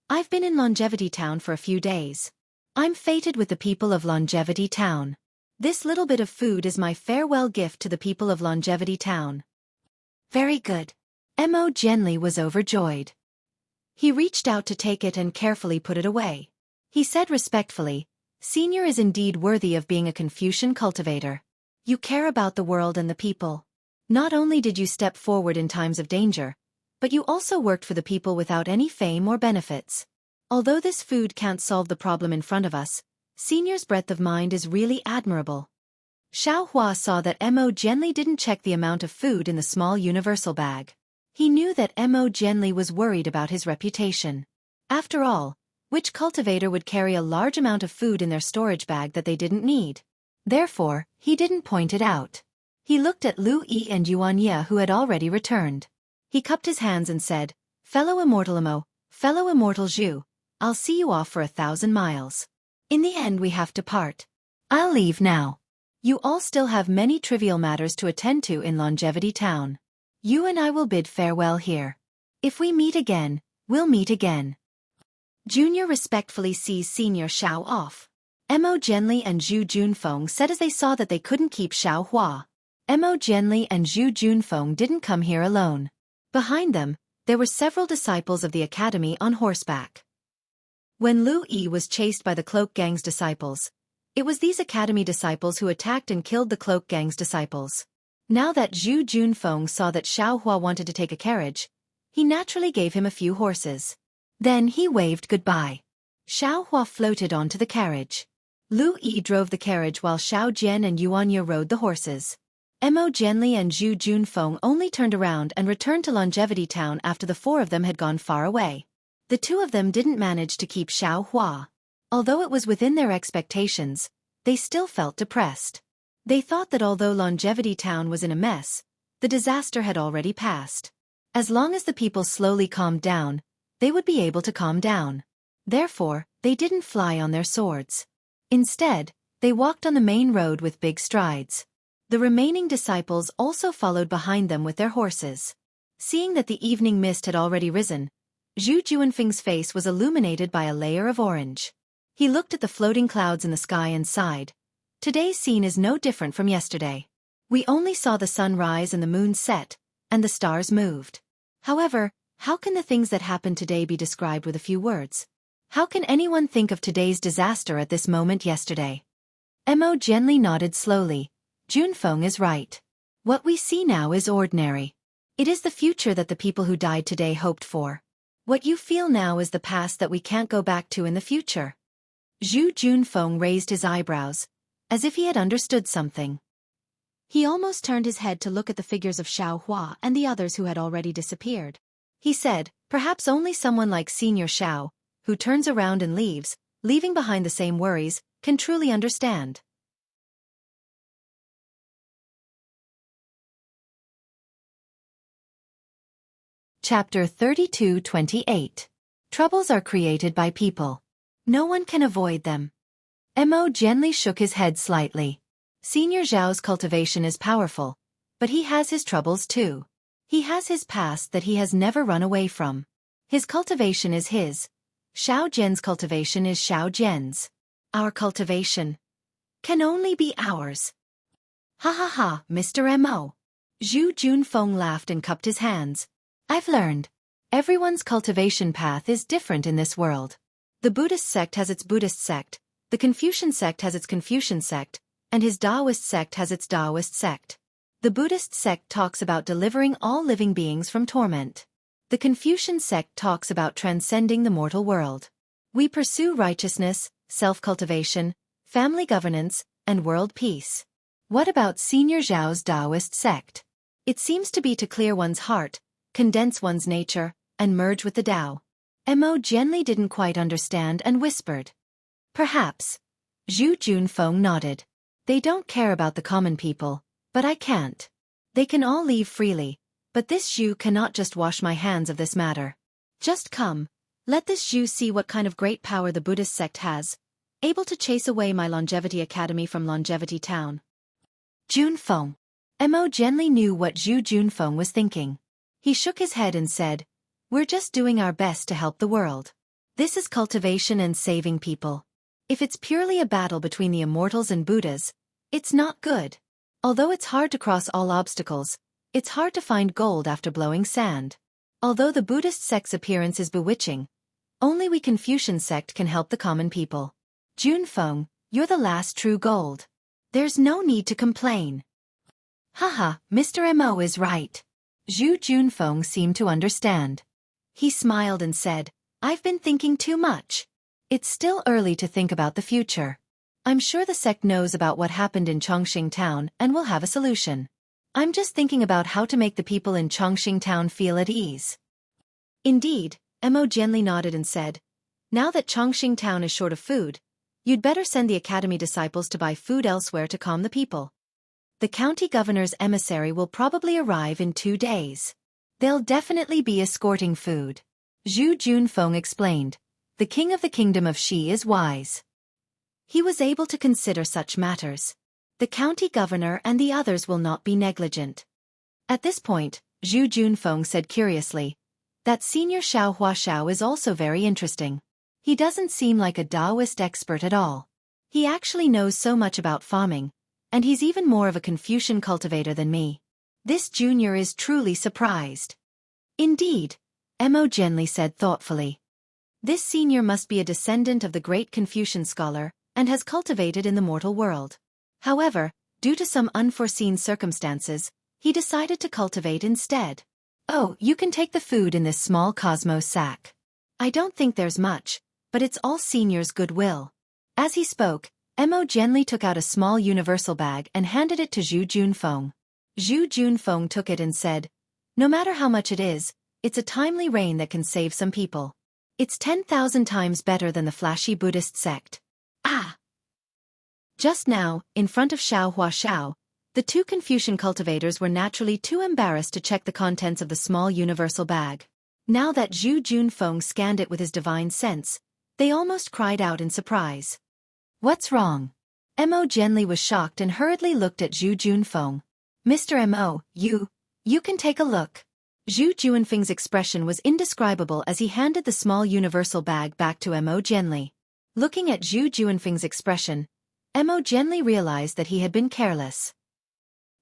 S1: "I've been in Longevity Town for a few days. I'm fated with the people of Longevity Town. This little bit of food is my farewell gift to the people of Longevity Town." "Very good." Mo Jianli was overjoyed. He reached out to take it and carefully put it away. He said respectfully, "Senior is indeed worthy of being a Confucian cultivator. You care about the world and the people. Not only did you step forward in times of danger, but you also worked for the people without any fame or benefits. Although this food can't solve the problem in front of us, Senior's breadth of mind is really admirable." Xiaohua saw that Mo Jianli didn't check the amount of food in the small universal bag. He knew that Mo Jianli was worried about his reputation. After all, which cultivator would carry a large amount of food in their storage bag that they didn't need? Therefore, he didn't point it out. He looked at Lu Yi and Yuan Ye who had already returned. He cupped his hands and said, "Fellow immortal Mo, fellow immortal Zhu, I'll see you off for 1,000 miles. In the end we have to part. I'll leave now. You all still have many trivial matters to attend to in Longevity Town. You and I will bid farewell here. If we meet again, we'll meet again." Junior respectfully sees Senior Xiao off. Mo Jianli and Zhu Junfeng said as they saw that they couldn't keep Xiaohua. Mo Jianli and Zhu Junfeng didn't come here alone. Behind them, there were several disciples of the academy on horseback. When Lu Yi was chased by the Cloak Gang's disciples, it was these academy disciples who attacked and killed the Cloak Gang's disciples. Now that Zhu Junfeng saw that Xiaohua wanted to take a carriage, he naturally gave him a few horses. Then he waved goodbye. Xiaohua floated onto the carriage. Lu Yi drove the carriage while Xiao Jian and Yuan Ye rode the horses. Mo Jianli and Zhu Junfeng only turned around and returned to Longevity Town after the four of them had gone far away. The two of them didn't manage to keep Xiaohua. Although it was within their expectations, they still felt depressed. They thought that although Longevity Town was in a mess, the disaster had already passed. As long as the people slowly calmed down, they would be able to calm down. Therefore, they didn't fly on their swords. Instead, they walked on the main road with big strides. The remaining disciples also followed behind them with their horses. Seeing that the evening mist had already risen, Zhu Junfeng's face was illuminated by a layer of orange. He looked at the floating clouds in the sky and sighed. Today's scene is no different from yesterday. We only saw the sun rise and the moon set, and the stars moved. However, how can the things that happened today be described with a few words? How can anyone think of today's disaster at this moment yesterday? Mo Jianli nodded slowly. Junfeng is right. What we see now is ordinary. It is the future that the people who died today hoped for. What you feel now is the past that we can't go back to in the future. Zhu Junfeng raised his eyebrows, as if he had understood something. He almost turned his head to look at the figures of Xiaohua and the others who had already disappeared. He said, perhaps only someone like Senior Xiao, who turns around and leaves, leaving behind the same worries, can truly understand. Chapter 32-28. Troubles are created by people. No one can avoid them. Mo Jianli shook his head slightly. Senior Zhao's cultivation is powerful, but he has his troubles too. He has his past that he has never run away from. His cultivation is his. Xiao Jian's cultivation is Xiao Jian's. Our cultivation can only be ours. Ha ha ha, Mr. Mo. Zhu Junfeng laughed and cupped his hands. I've learned. Everyone's cultivation path is different in this world. The Buddhist sect has its Buddhist sect, the Confucian sect has its Confucian sect, and his Taoist sect has its Taoist sect. The Buddhist sect talks about delivering all living beings from torment. The Confucian sect talks about transcending the mortal world. We pursue righteousness, self-cultivation, family governance, and world peace. What about Senior Zhao's Taoist sect? It seems to be to clear one's heart, condense one's nature, and merge with the Tao. Mo Jianli didn't quite understand and whispered. Perhaps. Zhu Junfeng nodded. They don't care about the common people, but I can't. They can all leave freely, but this Zhu cannot just wash my hands of this matter. Just come, let this Zhu see what kind of great power the Buddhist sect has, able to chase away my Longevity Academy from Longevity Town. Junfeng. Mo Genli knew what Zhu Junfeng was thinking. He shook his head and said, "We're just doing our best to help the world. This is cultivation and saving people. If it's purely a battle between the immortals and Buddhas, it's not good. Although it's hard to cross all obstacles, it's hard to find gold after blowing sand. Although the Buddhist sect's appearance is bewitching, only we Confucian sect can help the common people. Junfeng, you're the last true gold. There's no need to complain." Haha, Mr. Mo is right. Zhu Junfeng seemed to understand. He smiled and said, "I've been thinking too much. It's still early to think about the future. I'm sure the sect knows about what happened in Chongqing Town and will have a solution. I'm just thinking about how to make the people in Chongqing Town feel at ease." Indeed, Mo gently nodded and said, "Now that Chongqing Town is short of food, you'd better send the academy disciples to buy food elsewhere to calm the people. The county governor's emissary will probably arrive in 2 days. They'll definitely be escorting food." Zhu Junfeng explained, "The king of the kingdom of Shi is wise. He was able to consider such matters. The county governor and the others will not be negligent." At this point, Zhu Junfeng said curiously, "That senior Xiao Hua Xiao is also very interesting. He doesn't seem like a Taoist expert at all. He actually knows so much about farming, and he's even more of a Confucian cultivator than me. This junior is truly surprised." "Indeed," Mo Genli said thoughtfully. "This senior must be a descendant of the great Confucian scholar, and has cultivated in the mortal world. However, due to some unforeseen circumstances, he decided to cultivate instead. Oh, you can take the food in this small Cosmos sack. I don't think there's much, but it's all senior's goodwill." As he spoke, Mo Genli took out a small universal bag and handed it to Zhu Junfeng. Zhu Junfeng took it and said, "No matter how much it is, it's a timely rain that can save some people. It's 10,000 times better than the flashy Buddhist sect." Ah! Just now, in front of Xiao Hua Xiao, the 2 Confucian cultivators were naturally too embarrassed to check the contents of the small universal bag. Now that Zhu Junfeng scanned it with his divine sense, they almost cried out in surprise. "What's wrong?" Mo Genli was shocked and hurriedly looked at Zhu Junfeng. "Mr. Mo, you can take a look." Zhu Junfeng's expression was indescribable as he handed the small universal bag back to Mo Genli. Looking at Zhu Junfeng's expression, Mo Genli realized that he had been careless.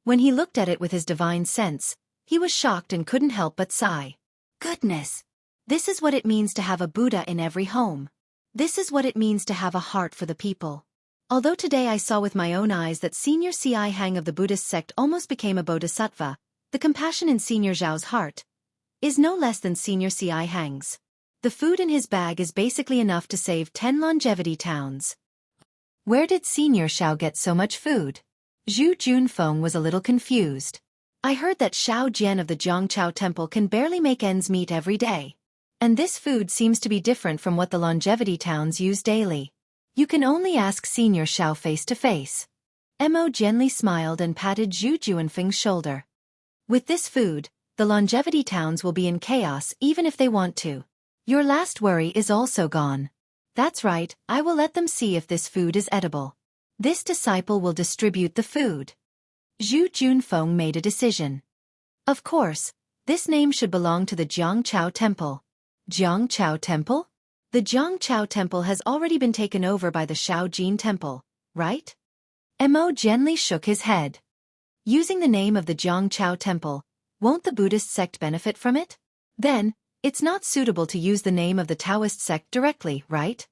S1: When he looked at it with his divine sense, he was shocked and couldn't help but sigh. Goodness! This is what it means to have a Buddha in every home. This is what it means to have a heart for the people. Although today I saw with my own eyes that Senior Ci Hang of the Buddhist sect almost became a bodhisattva, the compassion in Senior Zhao's heart is no less than Senior Ci Hang's. The food in his bag is basically enough to save 10 longevity towns. Where did Senior Xiao get so much food? Zhu Junfeng was a little confused. I heard that Xiao Jian of the Zhongchao Temple can barely make ends meet every day. And this food seems to be different from what the longevity towns use daily. You can only ask Senior Xiao face to face. Mo gently smiled and patted Zhu Junfeng's shoulder. With this food, the longevity towns will be in chaos even if they want to. Your last worry is also gone. That's right, I will let them see if this food is edible. This disciple will distribute the food. Zhu Junfeng made a decision. Of course, this name should belong to the Zhongchao Temple. Zhongchao Temple? The Zhongchao Temple has already been taken over by the Shaojin Temple, right? Mo gently shook his head. Using the name of the Zhongchao Temple, won't the Buddhist sect benefit from it? Then, it's not suitable to use the name of the Taoist sect directly, right?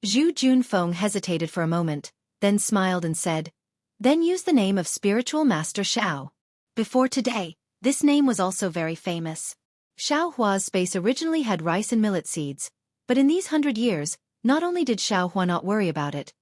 S1: Zhu Junfeng hesitated for a moment, then smiled and said, "Then use the name of Spiritual Master Xiao." Before today, this name was also very famous. Xiao Hua's space originally had rice and millet seeds, but in these 100 years, not only did Xiao Hua not worry about it,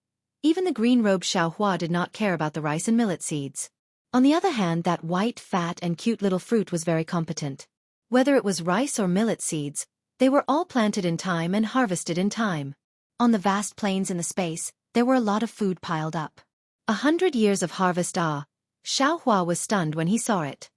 S1: even the green-robed Xiao Hua did not care about the rice and millet seeds. On the other hand, that white, fat and cute little fruit was very competent. Whether it was rice or millet seeds, they were all planted in time and harvested in time. On the vast plains in the space, there were a lot of food piled up. 100 years of harvest. Xiao Hua was stunned when he saw it.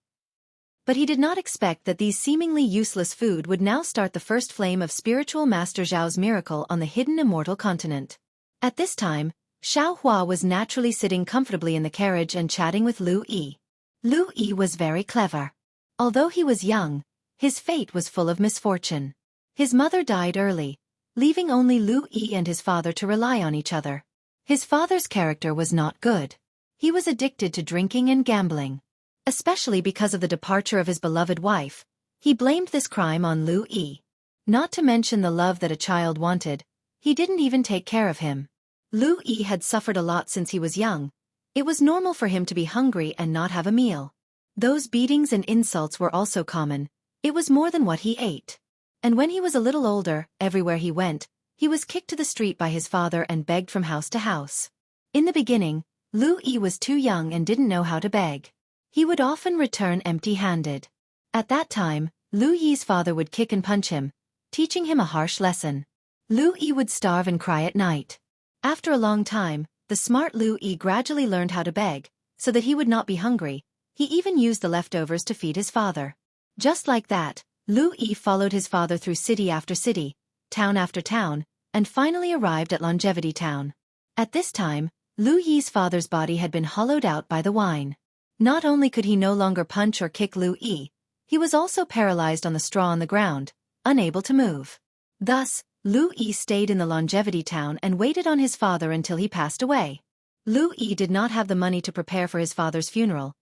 S1: But he did not expect that these seemingly useless food would now start the first flame of spiritual Master Zhao's miracle on the hidden immortal continent. At this time, Xiao Hua was naturally sitting comfortably in the carriage and chatting with Lu Yi. Lu Yi was very clever. Although he was young, his fate was full of misfortune. His mother died early, leaving only Lu Yi and his father to rely on each other. His father's character was not good. He was addicted to drinking and gambling. Especially because of the departure of his beloved wife, he blamed this crime on Lu Yi. Not to mention the love that a child wanted, he didn't even take care of him. Lu Yi had suffered a lot since he was young. It was normal for him to be hungry and not have a meal. Those beatings and insults were also common. It was more than what he ate. And when he was a little older, everywhere he went, he was kicked to the street by his father and begged from house to house. In the beginning, Lu Yi was too young and didn't know how to beg. He would often return empty-handed. At that time, Lu Yi's father would kick and punch him, teaching him a harsh lesson. Lu Yi would starve and cry at night. After a long time, the smart Lu Yi gradually learned how to beg, so that he would not be hungry. He even used the leftovers to feed his father. Just like that, Lu Yi followed his father through city after city, town after town, and finally arrived at Longevity Town. At this time, Lu Yi's father's body had been hollowed out by the wine. Not only could he no longer punch or kick Lu Yi, he was also paralyzed on the straw on the ground, unable to move. Thus, Lu Yi stayed in the Longevity Town and waited on his father until he passed away. Lu Yi did not have the money to prepare for his father's funeral,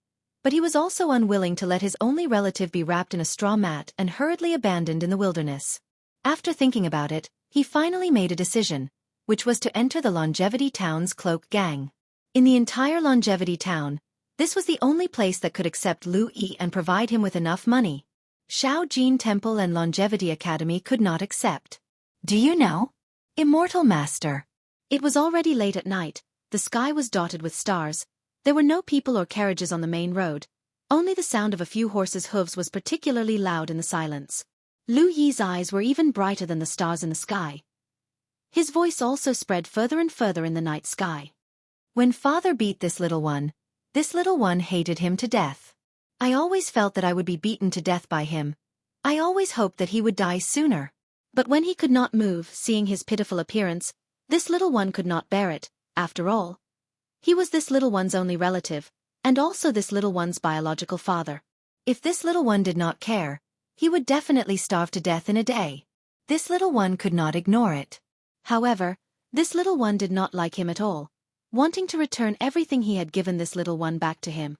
S1: but he was also unwilling to let his only relative be wrapped in a straw mat and hurriedly abandoned in the wilderness. After thinking about it, he finally made a decision, which was to enter the Longevity Town's cloak gang. In the entire Longevity Town, this was the only place that could accept Lu Yi and provide him with enough money. Shaojin Temple and Longevity Academy could not accept. Do you know? Immortal Master. It was already late at night, the sky was dotted with stars. There were no people or carriages on the main road. Only the sound of a few horses' hooves was particularly loud in the silence. Lu Yi's eyes were even brighter than the stars in the sky. His voice also spread further and further in the night sky. When father beat this little one hated him to death. I always felt that I would be beaten to death by him. I always hoped that he would die sooner. But when he could not move, seeing his pitiful appearance, this little one could not bear it. After all, he was this little one's only relative, and also this little one's biological father. If this little one did not care, he would definitely starve to death in a day. This little one could not ignore it. However, this little one did not like him at all, wanting to return everything he had given this little one back to him.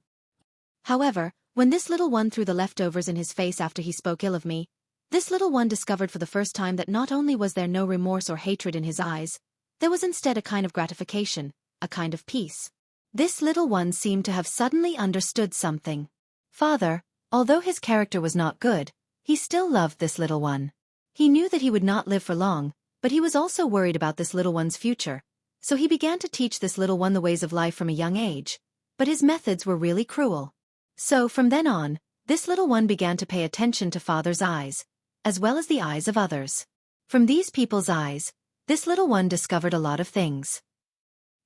S1: However, when this little one threw the leftovers in his face after he spoke ill of me, this little one discovered for the first time that not only was there no remorse or hatred in his eyes, there was instead a kind of gratification, a kind of peace. This little one seemed to have suddenly understood something. Father, although his character was not good, he still loved this little one. He knew that he would not live for long, but he was also worried about this little one's future, so he began to teach this little one the ways of life from a young age, but his methods were really cruel. So from then on, this little one began to pay attention to father's eyes, as well as the eyes of others. From these people's eyes, this little one discovered a lot of things.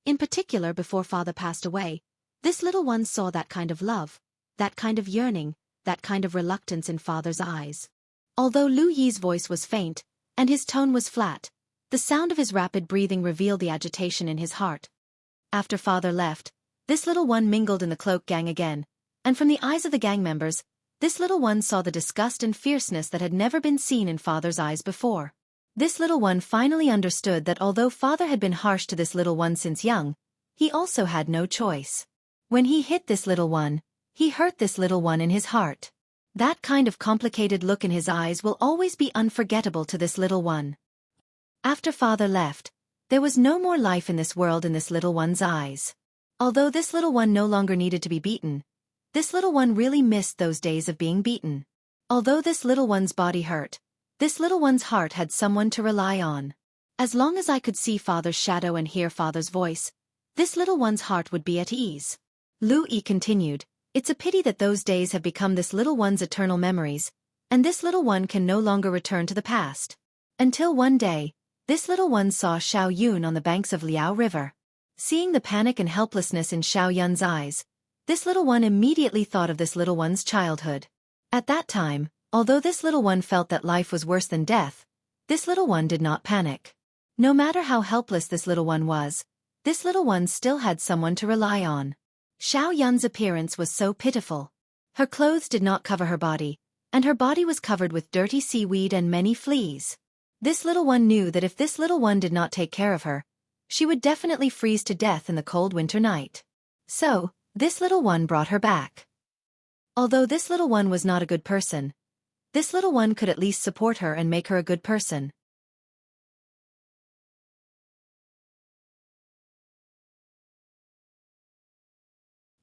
S1: In particular, before father passed away, this little one saw that kind of love, that kind of yearning, that kind of reluctance in father's eyes. Although Lu Yi's voice was faint, and his tone was flat, the sound of his rapid breathing revealed the agitation in his heart. After father left, this little one mingled in the cloak gang again, and from the eyes of the gang members, this little one saw the disgust and fierceness that had never been seen in father's eyes before. This little one finally understood that although father had been harsh to this little one since young, he also had no choice. When he hit this little one, he hurt this little one in his heart. That kind of complicated look in his eyes will always be unforgettable to this little one. After father left, there was no more life in this world in this little one's eyes. Although this little one no longer needed to be beaten, this little one really missed those days of being beaten. Although this little one's body hurt, this little one's heart had someone to rely on. As long as I could see father's shadow and hear father's voice, this little one's heart would be at ease. Lu Yi continued, it's a pity that those days have become this little one's eternal memories, and this little one can no longer return to the past. Until one day, this little one saw Xiao Yun on the banks of Liao River. Seeing the panic and helplessness in Xiao Yun's eyes, this little one immediately thought of this little one's childhood. At that time, although this little one felt that life was worse than death, this little one did not panic. No matter how helpless this little one was, this little one still had someone to rely on. Xiao Yun's appearance was so pitiful. Her clothes did not cover her body, and her body was covered with dirty seaweed and many fleas. This little one knew that if this little one did not take care of her, she would definitely freeze to death in the cold winter night. So, this little one brought her back. Although this little one was not a good person, this little one could at least support her and make her a good person.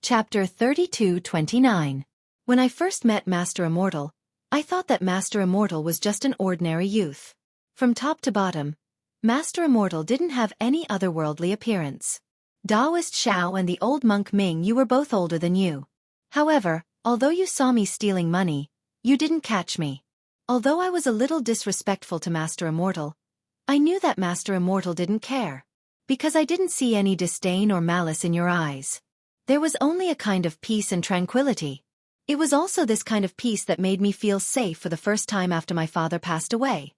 S1: Chapter 32-29. When I first met Master Immortal, I thought that Master Immortal was just an ordinary youth. From top to bottom, Master Immortal didn't have any otherworldly appearance. Taoist Xiao and the old monk Ming, you were both older than you. However, although you saw me stealing money, you didn't catch me. Although I was a little disrespectful to Master Immortal, I knew that Master Immortal didn't care. Because I didn't see any disdain or malice in your eyes. There was only a kind of peace and tranquility. It was also this kind of peace that made me feel safe for the first time after my father passed away.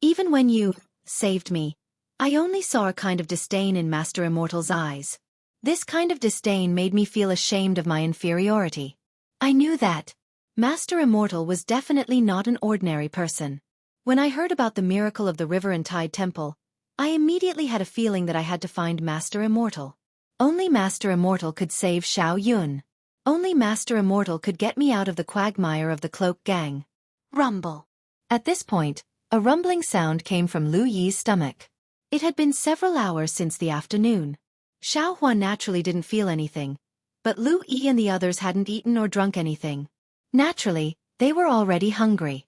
S1: Even when you saved me, I only saw a kind of disdain in Master Immortal's eyes. This kind of disdain made me feel ashamed of my inferiority. I knew that Master Immortal was definitely not an ordinary person. When I heard about the miracle of the River and Tide Temple, I immediately had a feeling that I had to find Master Immortal. Only Master Immortal could save Xiao Yun. Only Master Immortal could get me out of the quagmire of the Cloak Gang. Rumble. At this point, a rumbling sound came from Lu Yi's stomach. It had been several hours since the afternoon. Xiao Hua naturally didn't feel anything, but Lu Yi and the others hadn't eaten or drunk anything. Naturally, they were already hungry.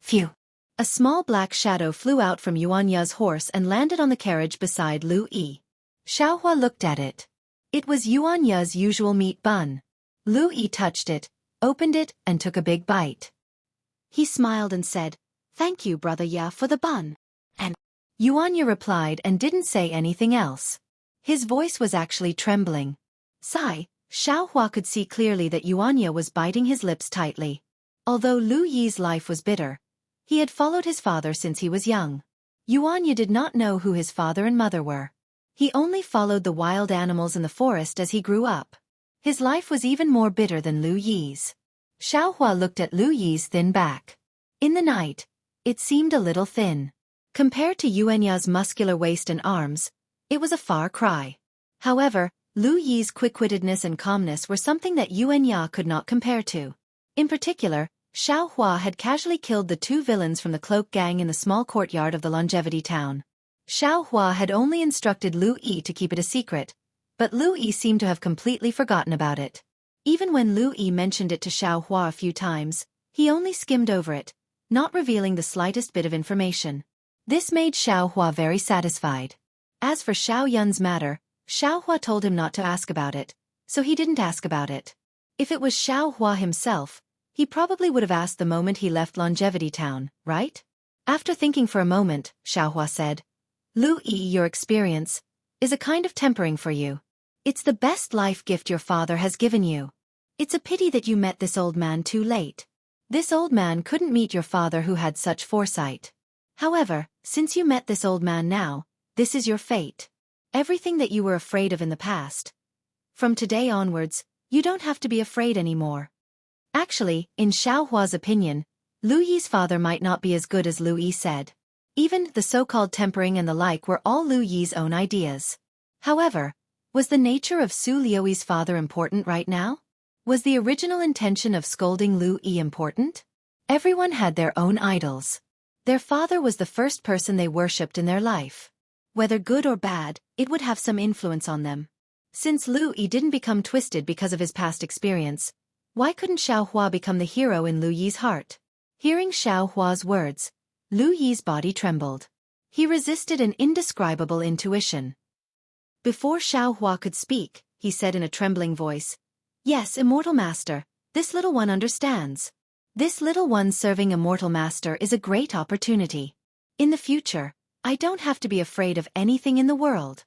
S1: Phew. A small black shadow flew out from Yuan Ye's horse and landed on the carriage beside Lu Yi. Xiao Hua looked at it. It was Yuan Ye's usual meat bun. Lu Yi touched it, opened it, and took a big bite. He smiled and said, "Thank you, Brother Ye, for the bun." And Yuan Ye replied and didn't say anything else. His voice was actually trembling. Sigh, Xiao Hua could see clearly that Yuan Ye was biting his lips tightly. Although Lu Yi's life was bitter, he had followed his father since he was young. Yuan Ye did not know who his father and mother were. He only followed the wild animals in the forest as he grew up. His life was even more bitter than Lu Yi's. Xiao Hua looked at Lu Yi's thin back. In the night, it seemed a little thin. Compared to Yuan Ye's muscular waist and arms, it was a far cry. However, Lu Yi's quick-wittedness and calmness were something that Yuan Ye could not compare to. In particular, Xiao Hua had casually killed the two villains from the Cloak Gang in the small courtyard of the Longevity Town. Xiao Hua had only instructed Lu Yi to keep it a secret, but Lu Yi seemed to have completely forgotten about it. Even when Lu Yi mentioned it to Xiao Hua a few times, he only skimmed over it, not revealing the slightest bit of information. This made Xiao Hua very satisfied. As for Xiao Yun's matter, Xiao Hua told him not to ask about it, so he didn't ask about it. If it was Xiao Hua himself, he probably would have asked the moment he left Longevity Town, right? After thinking for a moment, Xiao Hua said, "Lu Yi, your experience is a kind of tempering for you. It's the best life gift your father has given you. It's a pity that you met this old man too late. This old man couldn't meet your father who had such foresight. However, since you met this old man now, this is your fate. Everything that you were afraid of in the past. From today onwards, you don't have to be afraid anymore." Actually, in Xiao Hua's opinion, Lu Yi's father might not be as good as Lu Yi said. Even the so-called tempering and the like were all Lu Yi's own ideas. However, was the nature of Su Liuyi's father important right now? Was the original intention of scolding Lu Yi important? Everyone had their own idols. Their father was the first person they worshipped in their life. Whether good or bad, it would have some influence on them. Since Lu Yi didn't become twisted because of his past experience, why couldn't Xiao Hua become the hero in Lu Yi's heart? Hearing Xiao Hua's words, Lu Yi's body trembled. He resisted an indescribable intuition. Before Xiao Hua could speak, he said in a trembling voice, "Yes, Immortal Master, this little one understands. This little one serving Immortal Master is a great opportunity. In the future, I don't have to be afraid of anything in the world."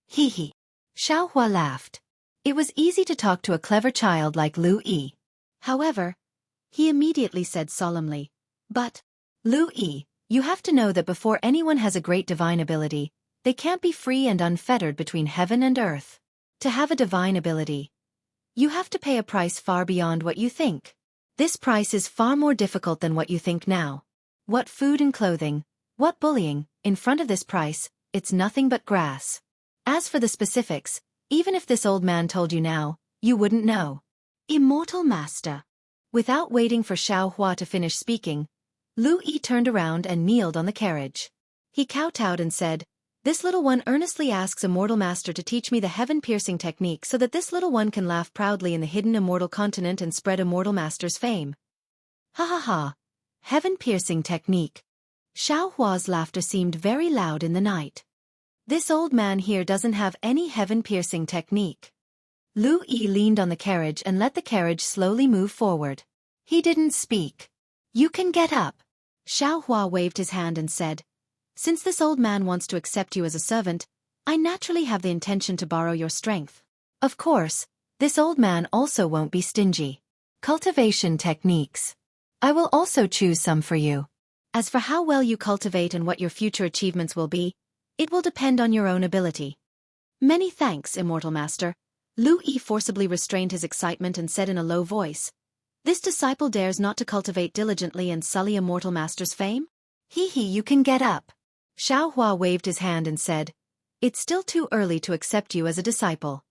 S1: Hee hee. Xiao Hua laughed. It was easy to talk to a clever child like Lu Yi. However, He immediately said solemnly. But, Lu Yi, you have to know that before anyone has a great divine ability, they can't be free and unfettered between heaven and earth. To have a divine ability, you have to pay a price far beyond what you think. This price is far more difficult than what you think now. What food and clothing, what bullying, in front of this price, it's nothing but grass. As for the specifics, even if this old man told you now, you wouldn't know. Immortal Master. Without waiting for Xueqi to finish speaking, Lu Yi turned around and kneeled on the carriage. He kowtowed and said, "This little one earnestly asks Immortal Master to teach me the heaven-piercing technique so that this little one can laugh proudly in the hidden Immortal Continent and spread Immortal Master's fame." Ha ha ha. Heaven-piercing technique. Xueqi's laughter seemed very loud in the night. This old man here doesn't have any heaven-piercing technique. Lu Yi leaned on the carriage and let the carriage slowly move forward. He didn't speak. "You can get up." Xueqi waved his hand and said, "Since this old man wants to accept you as a servant, I naturally have the intention to borrow your strength. Of course, this old man also won't be stingy. Cultivation techniques. I will also choose some for you. As for how well you cultivate and what your future achievements will be, it will depend on your own ability." "Many thanks, Immortal Master." Lu Yi forcibly restrained his excitement and said in a low voice, "This disciple dares not to cultivate diligently and sully Immortal Master's fame? Hee, you can get up." Xueqi waved his hand and said, "It's still too early to accept you as a disciple.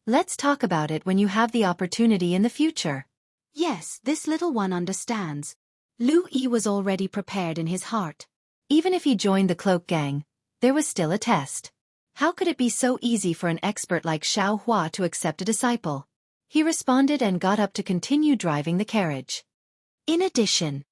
S1: Let's talk about it when you have the opportunity in the future." Yes, this little one understands. Lu Yi was already prepared in his heart. Even if he joined the cloak gang, there was still a test. How could it be so easy for an expert like Xueqi to accept a disciple? He responded and got up to continue driving the carriage. In addition,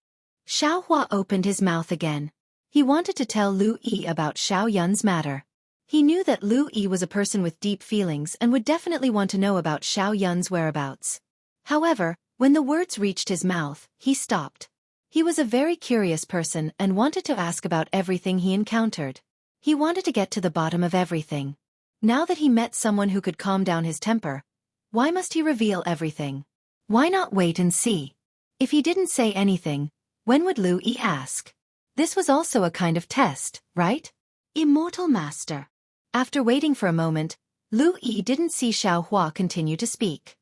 S1: Xueqi opened his mouth again. He wanted to tell Lu Yi about Xiao Yun's matter. He knew that Lu Yi was a person with deep feelings and would definitely want to know about Xiao Yun's whereabouts. However, when the words reached his mouth, he stopped. He was a very curious person and wanted to ask about everything he encountered. He wanted to get to the bottom of everything. Now that he met someone who could calm down his temper, why must he reveal everything? Why not wait and see? If he didn't say anything, when would Lu Yi ask? This was also a kind of test, right? Immortal Master. After waiting for a moment, Lu Yi didn't see Xueqi continue to speak.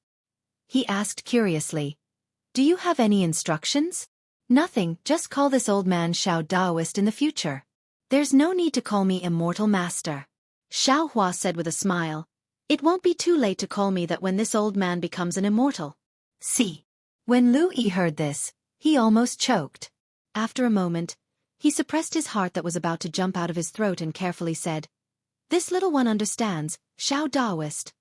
S1: He asked curiously, "Do you have any instructions?" "Nothing, just call this old man Xiao Daoist in the future." "There's no need to call me Immortal Master," Xueqi said with a smile. "It won't be too late to call me that when this old man becomes an immortal." See. When Lu Yi heard this, he almost choked. After a moment, he suppressed his heart that was about to jump out of his throat and carefully said, "This little one understands, Xiao Daoist."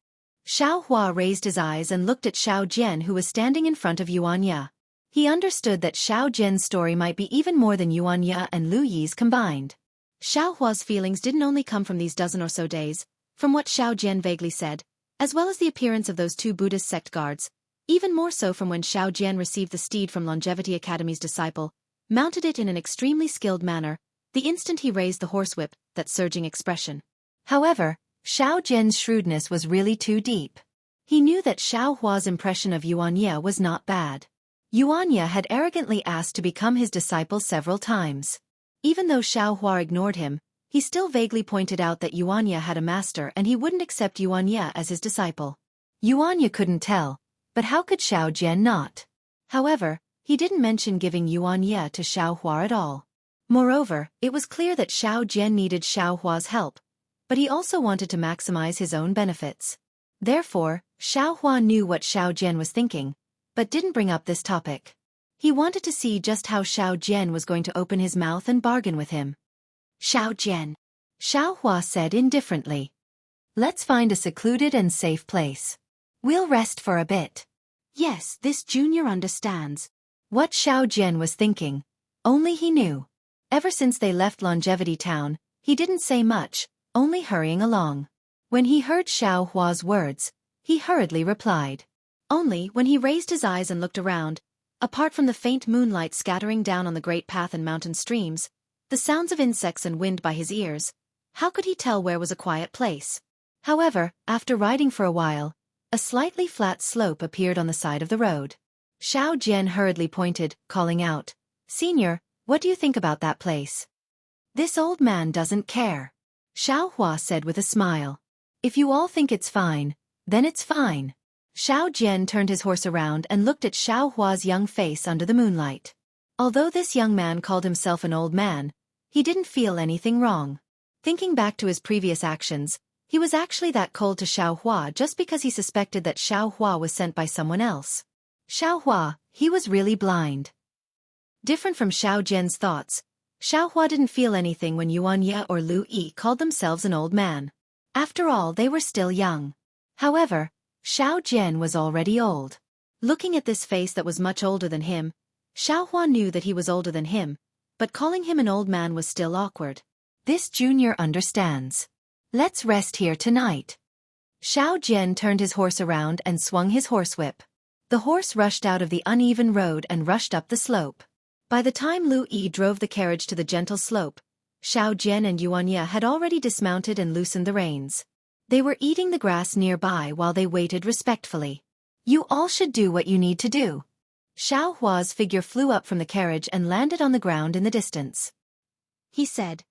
S1: Xueqi raised his eyes and looked at Xiao Jian, who was standing in front of Yuan Ye. He understood that Xiao Jian's story might be even more than Yuan Ye and Lu Yi's combined. Xueqi's feelings didn't only come from these dozen or so days, from what Xiao Jian vaguely said, as well as the appearance of those two Buddhist sect guards, even more so from when Xiao Jian received the steed from Longevity Academy's disciple, mounted it in an extremely skilled manner, the instant he raised the horsewhip, that surging expression. However, Xiao Jian's shrewdness was really too deep. He knew that Xueqi's impression of Yuan Ye was not bad. Yuan Ye had arrogantly asked to become his disciple several times. Even though Xueqi ignored him, he still vaguely pointed out that Yuan Ye had a master and he wouldn't accept Yuan Ye as his disciple. Yuan Ye couldn't tell, but how could Xiao Jian not? However, he didn't mention giving Yuan Ye to Xueqi at all. Moreover, it was clear that Xiao Jian needed Xueqi's help, but he also wanted to maximize his own benefits. Therefore, Xueqi knew what Xiao Jian was thinking, but didn't bring up this topic. He wanted to see just how Xiao Jian was going to open his mouth and bargain with him. "Xiao Jian," Xueqi said indifferently. "Let's find a secluded and safe place. We'll rest for a bit." Yes, this junior understands. What Xiao Jian was thinking, only he knew. Ever since they left Longevity Town, he didn't say much, only hurrying along. When he heard Xueqi's words, he hurriedly replied. Only when he raised his eyes and looked around, apart from the faint moonlight scattering down on the great path and mountain streams, the sounds of insects and wind by his ears, how could he tell where was a quiet place? However, after riding for a while, a slightly flat slope appeared on the side of the road. Xiao Jian hurriedly pointed, calling out, "Senior, what do you think about that place?" "This old man doesn't care," Xiao Hua said with a smile. "If you all think it's fine, then it's fine." Xiao Jian turned his horse around and looked at Xiao Hua's young face under the moonlight. Although this young man called himself an old man, he didn't feel anything wrong. Thinking back to his previous actions, he was actually that cold to Xiao Hua just because he suspected that Xiao Hua was sent by someone else. Xiao Hua, he was really blind. Different from Xiao Jian's thoughts, Xiao Hua didn't feel anything when Yuan Ye or Lu Yi called themselves an old man. After all, they were still young. However, Xiao Jian was already old. Looking at this face that was much older than him, Xiao Hua knew that he was older than him, but calling him an old man was still awkward. This junior understands. Let's rest here tonight. Xiao Jian turned his horse around and swung his horsewhip. The horse rushed out of the uneven road and rushed up the slope. By the time Lu Yi drove the carriage to the gentle slope, Xiao Jian and Yuan Ye had already dismounted and loosened the reins. They were eating the grass nearby while they waited respectfully. "You all should do what you need to do." Xiao Hua's figure flew up from the carriage and landed on the ground in the distance. He said,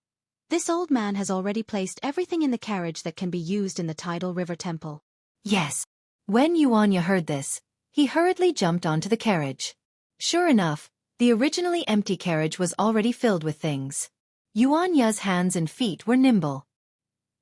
S1: "This old man has already placed everything in the carriage that can be used in the tidal river temple." Yes. When Yuan Ye heard this, he hurriedly jumped onto the carriage. Sure enough, the originally empty carriage was already filled with things. Yuan Ye's hands and feet were nimble.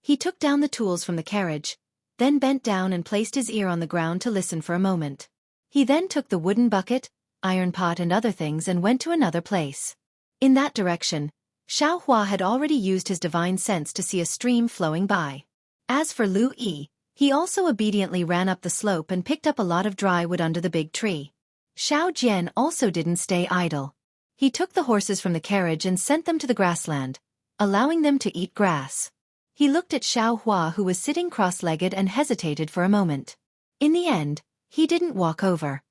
S1: He took down the tools from the carriage, then bent down and placed his ear on the ground to listen for a moment. He then took the wooden bucket, iron pot and other things and went to another place. In that direction, Xiao Hua had already used his divine sense to see a stream flowing by. As for Lu Yi, he also obediently ran up the slope and picked up a lot of dry wood under the big tree. Xiao Jian also didn't stay idle. He took the horses from the carriage and sent them to the grassland, allowing them to eat grass. He looked at Xiao Hua who was sitting cross-legged and hesitated for a moment. In the end, he didn't walk over.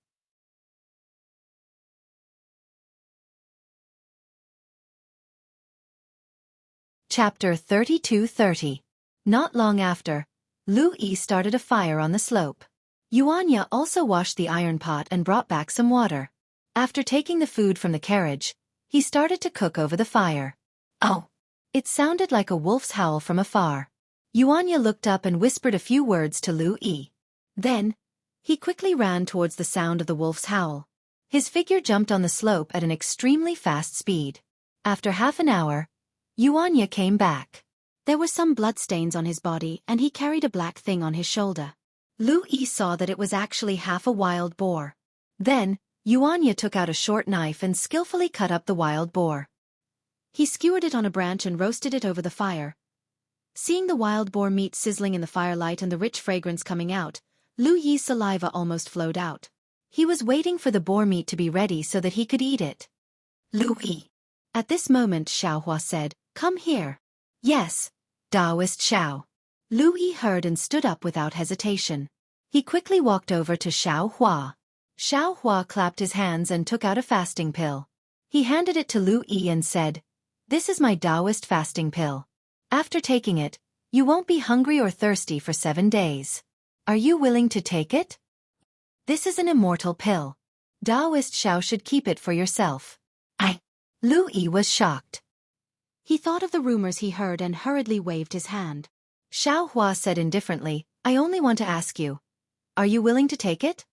S1: Chapter 32:30. Not long after, Lu Yi started a fire on the slope. Yuan Ye also washed the iron pot and brought back some water. After taking the food from the carriage, he started to cook over the fire. Oh! It sounded like a wolf's howl from afar. Yuan Ye looked up and whispered a few words to Lu Yi. Then, he quickly ran towards the sound of the wolf's howl. His figure jumped on the slope at an extremely fast speed. After half an hour, Yuan Ye came back. There were some bloodstains on his body and he carried a black thing on his shoulder. Lu Yi saw that it was actually half a wild boar. Then, Yuan Ye took out a short knife and skillfully cut up the wild boar. He skewered it on a branch and roasted it over the fire. Seeing the wild boar meat sizzling in the firelight and the rich fragrance coming out, Lu Yi's saliva almost flowed out. He was waiting for the boar meat to be ready so that he could eat it. "Lu Yi." At this moment Xiao Hua said, "Come here." "Yes, Taoist Xiao." Lu Yi heard and stood up without hesitation. He quickly walked over to Xiao Hua. Xiao Hua clapped his hands and took out a fasting pill. He handed it to Lu Yi and said, "This is my Taoist fasting pill. After taking it, you won't be hungry or thirsty for 7 days. Are you willing to take it? This is an immortal pill. Taoist Xiao should keep it for yourself." Lu Yi was shocked. He thought of the rumors he heard and hurriedly waved his hand. Xiao Hua said indifferently, "I only want to ask you, are you willing to take it?"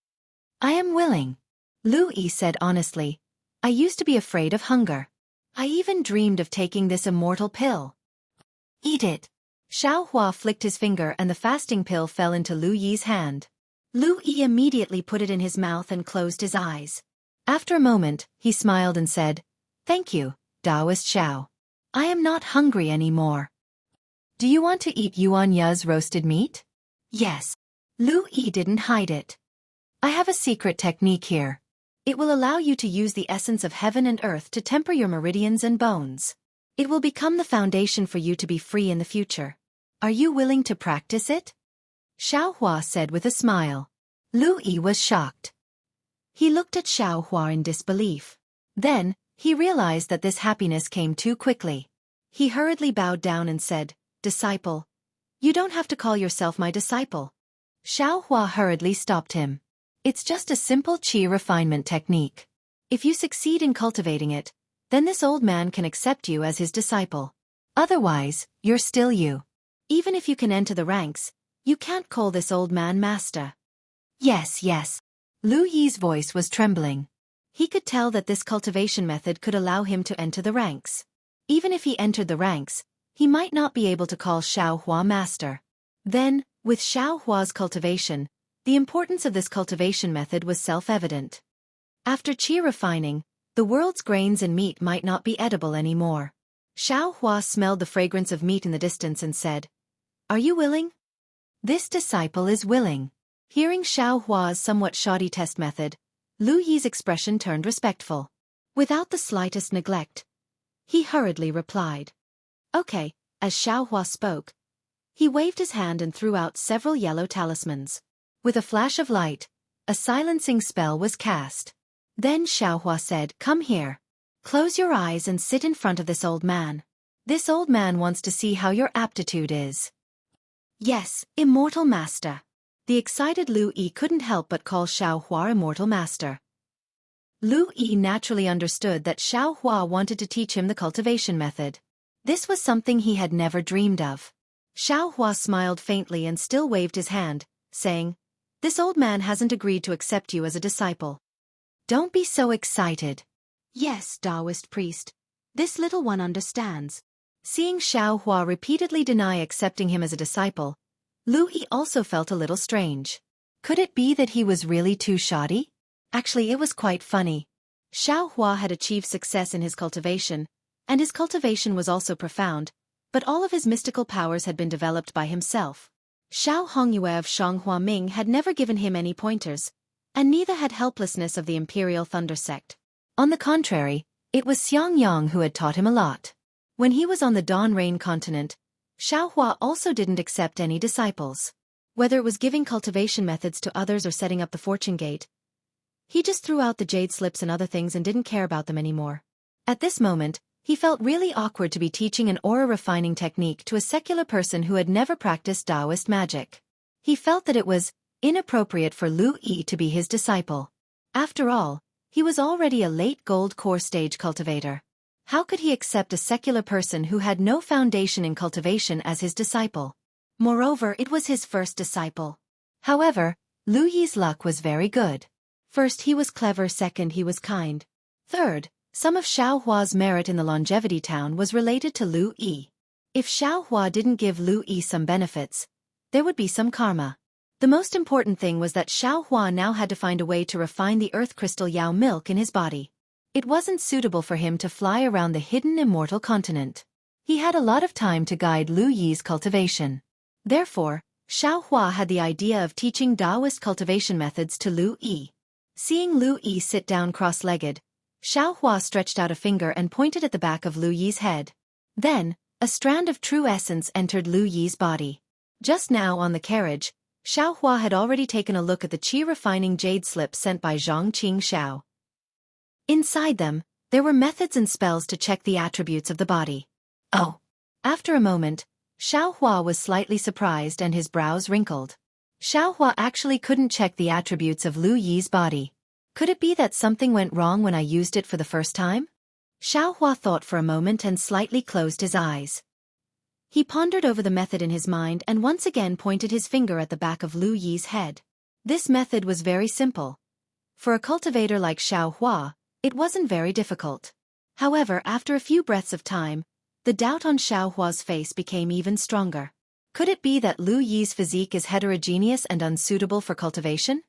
S1: "I am willing." Lu Yi said honestly, "I used to be afraid of hunger. I even dreamed of taking this immortal pill." "Eat it." Xiao Hua flicked his finger and the fasting pill fell into Lu Yi's hand. Lu Yi immediately put it in his mouth and closed his eyes. After a moment, he smiled and said, "Thank you, Taoist Xiao. I am not hungry anymore." "Do you want to eat Yuan Ye's roasted meat?" "Yes." Lu Yi didn't hide it. "I have a secret technique here. It will allow you to use the essence of heaven and earth to temper your meridians and bones. It will become the foundation for you to be free in the future. Are you willing to practice it?" Xiao Hua said with a smile. Lu Yi was shocked. He looked at Xiao Hua in disbelief. Then, he realized that this happiness came too quickly. He hurriedly bowed down and said, "Disciple, you don't have to call yourself my disciple." Xiao Hua hurriedly stopped him. It's just a simple qi refinement technique. If you succeed in cultivating it, then this old man can accept you as his disciple. Otherwise, you're still you. Even if you can enter the ranks, you can't call this old man master. Yes, yes. Lu Yi's voice was trembling. He could tell that this cultivation method could allow him to enter the ranks. Even if he entered the ranks, he might not be able to call Xiaohua master. Then, with Xiaohua's cultivation, the importance of this cultivation method was self-evident. After qi refining, the world's grains and meat might not be edible anymore. Xiaohua smelled the fragrance of meat in the distance and said, "Are you willing?" This disciple is willing. Hearing Xiaohua's somewhat shoddy test method, Lu Yi's expression turned respectful. Without the slightest neglect, he hurriedly replied, "Okay." As Xiaohua spoke, he waved his hand and threw out several yellow talismans. With a flash of light, a silencing spell was cast. Then Xiaohua said, "Come here. Close your eyes and sit in front of this old man. This old man wants to see how your aptitude is." "Yes, immortal master." The excited Lu Yi couldn't help but call Xiaohua immortal master. Lu Yi naturally understood that Xiaohua wanted to teach him the cultivation method. This was something he had never dreamed of. Xiaohua smiled faintly and still waved his hand, saying, "This old man hasn't agreed to accept you as a disciple. Don't be so excited." "Yes, Taoist priest. This little one understands." Seeing Xiaohua repeatedly deny accepting him as a disciple, Lu Yi also felt a little strange. Could it be that he was really too shoddy? Actually, it was quite funny. Xiaohua had achieved success in his cultivation, and his cultivation was also profound, but all of his mystical powers had been developed by himself. Xiao Hongyue of Shanghua Ming had never given him any pointers, and neither had Helplessness of the Imperial Thunder Sect. On the contrary, it was Xiang Yang who had taught him a lot. When he was on the Dawn Rain continent, Xiaohua also didn't accept any disciples. Whether it was giving cultivation methods to others or setting up the fortune gate, he just threw out the jade slips and other things and didn't care about them anymore. At this moment, he felt really awkward to be teaching an aura refining technique to a secular person who had never practiced Taoist magic. He felt that it was inappropriate for Lu Yi to be his disciple. After all, he was already a late gold core stage cultivator. How could he accept a secular person who had no foundation in cultivation as his disciple? Moreover, it was his first disciple. However, Lu Yi's luck was very good. First, he was clever. Second, he was kind. Third, some of Xiaohua's merit in the longevity town was related to Lu Yi. If Xiaohua didn't give Lu Yi some benefits, there would be some karma. The most important thing was that Xiaohua now had to find a way to refine the earth crystal Yao milk in his body. It wasn't suitable for him to fly around the hidden immortal continent. He had a lot of time to guide Lu Yi's cultivation. Therefore, Xiaohua had the idea of teaching Taoist cultivation methods to Lu Yi. Seeing Lu Yi sit down cross-legged, Xiaohua stretched out a finger and pointed at the back of Lu Yi's head. Then, a strand of true essence entered Lu Yi's body. Just now on the carriage, Xiaohua had already taken a look at the qi-refining jade slips sent by Zhang Qingxiao. Inside them, there were methods and spells to check the attributes of the body. Oh! After a moment, Xiaohua was slightly surprised and his brows wrinkled. Xiaohua actually couldn't check the attributes of Lu Yi's body. Could it be that something went wrong when I used it for the first time? Xiaohua thought for a moment and slightly closed his eyes. He pondered over the method in his mind and once again pointed his finger at the back of Lu Yi's head. This method was very simple. For a cultivator like Xiaohua, it wasn't very difficult. However, after a few breaths of time, the doubt on Xiaohua's face became even stronger. Could it be that Lu Yi's physique is heterogeneous and unsuitable for cultivation?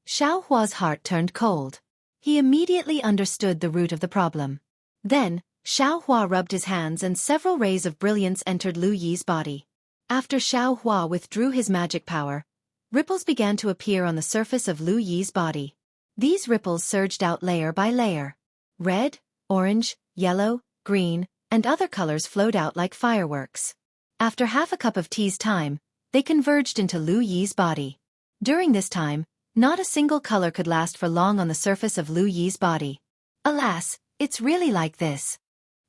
S1: Xiaohua's heart turned cold. He immediately understood the root of the problem. Then, Xiaohua rubbed his hands and several rays of brilliance entered Lu Yi's body. After Xiaohua withdrew his magic power, ripples began to appear on the surface of Lu Yi's body. These ripples surged out layer by layer. Red, orange, yellow, green, and other colors flowed out like fireworks. After half a cup of tea's time, they converged into Lu Yi's body. During this time, not a single color could last for long on the surface of Lu Yi's body. Alas, it's really like this.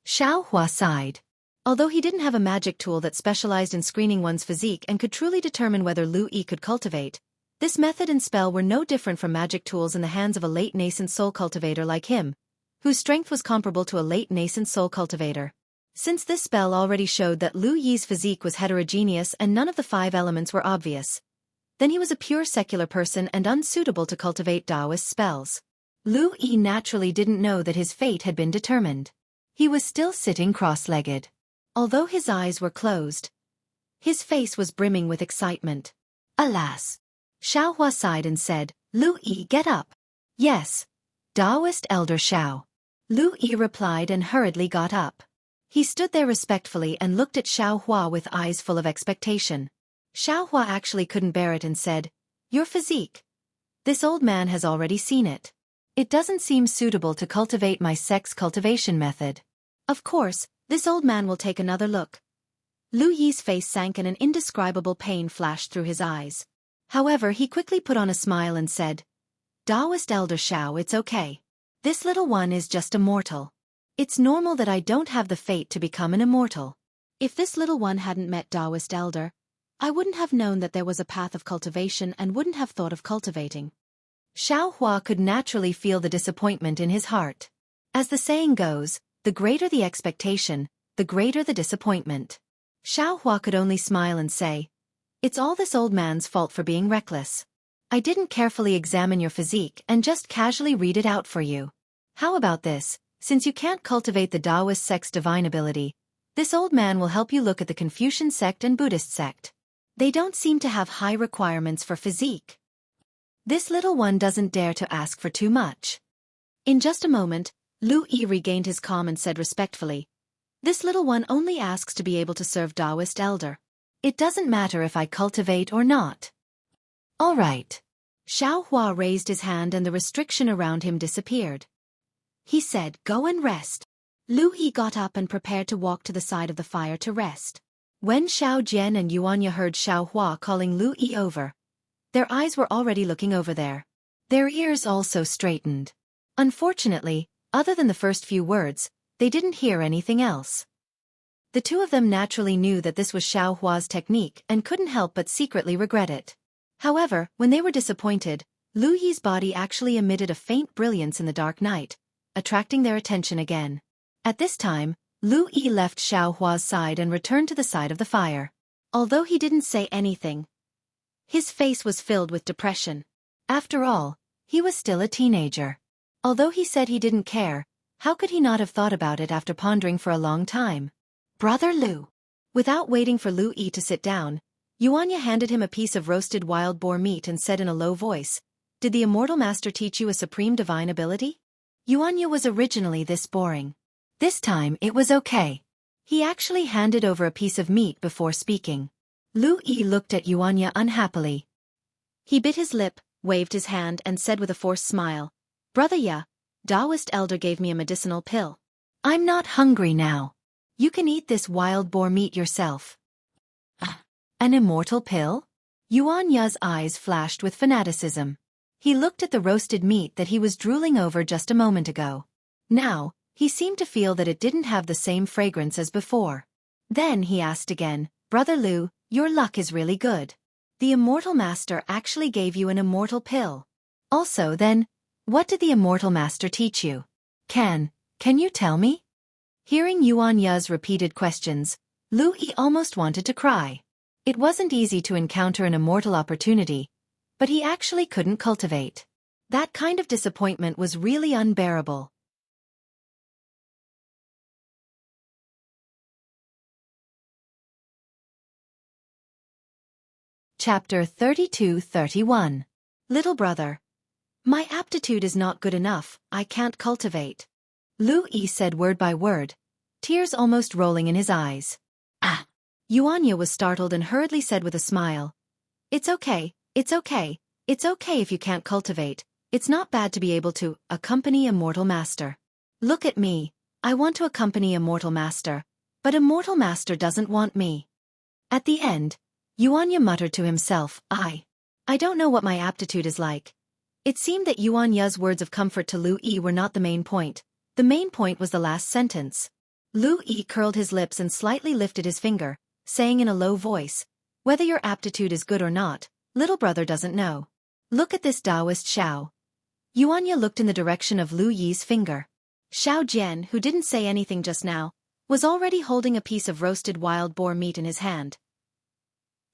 S1: Xiaohua sighed. Although he didn't have a magic tool that specialized in screening one's physique and could truly determine whether Lu Yi could cultivate, This method and spell were no different from magic tools in the hands of a late nascent soul cultivator like him, whose strength was comparable to a late nascent soul cultivator. Since this spell already showed that Lu Yi's physique was heterogeneous and none of the 5 elements were obvious, then he was a pure secular person and unsuitable to cultivate Taoist spells. Lu Yi naturally didn't know that his fate had been determined. He was still sitting cross-legged. Although his eyes were closed, his face was brimming with excitement. Alas! Xiaohua sighed and said, "Lu Yi, get up." "Yes, Taoist Elder Xiao." Lu Yi replied and hurriedly got up. He stood there respectfully and looked at Xiaohua with eyes full of expectation. Xiaohua actually couldn't bear it and said, "Your physique. This old man has already seen it. It doesn't seem suitable to cultivate my sex cultivation method. Of course, this old man will take another look." Lu Yi's face sank and an indescribable pain flashed through his eyes. However, he quickly put on a smile and said, "Taoist Elder Xiao, it's okay. This little one is just a mortal. It's normal that I don't have the fate to become an immortal. If this little one hadn't met Taoist Elder, I wouldn't have known that there was a path of cultivation and wouldn't have thought of cultivating." Xiaohua could naturally feel the disappointment in his heart. As the saying goes, the greater the expectation, the greater the disappointment. Xiaohua could only smile and say, "It's all this old man's fault for being reckless. I didn't carefully examine your physique and just casually read it out for you. How about this? Since you can't cultivate the Taoist sect's divine ability, this old man will help you look at the Confucian sect and Buddhist sect. They don't seem to have high requirements for physique. This little one doesn't dare to ask for too much." In just a moment, Lu Yi regained his calm and said respectfully, "This little one only asks to be able to serve Taoist Elder. It doesn't matter if I cultivate or not." "All right." Xiaohua raised his hand and the restriction around him disappeared. He said, "Go and rest." Lu Yi got up and prepared to walk to the side of the fire to rest. When Xiao Jian and Yuanya heard Xiaohua calling Lu Yi over, their eyes were already looking over there. Their ears also straightened. Unfortunately, other than the first few words, they didn't hear anything else. The two of them naturally knew that this was Xiaohua's technique and couldn't help but secretly regret it. However, when they were disappointed, Lu Yi's body actually emitted a faint brilliance in the dark night, attracting their attention again. At this time, Lu Yi left Xiaohua's side and returned to the side of the fire. Although he didn't say anything, his face was filled with depression. After all, he was still a teenager. Although he said he didn't care, how could he not have thought about it after pondering for a long time? "Brother Lu." Without waiting for Lu Yi to sit down, Yuanya handed him a piece of roasted wild boar meat and said in a low voice, "Did the Immortal Master teach you a supreme divine ability?" Yuanya was originally this boring. This time it was okay. He actually handed over a piece of meat before speaking. Lu Yi looked at Yuanya unhappily. He bit his lip, waved his hand and said with a forced smile, "Brother Ya, Taoist Elder gave me a medicinal pill. I'm not hungry now. You can eat this wild boar meat yourself." An immortal pill? Yuanya's eyes flashed with fanaticism. He looked at the roasted meat that he was drooling over just a moment ago. Now, he seemed to feel that it didn't have the same fragrance as before. Then he asked again, "Brother Lu, your luck is really good. The Immortal Master actually gave you an immortal pill. Also then, what did the Immortal Master teach you? Can you tell me?" Hearing Yuanya's repeated questions, Lu Yi almost wanted to cry. It wasn't easy to encounter an immortal opportunity, but he actually couldn't cultivate. That kind of disappointment was really unbearable. Chapter 32-31. Little brother. My aptitude is not good enough, I can't cultivate. Lu Yi said word by word, tears almost rolling in his eyes. Ah! Yuanya was startled and hurriedly said with a smile, "It's okay, it's okay, it's okay if you can't cultivate, it's not bad to be able to accompany Immortal Master. Look at me, I want to accompany Immortal Master, but Immortal Master doesn't want me." At the end, Yuanya muttered to himself, I don't know what my aptitude is like." It seemed that Yuanya's words of comfort to Lu Yi were not the main point. The main point was the last sentence. Lu Yi curled his lips and slightly lifted his finger, saying in a low voice, "Whether your aptitude is good or not, Little brother doesn't know. Look at this Taoist Xiao. Yuanya looked in the direction of Lu Yi's finger. Xiao Jian, who didn't say anything just now, was already holding a piece of roasted wild boar meat in his hand.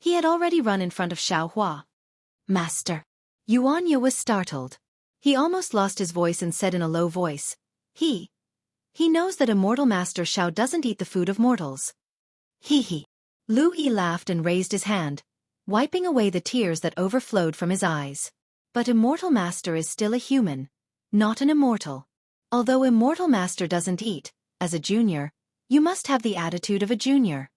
S1: He had already run in front of Xiao Hua. Master. Yuanya was startled. He almost lost his voice and said in a low voice, He knows that immortal Master Xiao doesn't eat the food of mortals. He. Lu Yi laughed and raised his hand, wiping away the tears that overflowed from his eyes. But immortal Master is still a human, not an immortal. Although immortal Master doesn't eat, as a junior, you must have the attitude of a junior.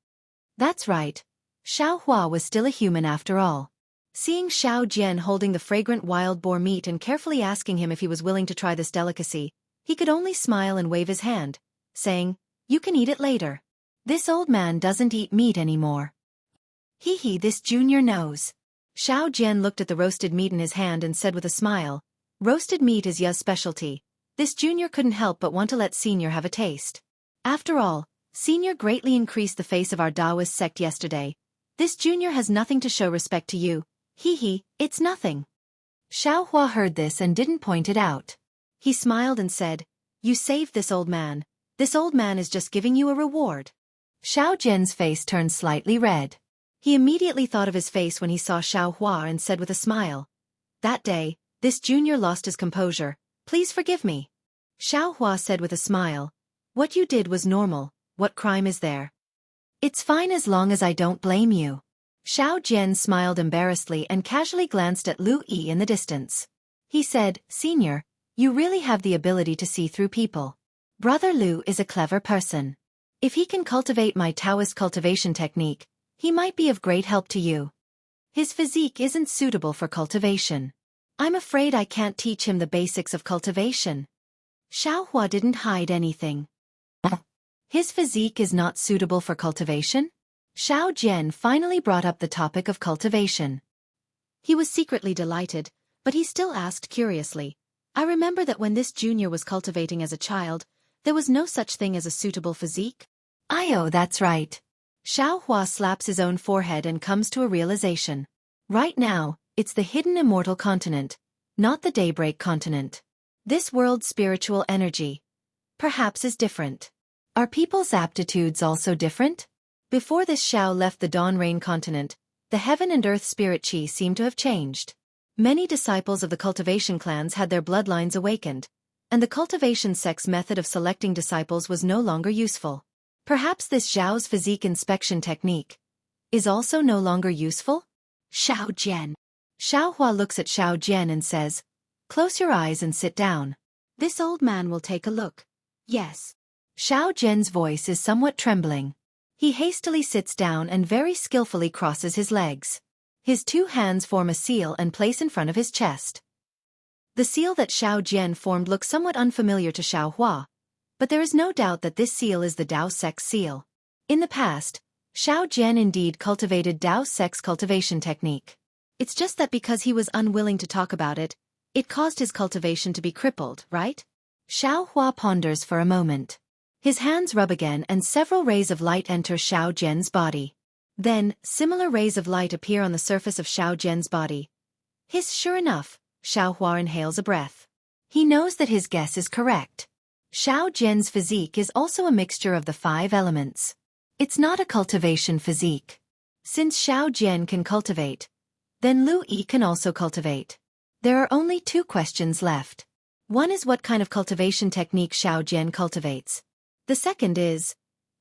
S1: That's right. Xiao Hua was still a human after all. Seeing Xiao Jian holding the fragrant wild boar meat and carefully asking him if he was willing to try this delicacy, he could only smile and wave his hand, saying, You can eat it later. This old man doesn't eat meat anymore. This junior knows. Xiao Jian looked at the roasted meat in his hand and said with a smile, Roasted meat is Ya's specialty. This junior couldn't help but want to let senior have a taste. After all, senior greatly increased the face of our Taoist sect yesterday. This junior has nothing to show respect to you. It's nothing. Xiao Hua heard this and didn't point it out. He smiled and said, You saved this old man. This old man is just giving you a reward. Xiao Jian's face turned slightly red. He immediately thought of his face when he saw Xiao Hua and said with a smile, That day, this junior lost his composure. Please forgive me. Xiao Hua said with a smile, What you did was normal. What crime is there? It's fine as long as I don't blame you. Xiao Jian smiled embarrassedly and casually glanced at Lu Yi in the distance. He said, Senior, you really have the ability to see through people. Brother Lu is a clever person. If he can cultivate my Taoist cultivation technique, he might be of great help to you. His physique isn't suitable for cultivation. I'm afraid I can't teach him the basics of cultivation. Xiao Hua didn't hide anything. His physique is not suitable for cultivation? Xiao Jian finally brought up the topic of cultivation. He was secretly delighted, but he still asked curiously, I remember that when this junior was cultivating as a child, there was no such thing as a suitable physique? That's right. Xiao Hua slaps his own forehead and comes to a realization. Right now, it's the hidden immortal continent, not the daybreak continent. This world's spiritual energy, perhaps, is different. Are people's aptitudes also different? Before this Xiao left the dawn rain continent, the heaven and earth spirit chi seemed to have changed. Many disciples of the cultivation clans had their bloodlines awakened, and the cultivation sect's method of selecting disciples was no longer useful. Perhaps this Xiao's physique inspection technique is also no longer useful? Xiao Jian. Xiao Hua looks at Xiao Jian and says, Close your eyes and sit down. This old man will take a look. Yes. Xiao Jian's voice is somewhat trembling. He hastily sits down and very skillfully crosses his legs. His two hands form a seal and place in front of his chest. The seal that Xiao Jian formed looks somewhat unfamiliar to Xiao Hua, but there is no doubt that this seal is the Tao Sect's seal. In the past, Xiao Jian indeed cultivated Tao Sect's cultivation technique. It's just that because he was unwilling to talk about it, it caused his cultivation to be crippled, right? Xiao Hua ponders for a moment. His hands rub again and several rays of light enter Xiao Jian's body. Then, similar rays of light appear on the surface of Xiao Jian's body. Sure enough, Xiao Hua inhales a breath. He knows that his guess is correct. Xiao Jian's physique is also a mixture of the 5 elements. It's not a cultivation physique. Since Xiao Jian can cultivate, then Lu Yi can also cultivate. There are only 2 questions left. One is what kind of cultivation technique Xiao Jian cultivates. The second is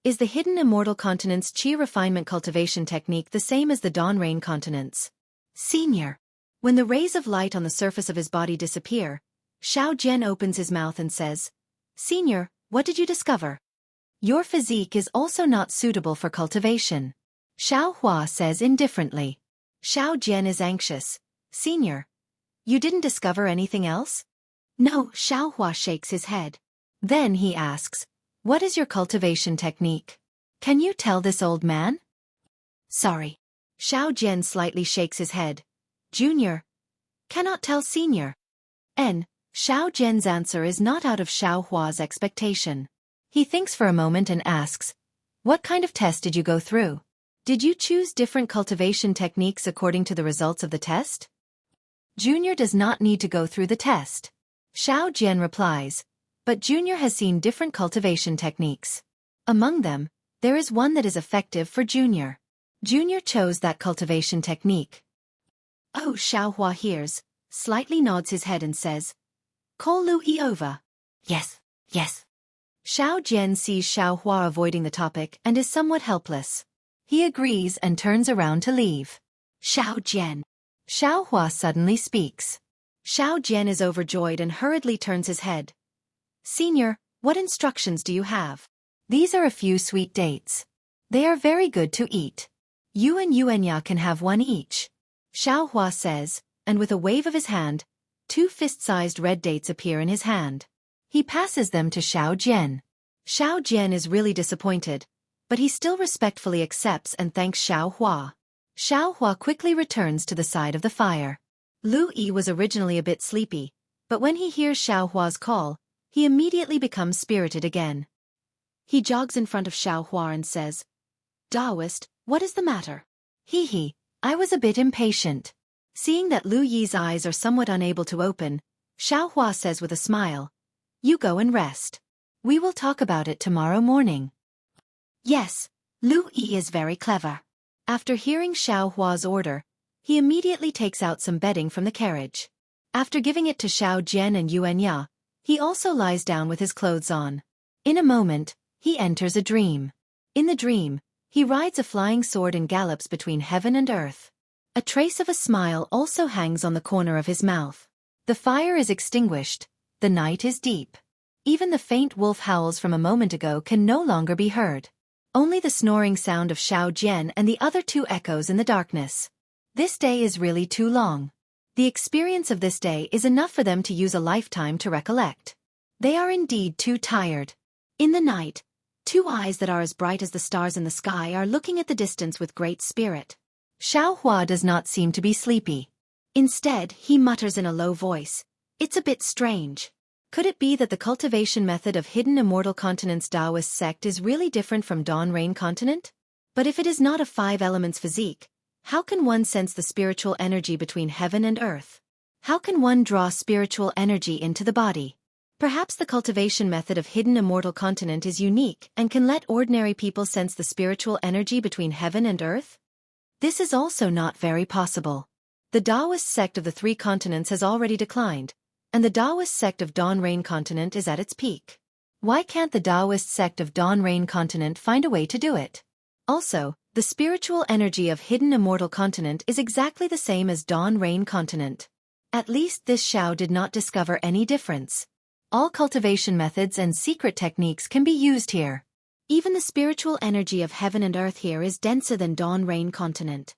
S1: the hidden immortal continent's chi refinement cultivation technique the same as the dawn rain continent's? Senior. When the rays of light on the surface of his body disappear, Xiao Jian opens his mouth and says, Senior, what did you discover? Your physique is also not suitable for cultivation. Xiao Hua says indifferently. Xiao Jian is anxious. Senior. You didn't discover anything else? No, Xiao Hua shakes his head. Then he asks, What is your cultivation technique? Can you tell this old man? Sorry. Xiao Jian slightly shakes his head. Junior. Cannot tell senior. Xiao Jian's answer is not out of Xiao Hua's expectation. He thinks for a moment and asks, What kind of test did you go through? Did you choose different cultivation techniques according to the results of the test? Junior does not need to go through the test. Xiao Jian replies, but Junior has seen different cultivation techniques. Among them, there is one that is effective for Junior. Junior chose that cultivation technique. Oh, Xiao Hua hears, slightly nods his head and says, "Call Lu Yi over." Yes, yes. Xiao Jian sees Xiao Hua avoiding the topic and is somewhat helpless. He agrees and turns around to leave. Xiao Jian. Xiao Hua suddenly speaks. Xiao Jian is overjoyed and hurriedly turns his head. Senior, what instructions do you have? These are a few sweet dates. They are very good to eat. You and Yuanya can have one each. Xiao Hua says, and with a wave of his hand, 2 fist-sized red dates appear in his hand. He passes them to Xiao Jian. Xiao Jian is really disappointed, but he still respectfully accepts and thanks Xiao Hua. Xiao Hua quickly returns to the side of the fire. Lu Yi was originally a bit sleepy, but when he hears Xiao Hua's call, he immediately becomes spirited again. He jogs in front of Xiao Hua and says, "Taoist, what is the matter?" He, I was a bit impatient. Seeing that Lu Yi's eyes are somewhat unable to open, Xiao Hua says with a smile, "You go and rest. We will talk about it tomorrow morning." Yes, Lu Yi is very clever. After hearing Xiao Hua's order, he immediately takes out some bedding from the carriage. After giving it to Xiao Jian and Yuanya, he also lies down with his clothes on. In a moment, he enters a dream. In the dream, he rides a flying sword and gallops between heaven and earth. A trace of a smile also hangs on the corner of his mouth. The fire is extinguished. The night is deep. Even the faint wolf howls from a moment ago can no longer be heard. Only the snoring sound of Xiao Jian and the other 2 echoes in the darkness. This day is really too long. The experience of this day is enough for them to use a lifetime to recollect. They are indeed too tired. In the night, 2 eyes that are as bright as the stars in the sky are looking at the distance with great spirit. Xiao Hua does not seem to be sleepy. Instead, he mutters in a low voice, "It's a bit strange. Could it be that the cultivation method of Hidden Immortal Continent's Taoist sect is really different from Dawn Rain Continent? But if it is not a 5 elements physique, how can one sense the spiritual energy between heaven and earth? How can one draw spiritual energy into the body? Perhaps the cultivation method of Hidden Immortal Continent is unique and can let ordinary people sense the spiritual energy between heaven and earth? This is also not very possible. The Taoist sect of the 3 continents has already declined, and the Taoist sect of Dawn Rain Continent is at its peak. Why can't the Taoist sect of Dawn Rain Continent find a way to do it? Also, the spiritual energy of Hidden Immortal Continent is exactly the same as Dawn Rain Continent. At least this Xiao did not discover any difference. All cultivation methods and secret techniques can be used here. Even the spiritual energy of heaven and earth here is denser than Dawn Rain Continent.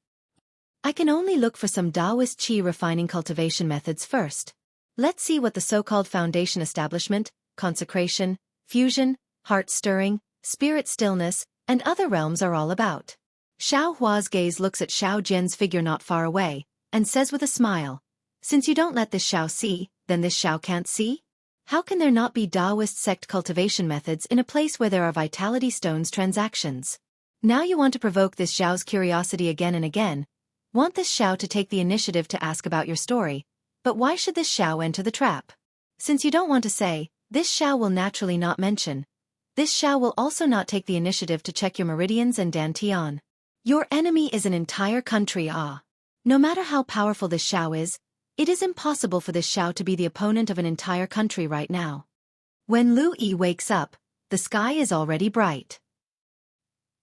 S1: I can only look for some Taoist Qi refining cultivation methods first. Let's see what the so-called foundation establishment, consecration, fusion, heart-stirring, spirit stillness, and other realms are all about. Xiao Hua's gaze looks at Xiao Jian's figure not far away, and says with a smile, "Since you don't let this Xiao see, then this Xiao can't see? How can there not be Taoist sect cultivation methods in a place where there are vitality stones transactions? Now you want to provoke this Xiao's curiosity again and again, want this Xiao to take the initiative to ask about your story. But why should this Xiao enter the trap? Since you don't want to say, this Xiao will naturally not mention. This Xiao will also not take the initiative to check your meridians and dantian. Your enemy is an entire country. No matter how powerful this Xiao is, it is impossible for this Xiao to be the opponent of an entire country right now." When Lu Yi wakes up, the sky is already bright.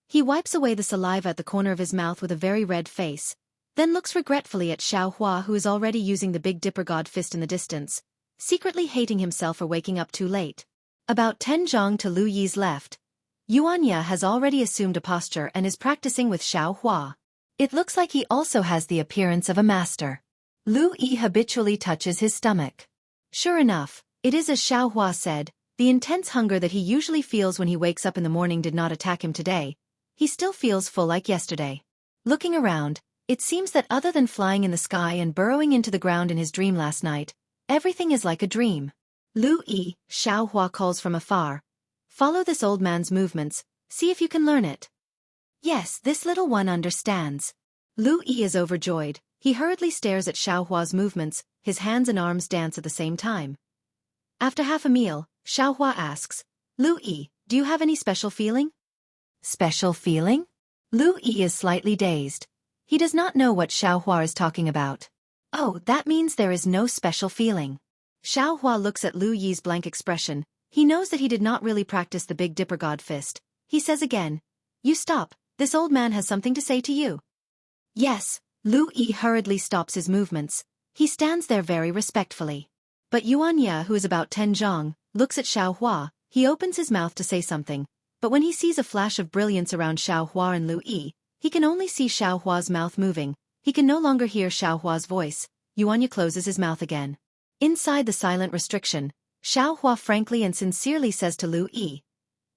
S1: He wipes away the saliva at the corner of his mouth with a very red face, then looks regretfully at Xiao Hua, who is already using the Big Dipper God fist in the distance, secretly hating himself for waking up too late. About 10 zhang to Lu Yi's left, Yuanya has already assumed a posture and is practicing with Xiao Hua. It looks like he also has the appearance of a master. Lu Yi habitually touches his stomach. Sure enough, it is as Xiao Hua said, the intense hunger that he usually feels when he wakes up in the morning did not attack him today. He still feels full like yesterday. Looking around, it seems that other than flying in the sky and burrowing into the ground in his dream last night, everything is like a dream. Lu Yi, Xiao Hua calls from afar. Follow this old man's movements, see if you can learn it. Yes, this little one understands. Lu Yi is overjoyed. He hurriedly stares at Xiaohua's movements, his hands and arms dance at the same time. After half a meal, Xiaohua asks, Lu Yi, do you have any special feeling? Special feeling? Lu Yi is slightly dazed. He does not know what Xiaohua is talking about. Oh, that means there is no special feeling. Xiaohua looks at Lu Yi's blank expression. He knows that he did not really practice the Big Dipper God Fist. He says again, You stop, this old man has something to say to you. Yes, Lu Yi hurriedly stops his movements. He stands there very respectfully. But Yuan Ye, who is about 10 zhang, looks at Xiaohua. He opens his mouth to say something, but when he sees a flash of brilliance around Xiaohua and Lu Yi, he can only see Xiaohua's mouth moving. He can no longer hear Xiaohua's voice. Yuan Ye closes his mouth again. Inside the silent restriction, Xiaohua frankly and sincerely says to Lu Yi,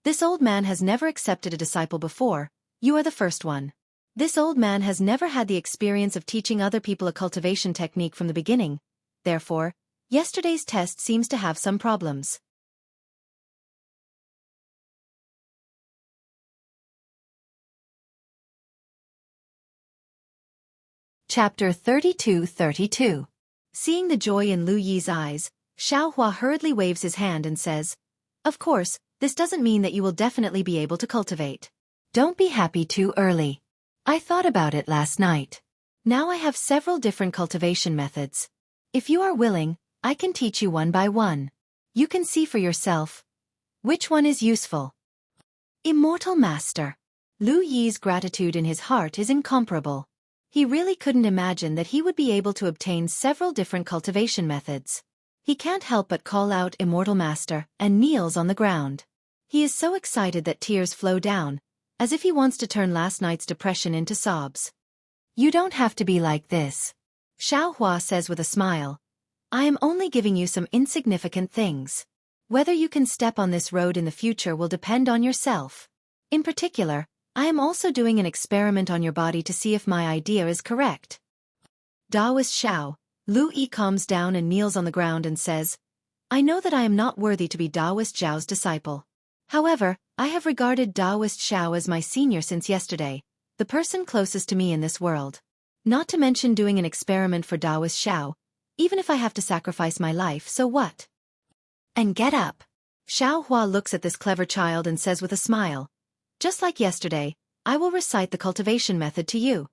S1: This old man has never accepted a disciple before. You are the first one. This old man has never had the experience of teaching other people a cultivation technique from the beginning. Therefore, yesterday's test seems to have some problems. Chapter 32-32. Seeing the joy in Lu Yi's eyes, Xiaohua hurriedly waves his hand and says, Of course, this doesn't mean that you will definitely be able to cultivate. Don't be happy too early. I thought about it last night. Now I have several different cultivation methods. If you are willing, I can teach you one by one. You can see for yourself. Which one is useful? Immortal Master. Lu Yi's gratitude in his heart is incomparable. He really couldn't imagine that he would be able to obtain several different cultivation methods. He can't help but call out Immortal Master and kneels on the ground. He is so excited that tears flow down, as if he wants to turn last night's depression into sobs. You don't have to be like this. Xiaohua says with a smile. I am only giving you some insignificant things. Whether you can step on this road in the future will depend on yourself. In particular, I am also doing an experiment on your body to see if my idea is correct. Daoist Xiao. Lu Yi calms down and kneels on the ground and says, I know that I am not worthy to be Daoist Xiao's disciple. However, I have regarded Daoist Xiao as my senior since yesterday, the person closest to me in this world. Not to mention doing an experiment for Daoist Xiao. Even if I have to sacrifice my life, so what? And get up. Xiaohua looks at this clever child and says with a smile, Just like yesterday, I will recite the cultivation method to you.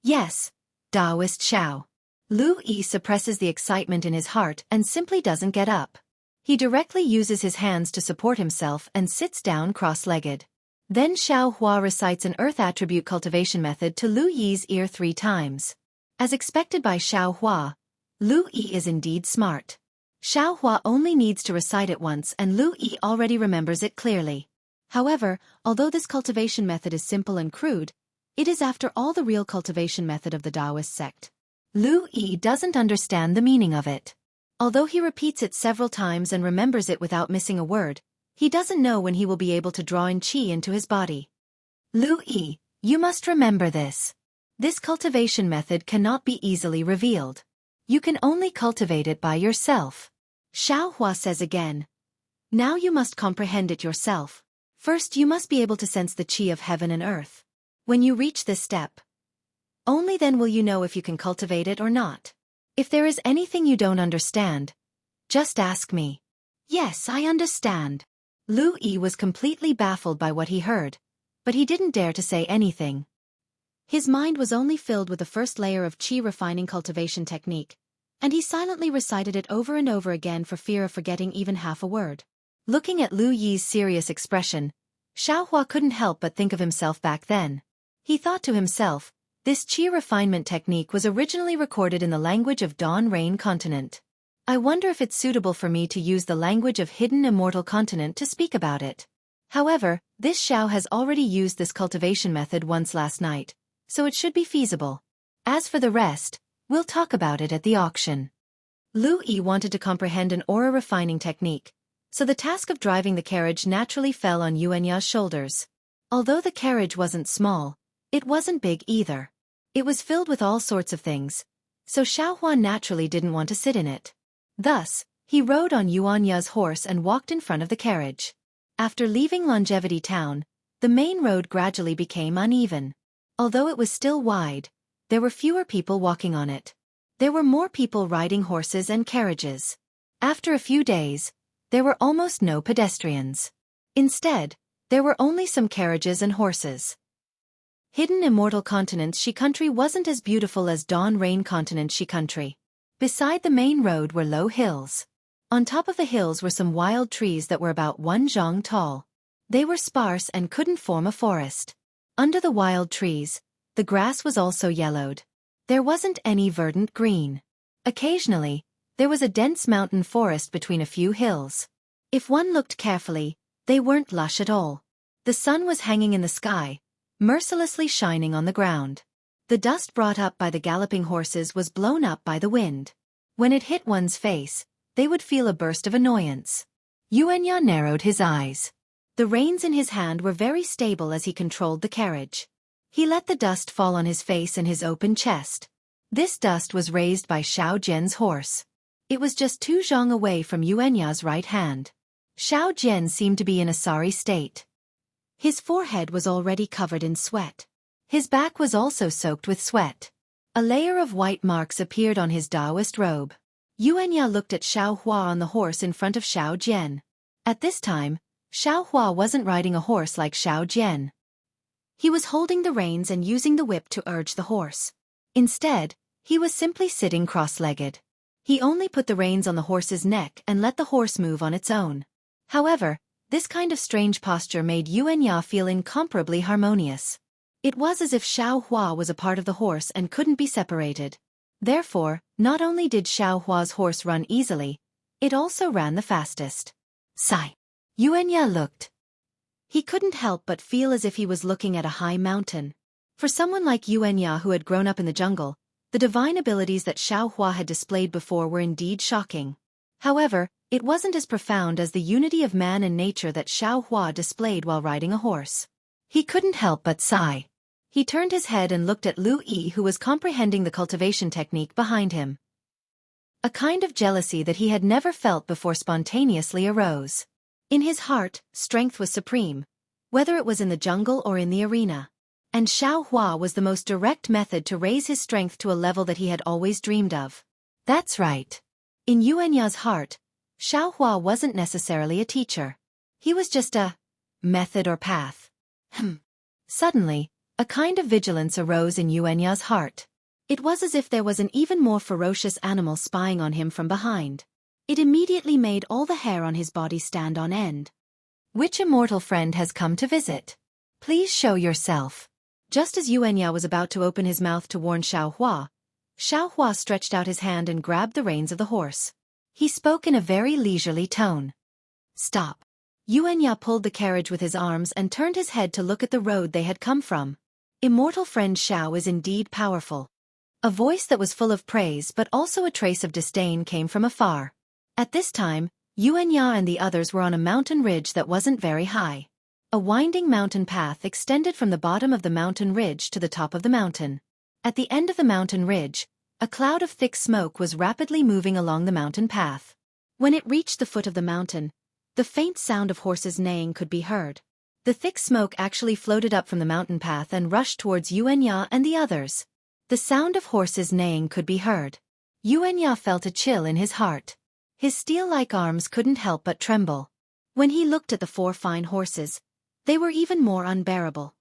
S1: Yes, Daoist Xiao. Lu Yi suppresses the excitement in his heart and simply doesn't get up. He directly uses his hands to support himself and sits down cross-legged. Then Xiaohua recites an earth attribute cultivation method to Lu Yi's ear 3 times. As expected by Xiaohua, Lu Yi is indeed smart. Xiaohua only needs to recite it once and Lu Yi already remembers it clearly. However, although this cultivation method is simple and crude, it is after all the real cultivation method of the Taoist sect. Lu Yi doesn't understand the meaning of it. Although he repeats it several times and remembers it without missing a word, he doesn't know when he will be able to draw in qi into his body. Lu Yi, you must remember this. This cultivation method cannot be easily revealed. You can only cultivate it by yourself. Xiaohua says again. Now you must comprehend it yourself. First you must be able to sense the qi of heaven and earth. When you reach this step, only then will you know if you can cultivate it or not. If there is anything you don't understand, just ask me. Yes, I understand. Lu Yi was completely baffled by what he heard, but he didn't dare to say anything. His mind was only filled with the first layer of qi refining cultivation technique, and he silently recited it over and over again for fear of forgetting even half a word. Looking at Lu Yi's serious expression, Xiaohua couldn't help but think of himself back then. He thought to himself, this qi refinement technique was originally recorded in the language of Dawn Rain Continent. I wonder if it's suitable for me to use the language of Hidden Immortal Continent to speak about it. However, this Xiao has already used this cultivation method once last night, so it should be feasible. As for the rest, we'll talk about it at the auction. Lu Yi wanted to comprehend an aura refining technique, so the task of driving the carriage naturally fell on Yuanya's shoulders. Although the carriage wasn't small, it wasn't big either. It was filled with all sorts of things, so Xiaohua naturally didn't want to sit in it. Thus, he rode on Yuanya's horse and walked in front of the carriage. After leaving Longevity Town, The main road gradually became uneven. Although it was still wide, there were fewer people walking on it. There were more people riding horses and carriages. After a few days, there were almost no pedestrians. Instead, there were only some carriages and horses. Hidden Immortal Continent's She Country wasn't as beautiful as Dawn Rain Continent's She Country. Beside the main road were low hills. On top of the hills were some wild trees that were about 1 zhang tall. They were sparse and couldn't form a forest. Under the wild trees, the grass was also yellowed. There wasn't any verdant green. Occasionally, there was a dense mountain forest between a few hills. If one looked carefully, they weren't lush at all. The sun was hanging in the sky, mercilessly shining on the ground. The dust brought up by the galloping horses was blown up by the wind. When it hit one's face, they would feel a burst of annoyance. Yuanya narrowed his eyes. The reins in his hand were very stable as he controlled the carriage. He let the dust fall on his face and his open chest. This dust was raised by Xiao Jian's horse. It was just 2 zhang away from Yuanya's right hand. Xiao Jian seemed to be in a sorry state. His forehead was already covered in sweat. His back was also soaked with sweat. A layer of white marks appeared on his Taoist robe. Yuanya looked at Xiao Hua on the horse in front of Xiao Jian. At this time, Xiao Hua wasn't riding a horse like Xiao Jian. He was holding the reins and using the whip to urge the horse. Instead, he was simply sitting cross-legged. He only put the reins on the horse's neck and let the horse move on its own. However, this kind of strange posture made Yuanya feel incomparably harmonious. It was as if Xiao Hua was a part of the horse and couldn't be separated. Therefore, not only did Xiao Hua's horse run easily, it also ran the fastest. Sigh. Yuanya looked. He couldn't help but feel as if he was looking at a high mountain. For someone like Yuanya who had grown up in the jungle, the divine abilities that Xiao Hua had displayed before were indeed shocking. However, it wasn't as profound as the unity of man and nature that Xiao Hua displayed while riding a horse. He couldn't help but sigh. He turned his head and looked at Lu Yi, who was comprehending the cultivation technique behind him. A kind of jealousy that he had never felt before spontaneously arose. In his heart, strength was supreme, whether it was in the jungle or in the arena. And Xiao Hua was the most direct method to raise his strength to a level that he had always dreamed of. That's right. In Yuanya's heart, Xiao Hua wasn't necessarily a teacher. He was just a method or path. Suddenly, a kind of vigilance arose in Yuanya's heart. It was as if there was an even more ferocious animal spying on him from behind. It immediately made all the hair on his body stand on end. Which immortal friend has come to visit? Please show yourself. Just as Yuanya was about to open his mouth to warn Xiao Hua stretched out his hand and grabbed the reins of the horse. He spoke in a very leisurely tone. Stop. Yuanya pulled the carriage with his arms and turned his head to look at the road they had come from. Immortal friend Xiao is indeed powerful. A voice that was full of praise but also a trace of disdain came from afar. At this time, Yuanya and the others were on a mountain ridge that wasn't very high. A winding mountain path extended from the bottom of the mountain ridge to the top of the mountain. At the end of the mountain ridge, a cloud of thick smoke was rapidly moving along the mountain path. When it reached the foot of the mountain, the faint sound of horses neighing could be heard. The thick smoke actually floated up from the mountain path and rushed towards Yuanya and the others. The sound of horses neighing could be heard. Yuanya felt a chill in his heart. His steel-like arms couldn't help but tremble. When he looked at the 4 fine horses, they were even more unbearable.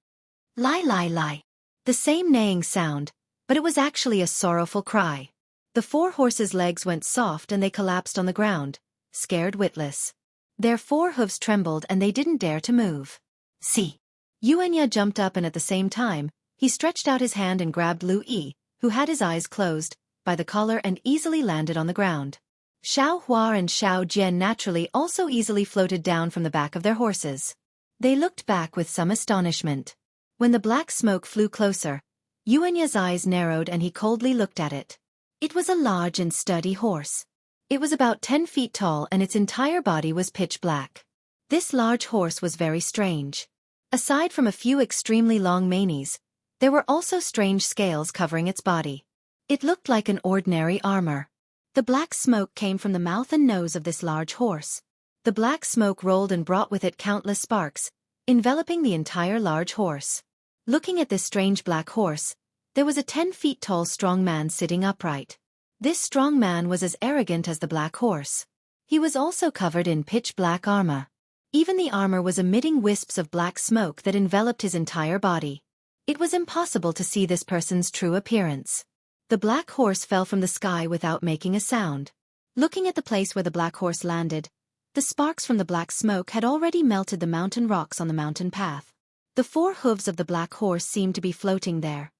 S1: Lie lie lie. The same neighing sound, but it was actually a sorrowful cry. The 4 horses' legs went soft and they collapsed on the ground, scared witless. Their 4 hooves trembled and they didn't dare to move. See. Yuanya jumped up and at the same time, he stretched out his hand and grabbed Lu Yi, who had his eyes closed, by the collar and easily landed on the ground. Xiao Hua and Xiao Jian naturally also easily floated down from the back of their horses. They looked back with some astonishment. When the black smoke flew closer, Yuanya's eyes narrowed and he coldly looked at it. It was a large and sturdy horse. It was about 10 feet tall and its entire body was pitch black. This large horse was very strange. Aside from a few extremely long manes, there were also strange scales covering its body. It looked like an ordinary armor. The black smoke came from the mouth and nose of this large horse. The black smoke rolled and brought with it countless sparks, enveloping the entire large horse. Looking at this strange black horse, there was a 10 feet tall strong man sitting upright. This strong man was as arrogant as the black horse. He was also covered in pitch black armor. Even the armor was emitting wisps of black smoke that enveloped his entire body. It was impossible to see this person's true appearance. The black horse fell from the sky without making a sound. Looking at the place where the black horse landed, the sparks from the black smoke had already melted the mountain rocks on the mountain path. The 4 hooves of the black horse seemed to be floating there.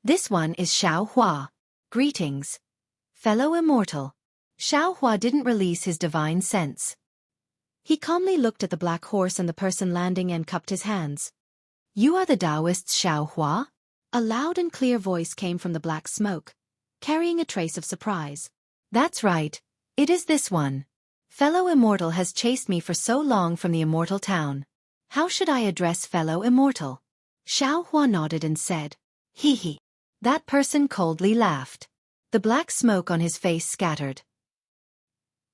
S1: This one is Xueqi. Greetings, fellow immortal. Xueqi didn't release his divine sense. He calmly looked at the black horse and the person landing and cupped his hands. You are the Taoists, Xueqi? A loud and clear voice came from the black smoke, carrying a trace of surprise. That's right, it is this one. Fellow immortal has chased me for so long from the immortal town. How should I address fellow immortal? Xueqi nodded and said, hee hee. That person coldly laughed. The black smoke on his face scattered.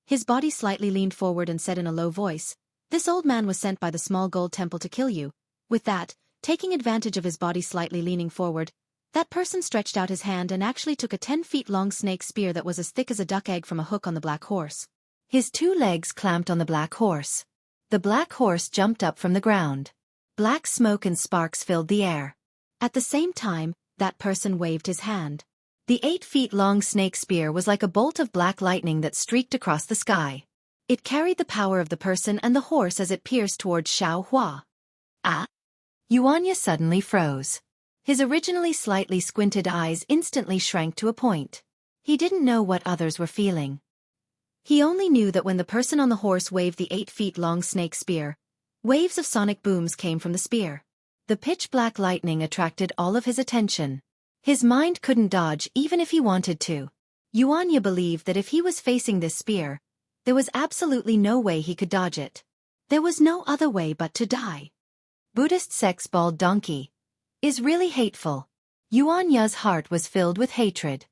S1: His body slightly leaned forward and said in a low voice, this old man was sent by the small gold temple to kill you. With that, taking advantage of his body slightly leaning forward, that person stretched out his hand and actually took a 10 feet long snake spear that was as thick as a duck egg from a hook on the black horse. His 2 legs clamped on the black horse. The black horse jumped up from the ground. Black smoke and sparks filled the air. At the same time, that person waved his hand. The 8 feet long snake spear was like a bolt of black lightning that streaked across the sky. It carried the power of the person and the horse as it pierced towards Xueqi. Ah! Yuanya suddenly froze. His originally slightly squinted eyes instantly shrank to a point. He didn't know what others were feeling. He only knew that when the person on the horse waved the 8 feet long snake spear, waves of sonic booms came from the spear. The pitch-black lightning attracted all of his attention. His mind couldn't dodge even if he wanted to. Yuanya believed that if he was facing this spear, there was absolutely no way he could dodge it. There was no other way but to die. Buddhist sect's bald donkey is really hateful. Yuanya's heart was filled with hatred.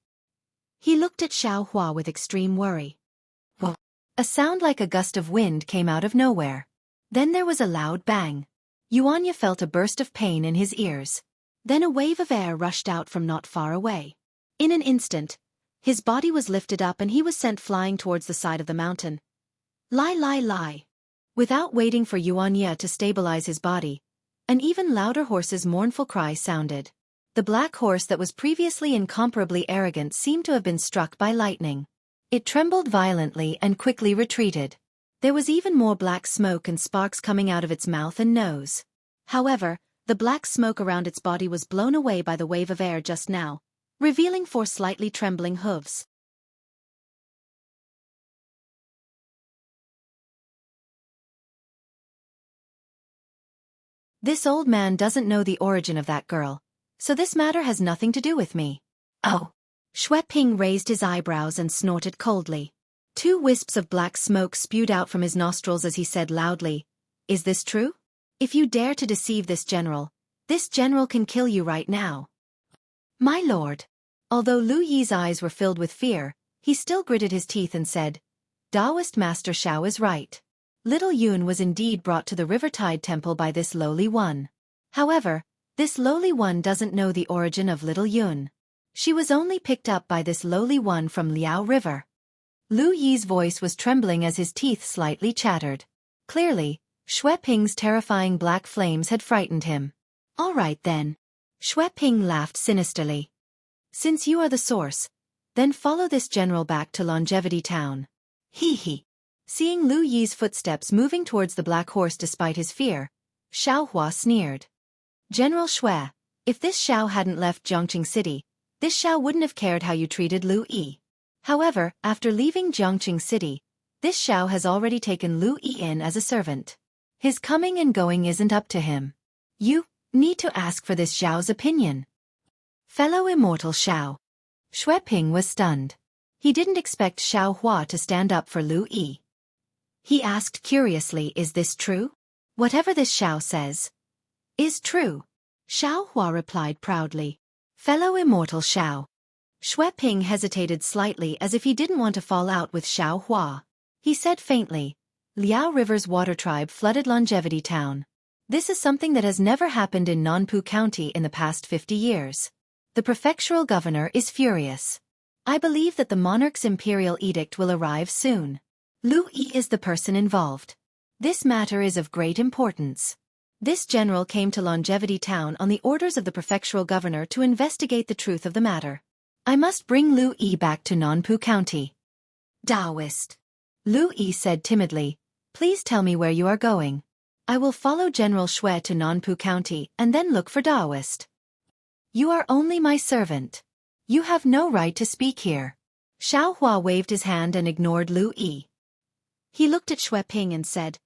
S1: He looked at Xueqi with extreme worry. Whoa! A sound like a gust of wind came out of nowhere. Then there was a loud bang. Yuanya felt a burst of pain in his ears. Then a wave of air rushed out from not far away. In an instant, his body was lifted up and he was sent flying towards the side of the mountain. Lie, lie, lie. Without waiting for Yuanya to stabilize his body, an even louder horse's mournful cry sounded. The black horse that was previously incomparably arrogant seemed to have been struck by lightning. It trembled violently and quickly retreated. There was even more black smoke and sparks coming out of its mouth and nose. However, the black smoke around its body was blown away by the wave of air just now, revealing 4 slightly trembling hooves. This old man doesn't know the origin of that girl, so this matter has nothing to do with me. Oh! Xueqi raised his eyebrows and snorted coldly. 2 wisps of black smoke spewed out from his nostrils as he said loudly, is this true? If you dare to deceive this general can kill you right now. My lord. Although Lu Yi's eyes were filled with fear, he still gritted his teeth and said, Taoist Master Xiao is right. Little Yun was indeed brought to the Rivertide Temple by this lowly one. However, this lowly one doesn't know the origin of Little Yun. She was only picked up by this lowly one from Liao River. Lu Yi's voice was trembling as his teeth slightly chattered. Clearly, Xueqi's terrifying black flames had frightened him. All right then. Xueqi laughed sinisterly. Since you are the source, then follow this general back to Longevity Town. Hee hee. Seeing Lu Yi's footsteps moving towards the black horse despite his fear, Xueqi sneered. General Xue, if this Xiao hadn't left Jiangqing City, this Xiao wouldn't have cared how you treated Lu Yi. However, after leaving Jiangqing City, this Xiao has already taken Lu Yi in as a servant. His coming and going isn't up to him. You need to ask for this Xiao's opinion. Fellow immortal Xiao. Xueqi was stunned. He didn't expect Xueqi to stand up for Lu Yi. He asked curiously, is this true? Whatever this Xiao says is true. Xueqi replied proudly. Fellow immortal Xiao. Xueqi hesitated slightly as if he didn't want to fall out with Xueqi. He said faintly, Liao River's water tribe flooded Longevity Town. This is something that has never happened in Nanpu County in the past 50 years. The prefectural governor is furious. I believe that the monarch's imperial edict will arrive soon. Lu Yi is the person involved. This matter is of great importance. This general came to Longevity Town on the orders of the prefectural governor to investigate the truth of the matter. I must bring Lu Yi back to Nanpu County. Taoist. Lu Yi said timidly, please tell me where you are going. I will follow General Xue to Nanpu County and then look for Taoist. You are only my servant. You have no right to speak here. Xiaohua waved his hand and ignored Lu Yi. He looked at Xueqi and said,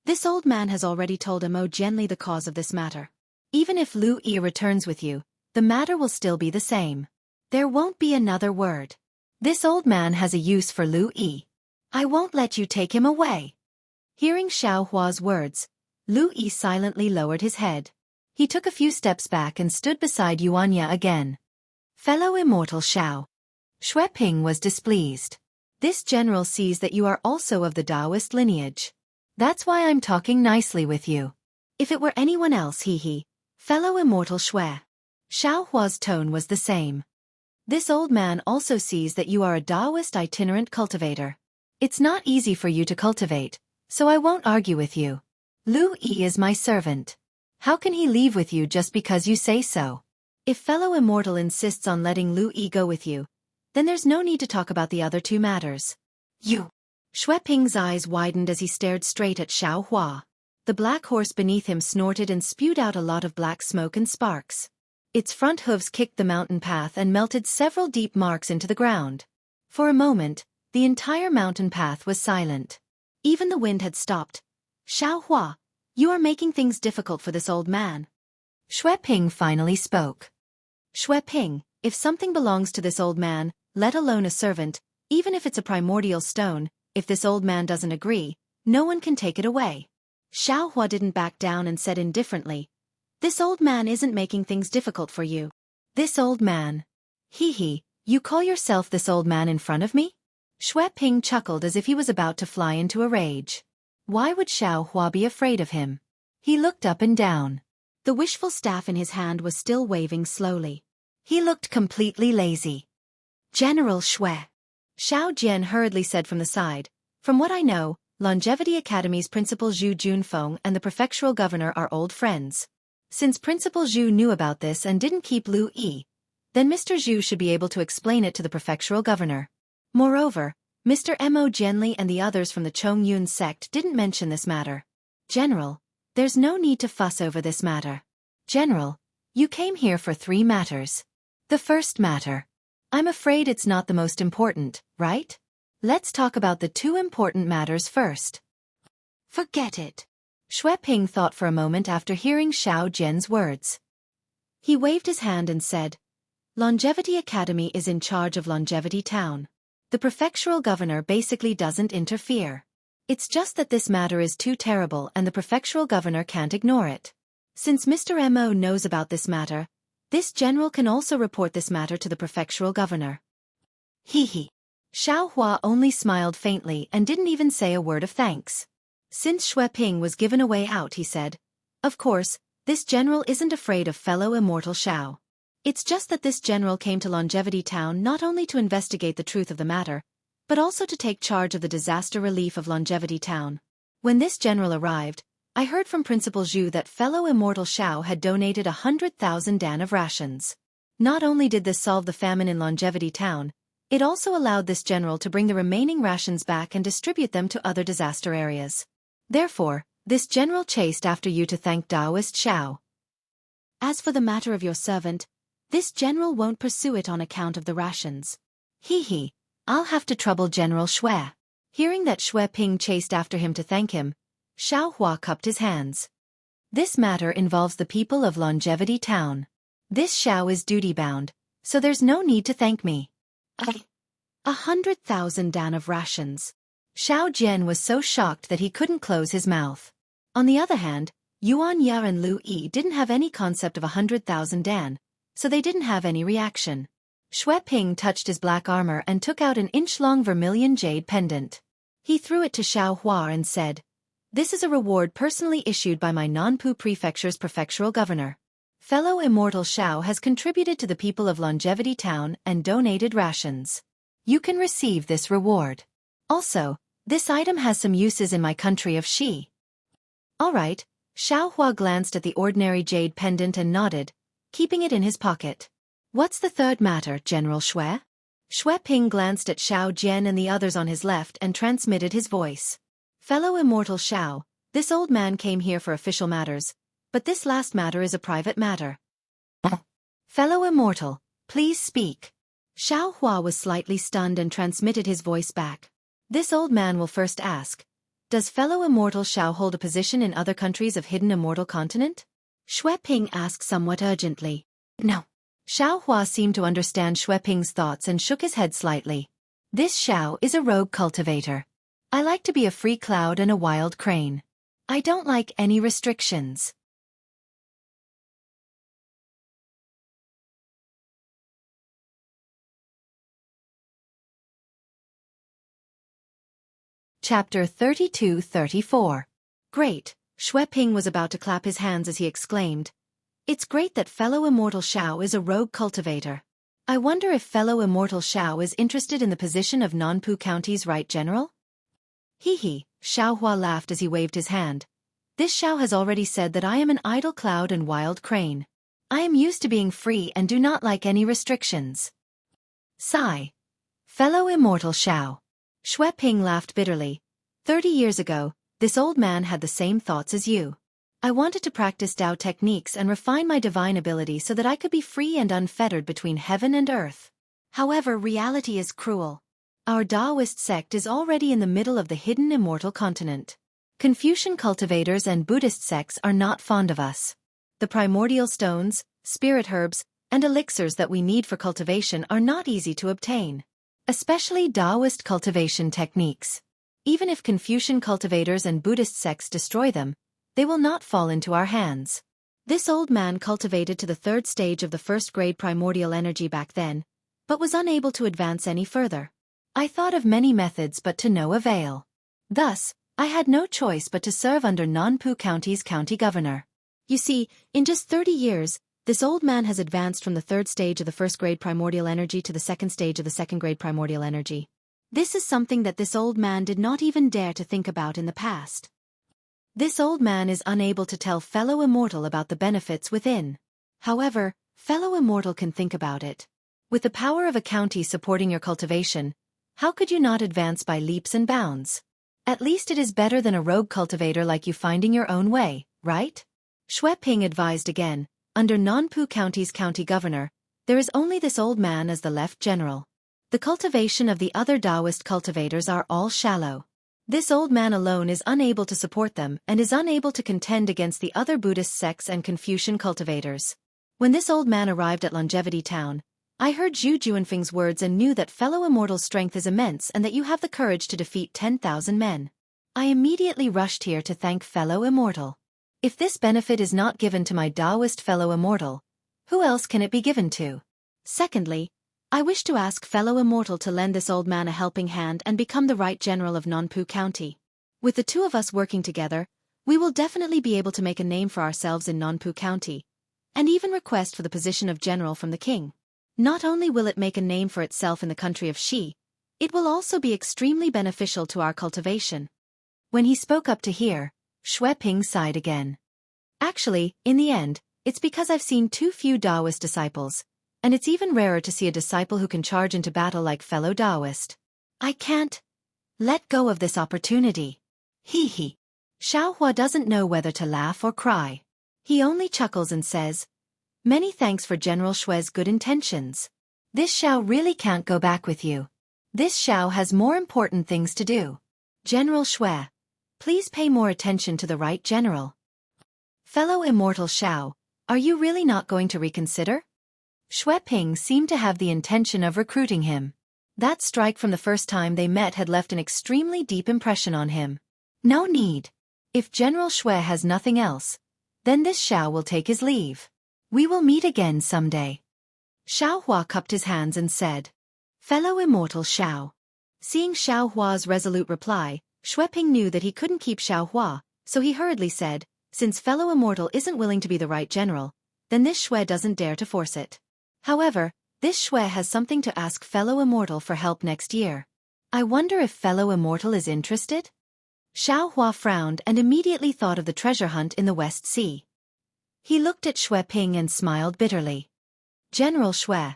S1: this old man has already told Mo Jianli the cause of this matter. Even if Lu Yi returns with you, the matter will still be the same. There won't be another word. This old man has a use for Lu Yi. I won't let you take him away. Hearing Xiaohua's words, Lu Yi silently lowered his head. He took a few steps back and stood beside Yuanya again. Fellow immortal Xiao. Xueqi was displeased. This general sees that you are also of the Taoist lineage. That's why I'm talking nicely with you. If it were anyone else, fellow immortal Xue. Xiaohua's tone was the same. This old man also sees that you are a Taoist itinerant cultivator. It's not easy for you to cultivate, so I won't argue with you. Lu Yi is my servant. How can he leave with you just because you say so? If fellow immortal insists on letting Lu Yi go with you, then there's no need to talk about the other two matters. You. Xueqing's eyes widened as he stared straight at Xiaohua. The black horse beneath him snorted and spewed out a lot of black smoke and sparks. Its front hooves kicked the mountain path and melted several deep marks into the ground. For a moment, the entire mountain path was silent. Even the wind had stopped. Xiaohua, you are making things difficult for this old man. Xueqi finally spoke. Xueqi, if something belongs to this old man, let alone a servant, even if it's a primordial stone, if this old man doesn't agree, no one can take it away. Xiaohua didn't back down and said indifferently, this old man isn't making things difficult for you. This old man. You call yourself this old man in front of me? Xueqi chuckled as if he was about to fly into a rage. Why would Xiaohua be afraid of him? He looked up and down. The wishful staff in his hand was still waving slowly. He looked completely lazy. General Xue. Xiao Jian hurriedly said from the side, from what I know, Longevity Academy's Principal Zhu Junfeng and the prefectural governor are old friends. Since Principal Zhu knew about this and didn't keep Lu Yi, then Mr. Zhu should be able to explain it to the prefectural governor. Moreover, Mr. Mo Jianli and the others from the Chongyun sect didn't mention this matter. General, there's no need to fuss over this matter. General, you came here for 3 matters. The first matter. I'm afraid it's not the most important, right? Let's talk about the 2 important matters first. Forget it. Xueqi thought for a moment after hearing Xiao Jian's words. He waved his hand and said, Longevity Academy is in charge of Longevity Town. The prefectural governor basically doesn't interfere. It's just that this matter is too terrible and the prefectural governor can't ignore it. Since Mr. Mo knows about this matter, this general can also report this matter to the prefectural governor. Xiaohua only smiled faintly and didn't even say a word of thanks. Since Xueqi was given a way out, he said, of course, this general isn't afraid of fellow immortal Xiao. It's just that this general came to Longevity Town not only to investigate the truth of the matter, but also to take charge of the disaster relief of Longevity Town. When this general arrived, I heard from Principal Zhu that fellow immortal Xiao had donated 100,000 dan of rations. Not only did this solve the famine in Longevity Town, it also allowed this general to bring the remaining rations back and distribute them to other disaster areas. Therefore, this general chased after you to thank Taoist Xiao. As for the matter of your servant, this general won't pursue it on account of the rations. I'll have to trouble General Xue. Hearing that Xueqi chased after him to thank him, Xiaohua cupped his hands. This matter involves the people of Longevity Town. This Xiao is duty-bound, so there's no need to thank me. 100,000 dan of rations. Xiao Jian was so shocked that he couldn't close his mouth. On the other hand, Yuan Ya and Lu Yi didn't have any concept of 100,000 dan, so they didn't have any reaction. Xueqi touched his black armor and took out an inch-long vermilion jade pendant. He threw it to Xiaohua and said, This is a reward personally issued by my Nanpu Prefecture's prefectural governor. Fellow Immortal Xiao has contributed to the people of Longevity Town and donated rations. You can receive this reward. Also, this item has some uses in my country of Xi. Alright, Xiao Hua glanced at the ordinary jade pendant and nodded, keeping it in his pocket. What's the third matter, General Xue? Xueqi glanced at Xiao Jian and the others on his left and transmitted his voice. Fellow Immortal Xiao, this old man came here for official matters, but this last matter is a private matter. Fellow Immortal, please speak. Xiao Hua was slightly stunned and transmitted his voice back. This old man will first ask, does fellow Immortal Xiao hold a position in other countries of hidden immortal continent? Xueqi asked somewhat urgently. No. Xiao Hua seemed to understand Xueqing's thoughts and shook his head slightly. This Xiao is a rogue cultivator. I like to be a free cloud and a wild crane. I don't like any restrictions. Chapter 32-34. Great, Xueqi was about to clap his hands as he exclaimed. It's great that fellow Immortal Xiao is a rogue cultivator. I wonder if fellow Immortal Xiao is interested in the position of Nanpu County's right general? Hee, Xiao Hua laughed as he waved his hand. This Xiao has already said that I am an idle cloud and wild crane. I am used to being free and do not like any restrictions. Sigh. Fellow Immortal Xiao. Xueqi laughed bitterly. 30 years ago, this old man had the same thoughts as you. I wanted to practice Tao techniques and refine my divine ability so that I could be free and unfettered between heaven and earth. However, reality is cruel. Our Taoist sect is already in the middle of the hidden immortal continent. Confucian cultivators and Buddhist sects are not fond of us. The primordial stones, spirit herbs, and elixirs that we need for cultivation are not easy to obtain. Especially Taoist cultivation techniques. Even if Confucian cultivators and Buddhist sects destroy them, they will not fall into our hands. This old man cultivated to the third stage of the first grade primordial energy back then, but was unable to advance any further. I thought of many methods but to no avail. Thus, I had no choice but to serve under Nanpu County's county governor. You see, in just 30 years, this old man has advanced from the third stage of the first grade primordial energy to the second stage of the second grade primordial energy. This is something that this old man did not even dare to think about in the past. This old man is unable to tell fellow immortal about the benefits within. However, fellow immortal can think about it. With the power of a county supporting your cultivation, how could you not advance by leaps and bounds? At least it is better than a rogue cultivator like you finding your own way, right? Xueqi advised again. Under Nanpu County's county governor, there is only this old man as the left general. The cultivation of the other Taoist cultivators are all shallow. This old man alone is unable to support them and is unable to contend against the other Buddhist sects and Confucian cultivators. When this old man arrived at Longevity Town, I heard Zhu Juanfeng's words and knew that fellow immortal's strength is immense and that you have the courage to defeat 10,000 men. I immediately rushed here to thank fellow immortal. If this benefit is not given to my Taoist fellow immortal, who else can it be given to? Secondly, I wish to ask fellow immortal to lend this old man a helping hand and become the right general of Nanpu County. With the two of us working together, we will definitely be able to make a name for ourselves in Nanpu County, and even request for the position of general from the king. Not only will it make a name for itself in the country of Xi, it will also be extremely beneficial to our cultivation. When he spoke up to hear, Xueqi sighed again. Actually, in the end, it's because I've seen too few Taoist disciples, and it's even rarer to see a disciple who can charge into battle like fellow Taoist. I can't let go of this opportunity. Hee. Xiao Hua doesn't know whether to laugh or cry. He only chuckles and says, "Many thanks for General Xue's good intentions. This Xiao really can't go back with you. This Xiao has more important things to do. General Xue, please pay more attention to the right general." Fellow Immortal Xiao, are you really not going to reconsider? Xueqi seemed to have the intention of recruiting him. That strike from the first time they met had left an extremely deep impression on him. No need. If General Xue has nothing else, then this Xiao will take his leave. We will meet again someday. Xiao Hua cupped his hands and said, "Fellow Immortal Xiao." Seeing Xiao Hua's resolute reply, Xueqi knew that he couldn't keep Xiaohua, so he hurriedly said, since fellow immortal isn't willing to be the right general, then this Xue doesn't dare to force it. However, this Xue has something to ask fellow immortal for help next year. I wonder if fellow immortal is interested? Xiaohua frowned and immediately thought of the treasure hunt in the West Sea. He looked at Xueqi and smiled bitterly. General Xue,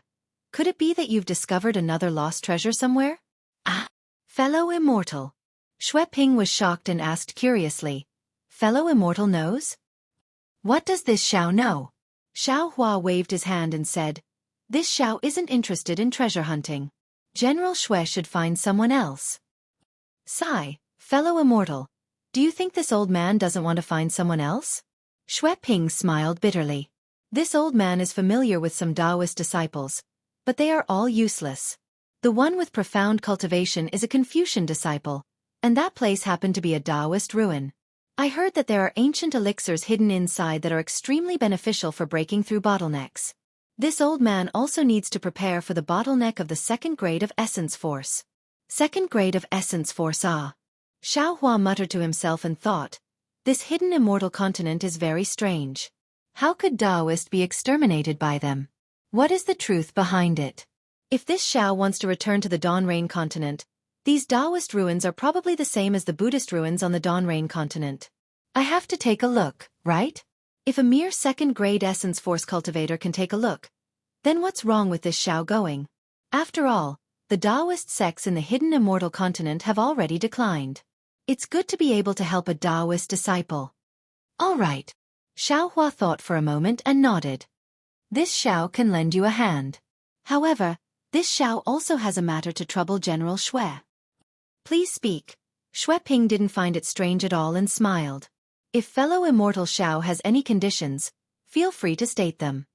S1: could it be that you've discovered another lost treasure somewhere? Ah, fellow immortal. Xueqi was shocked and asked curiously, fellow immortal knows? What does this Xiao know? Xiaohua waved his hand and said, this Xiao isn't interested in treasure hunting. General Xue should find someone else. Sigh, fellow immortal, do you think this old man doesn't want to find someone else? Xueqi smiled bitterly. This old man is familiar with some Taoist disciples, but they are all useless. The one with profound cultivation is a Confucian disciple, and that place happened to be a Taoist ruin. I heard that there are ancient elixirs hidden inside that are extremely beneficial for breaking through bottlenecks. This old man also needs to prepare for the bottleneck of the second grade of Essence Force. Second grade of Essence Force, ah. Xiaohua muttered to himself and thought, this hidden immortal continent is very strange. How could Taoist be exterminated by them? What is the truth behind it? If this Xiao wants to return to the Dawn Rain continent, these Taoist ruins are probably the same as the Buddhist ruins on the Dawn Rain continent. I have to take a look, right? If a mere second-grade Essence Force cultivator can take a look, then what's wrong with this Xiao going? After all, the Taoist sects in the hidden immortal continent have already declined. It's good to be able to help a Taoist disciple. All right. Xiaohua thought for a moment and nodded. This Xiao can lend you a hand. However, this Xiao also has a matter to trouble General Xue. Please speak. Xueqi didn't find it strange at all and smiled. If fellow immortal Xiao has any conditions, feel free to state them.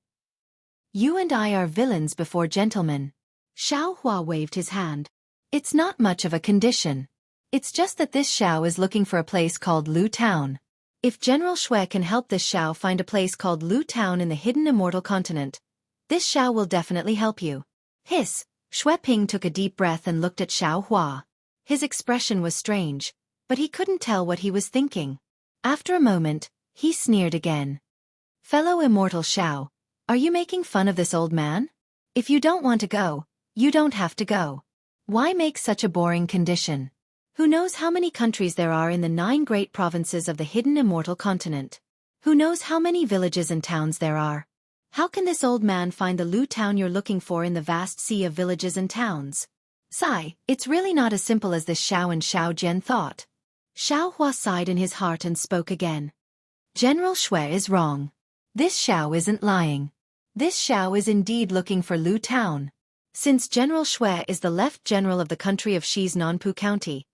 S1: You and I are villains before gentlemen. Xiaohua waved his hand. It's not much of a condition. It's just that this Xiao is looking for a place called Lu Town. If General Xue can help this Xiao find a place called Lu Town in the hidden immortal continent, this Xiao will definitely help you. Hiss. Xueqi took a deep breath and looked at Xiaohua. His expression was strange, but he couldn't tell what he was thinking. After a moment, he sneered again. Fellow immortal Xiao, are you making fun of this old man? If you don't want to go, you don't have to go. Why make such a boring condition? Who knows how many countries there are in the 9 great provinces of the hidden immortal continent? Who knows how many villages and towns there are? How can this old man find the Lu town you're looking for in the vast sea of villages and towns? Sigh, it's really not as simple as this Xiao and Xiao Jian thought. Xiaohua sighed in his heart and spoke again. General Xue is wrong. This Xiao isn't lying. This Xiao is indeed looking for Lu town. Since General Xue is the left general of the country of Xi's Nanpu County,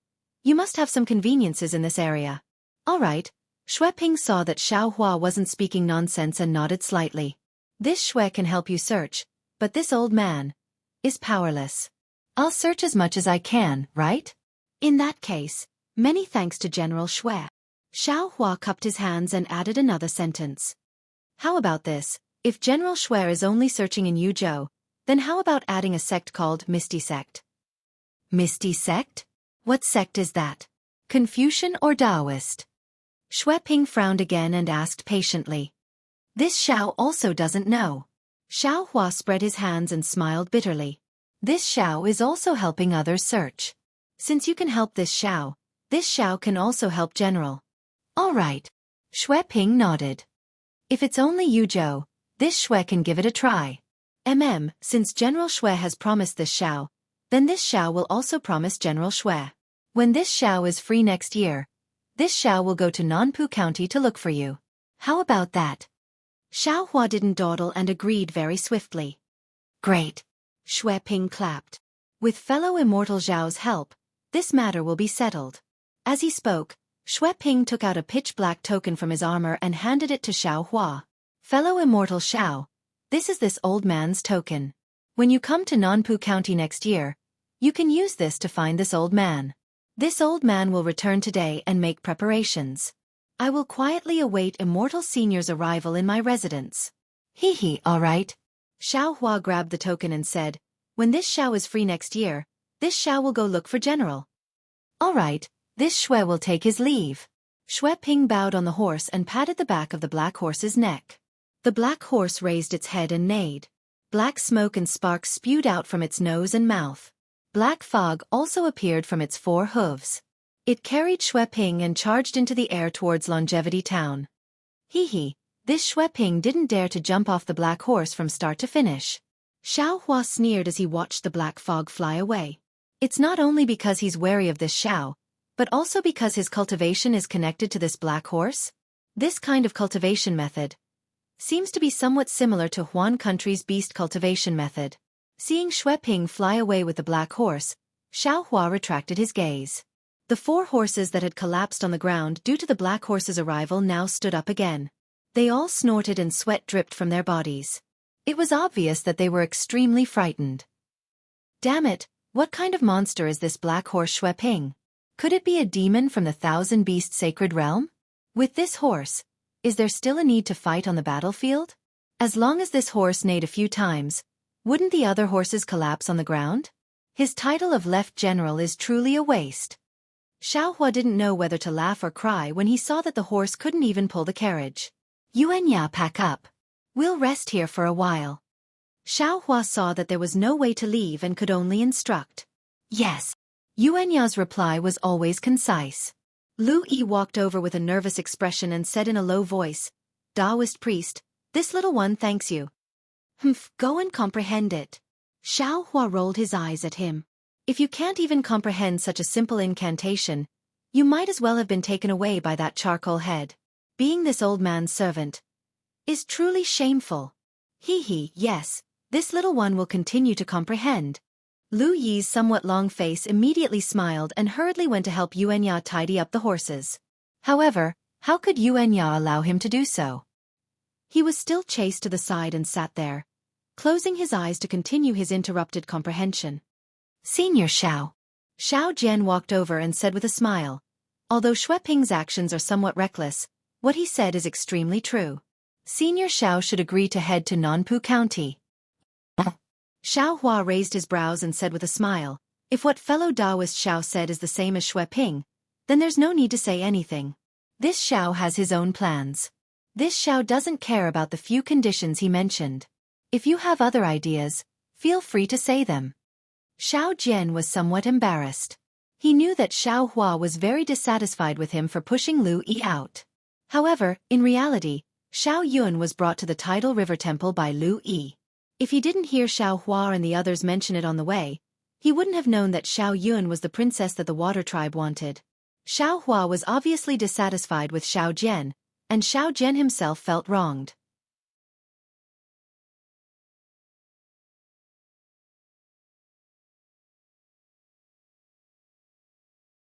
S1: you must have some conveniences in this area. All right. Xueqi saw that Xiaohua wasn't speaking nonsense and nodded slightly. This Xue can help you search, but this old man is powerless. I'll search as much as I can, right? In that case, many thanks to General Xue. Xiaohua cupped his hands and added another sentence. How about this? If General Xue is only searching in Yuzhou, then how about adding a sect called Misty Sect? Misty Sect? What sect is that? Confucian or Taoist? Xueqi frowned again and asked patiently. This Xiao also doesn't know. Xiaohua spread his hands and smiled bitterly. This Xiao is also helping others search. Since you can help this Xiao can also help General. All right. Xueqi nodded. If it's only Yuzhou, this Xue can give it a try. Since General Xue has promised this Xiao, then this Xiao will also promise General Xue. When this Xiao is free next year, this Xiao will go to Nanpu County to look for you. How about that? Xiaohua didn't dawdle and agreed very swiftly. Great. Xueqi clapped. With fellow immortal Zhao's help, this matter will be settled. As he spoke, Xueqi took out a pitch-black token from his armor and handed it to Xiaohua. Fellow immortal Xiao, this is this old man's token. When you come to Nanpu County next year, you can use this to find this old man. This old man will return today and make preparations. I will quietly await Immortal Senior's arrival in my residence. All right. Xiaohua grabbed the token and said, when this Xiao is free next year, this Xiao will go look for General. All right, This Xue will take his leave. Xueqi bowed on the horse and patted the back of the black horse's neck. The black horse raised its head and neighed. Black smoke and sparks spewed out from its nose and mouth. Black fog also appeared from its 4 hooves. It carried Xueqi and charged into the air towards Longevity Town. Hee. This Xueqi didn't dare to jump off the black horse from start to finish. Xiao Hua sneered as he watched the black fog fly away. It's not only because he's wary of this Xiao, but also because his cultivation is connected to this black horse. This kind of cultivation method seems to be somewhat similar to Huan country's beast cultivation method. Seeing Xueqi fly away with the black horse, Xiao Hua retracted his gaze. The 4 horses that had collapsed on the ground due to the black horse's arrival now stood up again. They all snorted and sweat dripped from their bodies. It was obvious that they were extremely frightened. Damn it, what kind of monster is this black horse Xueqi? Could it be a demon from the 1,000-beast sacred realm? With this horse, is there still a need to fight on the battlefield? As long as this horse neighed a few times, wouldn't the other horses collapse on the ground? His title of Left General is truly a waste. Xiao Hua didn't know whether to laugh or cry when he saw that the horse couldn't even pull the carriage. Yuanya, pack up. We'll rest here for a while. Xiao Hua saw that there was no way to leave and could only instruct. Yes. Yuanya's reply was always concise. Lu Yi walked over with a nervous expression and said in a low voice, Taoist priest, this little one thanks you. Go and comprehend it. Xiao Hua rolled his eyes at him. If you can't even comprehend such a simple incantation, you might as well have been taken away by that charcoal head. Being this old man's servant is truly shameful. Yes, this little one will continue to comprehend. Lu Yi's somewhat long face immediately smiled and hurriedly went to help Yuanya tidy up the horses. However, how could Yuanya allow him to do so? He was still chased to the side and sat there, closing his eyes to continue his interrupted comprehension. Senior Xiao. Xiao Jian walked over and said with a smile, although Xueqing's actions are somewhat reckless, what he said is extremely true. Senior Xiao should agree to head to Nanpu County. Xiao Hua raised his brows and said with a smile, if what fellow Taoist Xiao said is the same as Xueqing, then there's no need to say anything. This Xiao has his own plans. This Xiao doesn't care about the few conditions he mentioned. If you have other ideas, feel free to say them. Xiao Jian was somewhat embarrassed. He knew that Xiao Hua was very dissatisfied with him for pushing Lu Yi out. However, in reality, Xiao Yun was brought to the Tidal River Temple by Lu Yi. If he didn't hear Xiao Hua and the others mention it on the way, he wouldn't have known that Xiao Yun was the princess that the Water Tribe wanted. Xiao Hua was obviously dissatisfied with Xiao Jian, and Xiao Jian himself felt wronged.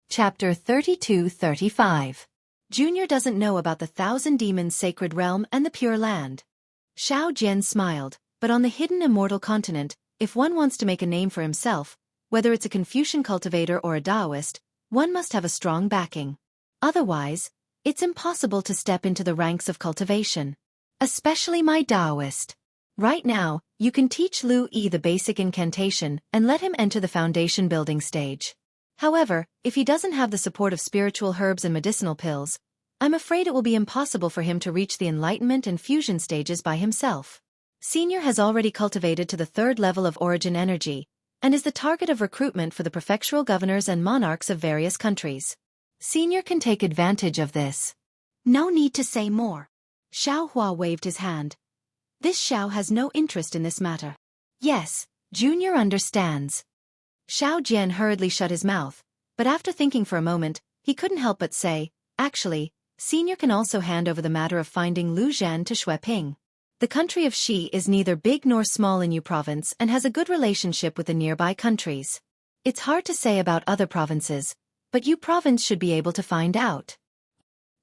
S1: Chapter 32-35. Junior doesn't know about the 1,000 Demons Sacred Realm and the Pure Land. Xiao Jian smiled, but on the hidden immortal continent, if one wants to make a name for himself, whether it's a Confucian cultivator or a Taoist, one must have a strong backing. Otherwise, it's impossible to step into the ranks of cultivation. Especially my Taoist. Right now, you can teach Lu Yi the basic incantation and let him enter the foundation building stage. However, if he doesn't have the support of spiritual herbs and medicinal pills, I'm afraid it will be impossible for him to reach the enlightenment and fusion stages by himself. Senior has already cultivated to the 3rd level of origin energy, and is the target of recruitment for the prefectural governors and monarchs of various countries. Senior can take advantage of this. No need to say more. Xiao Hua waved his hand. This Xiao has no interest in this matter. Yes, Junior understands. Xiao Jian hurriedly shut his mouth, but after thinking for a moment, he couldn't help but say, actually, Senior can also hand over the matter of finding Lu Zhan to Xueqing. The country of Xi is neither big nor small in Yu province and has a good relationship with the nearby countries. It's hard to say about other provinces, but Yu province should be able to find out.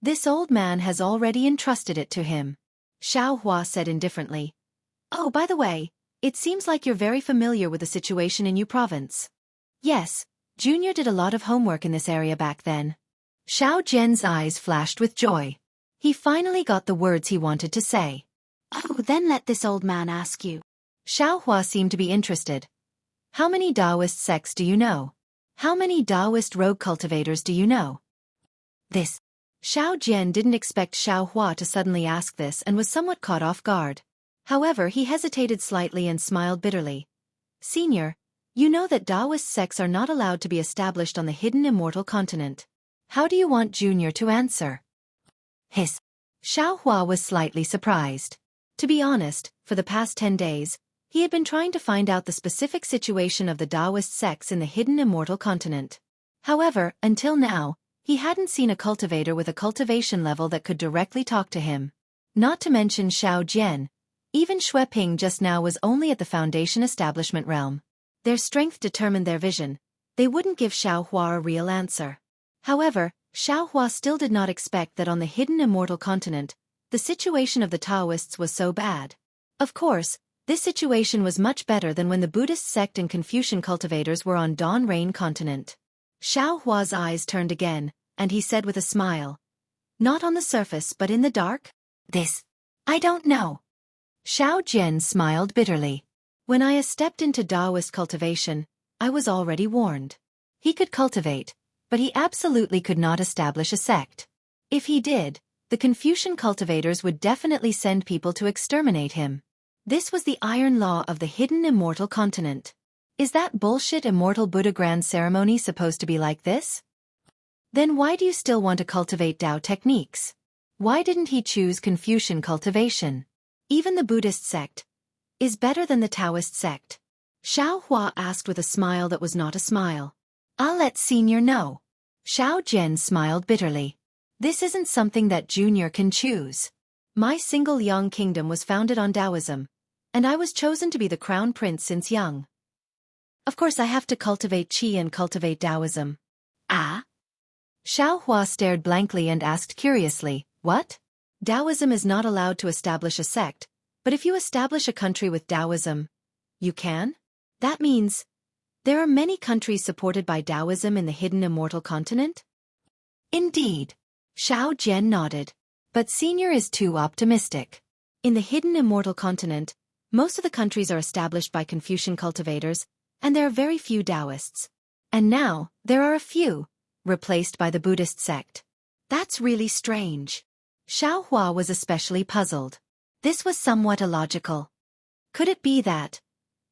S1: This old man has already entrusted it to him. Xiao Hua said indifferently. Oh, by the way, it seems like you're very familiar with the situation in Yu province. Yes, Junior did a lot of homework in this area back then. Xiao Jian's eyes flashed with joy. He finally got the words he wanted to say. Oh, then let this old man ask you. Xiao Hua seemed to be interested. How many Taoist sects do you know? How many Taoist rogue cultivators do you know? This. Xiao Jian didn't expect Xiao Hua to suddenly ask this and was somewhat caught off guard. However, he hesitated slightly and smiled bitterly. Senior, you know that Taoist sects are not allowed to be established on the hidden immortal continent. How do you want Junior to answer? Hiss. Xiao Hua was slightly surprised. To be honest, for the past 10 days, he had been trying to find out the specific situation of the Taoist sects in the hidden immortal continent. However, until now, he hadn't seen a cultivator with a cultivation level that could directly talk to him. Not to mention Xiao Jian. Even Xueqi just now was only at the foundation establishment realm. Their strength determined their vision. They wouldn't give Xiao Hua a real answer. However, Xiao Hua still did not expect that on the hidden immortal continent, the situation of the Taoists was so bad. Of course, this situation was much better than when the Buddhist sect and Confucian cultivators were on Dawn Rain continent. Xiao Hua's eyes turned again, and he said with a smile. Not on the surface but in the dark? This. I don't know. Xiao Jian smiled bitterly. When I stepped into Taoist cultivation, I was already warned. He could cultivate, but he absolutely could not establish a sect. If he did, the Confucian cultivators would definitely send people to exterminate him. This was the iron law of the hidden immortal continent. Is that bullshit immortal Buddha grand ceremony supposed to be like this? Then why do you still want to cultivate Tao techniques? Why didn't he choose Confucian cultivation? Even the Buddhist sect is better than the Taoist sect. Xiao Hua asked with a smile that was not a smile. I'll let Senior know. Xiao Jian smiled bitterly. This isn't something that Junior can choose. My single Yang kingdom was founded on Taoism, and I was chosen to be the crown prince since young. Of course I have to cultivate Qi and cultivate Taoism. Ah? Xiao Hua stared blankly and asked curiously, what? Taoism is not allowed to establish a sect, but if you establish a country with Taoism, you can? That means, there are many countries supported by Taoism in the hidden immortal continent? Indeed. Xiao Jian nodded. But Senior is too optimistic. In the hidden immortal continent, most of the countries are established by Confucian cultivators, and there are very few Taoists. And now, there are a few, replaced by the Buddhist sect. That's really strange. Xiao Hua was especially puzzled. This was somewhat illogical. Could it be that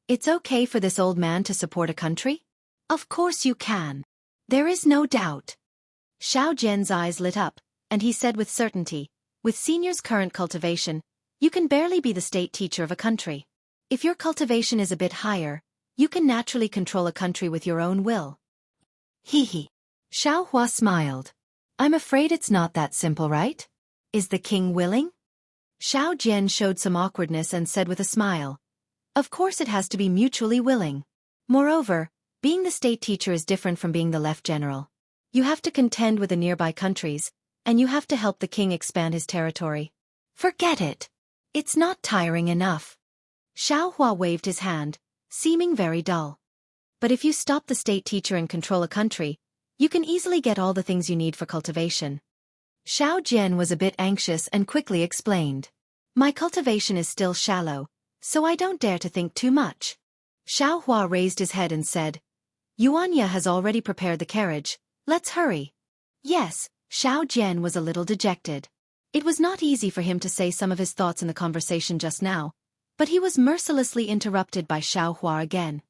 S1: it's okay for this old man to support a country? Of course you can. There is no doubt. Xiao Jian's eyes lit up, and he said with certainty, with Senior's current cultivation, you can barely be the state teacher of a country. If your cultivation is a bit higher, you can naturally control a country with your own will. Hee hee. Xiao Hua smiled. I'm afraid it's not that simple, right? Is the king willing? Xiao Jian showed some awkwardness and said with a smile. Of course it has to be mutually willing. Moreover, being the state teacher is different from being the left general. You have to contend with the nearby countries, and you have to help the king expand his territory. Forget it. It's not tiring enough. Xiao Hua waved his hand, seeming very dull. But if you stop the state teacher and control a country, you can easily get all the things you need for cultivation. Xiao Jian was a bit anxious and quickly explained. My cultivation is still shallow, so I don't dare to think too much. Xiao Hua raised his head and said, Yuanya has already prepared the carriage, let's hurry. Yes. Xiao Jian was a little dejected. It was not easy for him to say some of his thoughts in the conversation just now, but he was mercilessly interrupted by Xiao Hua again.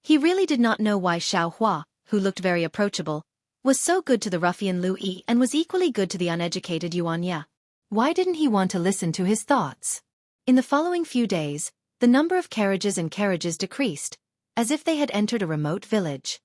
S1: He really did not know why Xiao Hua, who looked very approachable, was so good to the ruffian Lu Yi and was equally good to the uneducated Yuan Ya. Why didn't he want to listen to his thoughts? In the following few days, the number of carriages decreased, as if they had entered a remote village.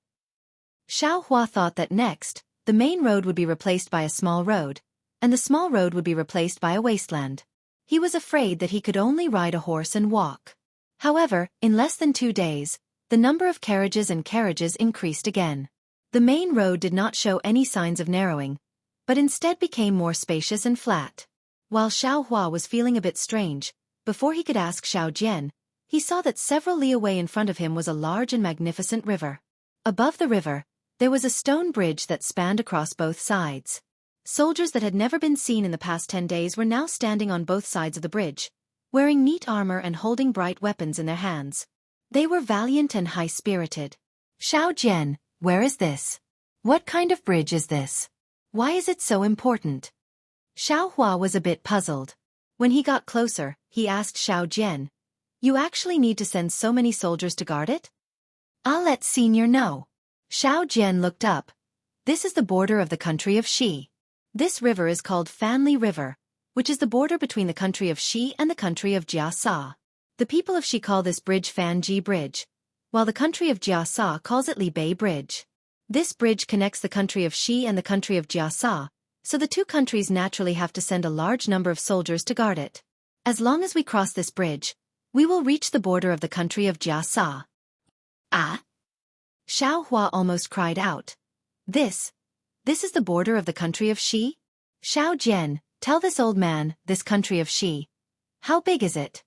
S1: Xiao Hua thought that next, the main road would be replaced by a small road, and the small road would be replaced by a wasteland. He was afraid that he could only ride a horse and walk. However, in less than 2 days, the number of carriages increased again. The main road did not show any signs of narrowing, but instead became more spacious and flat. While Xiao Hua was feeling a bit strange, before he could ask Xiao Jian, he saw that several li away in front of him was a large and magnificent river. Above the river, there was a stone bridge that spanned across both sides. Soldiers that had never been seen in the past 10 days were now standing on both sides of the bridge, wearing neat armor and holding bright weapons in their hands. They were valiant and high-spirited. Xiao Jian, Where is this? What kind of bridge is this? Why is it so important? Xiao Hua was a bit puzzled. When he got closer, he asked Xiao Jian, "You actually need to send so many soldiers to guard it?" "I'll let Senior know." Xiao Jian looked up. This is the border of the country of Xi. This river is called Fanli River, which is the border between the country of Xi and the country of Jiasa. The people of Xi call this bridge Fanji Bridge, while the country of Jiasa calls it Li Bei Bridge. This bridge connects the country of Xi and the country of Jiasa, so the two countries naturally have to send a large number of soldiers to guard it. As long as we cross this bridge, we will reach the border of the country of Jiasa. Ah? Xiao Hua almost cried out. This is the border of the country of Xi? Xiao Jian, tell this old man, this country of Xi. How big is it?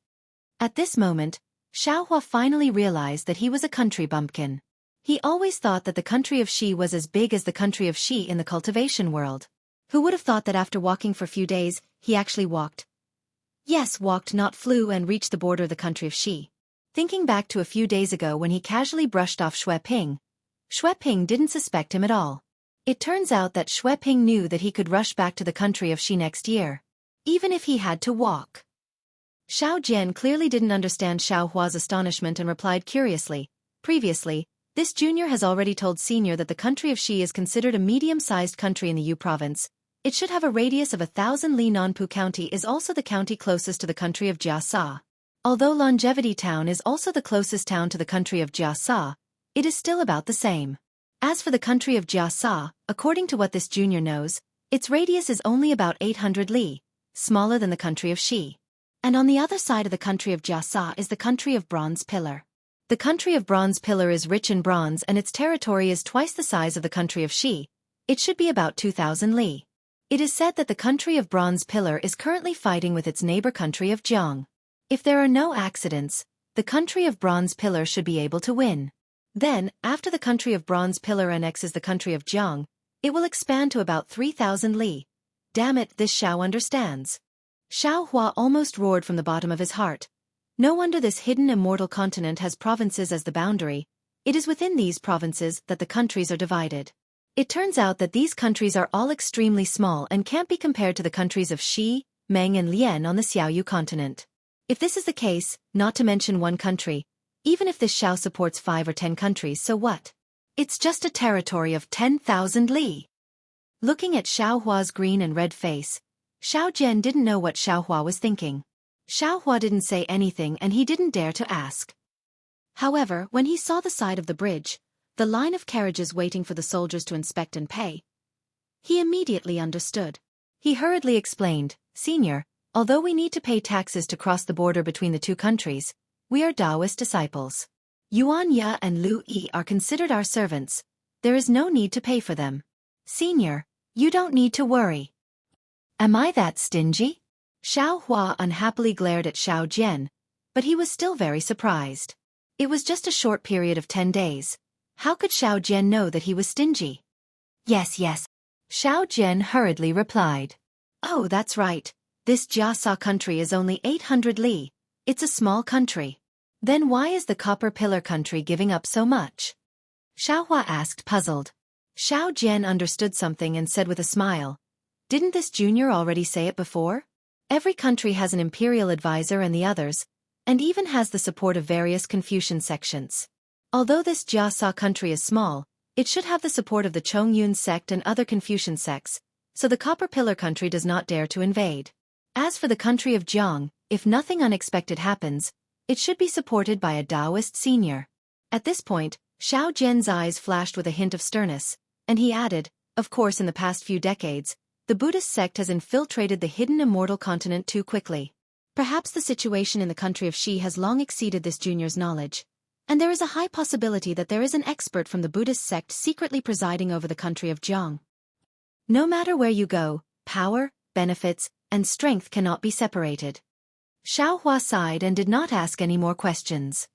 S1: At this moment, Xiao Hua finally realized that he was a country bumpkin. He always thought that the country of Xi was as big as the country of Xi in the cultivation world. Who would have thought that after walking for a few days, he actually walked? Yes, walked, not flew, and reached the border of the country of Xi. Thinking back to a few days ago when he casually brushed off Xueqi didn't suspect him at all. It turns out that Xueqi knew that he could rush back to the country of Xi next year, even if he had to walk. Xiao Jian clearly didn't understand Xiao Hua's astonishment and replied curiously, "Previously, this junior has already told Senior that the country of Xi is considered a medium-sized country in the Yu province. It should have a radius of 1,000 li. Nanpu County is also the county closest to the country of Jiasa. Although Longevity Town is also the closest town to the country of Jiasa, it is still about the same. As for the country of Jiasa, according to what this junior knows, its radius is only about 800 li, smaller than the country of Xi. And on the other side of the country of Jiasa is the country of Bronze Pillar. The country of Bronze Pillar is rich in bronze and its territory is twice the size of the country of Xi. It should be about 2,000 li. It is said that the country of Bronze Pillar is currently fighting with its neighbor country of Jiang. If there are no accidents, the country of Bronze Pillar should be able to win. Then, after the country of Bronze Pillar annexes the country of Jiang, it will expand to about 3,000 li. Damn it, this Xiao understands. Xiao Hua almost roared from the bottom of his heart. No wonder this hidden immortal continent has provinces as the boundary. It is within these provinces that the countries are divided. It turns out that these countries are all extremely small and can't be compared to the countries of Xi, Meng and Lian on the Xiaoyu continent. If this is the case, not to mention one country, even if this Xiao supports 5 or 10 countries, so what? It's just a territory of 10,000 li. Looking at Xiao Hua's green and red face, Xiao Jian didn't know what Xiao Hua was thinking. Xiao Hua didn't say anything and he didn't dare to ask. However, when he saw the side of the bridge, the line of carriages waiting for the soldiers to inspect and pay, he immediately understood. He hurriedly explained, "Senior, although we need to pay taxes to cross the border between the two countries, we are Taoist disciples. Yuan Ya and Lu Yi are considered our servants. There is no need to pay for them. Senior, you don't need to worry." "Am I that stingy?" Xiao Hua unhappily glared at Xiao Jian, but he was still very surprised. It was just a short period of 10 days. How could Xiao Jian know that he was stingy? Yes, Xiao Jian hurriedly replied. "Oh, that's right. This Jiasa country is only 800 li. It's a small country. Then why is the Copper Pillar country giving up so much?" Xiao Hua asked, puzzled. Xiao Jian understood something and said with a smile, "Didn't this junior already say it before? Every country has an imperial advisor and the others, and even has the support of various Confucian sections. Although this Jiasa country is small, it should have the support of the Chongyun sect and other Confucian sects, so the Copper Pillar country does not dare to invade. As for the country of Jiang, if nothing unexpected happens, it should be supported by a Taoist senior." At this point, Xiao Jian's eyes flashed with a hint of sternness, and he added, "Of course in the past few decades, the Buddhist sect has infiltrated the hidden immortal continent too quickly. Perhaps the situation in the country of Xi has long exceeded this junior's knowledge, and there is a high possibility that there is an expert from the Buddhist sect secretly presiding over the country of Jiang. No matter where you go, power, benefits, and strength cannot be separated." Xiao Hua sighed and did not ask any more questions.